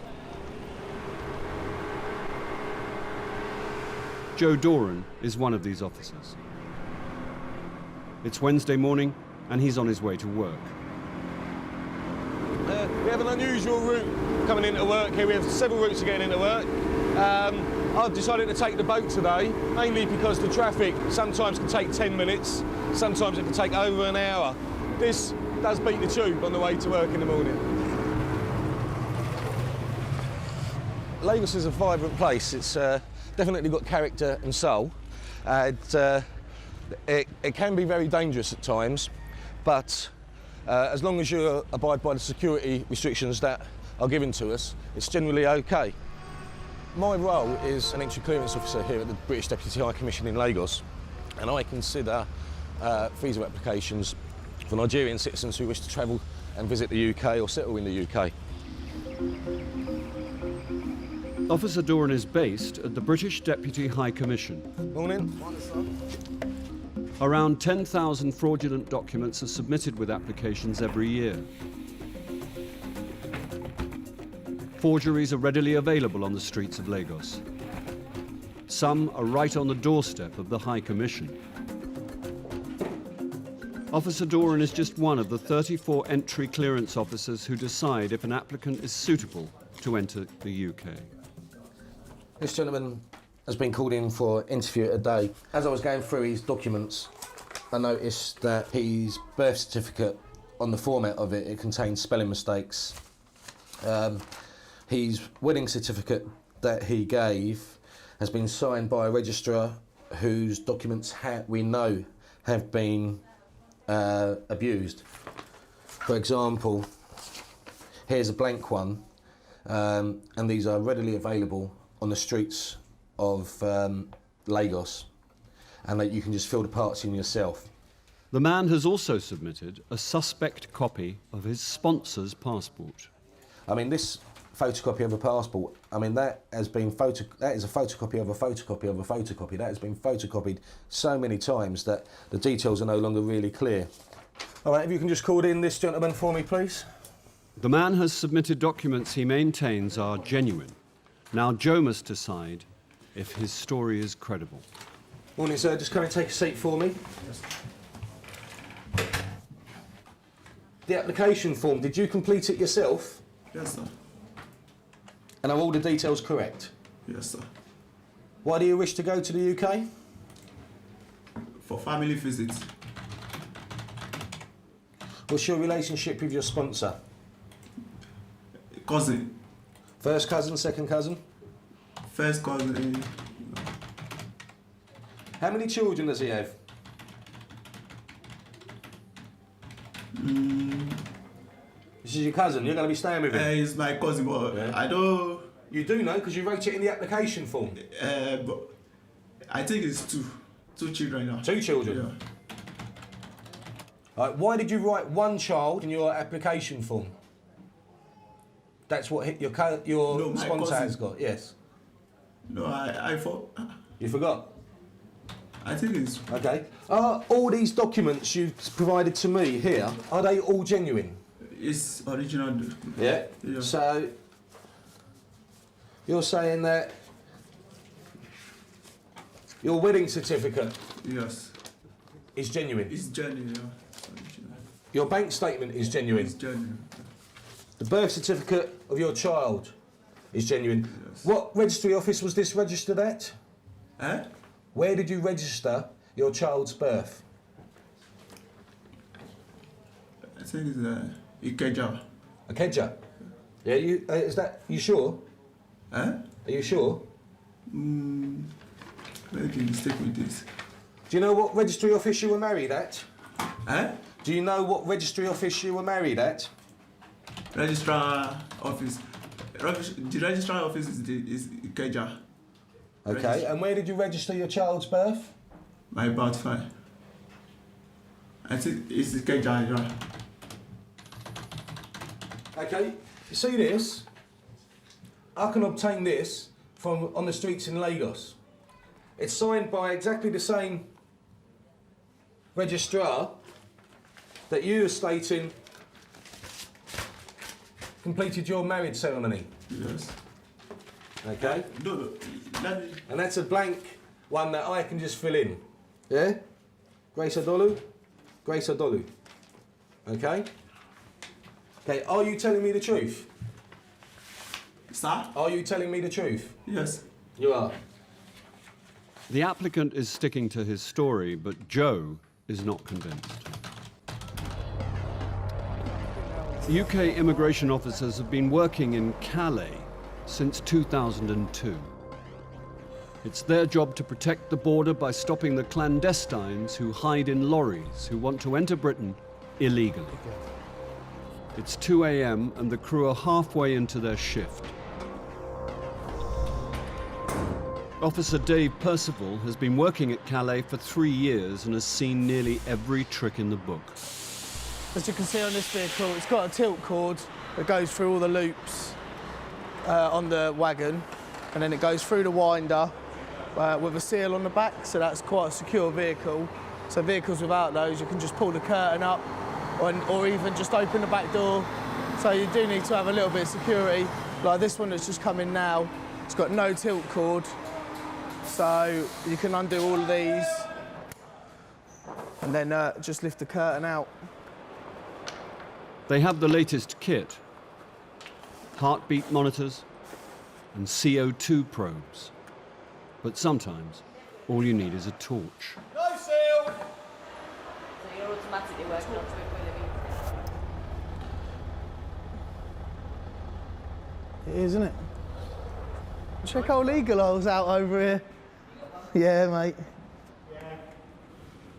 Joe Doran is one of these officers. It's Wednesday morning and he's on his way to work. We have an unusual route coming into work here. We have several routes of getting into work. I've decided to take the boat today, mainly because the traffic sometimes can take 10 minutes, sometimes it can take over an hour. This does beat the tube on the way to work in the morning. Lagos is a vibrant place. It's definitely got character and soul. It can be very dangerous at times, but as long as you abide by the security restrictions that are given to us, it's generally okay. My role is an entry clearance officer here at the British Deputy High Commission in Lagos, and I consider visa applications for Nigerian citizens who wish to travel and visit the UK or settle in the UK. Officer Doran is based at the British Deputy High Commission. Morning. Around 10,000 fraudulent documents are submitted with applications every year. Forgeries are readily available on the streets of Lagos. Some are right on the doorstep of the High Commission. Officer Doran is just one of the 34 entry clearance officers who decide if an applicant is suitable to enter the UK. This gentleman has been called in for an interview today. As I was going through his documents, I noticed that his birth certificate, on the format of it, it contains spelling mistakes. His wedding certificate that he gave has been signed by a registrar whose documents we know have been abused. For example, here's a blank one, and these are readily available on the streets of Lagos, and that you can just fill the parts in yourself. The man has also submitted a suspect copy of his sponsor's passport. I mean, this photocopy of a passport, I mean, that is a photocopy of a photocopy of a photocopy. That has been photocopied so many times that the details are no longer really clear. All right, if you can just call in this gentleman for me, please. The man has submitted documents he maintains are genuine. Now Joe must decide if his story is credible. Morning, sir. Just come and take a seat for me. The application form, did you complete it yourself? Yes, sir. And are all the details correct? Yes, sir. Why do you wish to go to the UK? For family visits. What's your relationship with your sponsor? Cousin. First cousin, second cousin? First cousin. How many children does he have? This is your cousin, you're going to be staying with him? He's my cousin, but yeah. I don't... You do know, because you wrote it in the application form. But I think it's two children now. 2 children? Yeah. Right, why did you write 1 child in your application form? That's what your sponsor has got, yes? No, I thought... You forgot? I think it's... Okay. Are all these documents you've provided to me here, are they all genuine? It's original. Yeah? Yeah. So, you're saying that your wedding certificate Yes. Is genuine? It's genuine, yeah. Your bank statement is genuine? It's genuine. The birth certificate of your child is genuine? Yes. What registry office was this registered at? Eh? Where did you register your child's birth? I think it's Ikeja. Ikeja? Yeah, is that, you sure? Eh? Are you sure? Maybe stick with this. Do you know what registry office you were married at? Eh? Do you know what registry office you were married at? Registrar office. The registrar office is Ikeja. Okay, and where did you register your child's birth? My birth file. I think it's Ikeja, yeah. Okay, you see this? I can obtain this from on the streets in Lagos. It's signed by exactly the same registrar that you are stating completed your marriage ceremony. Yes. Okay? No, and that's a blank one that I can just fill in. Yeah? Grace Adolu? Grace Adolu. Okay? Okay, are you telling me the truth? Sir? Are you telling me the truth? Yes. You are. The applicant is sticking to his story, but Joe is not convinced. UK immigration officers have been working in Calais since 2002. It's their job to protect the border by stopping the clandestines who hide in lorries who want to enter Britain illegally. It's 2 a.m. and the crew are halfway into their shift. Officer Dave Percival has been working at Calais for 3 years and has seen nearly every trick in the book. As you can see on this vehicle, it's got a tilt cord that goes through all the loops on the wagon, and then it goes through the winder with a seal on the back, so that's quite a secure vehicle. So vehicles without those, you can just pull the curtain up or even just open the back door. So you do need to have a little bit of security. Like this one that's just come in now, it's got no tilt cord, so you can undo all of these and then just lift the curtain out. They have the latest kit, heartbeat monitors and CO2 probes. But sometimes all you need is a torch. No seal! So you're automatically working on It is, isn't it? Check how legal I was out over here. Yeah, mate.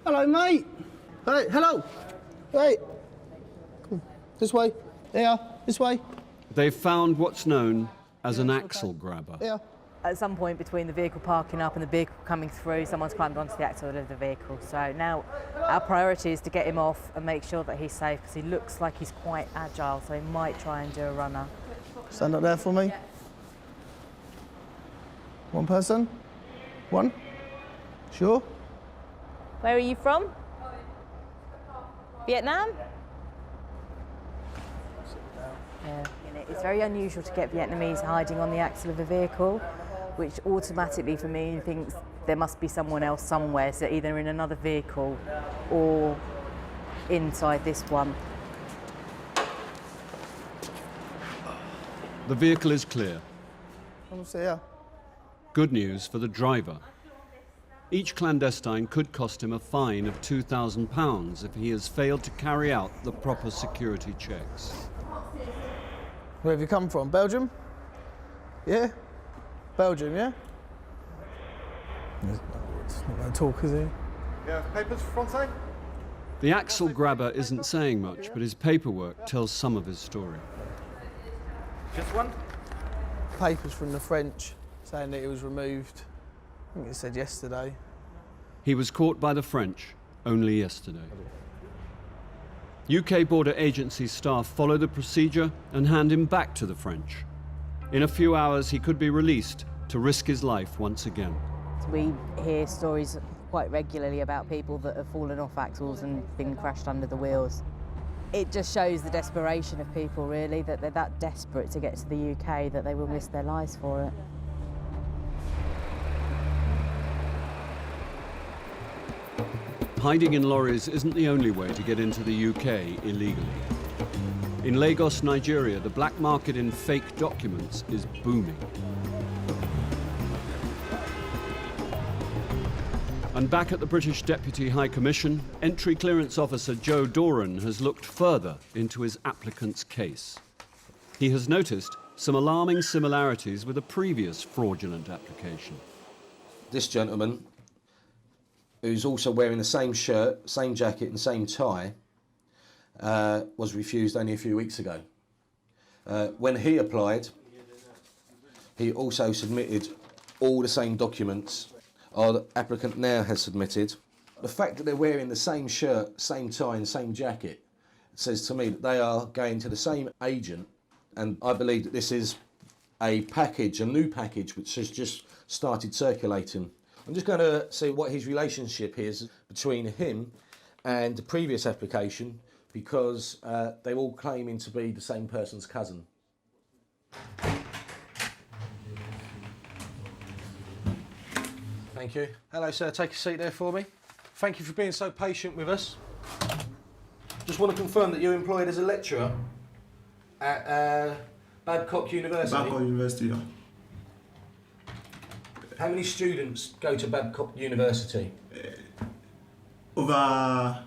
Hello, mate. Hey, hello. Hey. Come on. This way. Yeah, this way. They've found what's known as an axle grabber. Yeah. At some point between the vehicle parking up and the vehicle coming through, someone's climbed onto the axle of the vehicle. So now our priority is to get him off and make sure that he's safe, because he looks like he's quite agile, so he might try and do a runner. Stand up there for me. Yeah. One person? One? Sure? Where are you from? Vietnam? Yeah. It's very unusual to get Vietnamese hiding on the axle of a vehicle, which automatically for me thinks there must be someone else somewhere, so either in another vehicle or inside this one. The vehicle is clear. Come see ya. Good news for the driver. Each clandestine could cost him a fine of £2,000 if he has failed to carry out the proper security checks. Where have you come from? Belgium? Yeah? Belgium, yeah? It's not going to talk, is he? Yeah, papers for Fronte? The axle grabber isn't saying much, but his paperwork tells some of his story. Just one? Papers from the French saying that it was removed. I think it said yesterday. He was caught by the French only yesterday. UK border agency staff follow the procedure and hand him back to the French. In a few hours, he could be released to risk his life once again. We hear stories quite regularly about people that have fallen off axles and been crashed under the wheels. It just shows the desperation of people, really, that they're that desperate to get to the UK that they will risk their lives for it. Hiding in lorries isn't the only way to get into the UK illegally. In Lagos, Nigeria, the black market in fake documents is booming. And back at the British Deputy High Commission, Entry Clearance Officer Joe Doran has looked further into his applicant's case. He has noticed some alarming similarities with a previous fraudulent application. This gentleman, who's also wearing the same shirt, same jacket and same tie, was refused only a few weeks ago. When he applied, he also submitted all the same documents our applicant now has submitted. The fact that they're wearing the same shirt, same tie and same jacket says to me that they are going to the same agent, and I believe that this is a package, a new package, which has just started circulating. I'm just going to see what his relationship is between him and the previous application, because they're all claiming to be the same person's cousin. Thank you. Hello, sir. Take a seat there for me. Thank you for being so patient with us. Just want to confirm that you're employed as a lecturer at Babcock University. Babcock University, yeah. How many students go to Babcock University? Over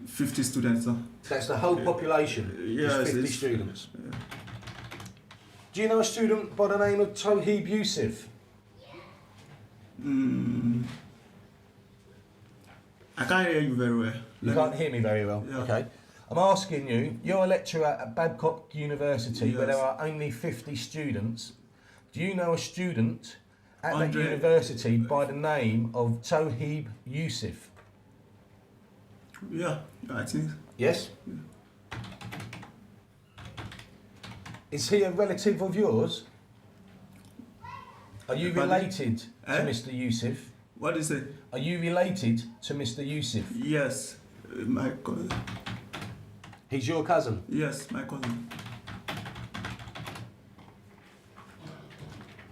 50 students, sir. That's the whole population, Yes, 50 it's- students. Do you know a student by the name of Toheeb Yusuf? I can't hear you very well. You can't hear me very well? Yeah. Okay. I'm asking you, you're a lecturer at Babcock University where Yes. there are only 50 students. Do you know a student at that 100. university by the name of Toheeb Yusuf? Yeah, I think. Yes? Is he a relative of yours? Are you Pardon? related to Eh? Mr. Yusuf? What is it? Are you related to Mr. Yusuf? Yes, my cousin. He's your cousin? Yes, my cousin.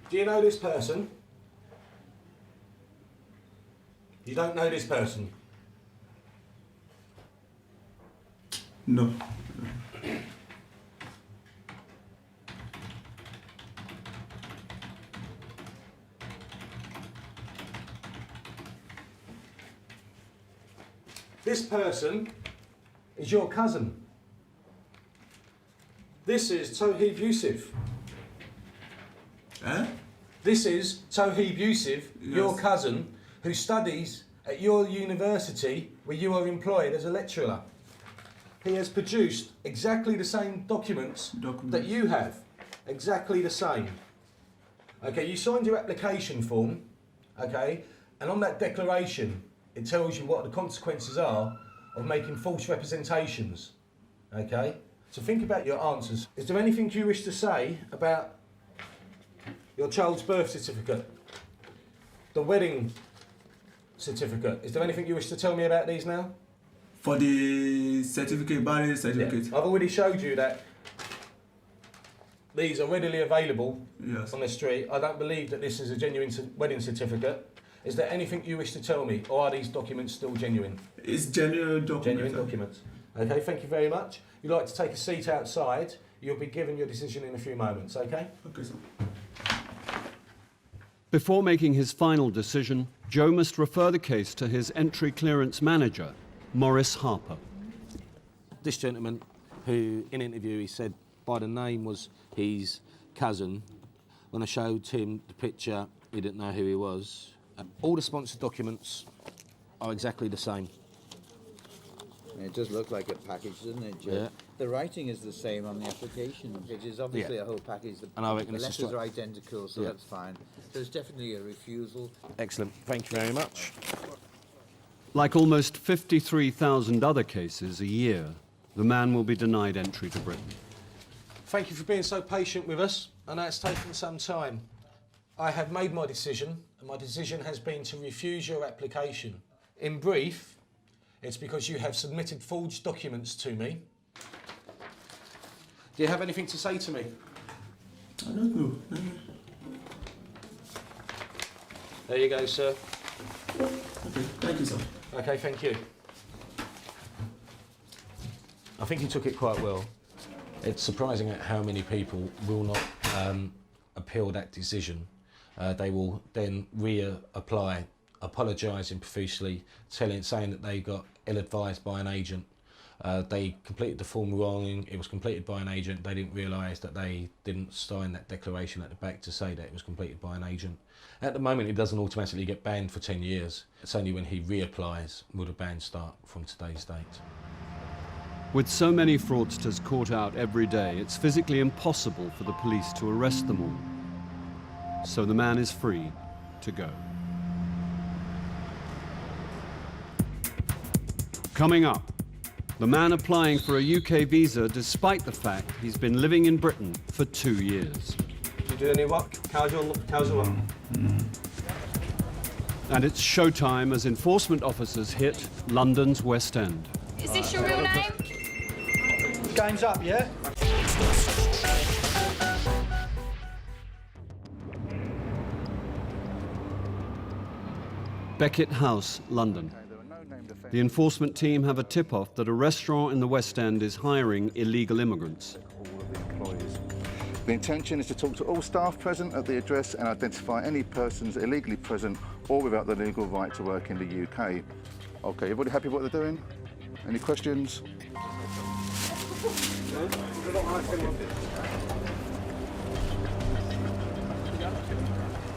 Do you know this person? You don't know this person? No. This person is your cousin. This is Toheeb Yusuf. Eh? This is Toheeb Yusuf, your Yes. cousin, who studies at your university where you are employed as a lecturer. He has produced exactly the same documents that you have. Exactly the same. Okay, you signed your application form, okay, and on that declaration, it tells you what the consequences are of making false representations, okay? So think about your answers. Is there anything you wish to say about your child's birth certificate, the wedding certificate? Is there anything you wish to tell me about these now? For the certificate, marriage certificate. I've already showed you that these are readily available Yes. on the street. I don't believe that this is a genuine wedding certificate. Is there anything you wish to tell me, or are these documents still genuine? It's genuine document. Genuine documents. Okay, thank you very much. You'd like to take a seat outside. You'll be given your decision in a few moments, okay? Okay, sir. Before making his final decision, Joe must refer the case to his entry clearance manager, Maurice Harper. This gentleman, who in an interview he said by the name was his cousin, when I showed him the picture, he didn't know who he was. All the sponsored documents are exactly the same. It does look like a package, doesn't it, Joe? Yeah. The writing is the same on the application. It is obviously a whole package. And I reckon the it's letters just are like- identical, so Yeah. that's fine. There's definitely a refusal. Excellent. Thank you very much. Like almost 53,000 other cases a year, the man will be denied entry to Britain. Thank you for being so patient with us. I know it's taken some time. I have made my decision, and my decision has been to refuse your application. In brief, it's because you have submitted forged documents to me. Do you have anything to say to me? I don't know. There you go, sir. Okay, thank you, sir. Okay, thank you. I think he took it quite well. It's surprising at how many people will not appeal that decision. They will then reapply, apologising profusely, saying that they got ill-advised by an agent. They completed the form wrong, it was completed by an agent, they didn't realise that they didn't sign that declaration at the back to say that it was completed by an agent. At the moment he doesn't automatically get banned for 10 years. It's only when he reapplies will the ban start from today's date. With so many fraudsters caught out every day, it's physically impossible for the police to arrest them all. So the man is free to go. Coming up, the man applying for a UK visa despite the fact he's been living in Britain for 2 years. Do you do any work? Casual work? And it's showtime as enforcement officers hit London's West End. Is this your real name? Game's up, yeah? Beckett House, London. The enforcement team have a tip-off that a restaurant in the West End is hiring illegal immigrants. The intention is to talk to all staff present at the address and identify any persons illegally present or without the legal right to work in the UK. Okay, everybody happy with what they're doing? Any questions?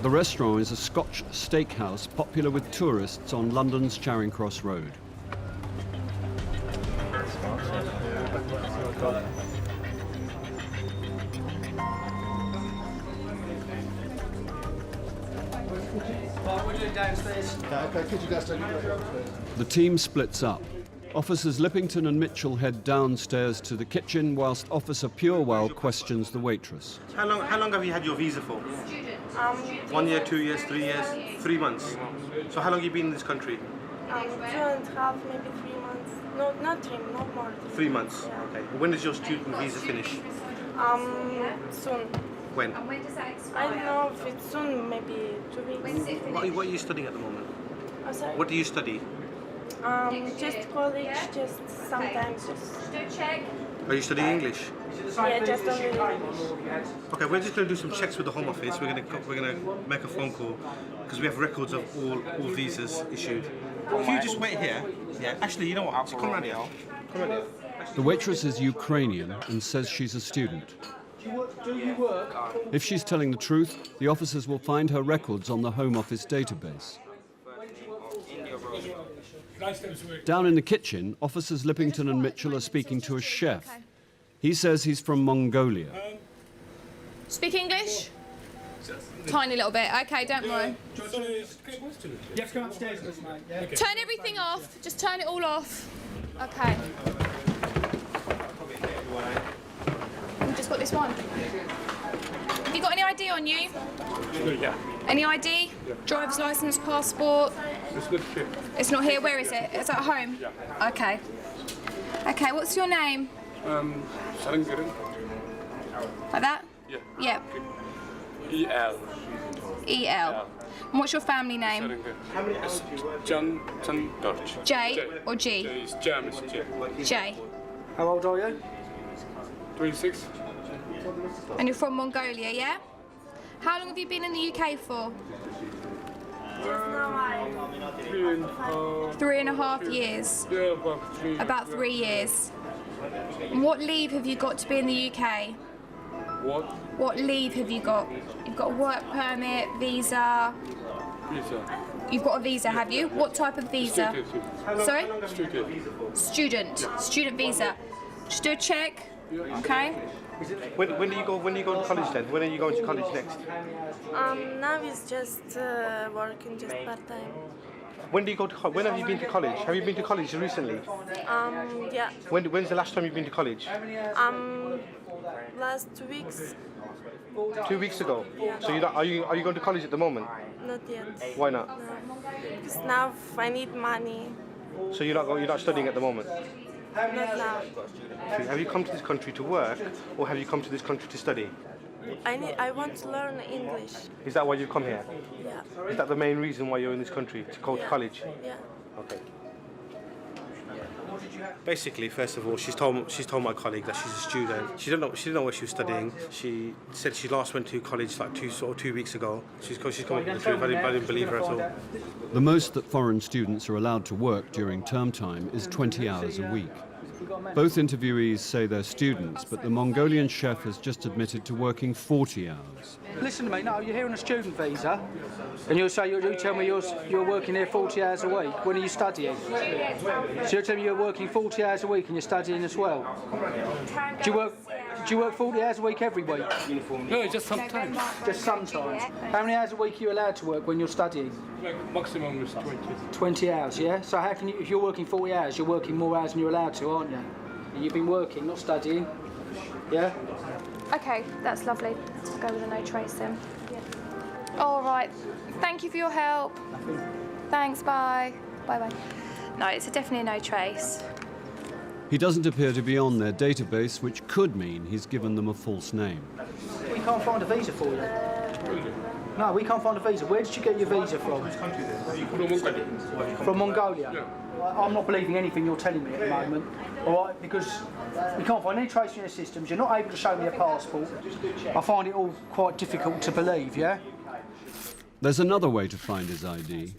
The restaurant is a Scotch steakhouse popular with tourists on London's Charing Cross Road. The team splits up. Officers Lippington and Mitchell head downstairs to the kitchen whilst Officer Purewell questions the waitress. How long have you had your visa for? 1 year, 2 years, 3 years, 3 months. So how long have you been in this country? 2.5, maybe 3 months. No, not 3, not more. 3 months. Okay. When does your student visa finish? Soon. When? I don't know if it's soon, maybe 2 weeks. What are you studying at the moment? Oh, sorry? What do you study? Just college, just sometimes just... Are you studying English? Yeah, just only English. Okay, we're just going to do some checks with the Home Office. We're going to make a phone call because we have records of all visas issued. If you just wait here, yeah. Actually, you know what? Come around here. Come around here. The waitress is Ukrainian and says she's a student. Do you work? If she's telling the truth, the officers will find her records on the Home Office database. Down in the kitchen, Officers Lippington and Mitchell are speaking to a chef. He says he's from Mongolia. Speak English? Tiny little bit. Okay, don't worry. You have to go upstairs with us, mate. Yeah? Turn everything off. Just turn it all off. Okay. We've just got this one. Have you got any ID on you? Yeah. Any ID? Yeah. Driver's license, passport? It's not here. It's not here. Where is it? It's at home? Yeah. Okay. Okay, what's your name? Sarangaran. Like that? Yeah. Yep. E.L. E.L. And what's your family name? Sarangaran. It's John Dutch. J or G? It's James J. J. How old are you? 26. And you're from Mongolia, yeah? How long have you been in the UK for? 3.5 years. Yeah, about 3. About 3 years. And what leave have you got to be in the UK? What? What leave have you got? You've got a work permit, visa. Visa. You've got a visa, have you? What type of visa? Student. Sorry? Student. Student. Student visa. Just do a check. Okay. When do you go to college then? When are you going to college next? Now it's just working just part-time. When do you go to when have you been to college? Have you been to college recently? Yeah. When's the last time you've been to college? Last 2 weeks. 2 weeks ago. So are you going to college at the moment? Not yet. Why not? No. Because now I need money. So you're not studying at the moment? Not now. Have you come to this country to work, or have you come to this country to study? I want to learn English. Is that why you've come here? Yeah. Is that the main reason why you're in this country, to go to college? Yeah. Okay. Basically, first of all, she's told my colleague that she's a student. She didn't know what she was studying. She said she last went to college like 2 weeks ago. She's come up with the truth. I didn't believe her at all. The most that foreign students are allowed to work during term time is 20 hours a week. Both interviewees say they're students, but the Mongolian chef has just admitted to working 40 hours. Listen to me, no, you're here on a student visa, and you tell me you're working here 40 hours a week. When are you studying? So you're telling me you're working 40 hours a week and you're studying as well? Do you work 40 hours a week every week? No, just sometimes. Just sometimes. How many hours a week are you allowed to work when you're studying? Like maximum is 20. 20 hours, yeah? So how can you, if you're working 40 hours, you're working more hours than you're allowed to, aren't you? And you've been working, not studying, yeah? Okay, that's lovely. Let's go with a no trace then. All right. Thank you for your help. Thanks, bye. Bye-bye. No, it's definitely a no trace. He doesn't appear to be on their database, which could mean he's given them a false name. We can't find a visa for you. No, we can't find a visa. Where did you get your visa from? From Mongolia. From Mongolia? Yeah. I'm not believing anything you're telling me at the moment, all right? Because we can't find any trace in your systems. You're not able to show me a passport. I find it all quite difficult to believe, yeah? There's another way to find his ID.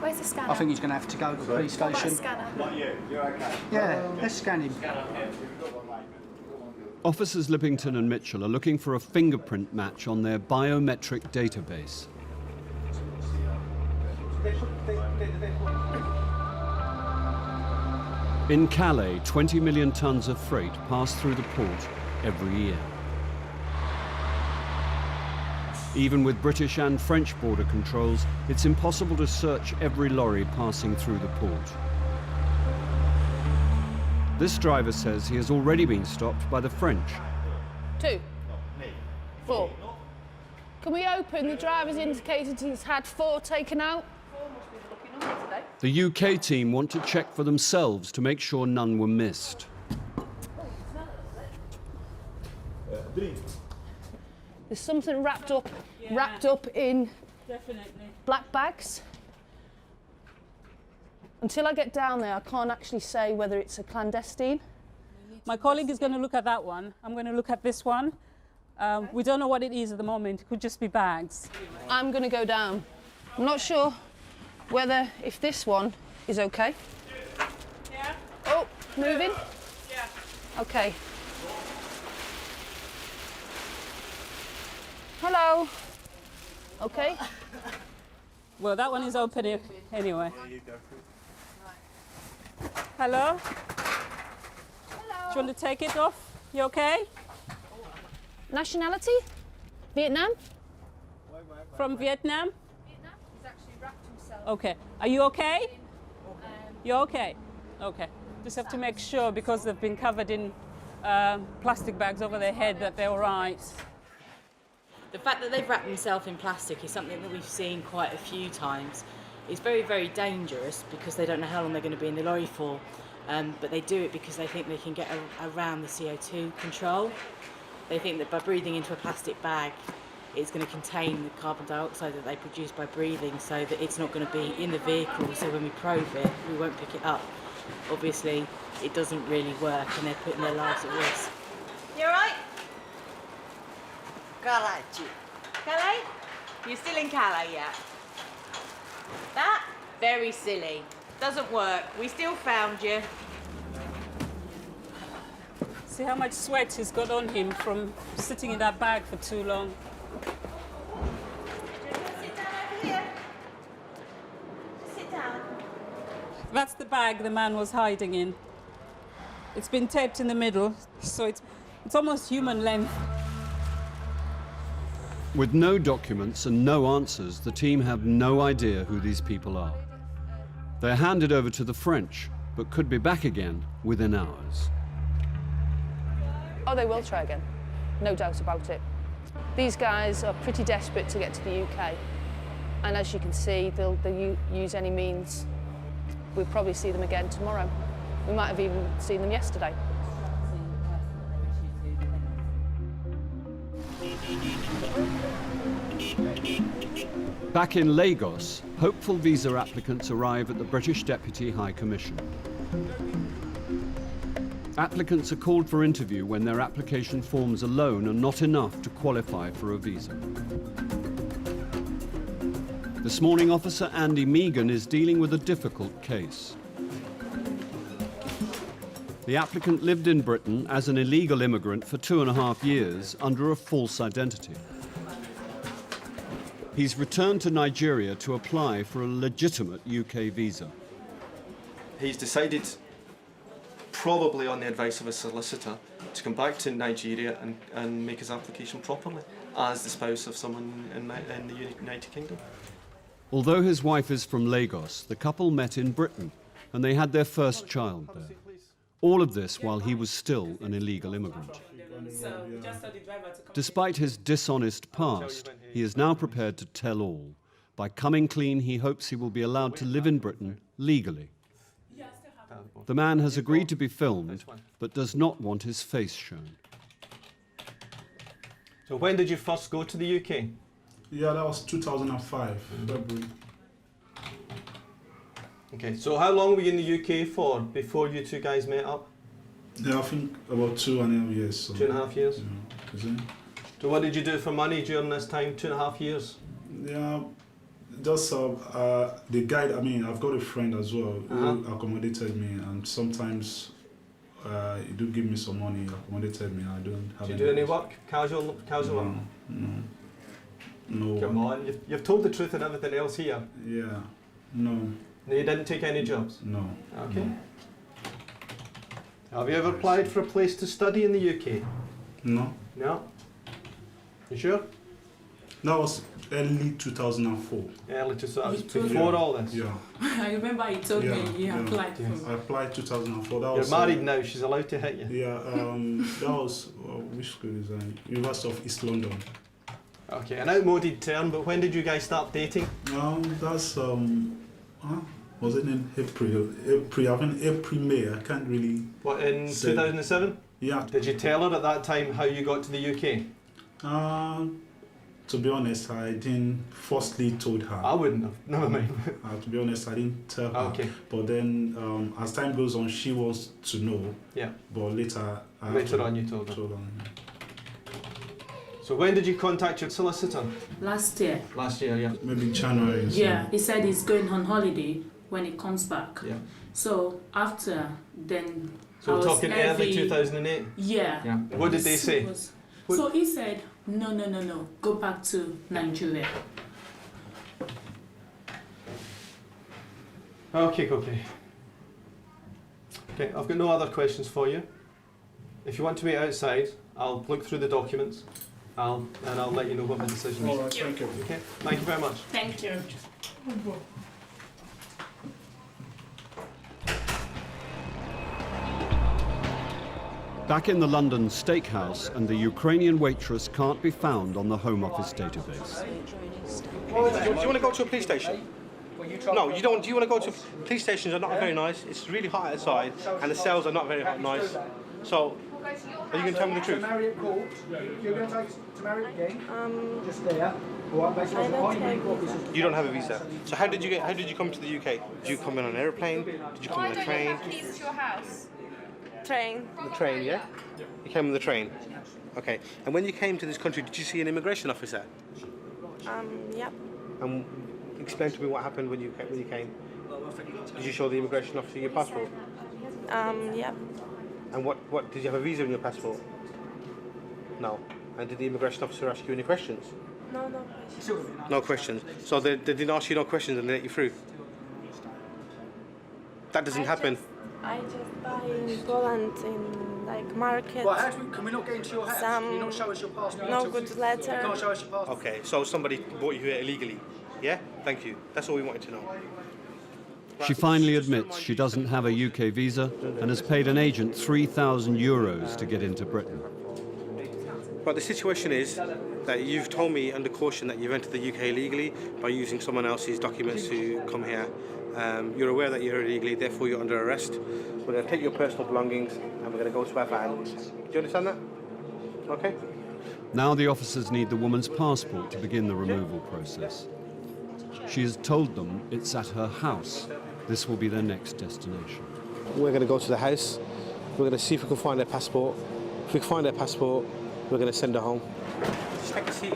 Where's the scanner? I think he's going to have to go to the police station. Scanner? Yeah, let's scan him. Officers Lippington and Mitchell are looking for a fingerprint match on their biometric database. In Calais, 20 million tons of freight pass through the port every year. Even with British and French border controls, it's impossible to search every lorry passing through the port. This driver says he has already been stopped by the French. 2, 4. Can we open? The driver's indicated he's had 4 taken out. The UK team want to check for themselves to make sure none were missed. There's something wrapped up in black bags. Until I get down there, I can't actually say whether it's a clandestine. My colleague is going to look at that one. I'm going to look at this one. We don't know what it is at the moment. It could just be bags. I'm going to go down. I'm not sure whether if this one is okay. Yeah. Oh, moving? Yeah. Okay. Hello. Okay. Well, that one is open anyway. Hello? Hello. Do you want to take it off? You okay? Nationality? Vietnam? From Vietnam? Vietnam. He's actually wrapped himself. Okay. Are you okay? You're okay? Okay. Just have to make sure, because they've been covered in plastic bags over their head, that they're all right. The fact that they've wrapped themselves in plastic is something that we've seen quite a few times. It's very, very dangerous because they don't know how long they're going to be in the lorry for, but they do it because they think they can get around the CO2 control. They think that by breathing into a plastic bag, it's going to contain the carbon dioxide that they produce by breathing, so that it's not going to be in the vehicle, so when we probe it, we won't pick it up. Obviously, it doesn't really work and they're putting their lives at risk. You alright? Calais? You're still in Calais, yeah? That? Very silly. Doesn't work. We still found you. See how much sweat he's got on him from sitting in that bag for too long. Sit down over here. Just sit down. That's the bag the man was hiding in. It's been taped in the middle, so it's almost human length. With no documents and no answers, the team have no idea who these people are. They're handed over to the French, but could be back again within hours. Oh, they will try again. No doubt about it. These guys are pretty desperate to get to the UK. And as you can see, they'll use any means. We'll probably see them again tomorrow. We might have even seen them yesterday. Back in Lagos, hopeful visa applicants arrive at the British Deputy High Commission. Applicants are called for interview when their application forms alone are not enough to qualify for a visa. This morning, Officer Andy Megan is dealing with a difficult case. The applicant lived in Britain as an illegal immigrant for 2.5 years under a false identity. He's returned to Nigeria to apply for a legitimate UK visa. He's decided, probably on the advice of a solicitor, to come back to Nigeria and make his application properly as the spouse of someone in the United Kingdom. Although his wife is from Lagos, the couple met in Britain and they had their first child there. All of this while he was still an illegal immigrant. Despite his dishonest past, he is now prepared to tell all. By coming clean, he hopes he will be allowed to live in Britain legally. The man has agreed to be filmed, but does not want his face shown. So when did you first go to the UK? Yeah, that was 2005, February. Okay, so how long were you in the UK for before you two guys met up? Yeah, I think about 2.5 years. So, 2.5 years? Yeah. So what did you do for money during this time, 2.5 years? Yeah, just the guide. I mean, I've got a friend as well who accommodated me, and sometimes he do give me some money, accommodated me. I don't have. Do you do any work? Casual work? No. Come on, you've told the truth and everything else here. Yeah, no. No, you didn't take any jobs? No. Okay. No. Have you ever applied for a place to study in the UK? No. No? You sure? That was early 2004. Early 2004, He told before me. all this? Yeah. I remember he told me he applied for. I applied 2004. That You're was, married now, she's allowed to hit you? Yeah, that was, which school is that? University of East London. Okay, an outmoded term, but when did you guys start dating? That's, was it in April, I think April, May, I can't really... What, in say. 2007? Yeah. Did you tell her at that time how you got to the UK? To be honest, I didn't firstly told her. I wouldn't have, never mind. To be honest, I didn't tell her. Okay. But then, as time goes on, she wants to know. Yeah. But later... Later on you told her. Told her. So when did you contact your solicitor? Last year. Last year, yeah. Maybe January. Yeah, he said he's going on holiday when he comes back. Yeah. So after then. So we're talking early 2008? Yeah. Yeah. What did they say? So he said, no, go back to Nigeria. Okay. Okay, I've got no other questions for you. If you want to wait outside, I'll look through the documents and I'll let you know what my decision is. All right, thank you. Okay, thank you very much. Thank you. Back in the London steakhouse, and the Ukrainian waitress can't be found on the Home Office database. Do you want to go to a police station? No, you don't. Do you want to go to police stations? Are not very nice. It's really hot outside, and the cells are not very nice. So, are you going to tell me the truth? You're going to Marriott again? Just there. You don't have a visa. So how did you come to the UK? Did you come in on an airplane? Did you come on a train? Why don't you have keys to your house? Train. The train, yeah? You came on the train. Okay. And when you came to this country, did you see an immigration officer? Yep. And explain to me what happened when you came. Did you show the immigration officer your passport? Yep. And what did you have a visa in your passport? No. And did the immigration officer ask you any questions? No questions. No questions. So they didn't ask you no questions and they let you through? That doesn't happen. I just buy in Poland in like market. Well, can we not get into your house? Can you not show us your passport? No good letter. You can't show us your passport. Okay, so somebody brought you here illegally. Yeah? Thank you. That's all we wanted to know. She finally admits she doesn't have a UK visa and has paid an agent €3,000 to get into Britain. But the situation is that you've told me under caution that you've entered the UK illegally by using someone else's documents to come here. You're aware that you're illegally, therefore you're under arrest. We're going to take your personal belongings and we're going to go to our van. Do you understand that? Okay? Now the officers need the woman's passport to begin the removal process. She has told them it's at her house. This will be their next destination. We're going to go to the house. We're going to see if we can find their passport. If we can find their passport, we're going to send her home. Just take a seat.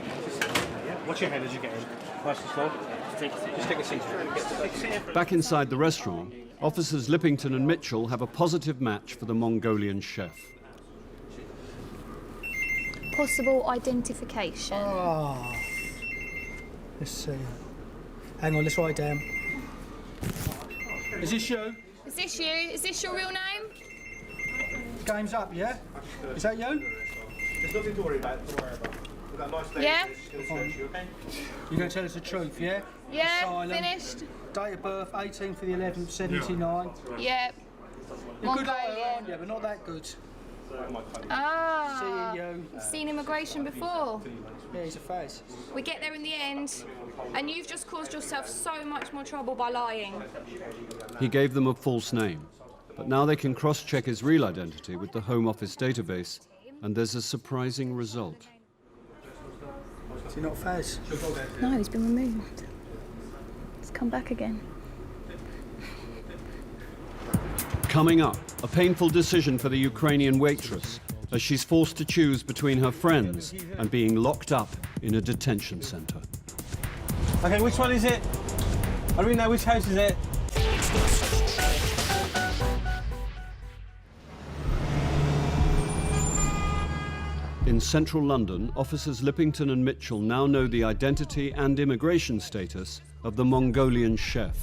Watch your head as you get in. Nice and slow. Just take a seat. Back inside the restaurant, officers Lippington and Mitchell have a positive match for the Mongolian chef. Possible identification. Ah. Let's see. Hang on, let's write it down. Is this you? Is this you? Is this your real name? Game's up, yeah? Is that you? There's nothing to worry about. Don't worry about. We've got a nice lady. Yeah? She's going to search you, okay? You're going to tell us the truth, yeah? Yeah, Asylum. finished. Date of birth, 18th of the 11th, 79. Yeah. You're good Mongolian. later on, yeah, but not that good. Ah. CEO. You've seen immigration before. Yeah, he's a face. We get there in the end, and you've just caused yourself so much more trouble by lying. He gave them a false name, but now they can cross-check his real identity with the Home Office database, and there's a surprising result. Is he not Faz? No, he's been removed. He's come back again. Coming up, a painful decision for the Ukrainian waitress, as she's forced to choose between her friends and being locked up in a detention centre. Okay, which one is it? I don't know which house is it. In central London, officers Lippington and Mitchell now know the identity and immigration status of the Mongolian chef.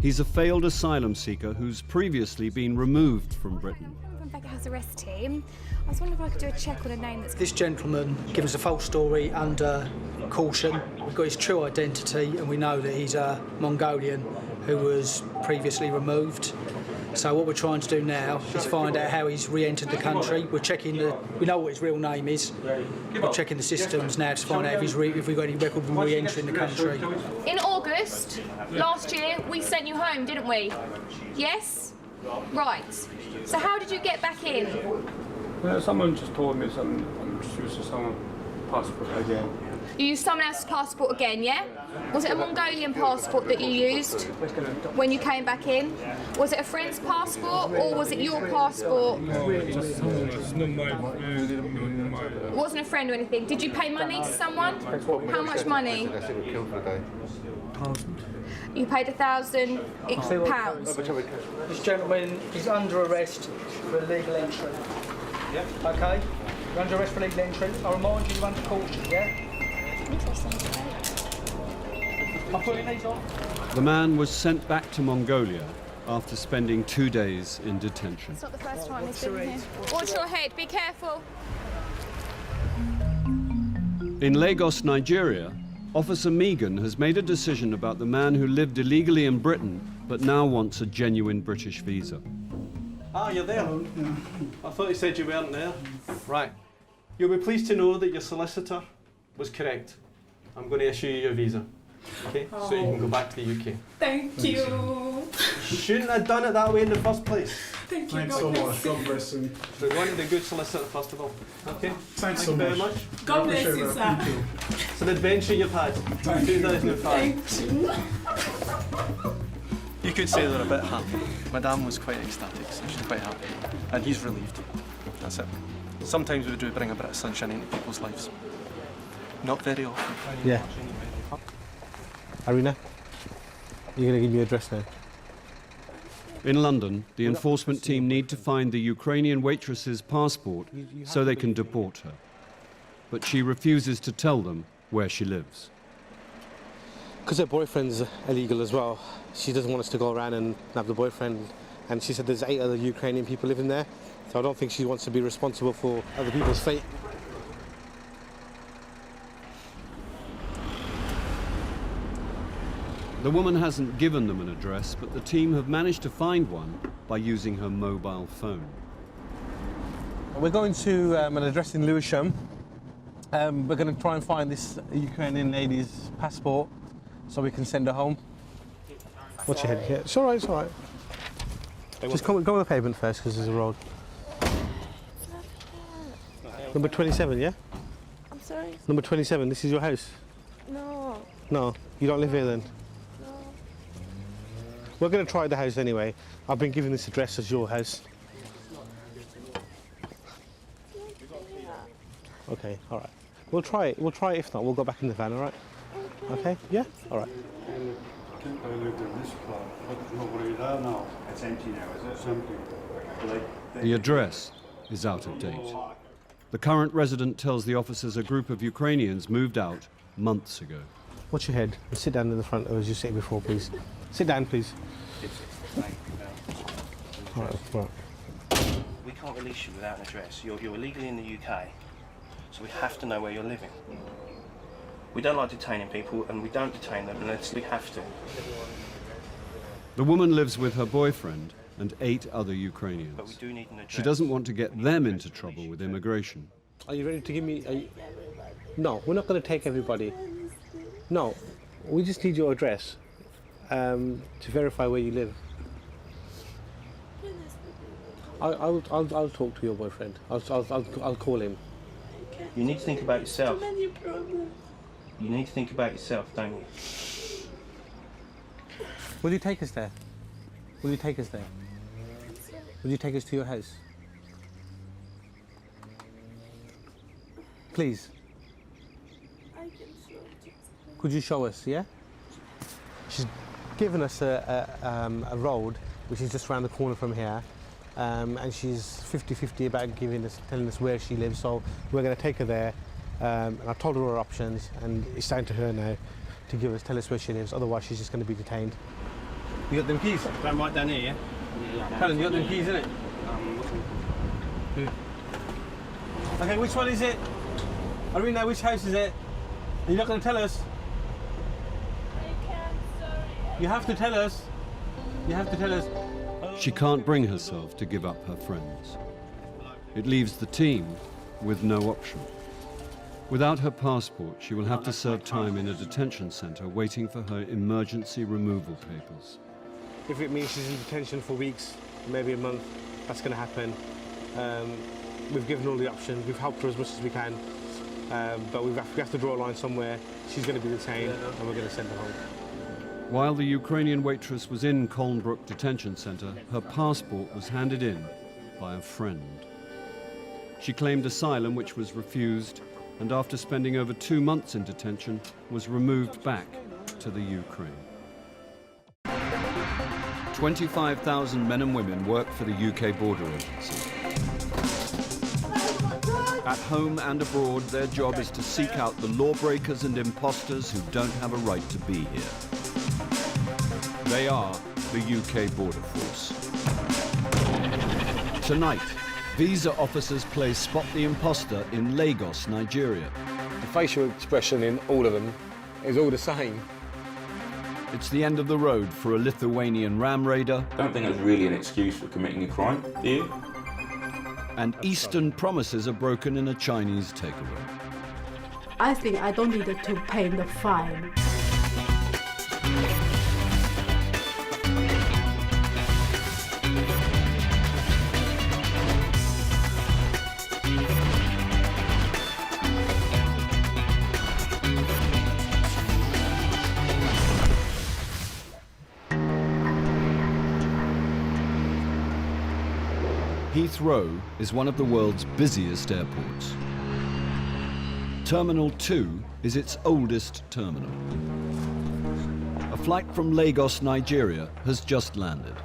He's a failed asylum seeker who's previously been removed from Britain. When Becca has arrested him, I was wondering if I could do a check on a name that's... This gentleman gave us a false story under caution. We've got his true identity and we know that he's a Mongolian who was previously removed. So what we're trying to do now is find out how he's re-entered the country. We're checking we know what his real name is. We're checking the systems now to find out if we've got any record of re-entering the country. In August last year, we sent you home, didn't we? Yes? Right. So how did you get back in? Someone just told me I'm just using someone's passport again. You used someone else's passport again, yeah? Was it a Mongolian passport that you used when you came back in? Was it a friend's passport or was it your passport? No, just someone's, not mine. It wasn't a friend or anything. Did you pay money to someone? How much money? You paid £1,000. This gentleman is under arrest for illegal entry. Yeah. Okay? You're under arrest for illegal entry. I remind you, you're under caution, yeah? Interesting. I'm putting these on. The man was sent back to Mongolia after spending 2 days in detention. It's not the first time he's been here. Watch your head, be careful. In Lagos, Nigeria, Officer Megan has made a decision about the man who lived illegally in Britain but now wants a genuine British visa. Ah, you're there. I thought you said you weren't there. Right. You'll be pleased to know that your solicitor was correct. I'm going to issue you your visa. Okay? So you can go back to the UK. Thank you. Shouldn't have done it that way in the first place. Thank you. Thanks so much. God bless you. So we wanted a good solicitor first of all. Okay? Thanks Thank so you very much. much. God bless you, sir. It's an adventure you've had. 2005. Thank you. You could say they're a bit happy. Madame was quite ecstatic, so she's quite happy. And he's relieved. That's it. Sometimes we do bring a bit of sunshine into people's lives. Not very often. Yeah. Arena, you're going to give me your address now. In London, the enforcement team need to find the Ukrainian waitress's passport so they can deport her. But she refuses to tell them where she lives. Because her boyfriend's illegal as well, she doesn't want us to go around and have the boyfriend. And she said there's 8 other Ukrainian people living there, so I don't think she wants to be responsible for other people's fate. The woman hasn't given them an address, but the team have managed to find one by using her mobile phone. We're going to an address in Lewisham. We're going to try and find this Ukrainian lady's passport so we can send her home. Watch your head here. It's all right, it's all right. Just go on the pavement first because there's a road. Number 27, yeah? I'm sorry? Number 27, this is your house? No. No, you don't live here then? No. We're going to try the house anyway. I've been given this address as your house. Okay, all right. We'll try it. We'll try it. If not, we'll go back in the van, all right? Okay? Yeah? All right. I think I lived in this flat, but nobody there now. It's empty now, is it? It's empty. The address is out of date. The current resident tells the officers a group of Ukrainians moved out months ago. Watch your head. Sit down in the front as you sat before, please. Sit down, please. All right, all right. We can't release you without an address. You're illegally in the UK, so we have to know where you're living. We don't like detaining people, and we don't detain them unless we have to. The woman lives with her boyfriend and 8 other Ukrainians. But we do need an address. She doesn't want to get them into trouble with immigration. Are you ready to give me... No, we're not going to take everybody. No, we just need your address to verify where you live. I'll talk to your boyfriend. I'll call him. You need to think about yourself. You need to think about yourself, don't you? Will you take us there? Will you take us there? Will you take us to your house? Please. Could you show us, yeah? She's given us a road, which is just around the corner from here, and she's 50-50 about telling us where she lives, so we're going to take her there, and I told her our options, and it's down to her now to tell us where she lives, otherwise she's just going to be detained. You got them keys? I'm right down here, yeah? Helen, you got them keys, innit? Okay, which one is it? Arena, which house is it? You're not going to tell us? You have to tell us. You have to tell us. She can't bring herself to give up her friends. It leaves the team with no option. Without her passport, she will have to serve time in a detention centre waiting for her emergency removal papers. If it means she's in detention for weeks, maybe a month, that's going to happen. We've given all the options. We've helped her as much as we can. But we have to draw a line somewhere. She's going to be detained, and we're going to send her home. While the Ukrainian waitress was in Colnbrook Detention Centre, her passport was handed in by a friend. She claimed asylum, which was refused, and after spending over 2 months in detention, was removed back to the Ukraine. 25,000 men and women work for the UK Border Agency. At home and abroad, their job is to seek out the lawbreakers and imposters who don't have a right to be here. They are the UK Border Force. Tonight, visa officers play Spot the Imposter in Lagos, Nigeria. The facial expression in all of them is all the same. It's the end of the road for a Lithuanian ram raider. I don't think that's really an excuse for committing a crime, do you? And Eastern promises are broken in a Chinese takeaway. I think I don't need to pay the fine. Heathrow is one of the world's busiest airports. Terminal 2 is its oldest terminal. A flight from Lagos, Nigeria has just landed.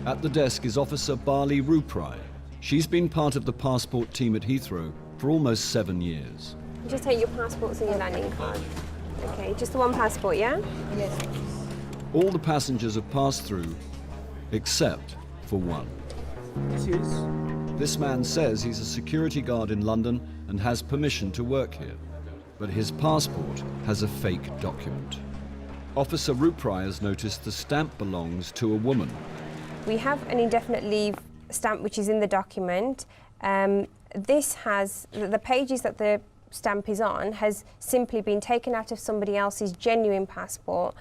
At the desk is Officer Bali Ruprai. She's been part of the passport team at Heathrow for almost 7 years. Just take your passports and your landing card. Okay, just the one passport, yeah? Yes. All the passengers have passed through, except for one. This man says he's a security guard in London and has permission to work here, but his passport has a fake document. Officer Ruprai has noticed the stamp belongs to a woman. We have an indefinite leave stamp which is in the document. This has, the pages that the stamp is on has simply been taken out of somebody else's genuine passport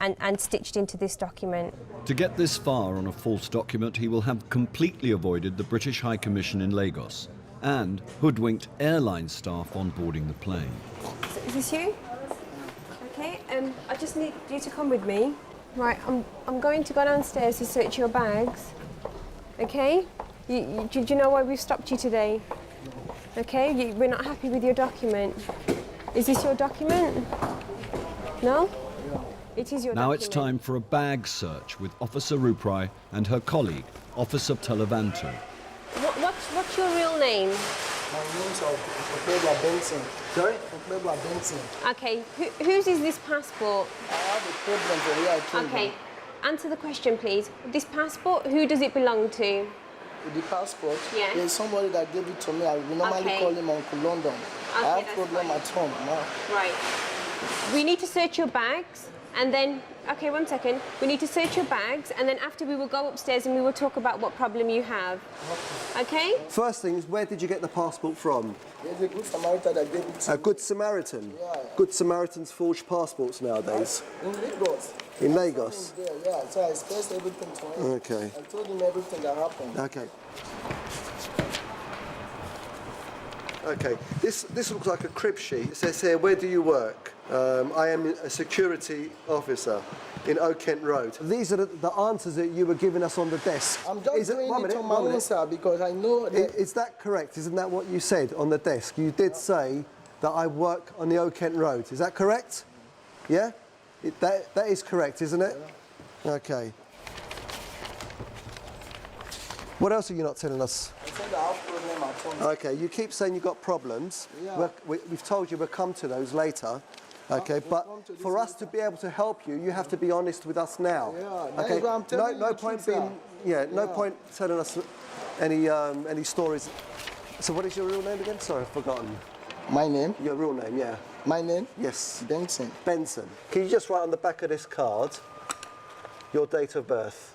and stitched into this document. To get this far on a false document, he will have completely avoided the British High Commission in Lagos and hoodwinked airline staff on boarding the plane. So is this you? Okay, I just need you to come with me. Right, I'm going to go downstairs to search your bags. Okay? Do you know why we've stopped you today? Okay, we're not happy with your document. Is this your document? No? It is your Now document. it's time for a bag search with Officer Ruprai and her colleague, Officer Televanto. What's your real name? My name's Okbebla Benson. Sorry? Okbebla Benson. Okay, whose is this passport? I have a problem for where I came Okay, answer the question, please. This passport, who does it belong to? The passport? Yeah. There's somebody that gave it to me. We normally call him Uncle London. Okay, I have that's problem fine. at home now. Right. We need to search your bags and then, okay, 1 second. We need to search your bags and then after we will go upstairs and we will talk about what problem you have. Okay? First thing is, where did you get the passport from? There's a good Samaritan that gave it to me. A Good Samaritan? Yeah. Good Samaritans forge passports nowadays. In Lagos. In Lagos? There, yeah. So I expressed everything to him. Okay. I told him everything that happened. Okay. Okay, this looks like a crib sheet. It says here, where do you work? I am a security officer in Oak Kent Road. These are the answers that you were giving us on the desk. I'm just doing it on my own, sir, because I know that... Is that correct? Isn't that what you said on the desk? You did say that I work on the Oak Kent Road. Is that correct? Yeah? That is correct, isn't it? Yeah. Okay. What else are you not telling us? I said I have problem at home. Okay, you keep saying you've got problems. Yeah. We've told you we'll come to those later. Okay, but for us to be able to help you, you have to be honest with us now. Yeah, that's okay. what I'm telling No you point the truth, being. No point telling us any stories. So what is your real name again? Sorry, I've forgotten. My name? Your real name, yeah. My name? Yes. Benson. Benson. Can you just write on the back of this card your date of birth?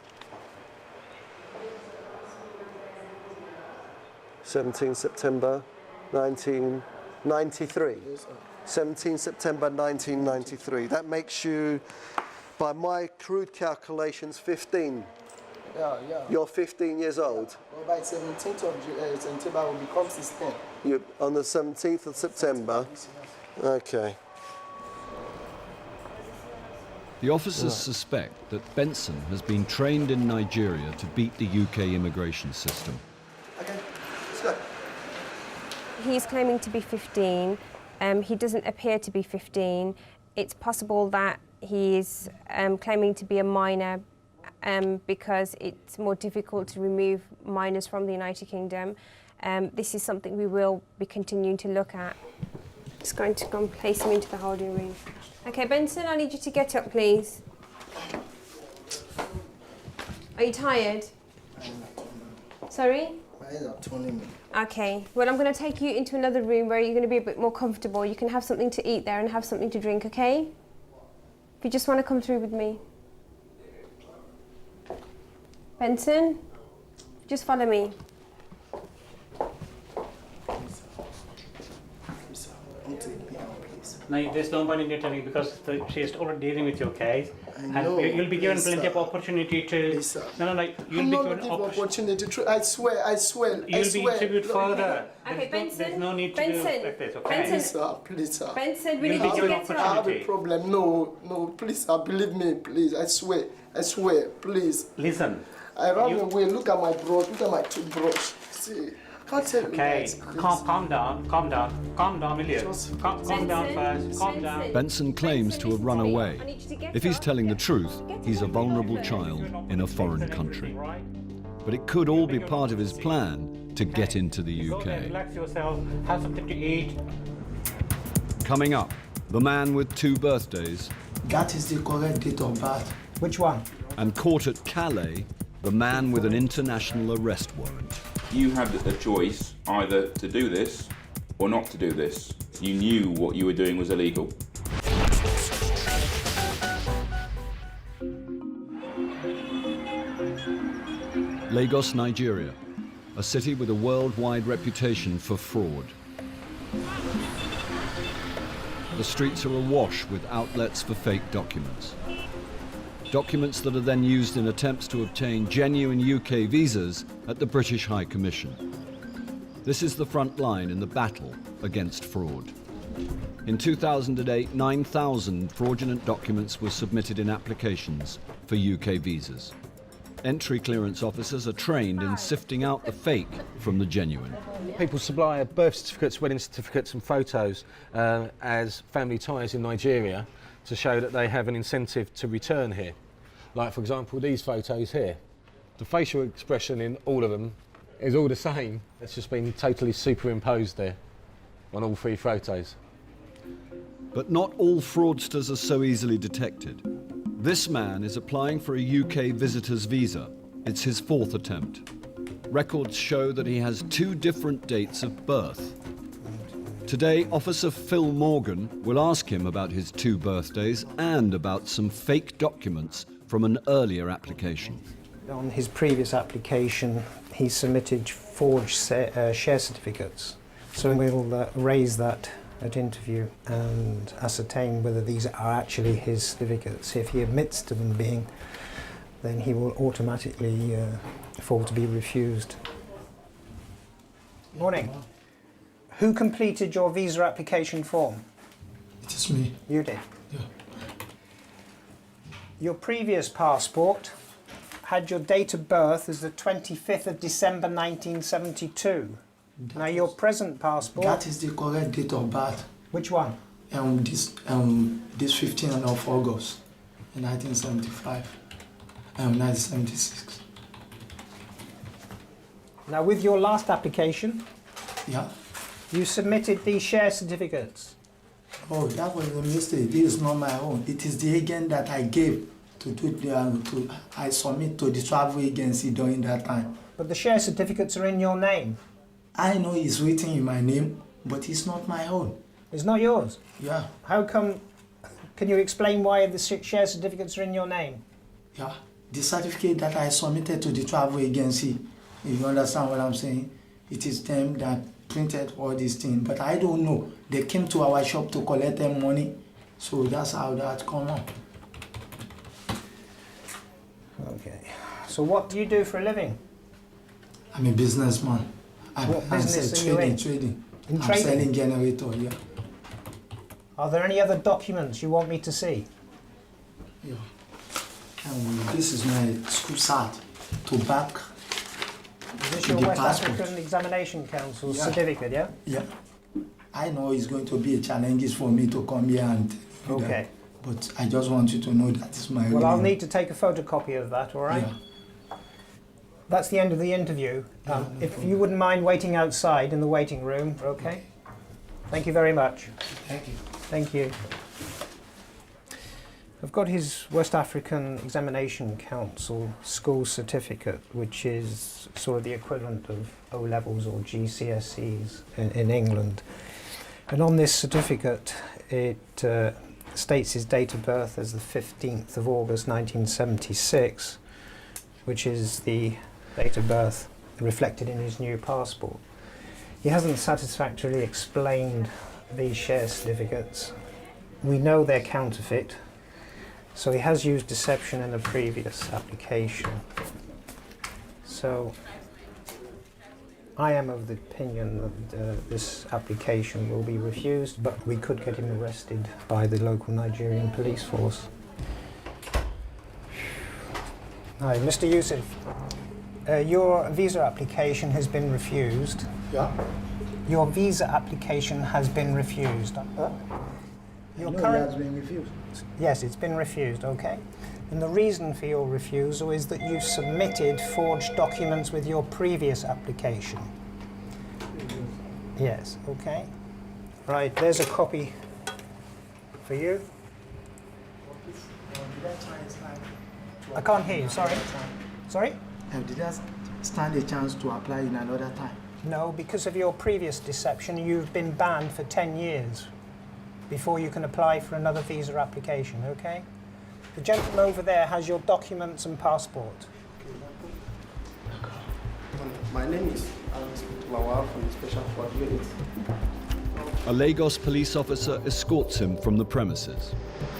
17 September 1993. Yes, sir. 17 September 1993. That makes you, by my crude calculations, 15. Yeah. You're 15 years old. Well, by 17th of September, I will become 16. You on the 17th of September. Okay. The officers suspect that Benson has been trained in Nigeria to beat the UK immigration system. Okay. Let's go. He's claiming to be 15. He doesn't appear to be 15. It's possible that he's claiming to be a minor because it's more difficult to remove minors from the United Kingdom. This is something we will be continuing to look at. Just going to go and place him into the holding room. Okay, Benson, I need you to get up, please. Are you tired? Sorry? My eyes are turning me. Okay, well, I'm going to take you into another room where you're going to be a bit more comfortable. You can have something to eat there and have something to drink, okay? If you just want to come through with me. Benson, just follow me. No, there's no point in returning because she's already dealing with your case. know, and you'll be given plenty of sir. opportunity to... Please, sir. You'll I'm be not given looking for opportunity. I swear. You'll be interviewed further. Okay, Benson. There's no need to do Benson. like this, okay? Benson. Please, sir. Please, sir. Benson, we You'll need be you to given get up. I have a opportunity. problem. No, please, sir. Believe me, please. I swear. Please. Listen. I ran away. Look at my brush. Look at my toothbrush. See, I can't tell you Okay, guys. calm down, will you? Calm down first, calm down. Benson claims to have run away. If he's telling the truth, he's a vulnerable child in a foreign country. But it could all be part of his plan to get into the Go there, UK. relax yourself, have something to eat. Coming up, the man with 2 birthdays. That is the correct date of birth. Which one? And caught at Calais, the man with an international arrest warrant. You had a choice either to do this or not to do this. You knew what you were doing was illegal. Lagos, Nigeria, a city with a worldwide reputation for fraud. The streets are awash with outlets for fake documents. Documents that are then used in attempts to obtain genuine UK visas at the British High Commission. This is the front line in the battle against fraud. In 2008, 9,000 fraudulent documents were submitted in applications for UK visas. Entry clearance officers are trained in sifting out the fake from the genuine. People supply birth certificates, wedding certificates and photos as family ties in Nigeria to show that they have an incentive to return here. Like, for example, these photos here. The facial expression in all of them is all the same. It's just been totally superimposed there on all three photos. But not all fraudsters are so easily detected. This man is applying for a UK visitor's visa. It's his 4th attempt. Records show that he has 2 different dates of birth. Today, Officer Phil Morgan will ask him about his 2 birthdays and about some fake documents from an earlier application. On his previous application, he submitted forged share certificates. So we'll raise that at interview and ascertain whether these are actually his certificates. If he admits to them being, then he will automatically fall to be refused. Morning. Who completed your visa application form? It is me. You did? Yeah. Your previous passport had your date of birth as the 25th of December 1972. Now your present passport... That is the correct date of birth. Which one? This 15th of August, 1975, 1976. Now with your last application, yeah, you submitted these share certificates. Oh, that was a mistake. This is not my own. It is the agent that I gave I submit to the travel agency during that time. But the share certificates are in your name. I know it's written in my name, but it's not my own. It's not yours? Yeah. How come? Can you explain why the share certificates are in your name? Yeah. The certificate that I submitted to the travel agency, if you understand what I'm saying, it is them that printed all these things. But I don't know. They came to our shop to collect their money, so that's how that come up. Okay. So what do you do for a living? I'm a businessman. What business are you in? Trading. In I'm trading? selling generator, yeah. Are there any other documents you want me to see? Yeah. This is my school cert to back. Is this your West African Examination Council certificate, yeah? Yeah. I know it's going to be a challenge for me to come here and do okay. That, but I just want you to know that is my Well, I'll need to take a photocopy of that, all right? Yeah. That's the end of the interview. If you wouldn't mind waiting outside in the waiting room, okay? Thank you very much. Thank you. Thank you. I've got his West African Examination Council school certificate, which is sort of the equivalent of O-levels or GCSEs in England. And on this certificate, it states his date of birth as the 15th of August 1976, which is the date of birth reflected in his new passport. He hasn't satisfactorily explained these share certificates. We know they're counterfeit, so he has used deception in a previous application. So I am of the opinion that this application will be refused, but we could get him arrested by the local Nigerian police force. Hi, Mr. Yusuf. Your visa application has been refused. Yeah? Your visa application has been refused. Your current... it has been refused. Yes, it's been refused, okay. And the reason for your refusal is that you submitted forged documents with your previous application. Yes, okay. Right, there's a copy for you. I can't hear you, sorry. Sorry? Did I stand a chance to apply in another time? No, because of your previous deception, you've been banned for 10 years before you can apply for another visa application, okay? The gentleman over there has your documents and passport. My name is Lawal from the Special Fraud Unit. A Lagos police officer escorts him from the premises.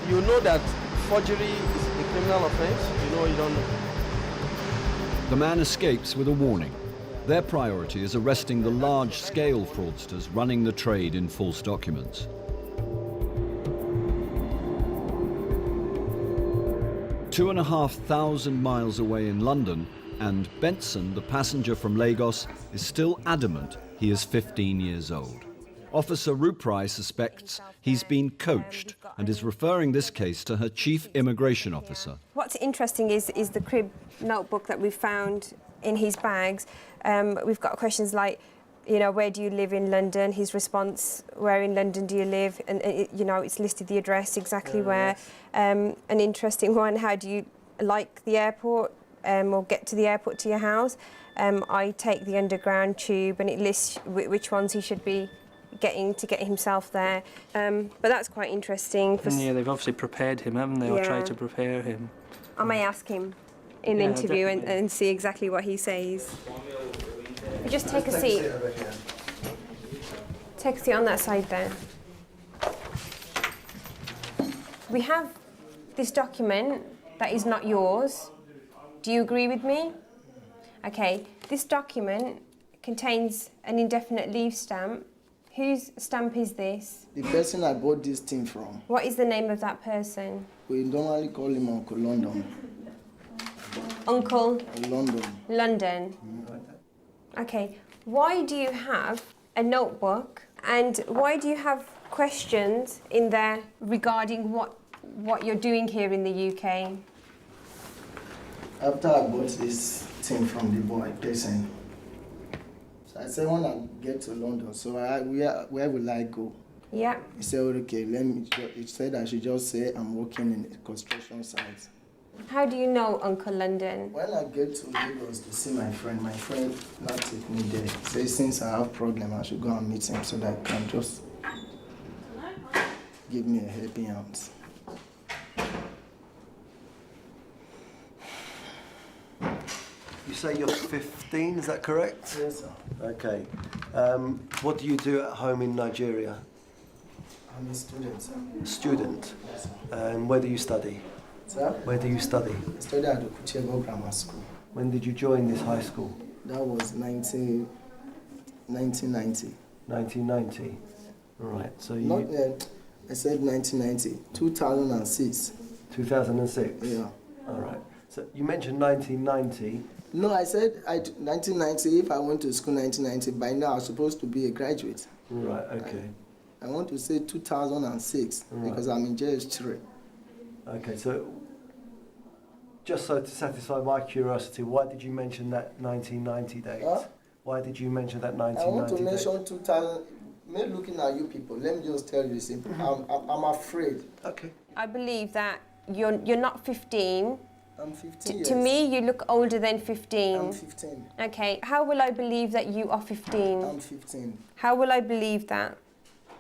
You know that forgery is a criminal offense? You know or you don't know? The man escapes with a warning. Their priority is arresting the large-scale fraudsters running the trade in false documents. Two and a half thousand miles away in London, and Benson, the passenger from Lagos, is still adamant he is 15 years old. Officer Ruprai suspects he's been coached and is referring this case to her chief immigration officer. What's interesting is the crib notebook that we found in his bags. We've got questions like, you know, where do you live in London? His response, where in London do you live? And, you know, it's listed the address exactly where. An interesting one, how do you like the airport or get to the airport to your house? I take the underground tube, and it lists which ones he should be getting to get himself there. But that's quite interesting. Yeah, they've obviously prepared him, haven't they, or tried to prepare him. I may ask him in the interview and see exactly what he says. You just take a seat. Take a seat on that side there. We have this document that is not yours. Do you agree with me? Okay, this document contains an indefinite leave stamp. Whose stamp is this? The person I bought this thing from. What is the name of that person? We normally call him Uncle London. Uncle? London. London. Okay, why do you have a notebook and why do you have questions in there regarding what you're doing here in the UK? After I bought this thing from the boy, person, so I said when I get to London, so where will I go? Yeah. He said, okay, he said I should just say I'm working in a construction site. How do you know Uncle London? When I get to Lagos to see my friend now take me there. Say since I have problem, I should go and meet him so that he can just give me a helping hand. You say you're 15, is that correct? Yes, sir. Okay. What do you do at home in Nigeria? I'm a student, sir. Student? Yes, sir. And where do you study? Sir? Where do you study? I studied at the Kuchego Grammar School. When did you join this high school? That was 1990. 1990? Right, so you... Not, I said 1990. 2006. 2006? Yeah. All right. So you mentioned 1990. No, I said 1990. If I went to school 1990, by now I was supposed to be a graduate. Right, okay. I want to say 2006 because I'm in JS3. Okay, so just so to satisfy my curiosity, why did you mention that 1990 date? Huh? Why did you mention that 1990 I want to date? mention 2000. Me looking at you people, let me just tell you simple. I'm afraid. Okay. I believe that you're not 15. I'm 15 years. To me, you look older than 15. I'm 15. Okay, how will I believe that you are 15? I'm 15. How will I believe that?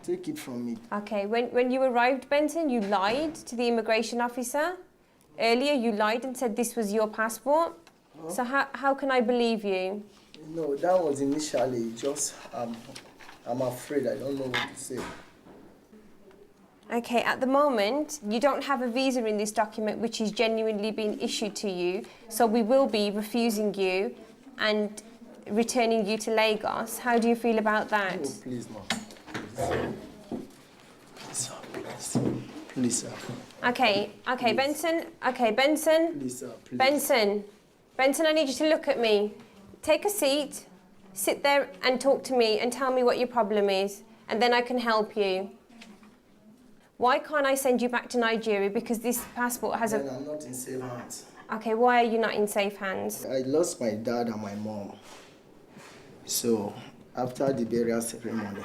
Take it from me. Okay, when you arrived, Benson, you lied to the immigration officer. Earlier, you lied and said this was your passport. Huh? So how can I believe you? No, that was initially just, I'm afraid. I don't know what to say. Okay, at the moment, you don't have a visa in this document which is genuinely being issued to you, so we will be refusing you and returning you to Lagos. How do you feel about that? Oh, please, no. Please, sir. Okay, Benson. Okay, Benson. Please, sir. Please. Benson, I need you to look at me. Take a seat, sit there and talk to me and tell me what your problem is, and then I can help you. Why can't I send you back to Nigeria? Because this passport has I'm not in safe hands. Okay, why are you not in safe hands? I lost my dad and my mom. So, after the burial ceremony,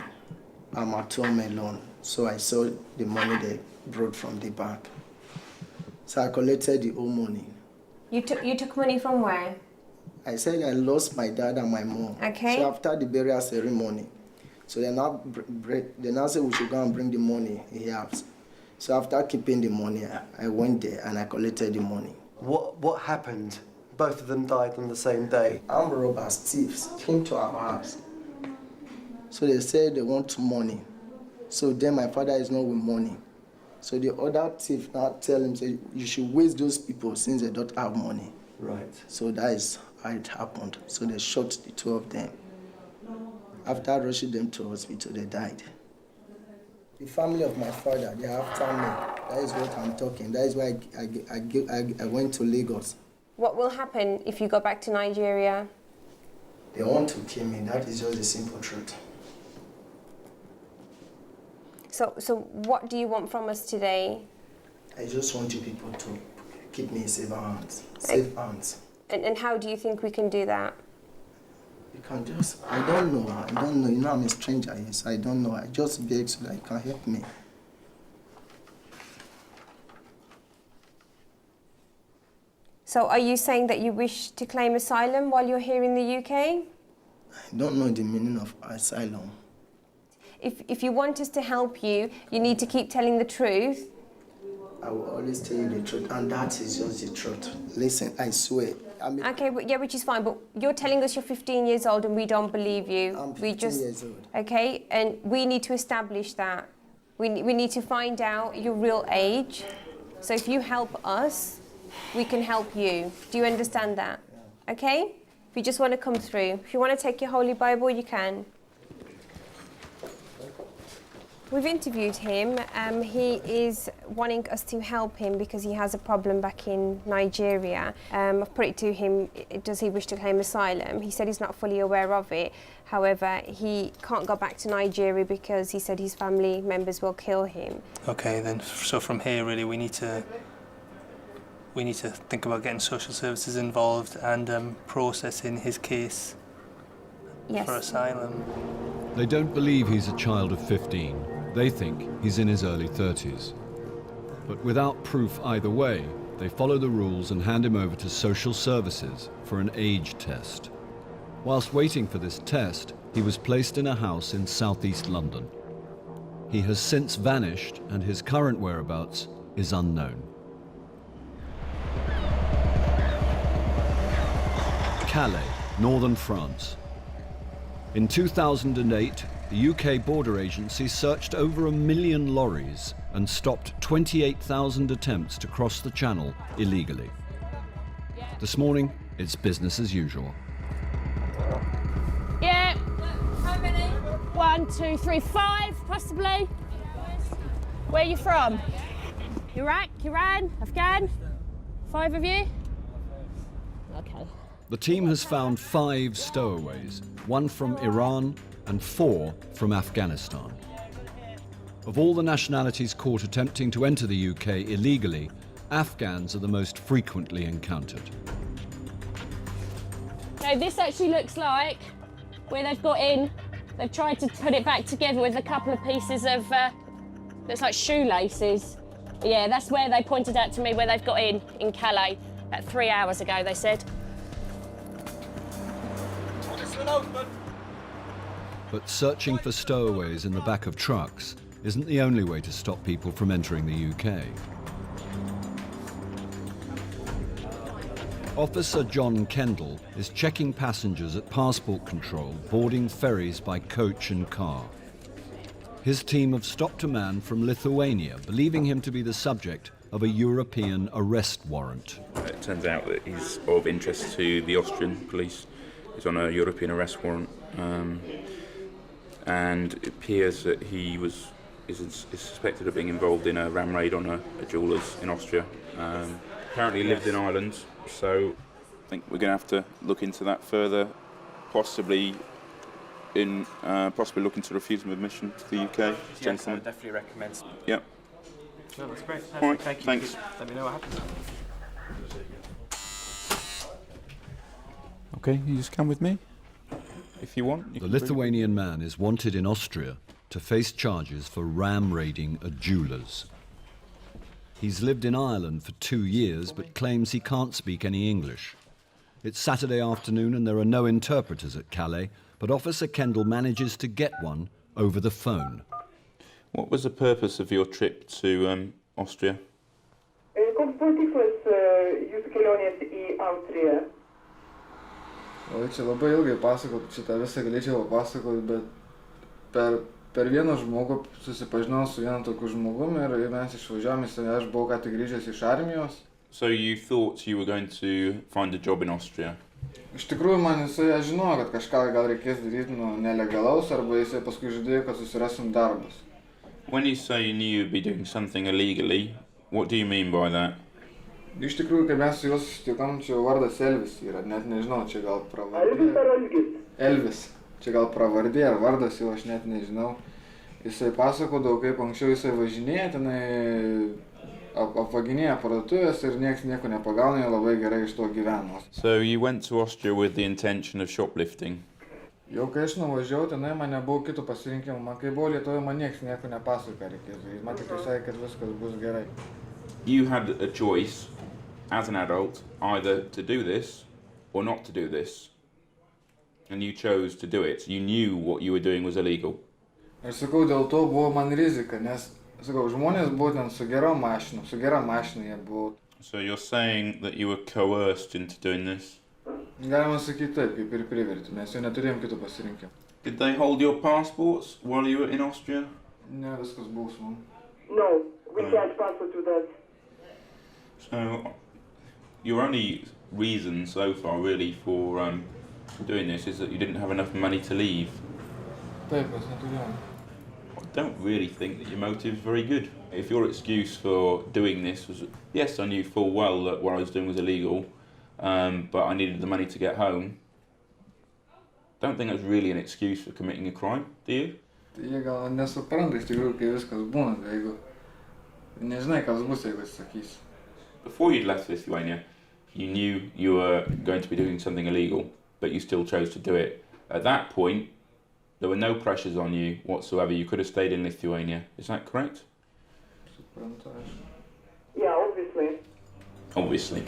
I'm at home alone. So I saw the money they brought from the bank. So I collected the whole money. You took money from where? I said I lost my dad and my mom. Okay. So after the burial ceremony, so they now said we should go and bring the money he has. So after keeping the money, I went there and I collected the money. What happened? Both of them died on the same day. Armed robbers, thieves, came to our house. So they said they want money. So then my father is not with money. So the other thief now tell him, say, you should waste those people since they don't have money. Right. So that is how it happened. So they shot the two of them. After rushing them to hospital, they died. The family of my father, they are after me. That is what I'm talking. That is why I went to Lagos. What will happen if you go back to Nigeria? They want to kill me. That is just the simple truth. So what do you want from us today? I just want you people to keep me in safe hands. Safe hands. And how do you think we can do that? You can just, I don't know. You know, I'm a stranger, yes, I don't know. I just beg so that you can help me. So are you saying that you wish to claim asylum while you're here in the UK? I don't know the meaning of asylum. If you want us to help you, you need to keep telling the truth. I will always tell you the truth, and that is just the truth. Listen, I swear. Okay, but yeah, which is fine, but you're telling us you're 15 years old and we don't believe you. I'm 15 years old. Okay, and we need to establish that. We need to find out your real age. So if you help us, we can help you. Do you understand that? Yeah. Okay? If you just want to come through. If you want to take your Holy Bible, you can. We've interviewed him. He is wanting us to help him because he has a problem back in Nigeria. I've put it to him, does he wish to claim asylum? He said he's not fully aware of it. However, he can't go back to Nigeria because he said his family members will kill him. Okay, then, so from here, really, we need to think about getting social services involved and processing his case for asylum. They don't believe he's a child of 15. They think he's in his early 30s. But without proof either way, they follow the rules and hand him over to social services for an age test. Whilst waiting for this test, he was placed in a house in southeast London. He has since vanished and his current whereabouts is unknown. Calais, northern France. In 2008, the UK Border Agency searched over 1 million lorries and stopped 28,000 attempts to cross the channel illegally. This morning, it's business as usual. Yeah. How many? 1, 2, 3, 5, possibly. Where are you from? Iraq, Iran, Afghan? 5 of you? Okay. The team has found 5 stowaways, 1 from Iran and 4 from Afghanistan. Of all the nationalities caught attempting to enter the UK illegally, Afghans are the most frequently encountered. So this actually looks like where they've got in. They've tried to put it back together with a couple of pieces of, looks like shoelaces. Yeah, that's where they pointed out to me where they've got in Calais, about 3 hours ago, they said. But searching for stowaways in the back of trucks isn't the only way to stop people from entering the UK. Officer John Kendall is checking passengers at passport control boarding ferries by coach and car. His team have stopped a man from Lithuania, believing him to be the subject of a European arrest warrant. It turns out that he's of interest to the Austrian police. He's on a European arrest warrant, and it appears that he is suspected of being involved in a ram raid on a jeweller's in Austria. Apparently he lived in Ireland, so I think we're going to have to look into that further, possibly look into refusal of admission to the UK. Yes, I would definitely recommend. Yep. No, that's great. All right, Thank you. thanks. Let me know what happens. Okay, you just come with me if you want. The Lithuanian man is wanted in Austria to face charges for ram raiding a jeweller's. He's lived in Ireland for 2 years but claims he can't speak any English. It's Saturday afternoon and there are no interpreters at Calais, but Officer Kendall manages to get one over the phone. What was the purpose of your trip to Austria? O, čia labai ilgai pasakot, šitą visą galėčiau papasakot, bet per vieną žmogų susipažinau su vienu tokiu žmogumi ir mes išvažiavome, aš buvau ką tik grįžęs iš armijos. So you thought you were going to find a job in Austria? Iš tikrųjų, man jisai, aš žinojau, kad kažką gal reikės daryti nelegalaus, arba jisai paskui žadėjo, kad susirasim darbus. When you say you knew you'd be doing something illegally, what do you mean by that? Iš tikrųjų, kai mes su juos susitikom, čia vardas Elvis yra, net nežinau, čia gal pravardė. Elvis. Čia gal pravardė ar vardas jau, aš net nežinau. Jisai pasakodavo, kaip anksčiau jisai važinėja, tenai apvaginėja parduotuvės ir nieks nieko nepagauna, jie labai gerai iš to gyveno. So you went to Austria with the intention of shoplifting? Jau kai aš nuvažiavau, tenai man nebuvo kitų pasirinkimų. Man kai buvo Lietuvoje, man nieks nieko nepasakoja reikėtų. Man tik sakė, kad viskas bus gerai. You had a choice as an adult either to do this or not to do this. And you chose to do it. You knew what you were doing was illegal. Aš sakau, dėl to buvo man rizika, nes, sakau, žmonės buvo ten su gera mašina jie buvo. So you're saying that you were coerced into doing this? Galima sakyti taip, kaip ir privertė, mes jau neturėjom kitų pasirinkimų. Did they hold your passports while you were in Austria? Ne, viskas buvo su man. No, we can't passport to that. So your only reason so far really for doing this is that you didn't have enough money to leave. Taip, aš neturėjom. I don't really think that your motive's very good. If your excuse for doing this was, yes, I knew full well that what I was doing was illegal, but I needed the money to get home, I don't think that's really an excuse for committing a crime, do you? Jie gal nesupranta iš tikrųjų, kai viskas būna, jeigu nežinai, kas bus, jeigu atsakys. Before you'd left Lithuania, you knew you were going to be doing something illegal, but you still chose to do it. At that point, there were no pressures on you whatsoever. You could have stayed in Lithuania. Is that correct? Yeah, obviously. Obviously.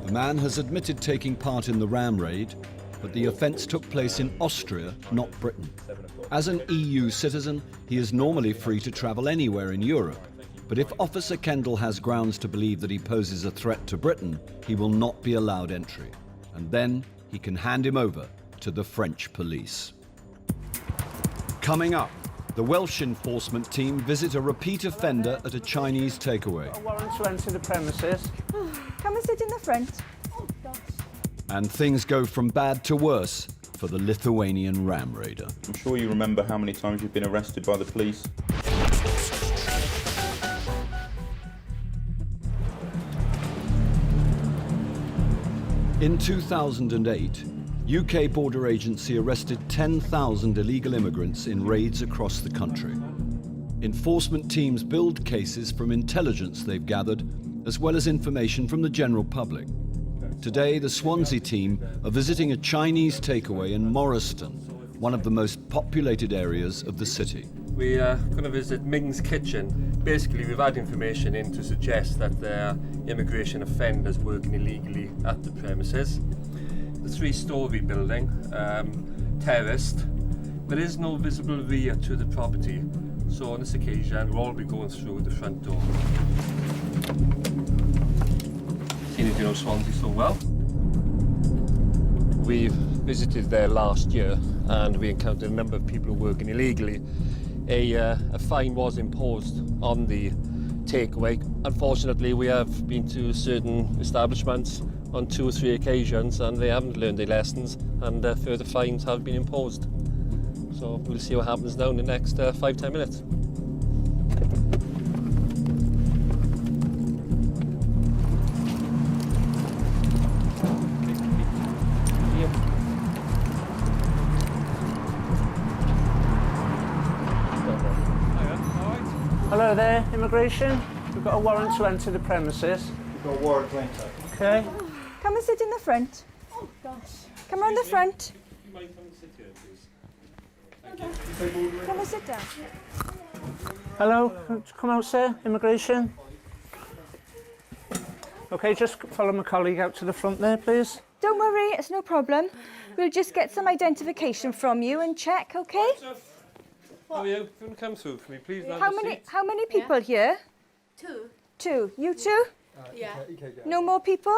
The man has admitted taking part in the ram raid, but the offence took place in Austria, not Britain. As an EU citizen, he is normally free to travel anywhere in Europe. But if Officer Kendall has grounds to believe that he poses a threat to Britain, he will not be allowed entry. And then he can hand him over to the French police. Coming up, the Welsh enforcement team visit a repeat offender at a Chinese takeaway. A warrant to enter the premises. Come and sit in the front. Oh, gosh. And things go from bad to worse for the Lithuanian ram raider. I'm sure you remember how many times you've been arrested by the police. In 2008, UK Border Agency arrested 10,000 illegal immigrants in raids across the country. Enforcement teams build cases from intelligence they've gathered, as well as information from the general public. Today, the Swansea team are visiting a Chinese takeaway in Morriston, one of the most populated areas of the city. We're going to visit Ming's Kitchen. Basically, we've had information in to suggest that there are immigration offenders working illegally at the premises. The three-storey building, terraced. There is no visible rear to the property, so on this occasion we'll all be going through the front door. Seeing as you know Swansea so well. We've visited there last year and we encountered a number of people working illegally. A fine was imposed on the takeaway. Unfortunately, we have been to certain establishments on 2 or 3 occasions and they haven't learned their lessons and further fines have been imposed. So we'll see what happens now in the next 5-10 minutes. Hello there, immigration. We've got a warrant to enter the premises. We've got a warrant to enter. Okay. Come and sit in the front. Oh, gosh. Come around the front. You might come and sit here, please. Come and sit down. Hello, come out, sir, immigration. Okay, just follow my colleague out to the front there, please. Don't worry, it's no problem. We'll just get some identification from you and check, okay? How are you? If you want to come through for me, please. How many people here? 2. 2. You two? Yeah. No more people?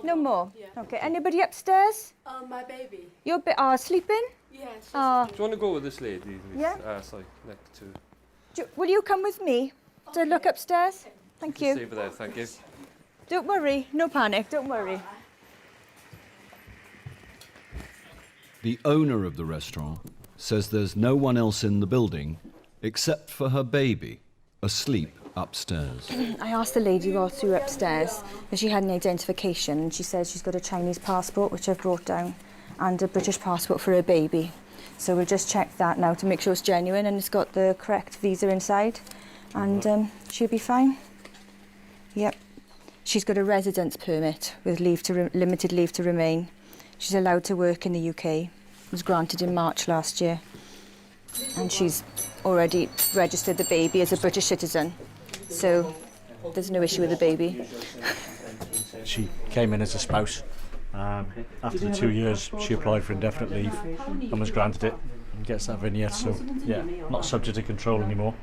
No more. Yeah. Okay. Anybody upstairs? My baby. You're sleeping? Yes. Do you want to go with this lady? Yeah. Sorry, next to. Will you come with me to look upstairs? Thank you. Stay over there, thank you. Don't worry. No panic. Don't worry. The owner of the restaurant says there's no one else in the building except for her baby, asleep upstairs. I asked the lady whilst we were upstairs if she had any identification, and she says she's got a Chinese passport, which I've brought down, and a British passport for her baby. So we'll just check that now to make sure it's genuine and it's got the correct visa inside, and she'll be fine. Yep. She's got a residence permit with limited leave to remain. She's allowed to work in the UK. It was granted in March last year. And she's already registered the baby as a British citizen. So there's no issue with the baby. She came in as a spouse. After the 2 years, she applied for indefinite leave and was granted it and gets that vignette. So, yeah, not subject to control anymore.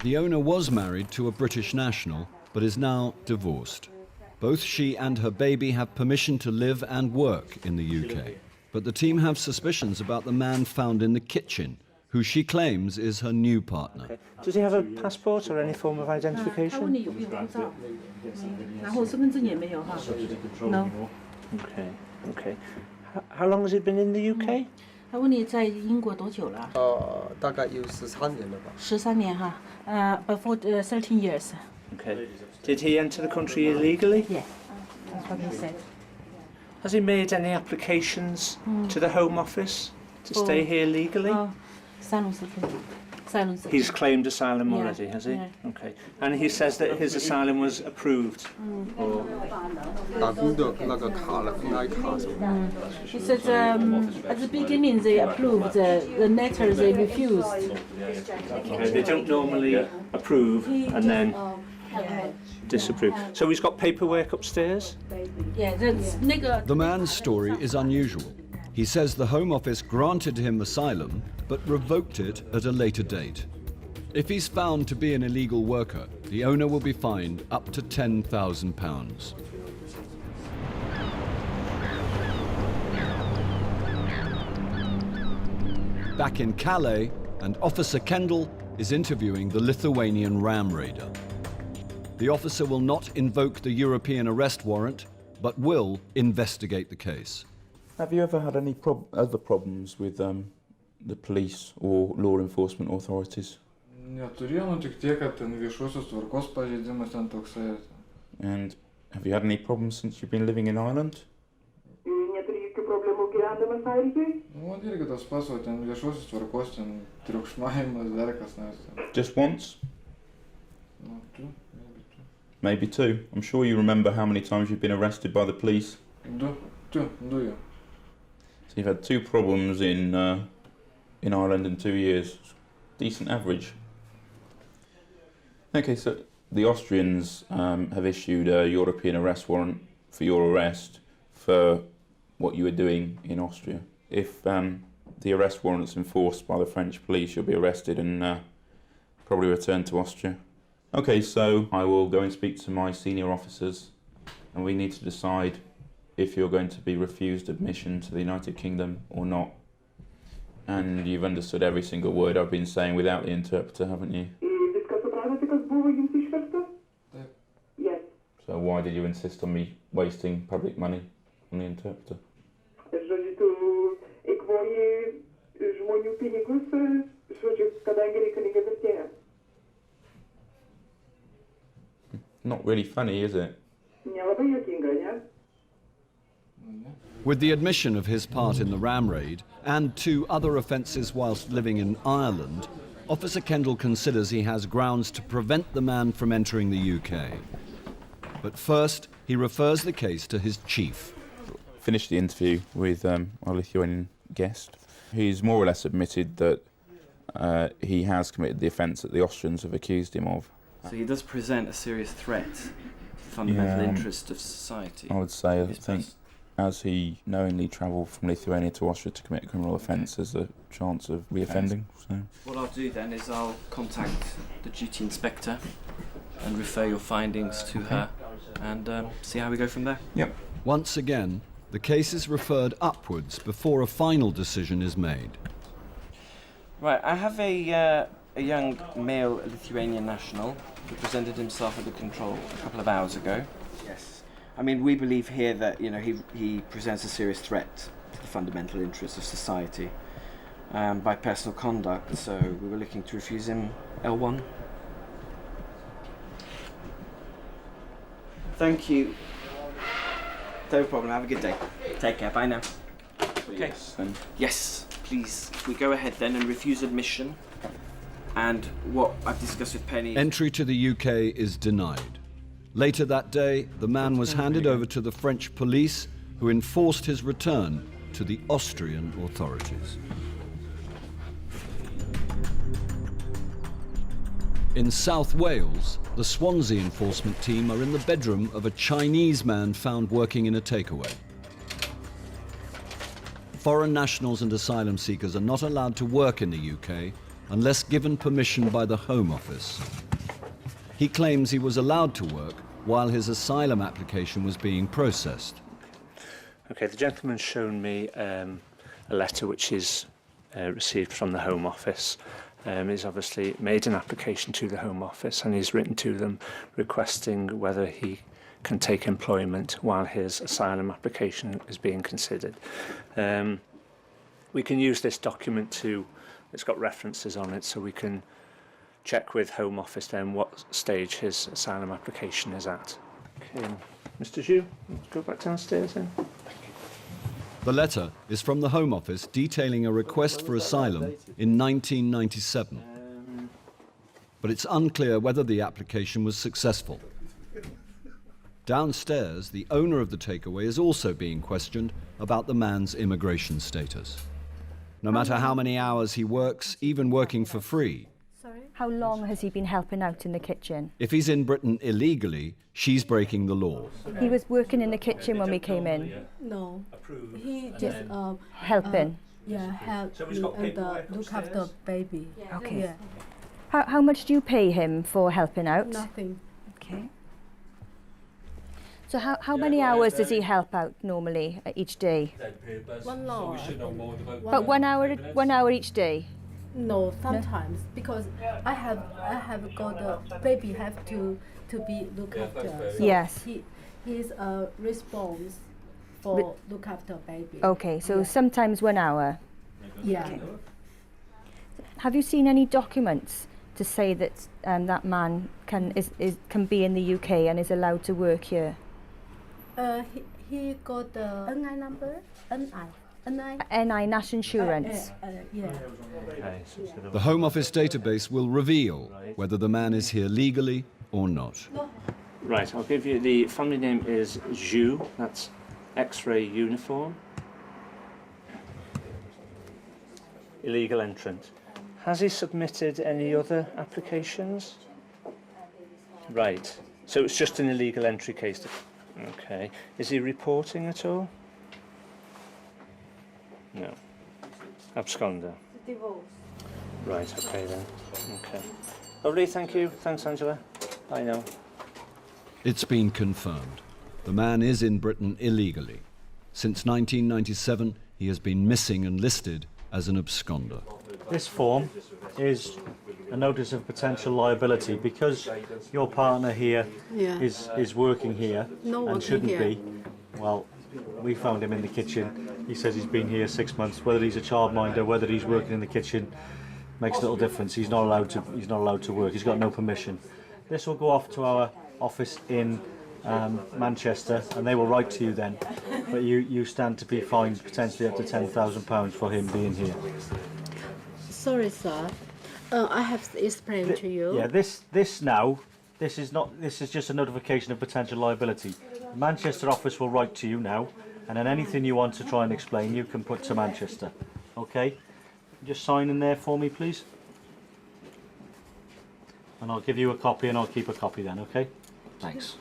The owner was married to a British national, but is now divorced. Both she and her baby have permission to live and work in the UK. But the team have suspicions about the man found in the kitchen, who she claims is her new partner. Does he have a passport or any form of identification? No. Okay, okay. How long has he been in the UK? 他问你在英国多久了？大概有13年了吧。13年哈，before 13 years. Okay. Did he enter the country illegally? Yeah, that's what he said. Has he made any applications to the Home Office to stay here legally? Asylum seeker. He's claimed asylum Yeah, already, has he? yeah. Okay. And he says that his asylum was approved. He said at the beginning they approved, the later they refused. Okay, they don't normally approve and then disapprove. So he's got paperwork upstairs? Yeah, that's The man's story is unusual. He says the Home Office granted him asylum, but revoked it at a later date. If he's found to be an illegal worker, the owner will be fined up to £10,000. Back in Calais, and Officer Kendall is interviewing the Lithuanian ram raider. The officer will not invoke the European arrest warrant, but will investigate the case. Have you ever had any other problems with the police or law enforcement authorities? Neturėjau, tik tiek, kad ten viešosios tvarkos pažeidimas ten toksai. And have you had any problems since you've been living in Ireland? Neturi jokių problemų gyvendamas Airijoje? Nu, irgi tas pats, o ten viešosios tvarkos, ten triukšmavimas, dar kas nors. Just once? No, two. Maybe two. I'm sure you remember how many times you've been arrested by the police. Two, yeah. So you've had two problems in Ireland in 2 years. Decent average. Okay, so the Austrians have issued a European arrest warrant for your arrest for what you were doing in Austria. If the arrest warrant's enforced by the French police, you'll be arrested and probably returned to Austria. Okay, so I will go and speak to my senior officers, and we need to decide if you're going to be refused admission to the United Kingdom or not. And you've understood every single word I've been saying without the interpreter, haven't you? Yes. So why did you insist on me wasting public money on the interpreter? Not really funny, is it? With the admission of his part in the ram raid and 2 other offences whilst living in Ireland, Officer Kendall considers he has grounds to prevent the man from entering the UK. But first, he refers the case to his chief. Finished the interview with our Lithuanian guest. He's more or less admitted that he has committed the offence that the Austrians have accused him of. So he does present a serious threat to the fundamental interest of society. I would say, I think, as he knowingly travelled from Lithuania to Austria to commit a criminal offence, there's a chance of reoffending. So. What I'll do then is I'll contact the duty inspector and refer your findings to her and see how we go from there. Yep. Once again, the case is referred upwards before a final decision is made. Right, I have a young male Lithuanian national who presented himself at the control a couple of hours ago. Yes. I mean, we believe here that, he presents a serious threat to the fundamental interests of society by personal conduct, so we were looking to refuse him L1. Thank you. No problem, have a good day. Take care, bye now. Okay. Yes, please. We go ahead then and refuse admission. And what I've discussed with Penny... Entry to the UK is denied. Later that day, the man was handed over to the French police, who enforced his return to the Austrian authorities. In South Wales, the Swansea enforcement team are in the bedroom of a Chinese man found working in a takeaway. Foreign nationals and asylum seekers are not allowed to work in the UK unless given permission by the Home Office. He claims he was allowed to work while his asylum application was being processed. Okay, the gentleman's shown me a letter which is received from the Home Office. He's obviously made an application to the Home Office and he's written to them requesting whether he can take employment while his asylum application is being considered. We can use this document to, it's got references on it, so we can check with Home Office then what stage his asylum application is at. Okay, Mr. Zhu, let's go back downstairs then. The letter is from the Home Office detailing a request for asylum in 1997. But it's unclear whether the application was successful. Downstairs, the owner of the takeaway is also being questioned about the man's immigration status. No matter how many hours he works, even working for free. How long has he been helping out in the kitchen? If he's in Britain illegally, she's breaking the law. He was working in the kitchen when we came in. No, he just helping. Help me and look after baby. Okay. Yeah. How much do you pay him for helping out? Nothing. Okay. So how many hours does he help out normally each day? 1 hour. But 1 hour each day? No, sometimes because I have got a baby have to be looked after. So yes. He's a response for look after baby. Okay, so sometimes 1 hour. Yeah. Okay. Have you seen any documents to say that that man can be in the UK and is allowed to work here? He got the NI number, NI, national insurance. Yeah. The Home Office database will reveal whether the man is here legally or not. Right, I'll give you the family name is Zhu, that's X-ray uniform. Illegal entrant. Has he submitted any other applications? Right, so it's just an illegal entry case. Okay, is he reporting at all? No. Absconder. Divorce. Right, okay then. Okay. Lovely, thank you. Thanks, Angela. Bye now. It's been confirmed. The man is in Britain illegally. Since 1997, he has been missing and listed as an absconder. This form is a notice of potential liability because your partner here is working here and shouldn't be. Well, we found him in the kitchen. He says he's been here 6 months. Whether he's a childminder, whether he's working in the kitchen, makes little difference. He's not allowed to work. He's got no permission. This will go off to our office in Manchester, and they will write to you then. But you stand to be fined potentially up to £10,000 for him being here. Sorry, sir. I have explained to you. Yeah, this is just a notification of potential liability. The Manchester office will write to you now, and then anything you want to try and explain, you can put to Manchester. Okay? Just sign in there for me, please. And I'll give you a copy, and I'll keep a copy then, okay? Thanks.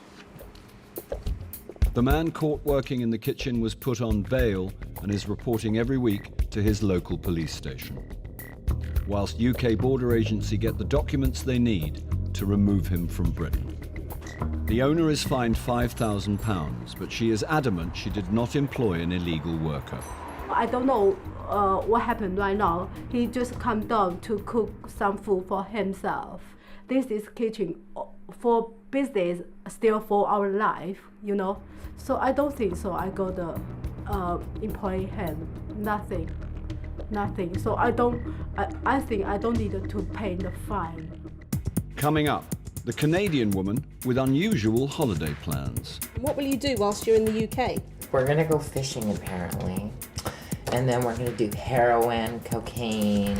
The man caught working in the kitchen was put on bail and is reporting every week to his local police station, whilst UK Border Agency get the documents they need to remove him from Britain. The owner is fined £5,000, but she is adamant she did not employ an illegal worker. I don't know what happened right now. He just come down to cook some food for himself. This is kitchen for business, still for our life, you know. So I don't think so. I got employ him. Nothing. So I think I don't need to pay the fine. Coming up, the Canadian woman with unusual holiday plans. What will you do whilst you're in the UK? We're gonna go fishing apparently, and then we're gonna do heroin, cocaine.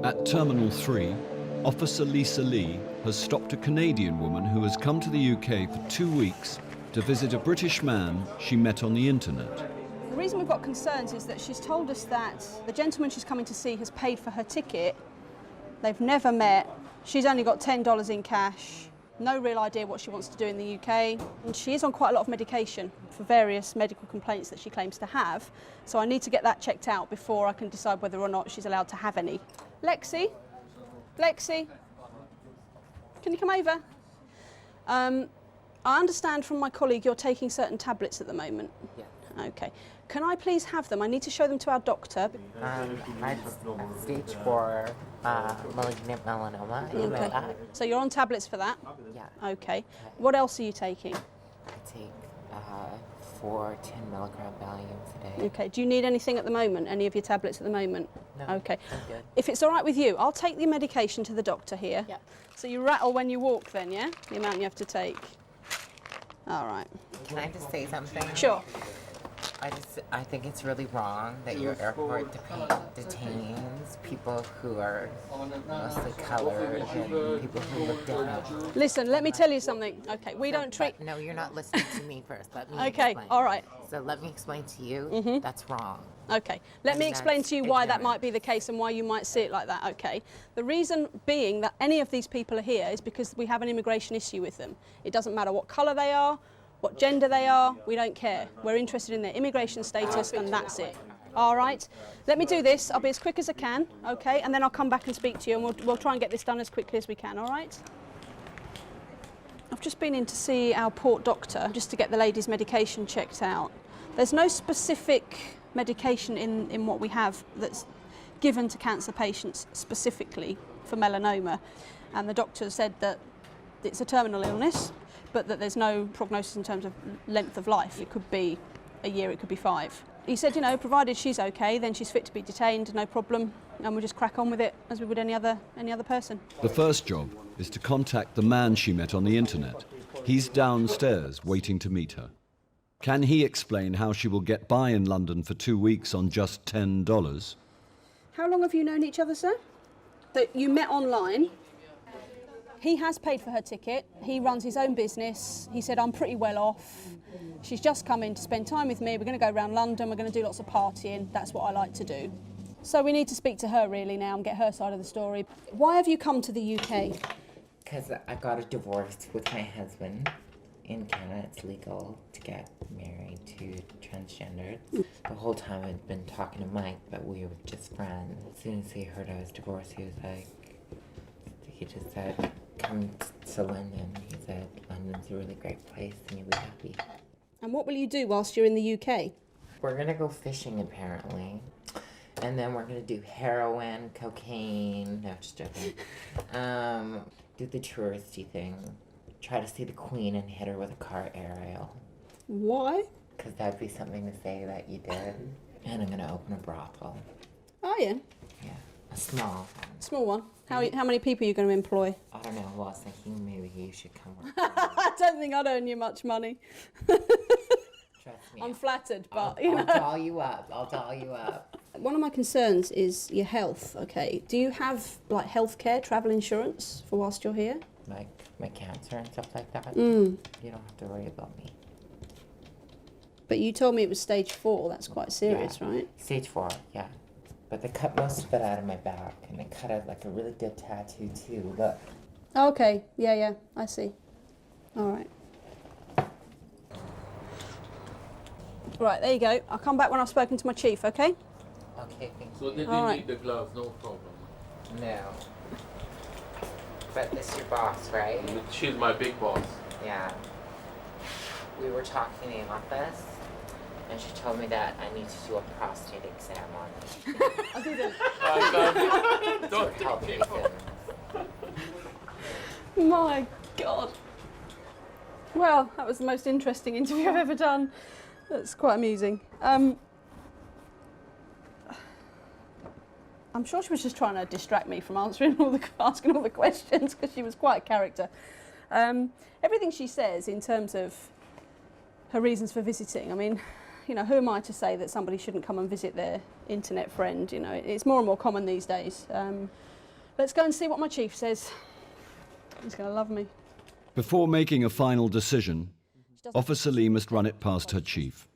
At Terminal 3, Officer Lisa Lee has stopped a Canadian woman who has come to the UK for 2 weeks to visit a British man she met on the internet. The reason we've got concerns is that she's told us that the gentleman she's coming to see has paid for her ticket. They've never met. She's only got $10 in cash. No real idea what she wants to do in the UK. And she is on quite a lot of medication for various medical complaints that she claims to have. So I need to get that checked out before I can decide whether or not she's allowed to have any. Lexi, can you come over? I understand from my colleague you're taking certain tablets at the moment. Yeah. Okay. Can I please have them? I need to show them to our doctor. Stage 4 malignant melanoma. You know that? So you're on tablets for that? Yeah. Okay. What else are you taking? I take 4 10-milligram Valiums a day. Okay. Do you need anything at the moment? Any of your tablets at the moment? No. Okay. I'm good. If it's all right with you, I'll take the medication to the doctor here. Yeah. So you rattle when you walk then, yeah? The amount you have to take. All right. Can I just say something? Sure. I think it's really wrong that your airport detains people who are mostly colored and people who look different. Listen, let me tell you something. Okay, we don't treat... No, you're not listening to me first. Let me Okay, explain. all right. So let me explain to you, that's wrong. Okay, let me explain to you why that might be the case and why you might see it like that, okay? The reason being that any of these people are here is because we have an immigration issue with them. It doesn't matter what colour they are, what gender they are, we don't care. We're interested in their immigration status and that's it. All right, let me do this. I'll be as quick as I can, okay? And then I'll come back and speak to you and we'll try and get this done as quickly as we can, all right? I've just been in to see our port doctor just to get the lady's medication checked out. There's no specific medication in what we have that's given to cancer patients specifically for melanoma. And the doctor said that it's a terminal illness, but that there's no prognosis in terms of length of life. It could be a year, it could be 5. He said, you know, provided she's okay, then she's fit to be detained, no problem, and we'll just crack on with it as we would any other person. The first job is to contact the man she met on the internet. He's downstairs waiting to meet her. Can he explain how she will get by in London for 2 weeks on just $10? How long have you known each other, sir? That you met online. He has paid for her ticket. He runs his own business. He said, I'm pretty well off. She's just come in to spend time with me. We're going to go around London. We're going to do lots of partying. That's what I like to do. So we need to speak to her really now and get her side of the story. Why have you come to the UK? Because I got a divorce with my husband. In Canada, it's legal to get married to transgenders. The whole time I'd been talking to Mike, but we were just friends. As soon as he heard I was divorced, he just said, come to London. He said, London's a really great place and you'll be happy. And what will you do whilst you're in the UK? We're gonna go fishing apparently. And then we're gonna do heroin, cocaine, no, just joking. Do the touristy thing. Try to see the Queen and hit her with a car aerial. Why? Because that'd be something to say that you did. And I'm gonna open a brothel. Are you? Yeah, a small one. Small one. How many people are you going to employ? I don't know, well, I was thinking maybe you should come work. I don't think I'd earn you much money. Trust me. I'm flattered, but I'll doll you up. I'll doll you up. One of my concerns is your health, okay? Do you have, like, healthcare, travel insurance for whilst you're here? Like my cancer and stuff like that? Mm. You don't have to worry about me. But you told me it was stage 4. That's quite serious, right? Stage 4, yeah. But they cut most of it out of my back, and they cut out like a really good tattoo too. Look. Okay, yeah, I see. All right. Right, there you go. I'll come back when I've spoken to my chief, okay? Okay, thank you. So they didn't need the gloves, no problem? No. But this is your boss, right? She's my big boss. Yeah. We were talking in the office, and she told me that I need to do a prostate exam on me. I didn't. Don't help me. My God. Well, that was the most interesting interview I've ever done. That's quite amusing. I'm sure she was just trying to distract me from asking all the questions, because she was quite a character. Everything she says in terms of her reasons for visiting, I mean, you know, who am I to say that somebody shouldn't come and visit their internet friend? You know, it's more and more common these days. Let's go and see what my chief says. He's going to love me. Before making a final decision, Officer Lee must run it past her chief.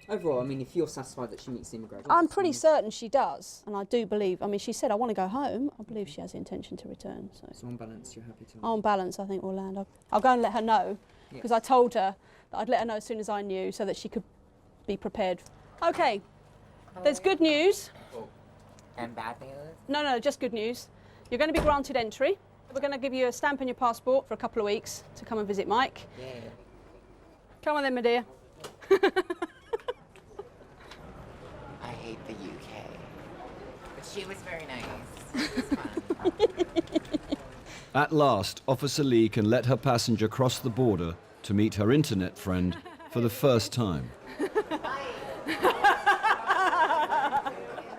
Overall, I mean, if you're satisfied that she meets the immigration... I'm pretty certain she does, and I do believe, I mean, she said, I want to go home. I believe she has the intention to return. So on balance, you're happy to... On balance, I think we'll land. I'll go and let her know, because I told her that I'd let her know as soon as I knew, so that she could be prepared. OK, there's good news. And bad news? No, just good news. You're going to be granted entry. We're going to give you a stamp in your passport for a couple of weeks to come and visit Mike. Yeah. Come on then, my dear. I hate the UK. But she was very nice. It was fun. At last, Officer Lee can let her passenger cross the border to meet her internet friend for the first time.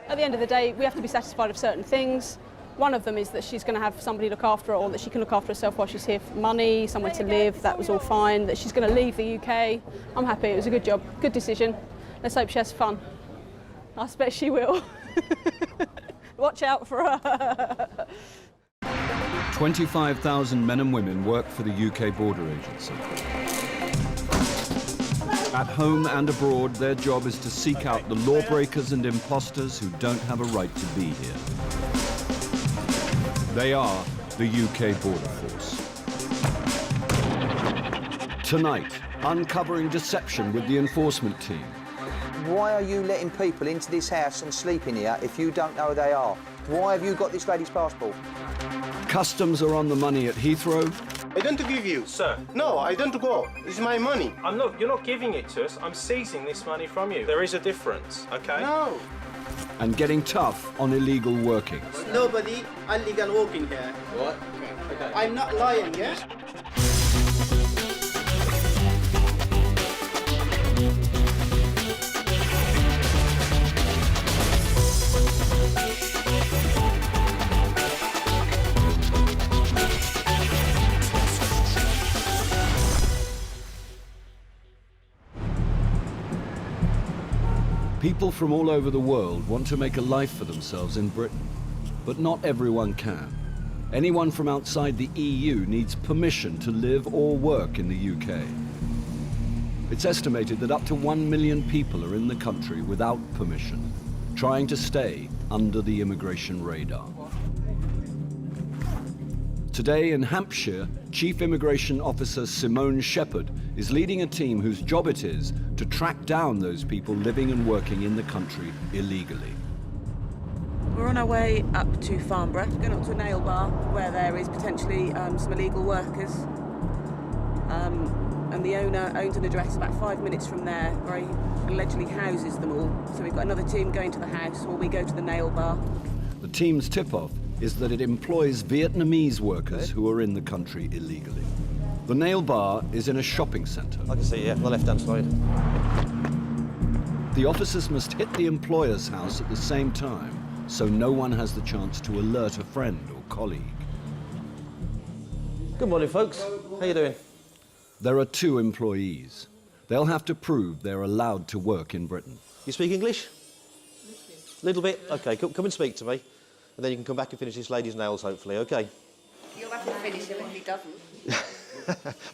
At the end of the day, we have to be satisfied of certain things. One of them is that she's going to have somebody look after her, or that she can look after herself while she's here for money, somewhere to live. That was all fine. That she's going to leave the UK. I'm happy. It was a good job, good decision. Let's hope she has fun. I expect she will. Watch out for her. 25,000 men and women work for the UK Border Agency. At home and abroad, their job is to seek out the lawbreakers and imposters who don't have a right to be here. They are the UK Border Force. Tonight, uncovering deception with the enforcement team. Why are you letting people into this house and sleeping here if you don't know who they are? Why have you got this lady's passport? Customs are on the money at Heathrow. I don't give you. Sir. No, I don't go. It's my money. You're not giving it to us. I'm seizing this money from you. There is a difference, okay? No. And getting tough on illegal working. Nobody illegal working here. What? Okay. I'm not lying, yeah? People from all over the world want to make a life for themselves in Britain, but not everyone can. Anyone from outside the EU needs permission to live or work in the UK. It's estimated that up to 1 million people are in the country without permission, trying to stay under the immigration radar. Today in Hampshire, Chief Immigration Officer Simone Shepherd is leading a team whose job it is to track down those people living and working in the country illegally. We're on our way up to Farnborough, going up to a nail bar where there is potentially some illegal workers. And the owner owns an address about 5 minutes from there where he allegedly houses them all. So we've got another team going to the house while we go to the nail bar. The team's tip-off is that it employs Vietnamese workers who are in the country illegally. The nail bar is in a shopping centre. I can see, yeah, on the left-hand side. The officers must hit the employer's house at the same time, so no one has the chance to alert a friend or colleague. Good morning, folks. How you doing? There are 2 employees. They'll have to prove they're allowed to work in Britain. You speak English? Little bit? OK, come and speak to me. And then you can come back and finish this lady's nails, hopefully, OK? You'll have to finish him if he doesn't.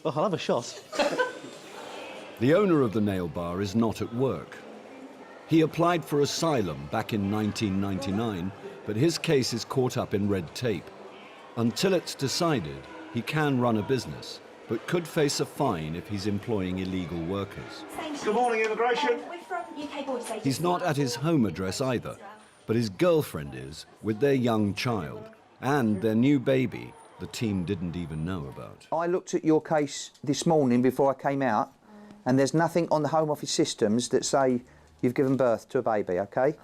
Well, I'll have a shot. The owner of the nail bar is not at work. He applied for asylum back in 1999, but his case is caught up in red tape. Until it's decided, he can run a business, but could face a fine if he's employing illegal workers. Good morning, immigration. We're from UK Border Agency. He's not at his home address either, but his girlfriend is, with their young child, and their new baby the team didn't even know about. I looked at your case this morning before I came out, and there's nothing on the Home Office systems that say you've given birth to a baby, OK?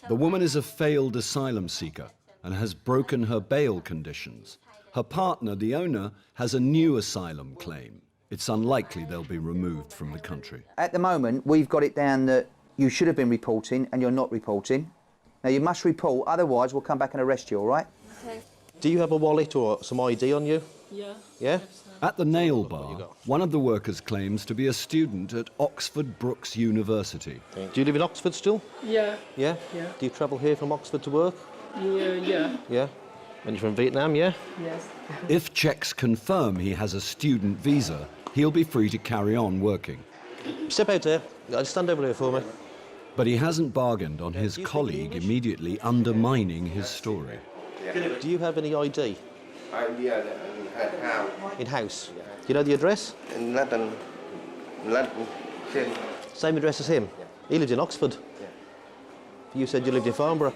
The woman is a failed asylum seeker and has broken her bail conditions. Her partner, the owner, has a new asylum claim. It's unlikely they'll be removed from the country. At the moment, we've got it down that you should have been reporting and you're not reporting. Now, you must report, otherwise we'll come back and arrest you, all right? Okay. Do you have a wallet or some ID on you? Yeah. Yeah? At the nail bar, one of the workers claims to be a student at Oxford Brookes University. Do you live in Oxford still? Yeah. Yeah? Yeah. Do you travel here from Oxford to work? Yeah. Yeah? And you're from Vietnam, yeah? Yes. If checks confirm he has a student visa, he'll be free to carry on working. Step out there. Stand over here for me. But he hasn't bargained on his colleague immediately undermining his story. Do you have any ID? Yeah, in house. In house? Do you know the address? In London. Same address as him? He lives in Oxford. You said you lived in Farnborough.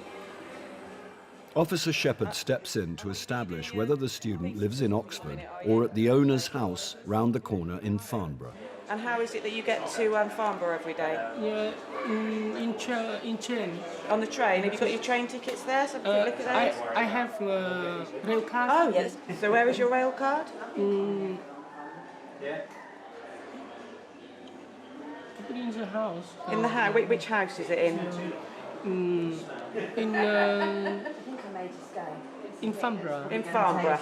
Officer Shepherd steps in to establish whether the student lives in Oxford or at the owner's house round the corner in Farnborough. And how is it that you get to Farnborough every day? Yeah, in train. On the train? Have you got your train tickets there? So have a quick look at those? I have a rail card. Oh, yes. So where is your rail card? Yeah. In the house. In the house? Which house is it in? In Farnborough. In Farnborough.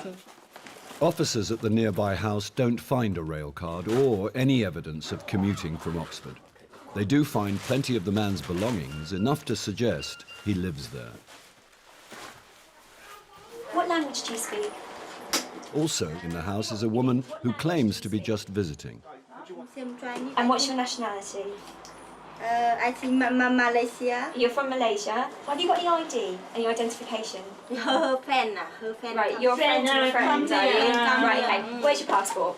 Officers at the nearby house don't find a rail card or any evidence of commuting from Oxford. They do find plenty of the man's belongings, enough to suggest he lives there. What language do you speak? Also in the house is a woman who claims to be just visiting. And what's your nationality? I think Malaysia. You're from Malaysia. Have you got any ID and your identification? Her friend. Right, your friend are you? Right, okay. Where's your passport?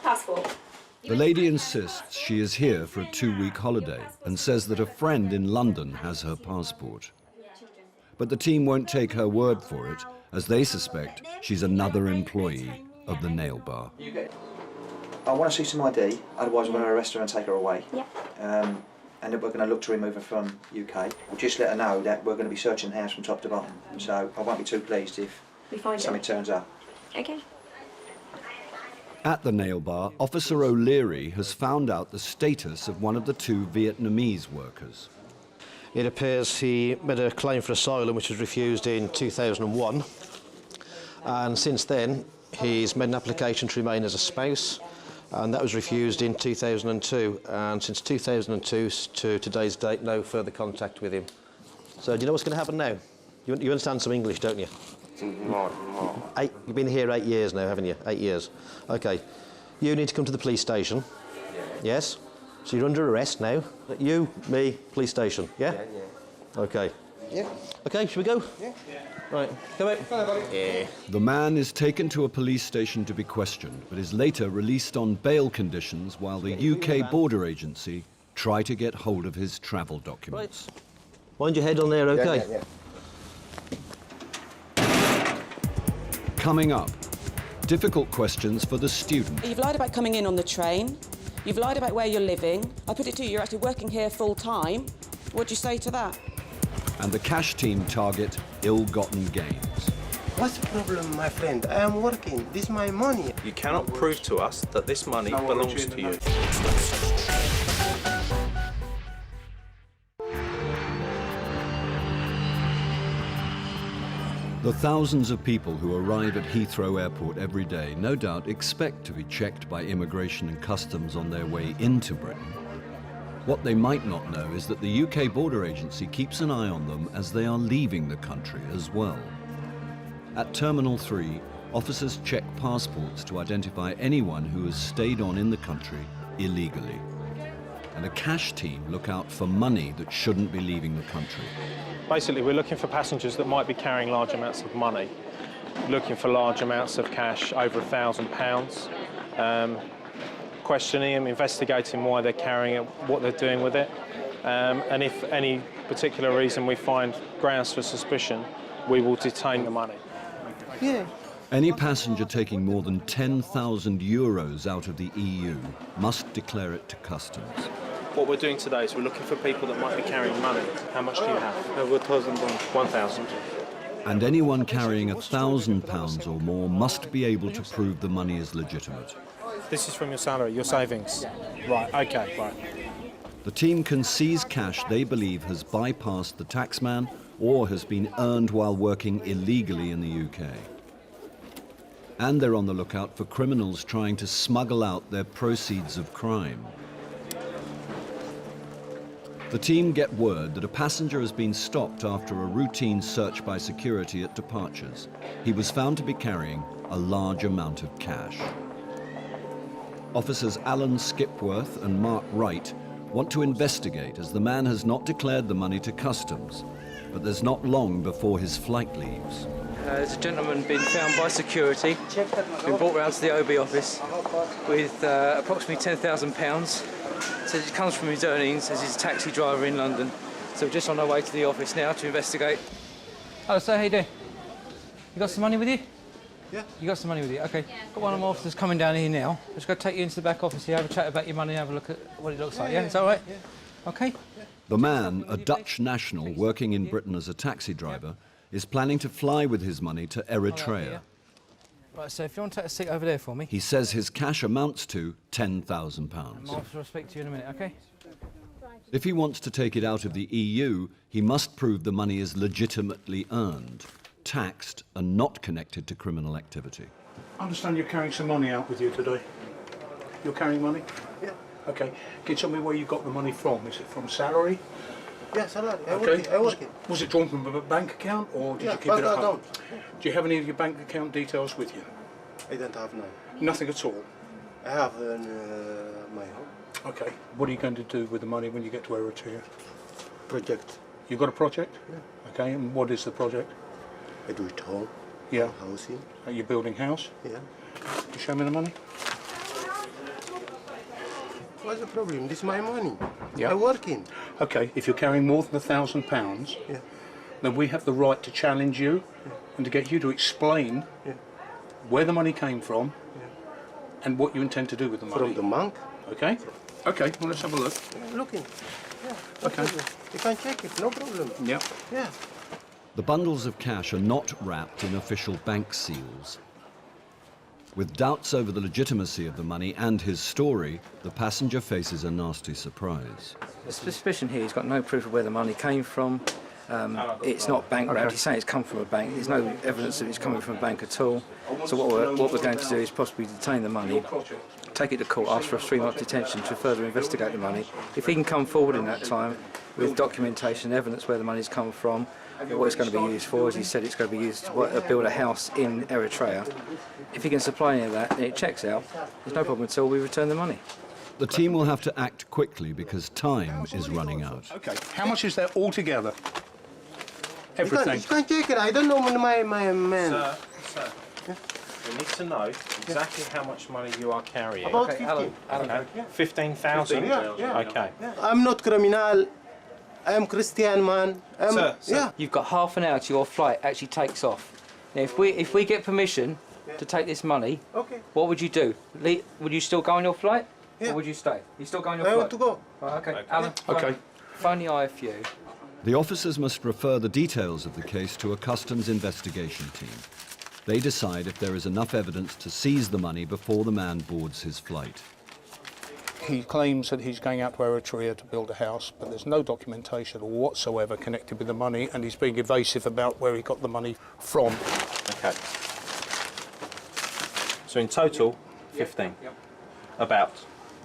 Passport. The lady insists she is here for a 2-week holiday and says that a friend in London has her passport. But the team won't take her word for it, as they suspect she's another employee of the nail bar. I want to see some ID, otherwise we're going to arrest her and take her away. Yeah. And then we're going to look to remove her from UK. We'll just let her know that we're going to be searching the house from top to bottom. So I won't be too pleased if something turns up. Okay. At the nail bar, Officer O'Leary has found out the status of one of the 2 Vietnamese workers. It appears he made a claim for asylum which was refused in 2001. And since then, he's made an application to remain as a spouse, and that was refused in 2002. And since 2002 to today's date, no further contact with him. So do you know what's going to happen now? You understand some English, don't you? More. You've been here 8 years now, haven't you? 8 years. OK. You need to come to the police station. Yes? So you're under arrest now. You, me, police station. Yeah? OK. Yeah. OK, should we go? Yeah. Right, come out. Yeah. The man is taken to a police station to be questioned, but is later released on bail conditions while the UK border agency try to get hold of his travel documents. Mind your head on there, OK? Yeah. Coming up, difficult questions for the student. You've lied about coming in on the train. You've lied about where you're living. I put it to you, you're actually working here full time. What do you say to that? And the cash team target ill-gotten gains. What's the problem, my friend? I am working. This is my money. You cannot prove to us that this money belongs to you. The thousands of people who arrive at Heathrow Airport every day no doubt expect to be checked by immigration and customs on their way into Britain. What they might not know is that the UK border agency keeps an eye on them as they are leaving the country as well. At Terminal 3, officers check passports to identify anyone who has stayed on in the country illegally. And a cash team look out for money that shouldn't be leaving the country. Basically, we're looking for passengers that might be carrying large amounts of money, looking for large amounts of cash, over £1,000. Questioning them, investigating why they're carrying it, what they're doing with it, and if any particular reason we find grounds for suspicion, we will detain the money. Yeah. Any passenger taking more than 10,000 euros out of the EU must declare it to customs. What we're doing today is we're looking for people that might be carrying money. How much do you have? I have 1,000 pounds. 1,000. And anyone carrying £1,000 or more must be able to prove the money is legitimate. This is from your salary, your savings? Right, okay, right. The team can seize cash they believe has bypassed the taxman or has been earned while working illegally in the UK. And they're on the lookout for criminals trying to smuggle out their proceeds of crime. The team get word that a passenger has been stopped after a routine search by security at departures. He was found to be carrying a large amount of cash. Officers Alan Skipworth and Mark Wright want to investigate as the man has not declared the money to customs, but there's not long before his flight leaves. There's a gentleman been found by security, been brought round to the OB office with approximately £10,000. Says it comes from his earnings as he's a taxi driver in London. So we're just on our way to the office now to investigate. Hello sir, how you doing? You got some money with you? Yeah. You got some money with you? Okay. Got one of my officers coming down here now. Just going to take you into the back office here, have a chat about your money and have a look at what it looks like. Yeah, is that all right? Yeah. Okay. The man, a Dutch national working in Britain as a taxi driver, is planning to fly with his money to Eritrea. Right, so if you want to take a seat over there for me. He says his cash amounts to £10,000. I'll speak to you in a minute, okay? If he wants to take it out of the EU, he must prove the money is legitimately earned, taxed and not connected to criminal activity. I understand you're carrying some money out with you today. You're carrying money? Yeah. Okay. Can you tell me where you got the money from? Is it from salary? Yeah, salary. Okay. I work it. Was it drawn from a bank account or did you keep it at home? Do you have any of your bank account details with you? I don't have now. Nothing at all? I have in my home. Okay. What are you going to do with the money when you get to Eritrea? Project. You've got a project? Yeah. Okay, and what is the project? I do it home. Yeah. Housing. Are you building house? Yeah. Can you show me the money? What's the problem? This is my money. Yeah. I'm working. Okay, if you're carrying more than £1,000, yeah, then we have the right to challenge you and to get you to explain where the money came from and what you intend to do with the money. From the bank. Okay? Okay, well let's have a look. Looking. Yeah. No problem. You can check it, no problem. Yeah. Yeah. The bundles of cash are not wrapped in official bank seals. With doubts over the legitimacy of the money and his story, the passenger faces a nasty surprise. The suspicion here, he's got no proof of where the money came from. It's not bank wrapped. He's saying it's come from a bank. There's no evidence that it's coming from a bank at all. So what we're going to do is possibly detain the money, take it to court, ask for a 3-month detention to further investigate the money. If he can come forward in that time with documentation, evidence where the money's come from, what it's going to be used for, as he said, it's going to be used to build a house in Eritrea. If he can supply any of that and it checks out, there's no problem at all, we return the money. The team will have to act quickly because time is running out. Okay, how much is there altogether? Everything. You can check it, I don't know my man. Sir, we need to know exactly how much money you are carrying. About 15. Okay. 15,000? Yeah. Okay. I'm not criminal. I'm Christian man. Sir, yeah. You've got half an hour till your flight actually takes off. Now, if we get permission to take this money, what would you do? Would you still go on your flight, or would you stay? You still go on your flight? I want to go. Right, okay. Alan, phone the IFU. The officers must refer the details of the case to a customs investigation team. They decide if there is enough evidence to seize the money before the man boards his flight. He claims that he's going out to Eritrea to build a house, but there's no documentation whatsoever connected with the money, and he's being evasive about where he got the money from. Okay. So in total, 15. About.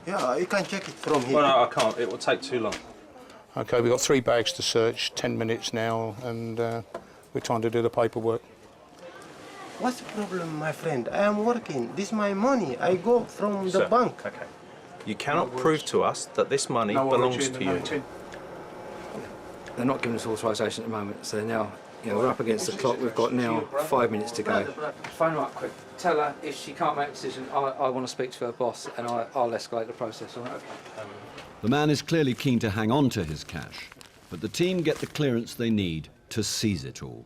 Yeah, you can check it from here. Well, no, I can't. It will take too long. Okay, we've got 3 bags to search, 10 minutes now, and we're trying to do the paperwork. What's the problem, my friend? I am working. This is my money. I go from the bank. Okay. You cannot prove to us that this money belongs to you. They're not giving us authorisation at the moment, so now, we're up against the clock. We've got now 5 minutes to go. Phone her up quick. Tell her if she can't make a decision, I want to speak to her boss, and I'll escalate the process. All right? The man is clearly keen to hang on to his cash, but the team get the clearance they need to seize it all.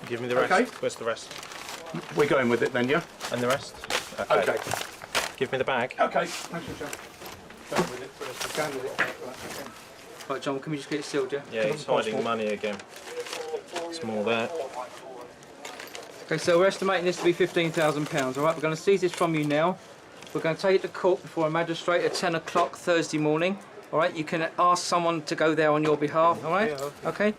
Give me the rest. Okay. Where's the rest? We're going with it then, yeah? And the rest? Okay. Give me the bag. Okay. Thank you, sir. Going with it first. Right, John, can we just get it sealed, yeah? Yeah, he's hiding money again. It's more there. Okay, so we're estimating this to be £15,000. All right, we're going to seize this from you now. We're going to take it to court before a magistrate at 10 o'clock Thursday morning. All right, you can ask someone to go there on your behalf. All right, okay.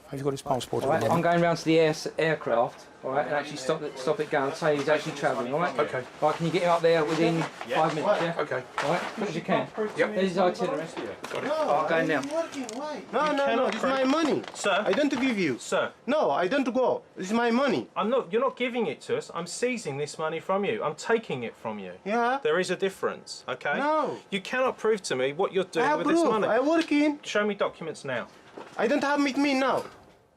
Have you got his passport? All right, I'm going round to the aircraft. All right, and actually stop it going. Say he's actually travelling. All right. Okay. All right, can you get him up there within 5 minutes? Yeah. Okay. All right, as quick as you can. Yep. There's his itinerary. Got it. I'm going now. No, this is my money. Sir. I don't give you. Sir. No, I don't go. This is my money. You're not giving it to us. I'm seizing this money from you. I'm taking it from you. Yeah. There is a difference, okay? No. You cannot prove to me what you're doing with this money. I work in. Show me documents now. I don't have with me now.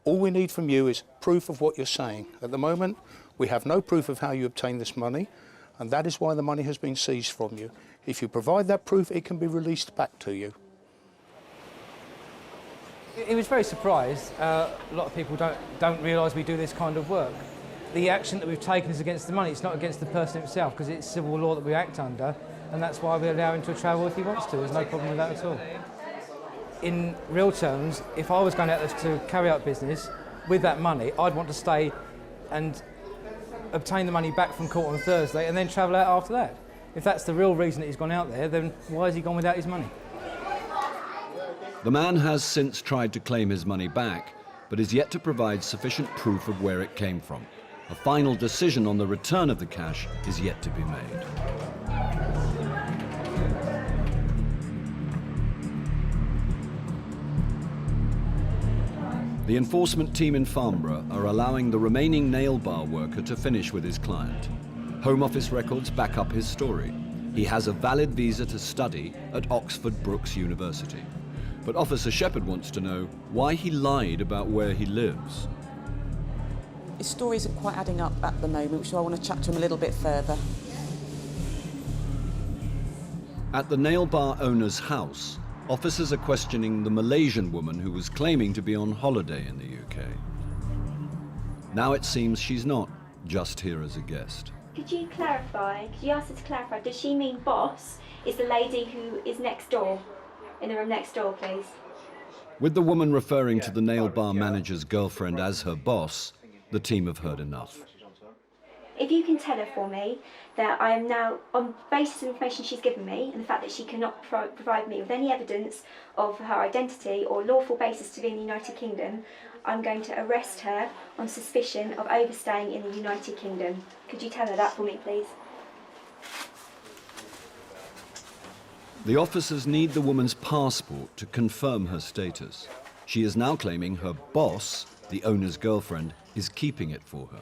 All we need from you is proof of what you're saying. At the moment, we have no proof of how you obtained this money, and that is why the money has been seized from you. If you provide that proof, it can be released back to you. He was very surprised. A lot of people don't realise we do this kind of work. The action that we've taken is against the money. It's not against the person himself, because it's civil law that we act under, and that's why we allow him to travel if he wants to. There's no problem with that at all. In real terms, if I was going out there to carry out business with that money, I'd want to stay and obtain the money back from court on Thursday and then travel out after that. If that's the real reason that he's gone out there, then why has he gone without his money? The man has since tried to claim his money back, but is yet to provide sufficient proof of where it came from. A final decision on the return of the cash is yet to be made. The enforcement team in Farnborough are allowing the remaining nail bar worker to finish with his client. Home Office records back up his story. He has a valid visa to study at Oxford Brookes University. But Officer Shepherd wants to know why he lied about where he lives. His story isn't quite adding up at the moment, so I want to chat to him a little bit further. At the nail bar owner's house, officers are questioning the Malaysian woman who was claiming to be on holiday in the UK. Now it seems she's not just here as a guest. Could you clarify, could you ask her to clarify, does she mean boss is the lady who is next door, in the room next door, please? With the woman referring to the nail bar manager's girlfriend as her boss, the team have heard enough. If you can tell her for me that I am now, on the basis of the information she's given me and the fact that she cannot provide me with any evidence of her identity or lawful basis to be in the United Kingdom, I'm going to arrest her on suspicion of overstaying in the United Kingdom. Could you tell her that for me, please? The officers need the woman's passport to confirm her status. She is now claiming her boss, the owner's girlfriend, is keeping it for her.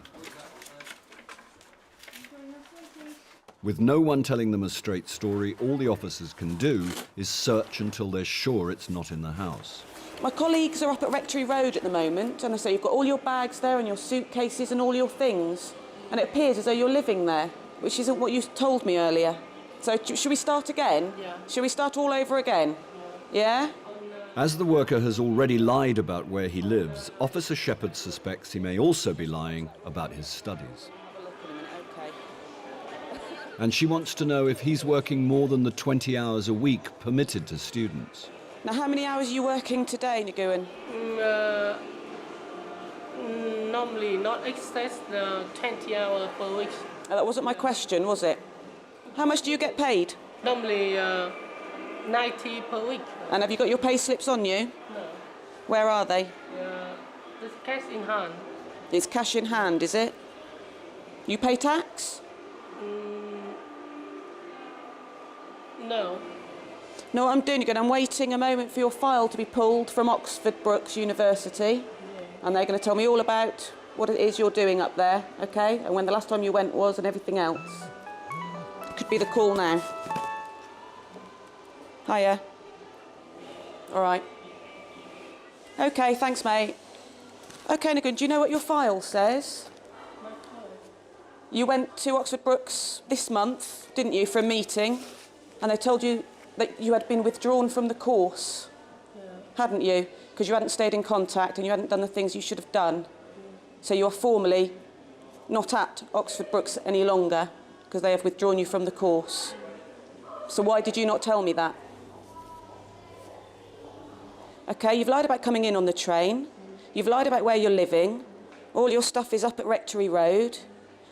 With no one telling them a straight story, all the officers can do is search until they're sure it's not in the house. My colleagues are up at Rectory Road at the moment, and I say you've got all your bags there and your suitcases and all your things, and it appears as though you're living there, which isn't what you told me earlier. So should we start again? Yeah. Should we start all over again? Yeah? As the worker has already lied about where he lives, Officer Shepherd suspects he may also be lying about his studies. And she wants to know if he's working more than the 20 hours a week permitted to students. Now, how many hours are you working today, Nguyen? Normally not excess 20 hours per week. That wasn't my question, was it? How much do you get paid? Normally 90 per week. And have you got your pay slips on you? No. Where are they? It's cash in hand. It's cash in hand, is it? You pay tax? No. No, what I'm doing again, I'm waiting a moment for your file to be pulled from Oxford Brookes University, and they're going to tell me all about what it is you're doing up there, okay? And when the last time you went was and everything else. Could be the call now. Hiya. All right. Okay, thanks, mate. Okay, Nguyen, do you know what your file says? You went to Oxford Brookes this month, didn't you, for a meeting, and they told you that you had been withdrawn from the course, hadn't you? Because you hadn't stayed in contact and you hadn't done the things you should have done. So you are formally not at Oxford Brookes any longer because they have withdrawn you from the course. So why did you not tell me that? Okay, you've lied about coming in on the train. You've lied about where you're living. All your stuff is up at Rectory Road.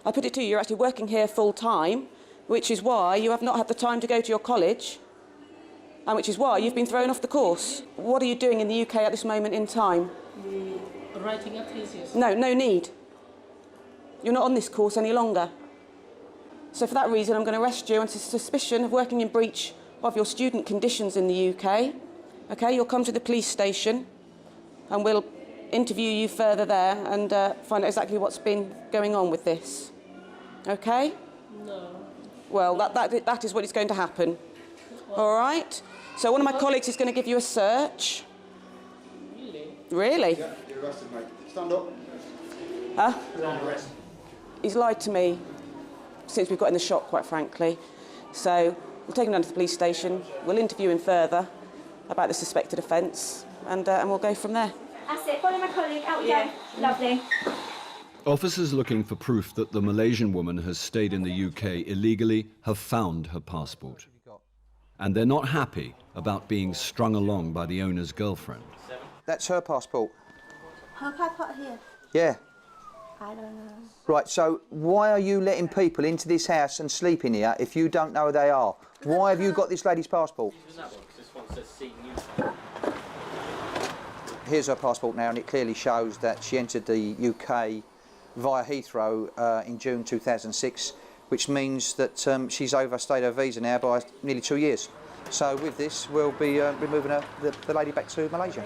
I put it to you, you're actually working here full time, which is why you have not had the time to go to your college, and which is why you've been thrown off the course. What are you doing in the UK at this moment in time? Writing a thesis. No, no need. You're not on this course any longer. So for that reason, I'm going to arrest you on suspicion of working in breach of your student conditions in the UK. OK, you'll come to the police station and we'll interview you further there and find out exactly what's been going on with this. OK? No. Well, that is what is going to happen. All right? So one of my colleagues is going to give you a search. Really? Really? Yeah, you're arrested, mate. Stand up. Huh? You're on arrest. He's lied to me since we've got in the shop, quite frankly. So we'll take him down to the police station, we'll interview him further about the suspected offence, and we'll go from there. That's it. Follow my colleague. Out we go. Lovely. Officers looking for proof that the Malaysian woman has stayed in the UK illegally have found her passport. And they're not happy about being strung along by the owner's girlfriend. That's her passport. Her passport here. Yeah. I don't know. Right, so why are you letting people into this house and sleep in here if you don't know who they are? Why have you got this lady's passport? Here's her passport now, and it clearly shows that she entered the UK via Heathrow in June 2006, which means that she's overstayed her visa now by nearly 2 years. So with this, we'll be removing the lady back to Malaysia.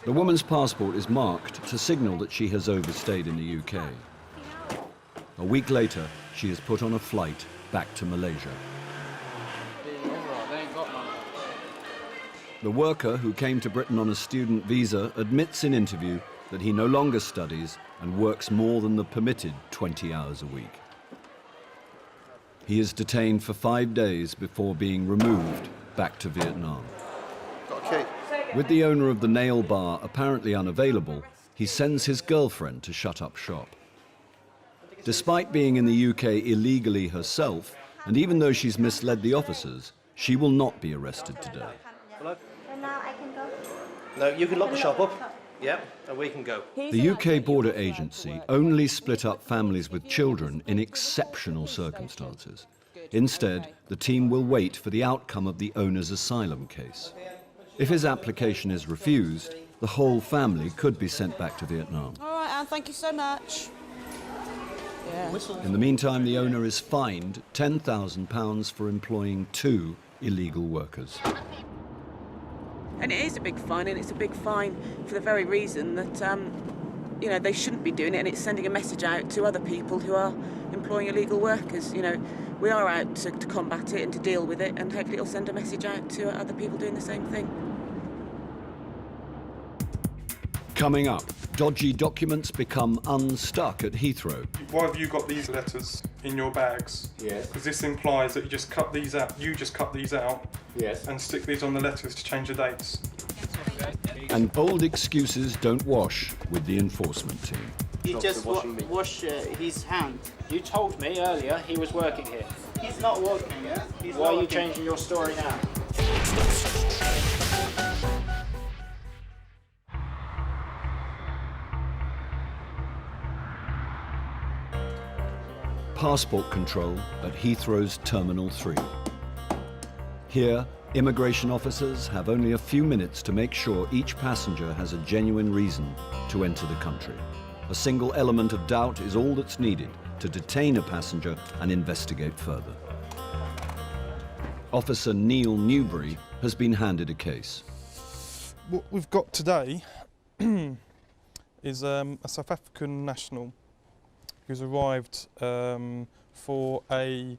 The woman's passport is marked to signal that she has overstayed in the UK. A week later, she is put on a flight back to Malaysia. The worker, who came to Britain on a student visa, admits in interview that he no longer studies and works more than the permitted 20 hours a week. He is detained for 5 days before being removed back to Vietnam. Okay. With the owner of the nail bar apparently unavailable, he sends his girlfriend to shut up shop. Despite being in the UK illegally herself, and even though she's misled the officers, she will not be arrested today. So now I can go? No, you can lock the shop up. Yeah, and we can go. The UK Border Agency only split up families with children in exceptional circumstances. Instead, the team will wait for the outcome of the owner's asylum case. If his application is refused, the whole family could be sent back to Vietnam. All right, Anne, thank you so much. Yeah. In the meantime, the owner is fined £10,000 for employing 2 illegal workers. And it is a big fine, and it's a big fine for the very reason that, you know, they shouldn't be doing it, and it's sending a message out to other people who are employing illegal workers. You know, we are out to combat it and to deal with it, and hopefully it'll send a message out to other people doing the same thing. Coming up, dodgy documents become unstuck at Heathrow. Why have you got these letters in your bags? Yes. Because this implies that you just cut these out. You just cut these out. Yes. And stick these on the letters to change the dates. And old excuses don't wash with the enforcement team. He just wash his hand. You told me earlier he was working here. He's not working, yeah? Why are you changing your story now? Passport control at Heathrow's Terminal 3. Here, immigration officers have only a few minutes to make sure each passenger has a genuine reason to enter the country. A single element of doubt is all that's needed to detain a passenger and investigate further. Officer Neil Newbury has been handed a case. What we've got today is a South African national who's arrived for a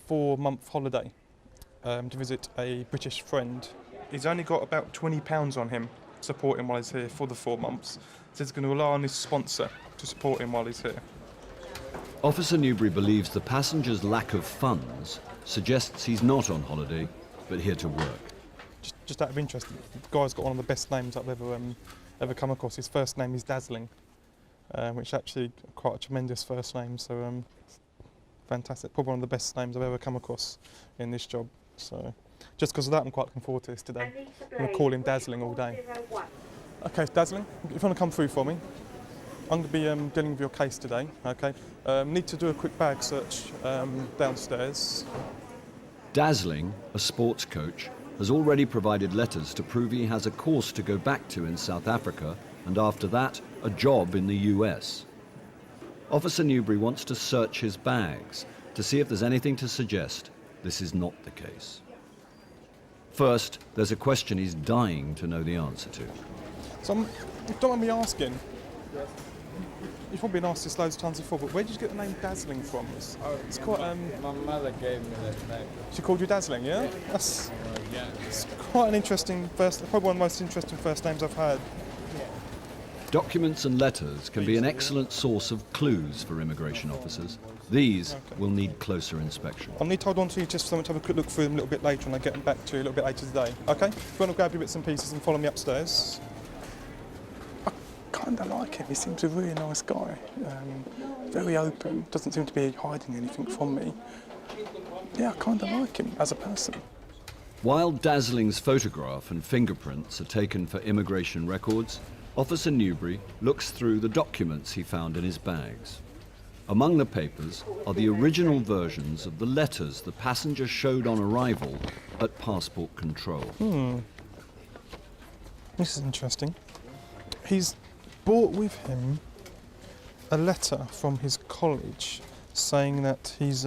4-month holiday to visit a British friend. He's only got about £20 on him to support him while he's here for the 4 months. So he's going to rely on his sponsor to support him while he's here. Officer Newbury believes the passenger's lack of funds suggests he's not on holiday, but here to work. Just out of interest, the guy's got one of the best names I've ever come across. His first name is Dazzling, which is actually quite a tremendous first name, so fantastic. Probably one of the best names I've ever come across in this job. So just because of that, I'm quite looking forward to this today. I'm going to call him Dazzling all day. Okay, Dazzling, if you want to come through for me. I'm going to be dealing with your case today, okay? Need to do a quick bag search downstairs. Dazzling, a sports coach, has already provided letters to prove he has a course to go back to in South Africa and after that, a job in the US. Officer Newbury wants to search his bags to see if there's anything to suggest this is not the case. First, there's a question he's dying to know the answer to. So, don't mind me asking, you've probably been asked this loads of times before, but where did you get the name Dazzling from? It's quite, My mother gave me that name. She called you Dazzling, yeah? That's Yeah. it's quite an interesting probably one of the most interesting first names I've heard. Documents and letters can be an excellent source of clues for immigration officers. These will need closer inspection. I'll need to hold on to you just for someone to have a quick look through them a little bit later and I'll get them back to you a little bit later today, okay? If you want to grab your bits and pieces and follow me upstairs. I kind of like him, he seems a really nice guy. Very open, doesn't seem to be hiding anything from me. Yeah, I kind of like him as a person. While Dazzling's photograph and fingerprints are taken for immigration records, Officer Newbury looks through the documents he found in his bags. Among the papers are the original versions of the letters the passenger showed on arrival at passport control. This is interesting. He's brought with him a letter from his college saying that he's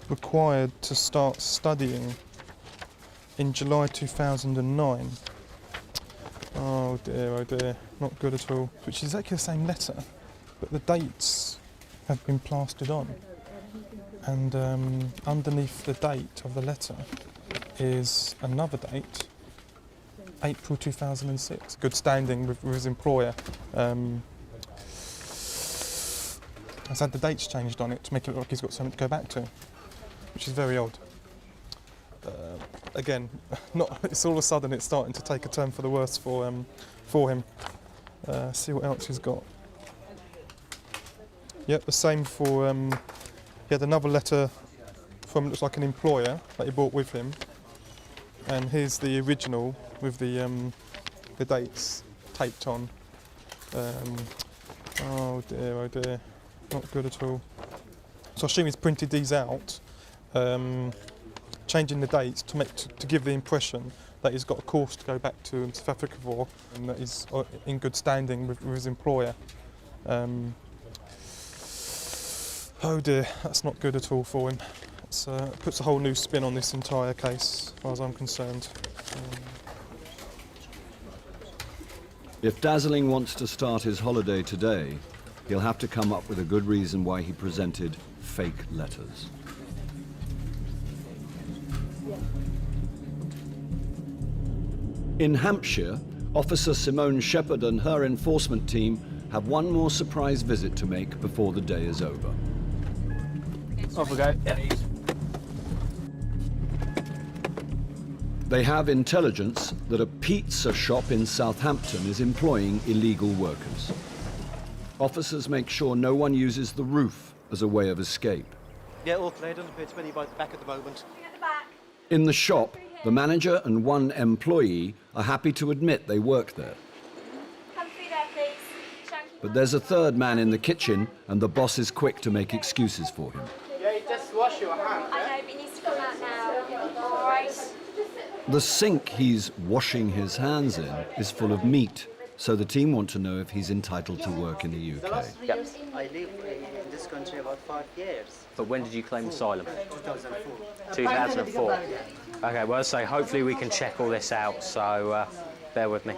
required to start studying in July 2009. Oh dear, not good at all. Which is exactly the same letter, but the dates have been plastered on. And underneath the date of the letter is another date, April 2006. Good standing with his employer. Has had the dates changed on it to make it look like he's got something to go back to, which is very odd. Again, it's all of a sudden it's starting to take a turn for the worse for him. See what else he's got. Yep, the same for, he had another letter from, looks like an employer that he brought with him. And here's the original with the dates taped on. Oh dear, not good at all. So I assume he's printed these out, changing the dates to give the impression that he's got a course to go back to in South Africa for, and that he's in good standing with his employer. Oh dear, that's not good at all for him. It puts a whole new spin on this entire case, as far as I'm concerned. If Dazzling wants to start his holiday today, he'll have to come up with a good reason why he presented fake letters. In Hampshire, Officer Simone Shepherd and her enforcement team have one more surprise visit to make before the day is over. Off we go. Yeah. They have intelligence that a pizza shop in Southampton is employing illegal workers. Officers make sure no one uses the roof as a way of escape. Yeah, all clear. Doesn't appear to be anybody back at the moment. In the shop, the manager and one employee are happy to admit they work there. But there's a third man in the kitchen, and the boss is quick to make excuses for him. Yeah, you just wash your hands. I know, but it needs to come out now. All right. The sink he's washing his hands in is full of meat, so the team want to know if he's entitled to work in the UK. Yep. I lived in this country about 5 years. But when did you claim asylum? 2004. 2004. Okay, well, so hopefully we can check all this out, so bear with me.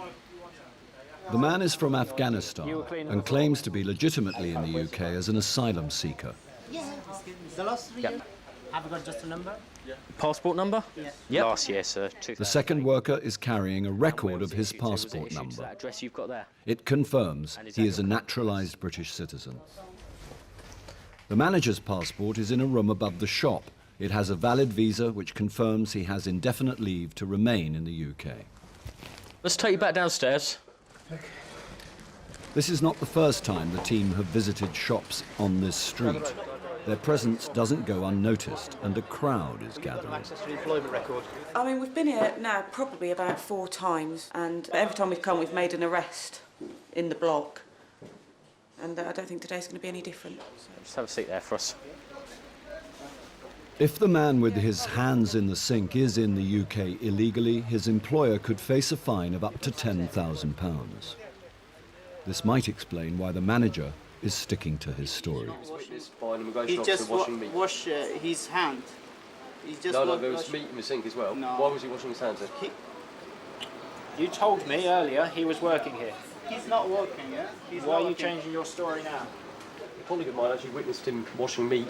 The man is from Afghanistan and claims to be legitimately in the UK as an asylum seeker. Yeah. The last 3 years. Have you got just a number? Passport number? Yeah. Yep. Last year, sir. The second worker is carrying a record of his passport number. That address you've got there. It confirms he is a naturalised British citizen. The manager's passport is in a room above the shop. It has a valid visa which confirms he has indefinite leave to remain in the UK. Let's take you back downstairs. This is not the first time the team have visited shops on this street. their presence doesn't go unnoticed and a crowd is gathering. Access to the employment record. I mean, we've been here now probably about 4 times, and every time we've come, we've made an arrest in the block. And I don't think today's going to be any different. So. Just have a seat there for us. If the man with his hands in the sink is in the UK illegally, his employer could face a fine of up to £10,000. This might explain why the manager is sticking to his story. He just washed his hand. No, there was meat in the sink as well. No. Why was he washing his hands then? You told me earlier he was working here. He's not working, yeah? Why are you changing your story now? A colleague of mine actually witnessed him washing meat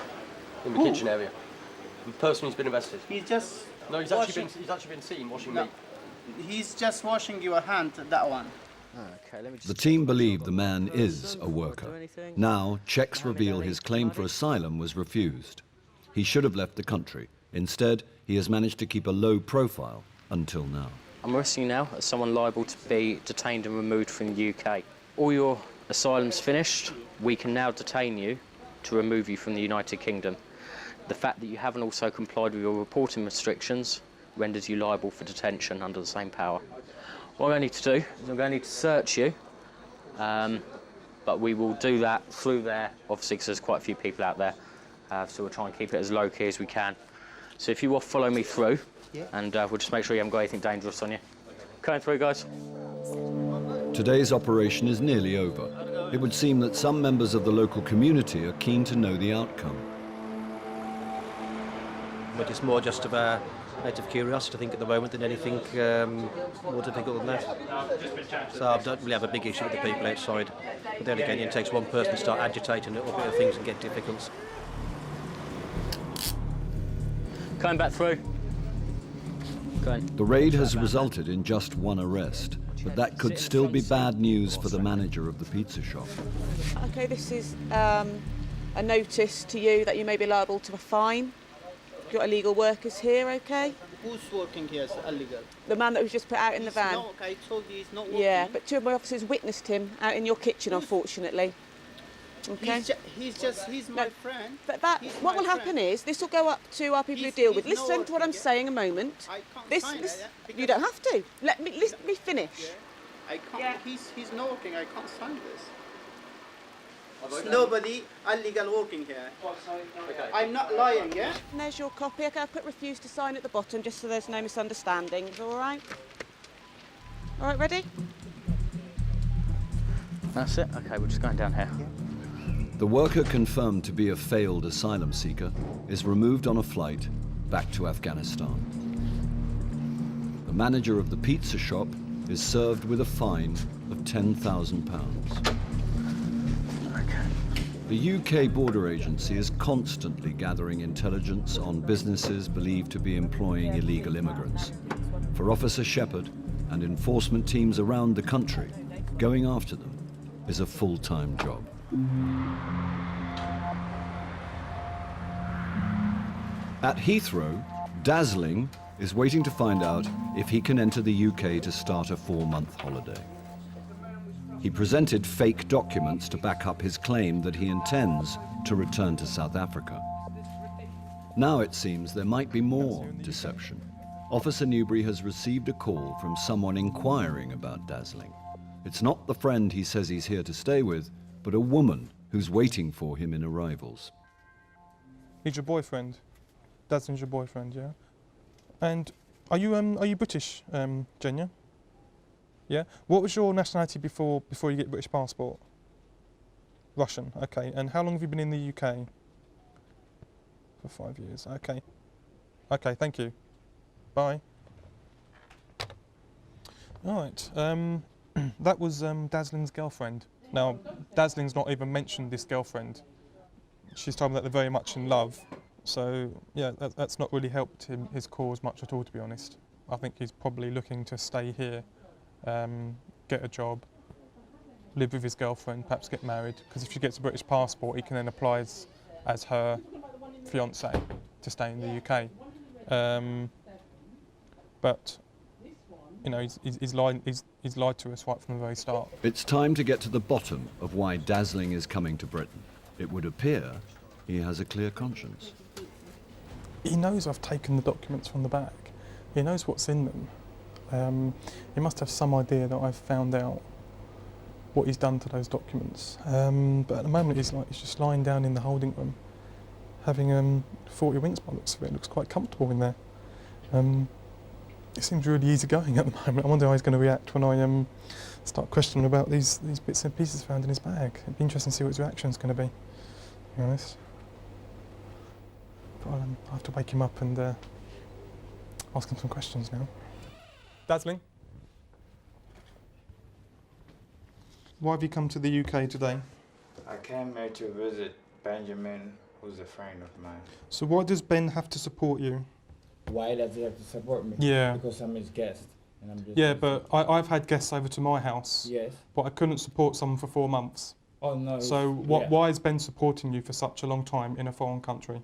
in the kitchen area. The person who's been arrested. He's just No, he's actually been seen washing meat. He's just washing your hand, that one. The team believe the man is a worker. Now, checks reveal his claim for asylum was refused. He should have left the country. Instead, he has managed to keep a low profile until now. I'm arresting you now as someone liable to be detained and removed from the UK. All your asylum's finished. We can now detain you to remove you from the United Kingdom. The fact that you haven't also complied with your reporting restrictions renders you liable for detention under the same power. What I'm going to need to do is I'm going to need to search you, but we will do that through there, obviously, because there's quite a few people out there, so we'll try and keep it as low-key as we can. So if you will follow me through, and we'll just make sure you haven't got anything dangerous on you. Coming through, guys. Today's operation is nearly over. It would seem that some members of the local community are keen to know the outcome. But it's more just of a out of curiosity, I think, at the moment than anything more difficult than that. So I don't really have a big issue with the people outside. But then again, it takes one person to start agitating a little bit of things and get difficult. Coming back through. The raid has resulted in just one arrest, but that could still be bad news for the manager of the pizza shop. OK, this is a notice to you that you may be liable to a fine. You've got illegal workers here, OK? Who's working here is illegal? The man that was just put out in the van. No, I told you he's not working. Yeah, but 2 of my officers witnessed him out in your kitchen, unfortunately. Okay. He's my friend. But what will happen is this will go up to our people who deal with. Listen to what I'm saying a moment. I can't sign it, you don't have to. Let me finish. I can't. He's not working. I can't sign this. There's nobody illegal working here. I'm not lying, yeah? And there's your copy. Okay, I'll put refuse to sign at the bottom just so there's no misunderstandings. All right. All right, ready? That's it. Okay, we're just going down here. The worker, confirmed to be a failed asylum seeker, is removed on a flight back to Afghanistan. The manager of the pizza shop is served with a fine of £10,000. The UK Border Agency is constantly gathering intelligence on businesses believed to be employing illegal immigrants. For Officer Shepherd and enforcement teams around the country, going after them is a full-time job. At Heathrow, Dazzling is waiting to find out if he can enter the UK to start a 4-month holiday. He presented fake documents to back up his claim that he intends to return to South Africa. Now it seems there might be more deception. Officer Newbury has received a call from someone inquiring about Dazzling. It's not the friend he says he's here to stay with, but a woman who's waiting for him in arrivals. He's your boyfriend. Dazzling's your boyfriend, yeah? And are you British, Jenya? Yeah? What was your nationality before you get a British passport? Russian, okay. And how long have you been in the UK? For 5 years, okay. Okay, thank you. Bye. All right, that was Dazzling's girlfriend. Now, Dazzling's not even mentioned this girlfriend. She's told me that they're very much in love. So, yeah, that's not really helped his cause much at all, to be honest. I think he's probably looking to stay here, get a job, live with his girlfriend, perhaps get married, because if she gets a British passport, he can then apply as her fiancée to stay in the UK. But, you know, he's lied to us right from the very start. It's time to get to the bottom of why Dazzling is coming to Britain. It would appear he has a clear conscience. He knows I've taken the documents from the bag. He knows what's in them. He must have some idea that I've found out what he's done to those documents. But at the moment he's just lying down in the holding room, having 40 winks by the looks of it. It looks quite comfortable in there. It seems really easygoing at the moment. I wonder how he's going to react when I start questioning about these bits and pieces found in his bag. It'd be interesting to see what his reaction's going to be, to be honest. But I'll have to wake him up and ask him some questions now. Dazzling. Why have you come to the UK today? I came here to visit Benjamin, who's a friend of mine. So why does Ben have to support you? Why does he have to support me? Yeah. Because I'm his guest. And I'm just Yeah, but I've had guests over to my house. Yes. But I couldn't support someone for 4 months. Oh no. So why is Ben supporting you for such a long time in a foreign country?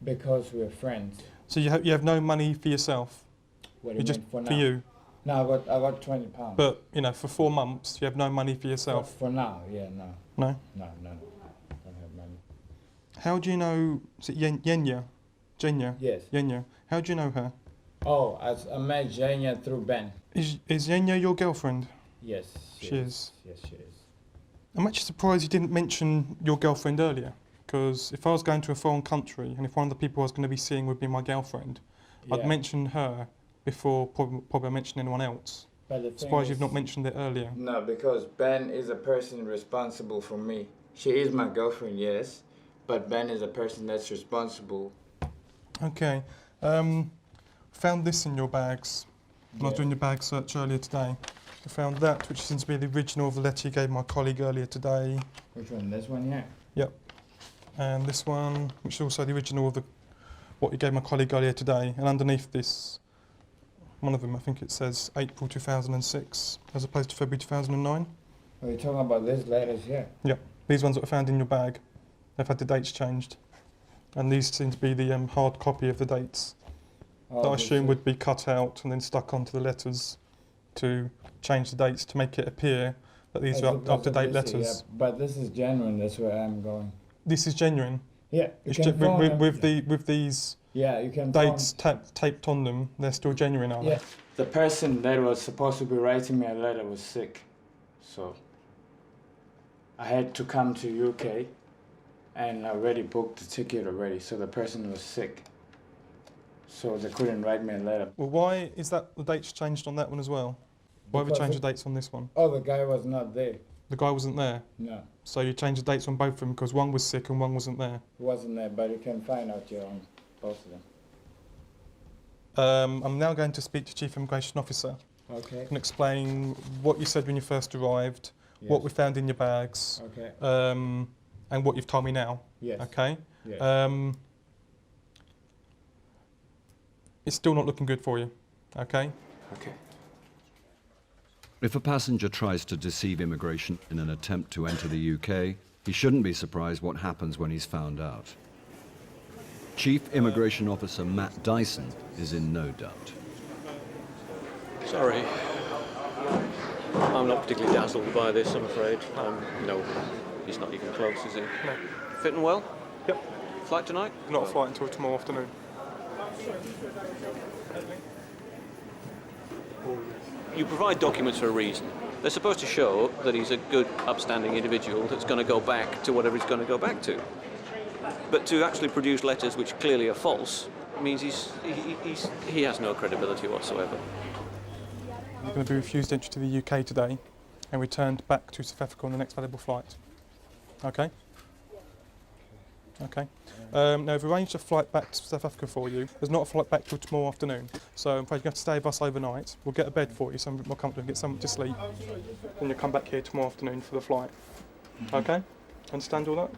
Because we're friends. So you have no money for yourself? What do you just mean for now? for you? No, I got £20. But, you know, for 4 months, you have no money for yourself? For now, yeah, no. No? No. I don't have money. How do you know, is it Yenya? Jenya? Yes. Yenya. How do you know her? Oh, I met Jenya through Ben. Is Yenya your girlfriend? Yes. She is. Yes, she is. I'm actually surprised you didn't mention your girlfriend earlier, because if I was going to a foreign country and if one of the people I was going to be seeing would be my girlfriend, I'd mention her before probably mention anyone else. But the thing Surprised is, you've not mentioned it earlier. No, because Ben is a person responsible for me. She is my girlfriend, yes, but Ben is a person that's responsible. Okay. Found this in your bags. When I was doing your bag search earlier today. I found that, which seems to be the original of the letter you gave my colleague earlier today. Which one? This one here? Yep. And this one, which is also the original of what you gave my colleague earlier today. And underneath this, one of them, I think it says April 2006, as opposed to February 2009. Are you talking about these letters here? Yep. These ones that were found in your bag, they've had the dates changed. And these seem to be the hard copy of the dates. That I assume would be cut out and then stuck onto the letters to change the dates to make it appear that these are up-to-date letters. Yeah, but this is genuine, that's where I'm going. This is genuine? Yeah. With these you can dates taped on them, they're still genuine, are they? The person that was supposed to be writing me a letter was sick, so I had to come to UK and I already booked the ticket already, so the person was sick. So they couldn't write me a letter. Well, why is that the dates changed on that one as well? Why have you changed the dates on this one? Oh, the guy was not there. The guy wasn't there? No. So you changed the dates on both of them because one was sick and one wasn't there? He wasn't there, but you can find out your own both of them. I'm now going to speak to Chief Immigration Officer. Okay. And explain what you said when you first arrived, what we found in your bags, okay. And what you've told me now. Yes. Okay? Yes. It's still not looking good for you, okay? Okay. If a passenger tries to deceive immigration in an attempt to enter the UK, he shouldn't be surprised what happens when he's found out. Chief Immigration Officer Matt Dyson is in no doubt. Sorry. I'm not particularly dazzled by this, I'm afraid. No, he's not even close, is he? No. Fitting well? Yep. Flight tonight? Not a flight until tomorrow afternoon. You provide documents for a reason. They're supposed to show that he's a good, upstanding individual that's going to go back to whatever he's going to go back to. But to actually produce letters which clearly are false means he has no credibility whatsoever. You're going to be refused entry to the UK today and returned back to South Africa on the next available flight. Okay? Okay. Now, we've arranged a flight back to South Africa for you. There's not a flight back till tomorrow afternoon. So I'm afraid you're going to have to stay with us overnight. We'll get a bed for you, something more comfortable, get something to sleep. Then you'll come back here tomorrow afternoon for the flight. Okay? Understand all that?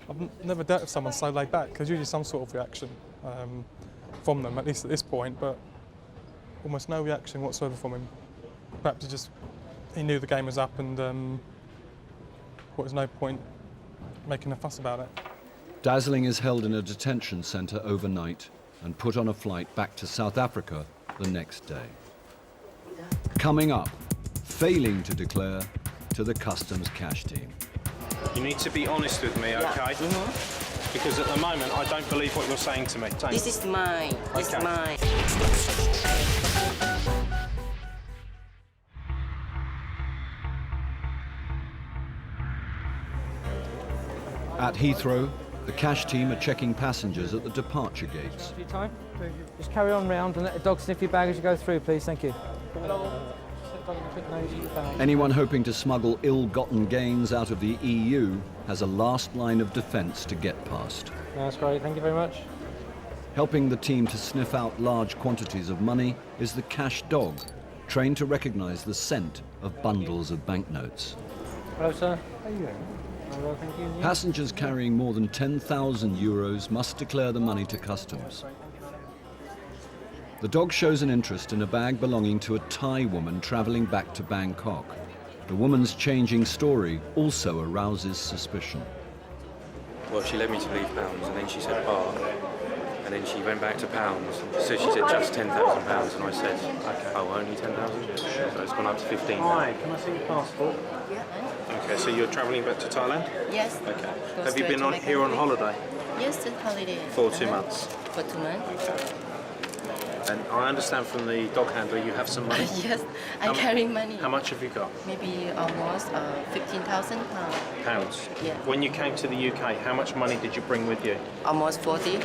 I've never dealt with someone so laid back. There's usually some sort of reaction from them, at least at this point, but almost no reaction whatsoever from him. Perhaps he knew the game was up and there was no point making a fuss about it. Dazzling is held in a detention centre overnight and put on a flight back to South Africa the next day. Coming up, failing to declare to the customs cash team. You need to be honest with me, okay? Because at the moment, I don't believe what you're saying to me. This is mine. This is mine. At Heathrow, the cash team are checking passengers at the departure gates. Your time? Just carry on round and let the dog sniff your bag as you go through, please. Thank you. Anyone hoping to smuggle ill-gotten gains out of the EU has a last line of defence to get past. That's great. Thank you very much. Helping the team to sniff out large quantities of money is the cash dog, trained to recognise the scent of bundles of banknotes. Hello, sir. How are you doing? Well, thank you. Passengers carrying more than 10,000 euros must declare the money to customs. The dog shows an interest in a bag belonging to a Thai woman travelling back to Bangkok. The woman's changing story also arouses suspicion. Well, she led me to leave pounds, and then she said bar, and then she went back to pounds. So she said just £10,000, and I said, okay, oh, only 10,000? So it's gone up to 15. Hi, can I see your passport? Yeah. Okay, so you're travelling back to Thailand? Yes. Okay. Have you been here on holiday? Yes, on holiday. For 2 months? For 2 months. Okay. And I understand from the dog handler you have some money? Yes, I'm carrying money. How much have you got? Maybe almost 15,000 pounds. Pounds? Yeah. When you came to the UK, how much money did you bring with you? Almost 40.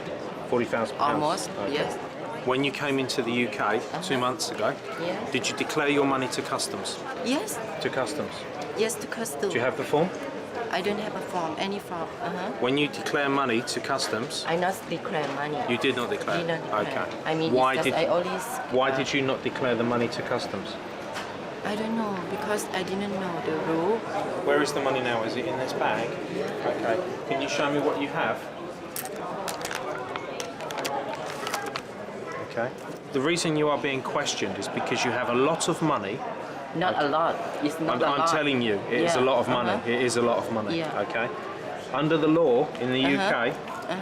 40,000 pounds? Almost, okay. yes. When you came into the UK 2 months ago, Yeah. did you declare your money to customs? Yes. To customs? Yes, to customs. Do you have the form? I don't have a form, any form. When you declare money to customs, I not declare money. you did not declare? Did not declare. Okay. I mean, why it's did just I always... why did you not declare the money to customs? I don't know, because I didn't know the rule. Where is the money now? Is it in this bag? Okay. Can you show me what you have? Okay. The reason you are being questioned is because you have a lot of money. Not a lot. It's not a lot. I'm telling you, it is a lot of money. It is a lot of money. Yeah. Okay. Under the law in the UK,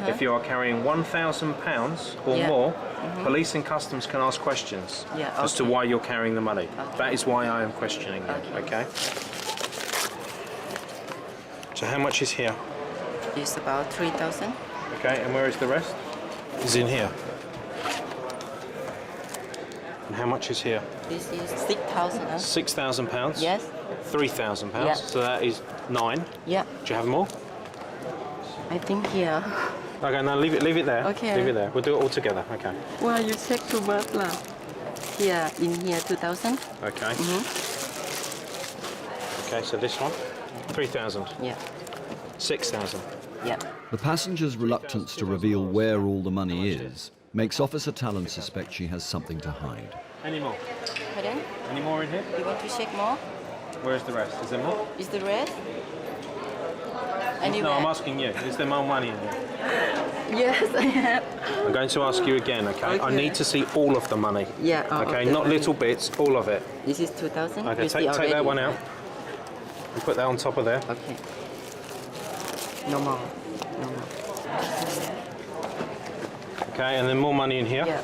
if you are carrying £1,000 or more, police and customs can ask questions as to why you're carrying the money. That is why I am questioning you. Okay. So how much is here? It's about 3,000. Okay. And where is the rest? Is in here. And how much is here? This is 6,000. £6,000? Yes. £3,000? Yeah. So that is 9? Yeah. Do you have more? I think here. Okay, now leave it there. Okay. Leave it there. We'll do it all together. Okay. Well, you check too much now. Here, in here, 2,000. Okay. Okay, so this one, 3,000. Yeah. 6,000. Yeah. The passenger's reluctance to reveal where all the money is makes Officer Talon suspect she has something to hide. Any more? Pardon? Any more in here? You want to check more? Where's the rest? Is there more? Is the rest? Anywhere? No, I'm asking you. Is there more money in here? Yes, I have. I'm going to ask you again, okay? I need to see all of the money. Yeah. Okay, not little bits, all of it. This is 2,000. Okay, take that one out. And put that on top of there. Okay. No more. No more. Okay, and then more money in here. Yeah.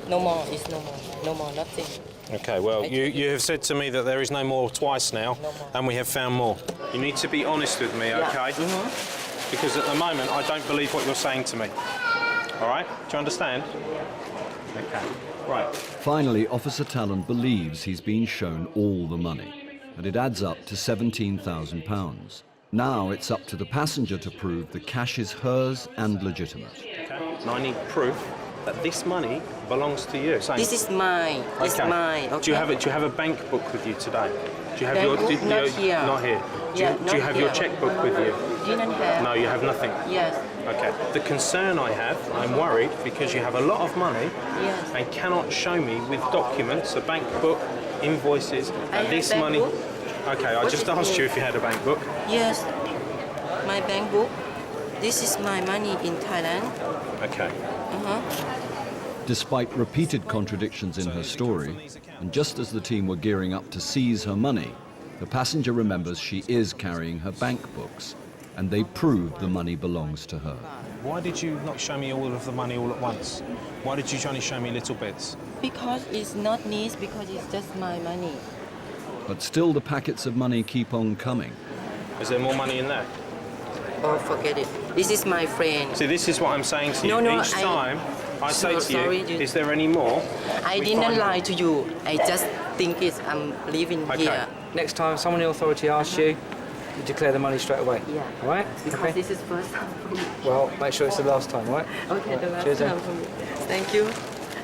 No more. It's no more. No more. Nothing. Okay, well, you have said to me that there is no more twice now, and we have found more. You need to be honest with me, okay? Because at the moment, I don't believe what you're saying to me. All right? Do you understand? Okay. Right. Finally, Officer Talon believes he's been shown all the money, and it adds up to £17,000. Now it's up to the passenger to prove the cash is hers and legitimate. Okay. And I need proof that this money belongs to you. This is mine. It's mine. Okay. Do you have a bank book with you today? Do you have Bank book? Not here. Not here. Yeah, do you have your here. checkbook with you? Didn't have. No, you have nothing. Yes. Okay. The concern I have, I'm worried because you have a lot of money Yes. and cannot show me with documents, a bank book, invoices, I that this have money. bank book. Okay, I just asked you if you had a bank book. Yes. My bank book. This is my money in Thailand. Okay. Despite repeated contradictions in her story, and just as the team were gearing up to seize her money, the passenger remembers she is carrying her bank books, and they proved the money belongs to her. Why did you not show me all of the money all at once? Why did you only show me little bits? Because it's not needs, because it's just my money. But still the packets of money keep on coming. Is there more money in there? Oh, forget it. This is my friend. See, this is what I'm saying to you. No, Each time I say to sorry, you, is there any more? I didn't lie to you. I just think I'm living here. Next time someone in authority asks you, you declare the money straight away. Yeah. All right? Because this is first time for me. Well, make sure it's the last time, all right? Okay, the last Cheers, time then. for me. Thank you.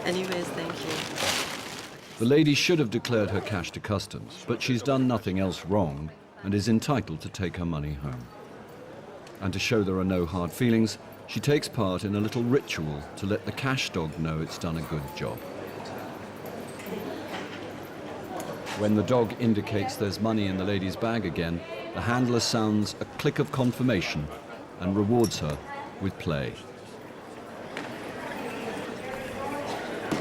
Anyways, thank you. The lady should have declared her cash to customs, but she's done nothing else wrong and is entitled to take her money home. And to show there are no hard feelings, she takes part in a little ritual to let the cash dog know it's done a good job. When the dog indicates there's money in the lady's bag again, the handler sounds a click of confirmation and rewards her with play.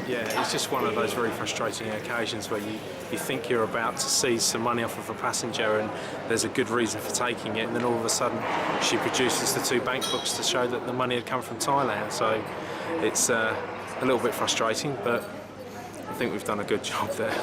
Yeah, it's just one of those very frustrating occasions where you think you're about to seize some money off of a passenger and there's a good reason for taking it, and then all of a sudden she produces the 2 bank books to show that the money had come from Thailand. So it's a little bit frustrating, but I think we've done a good job there.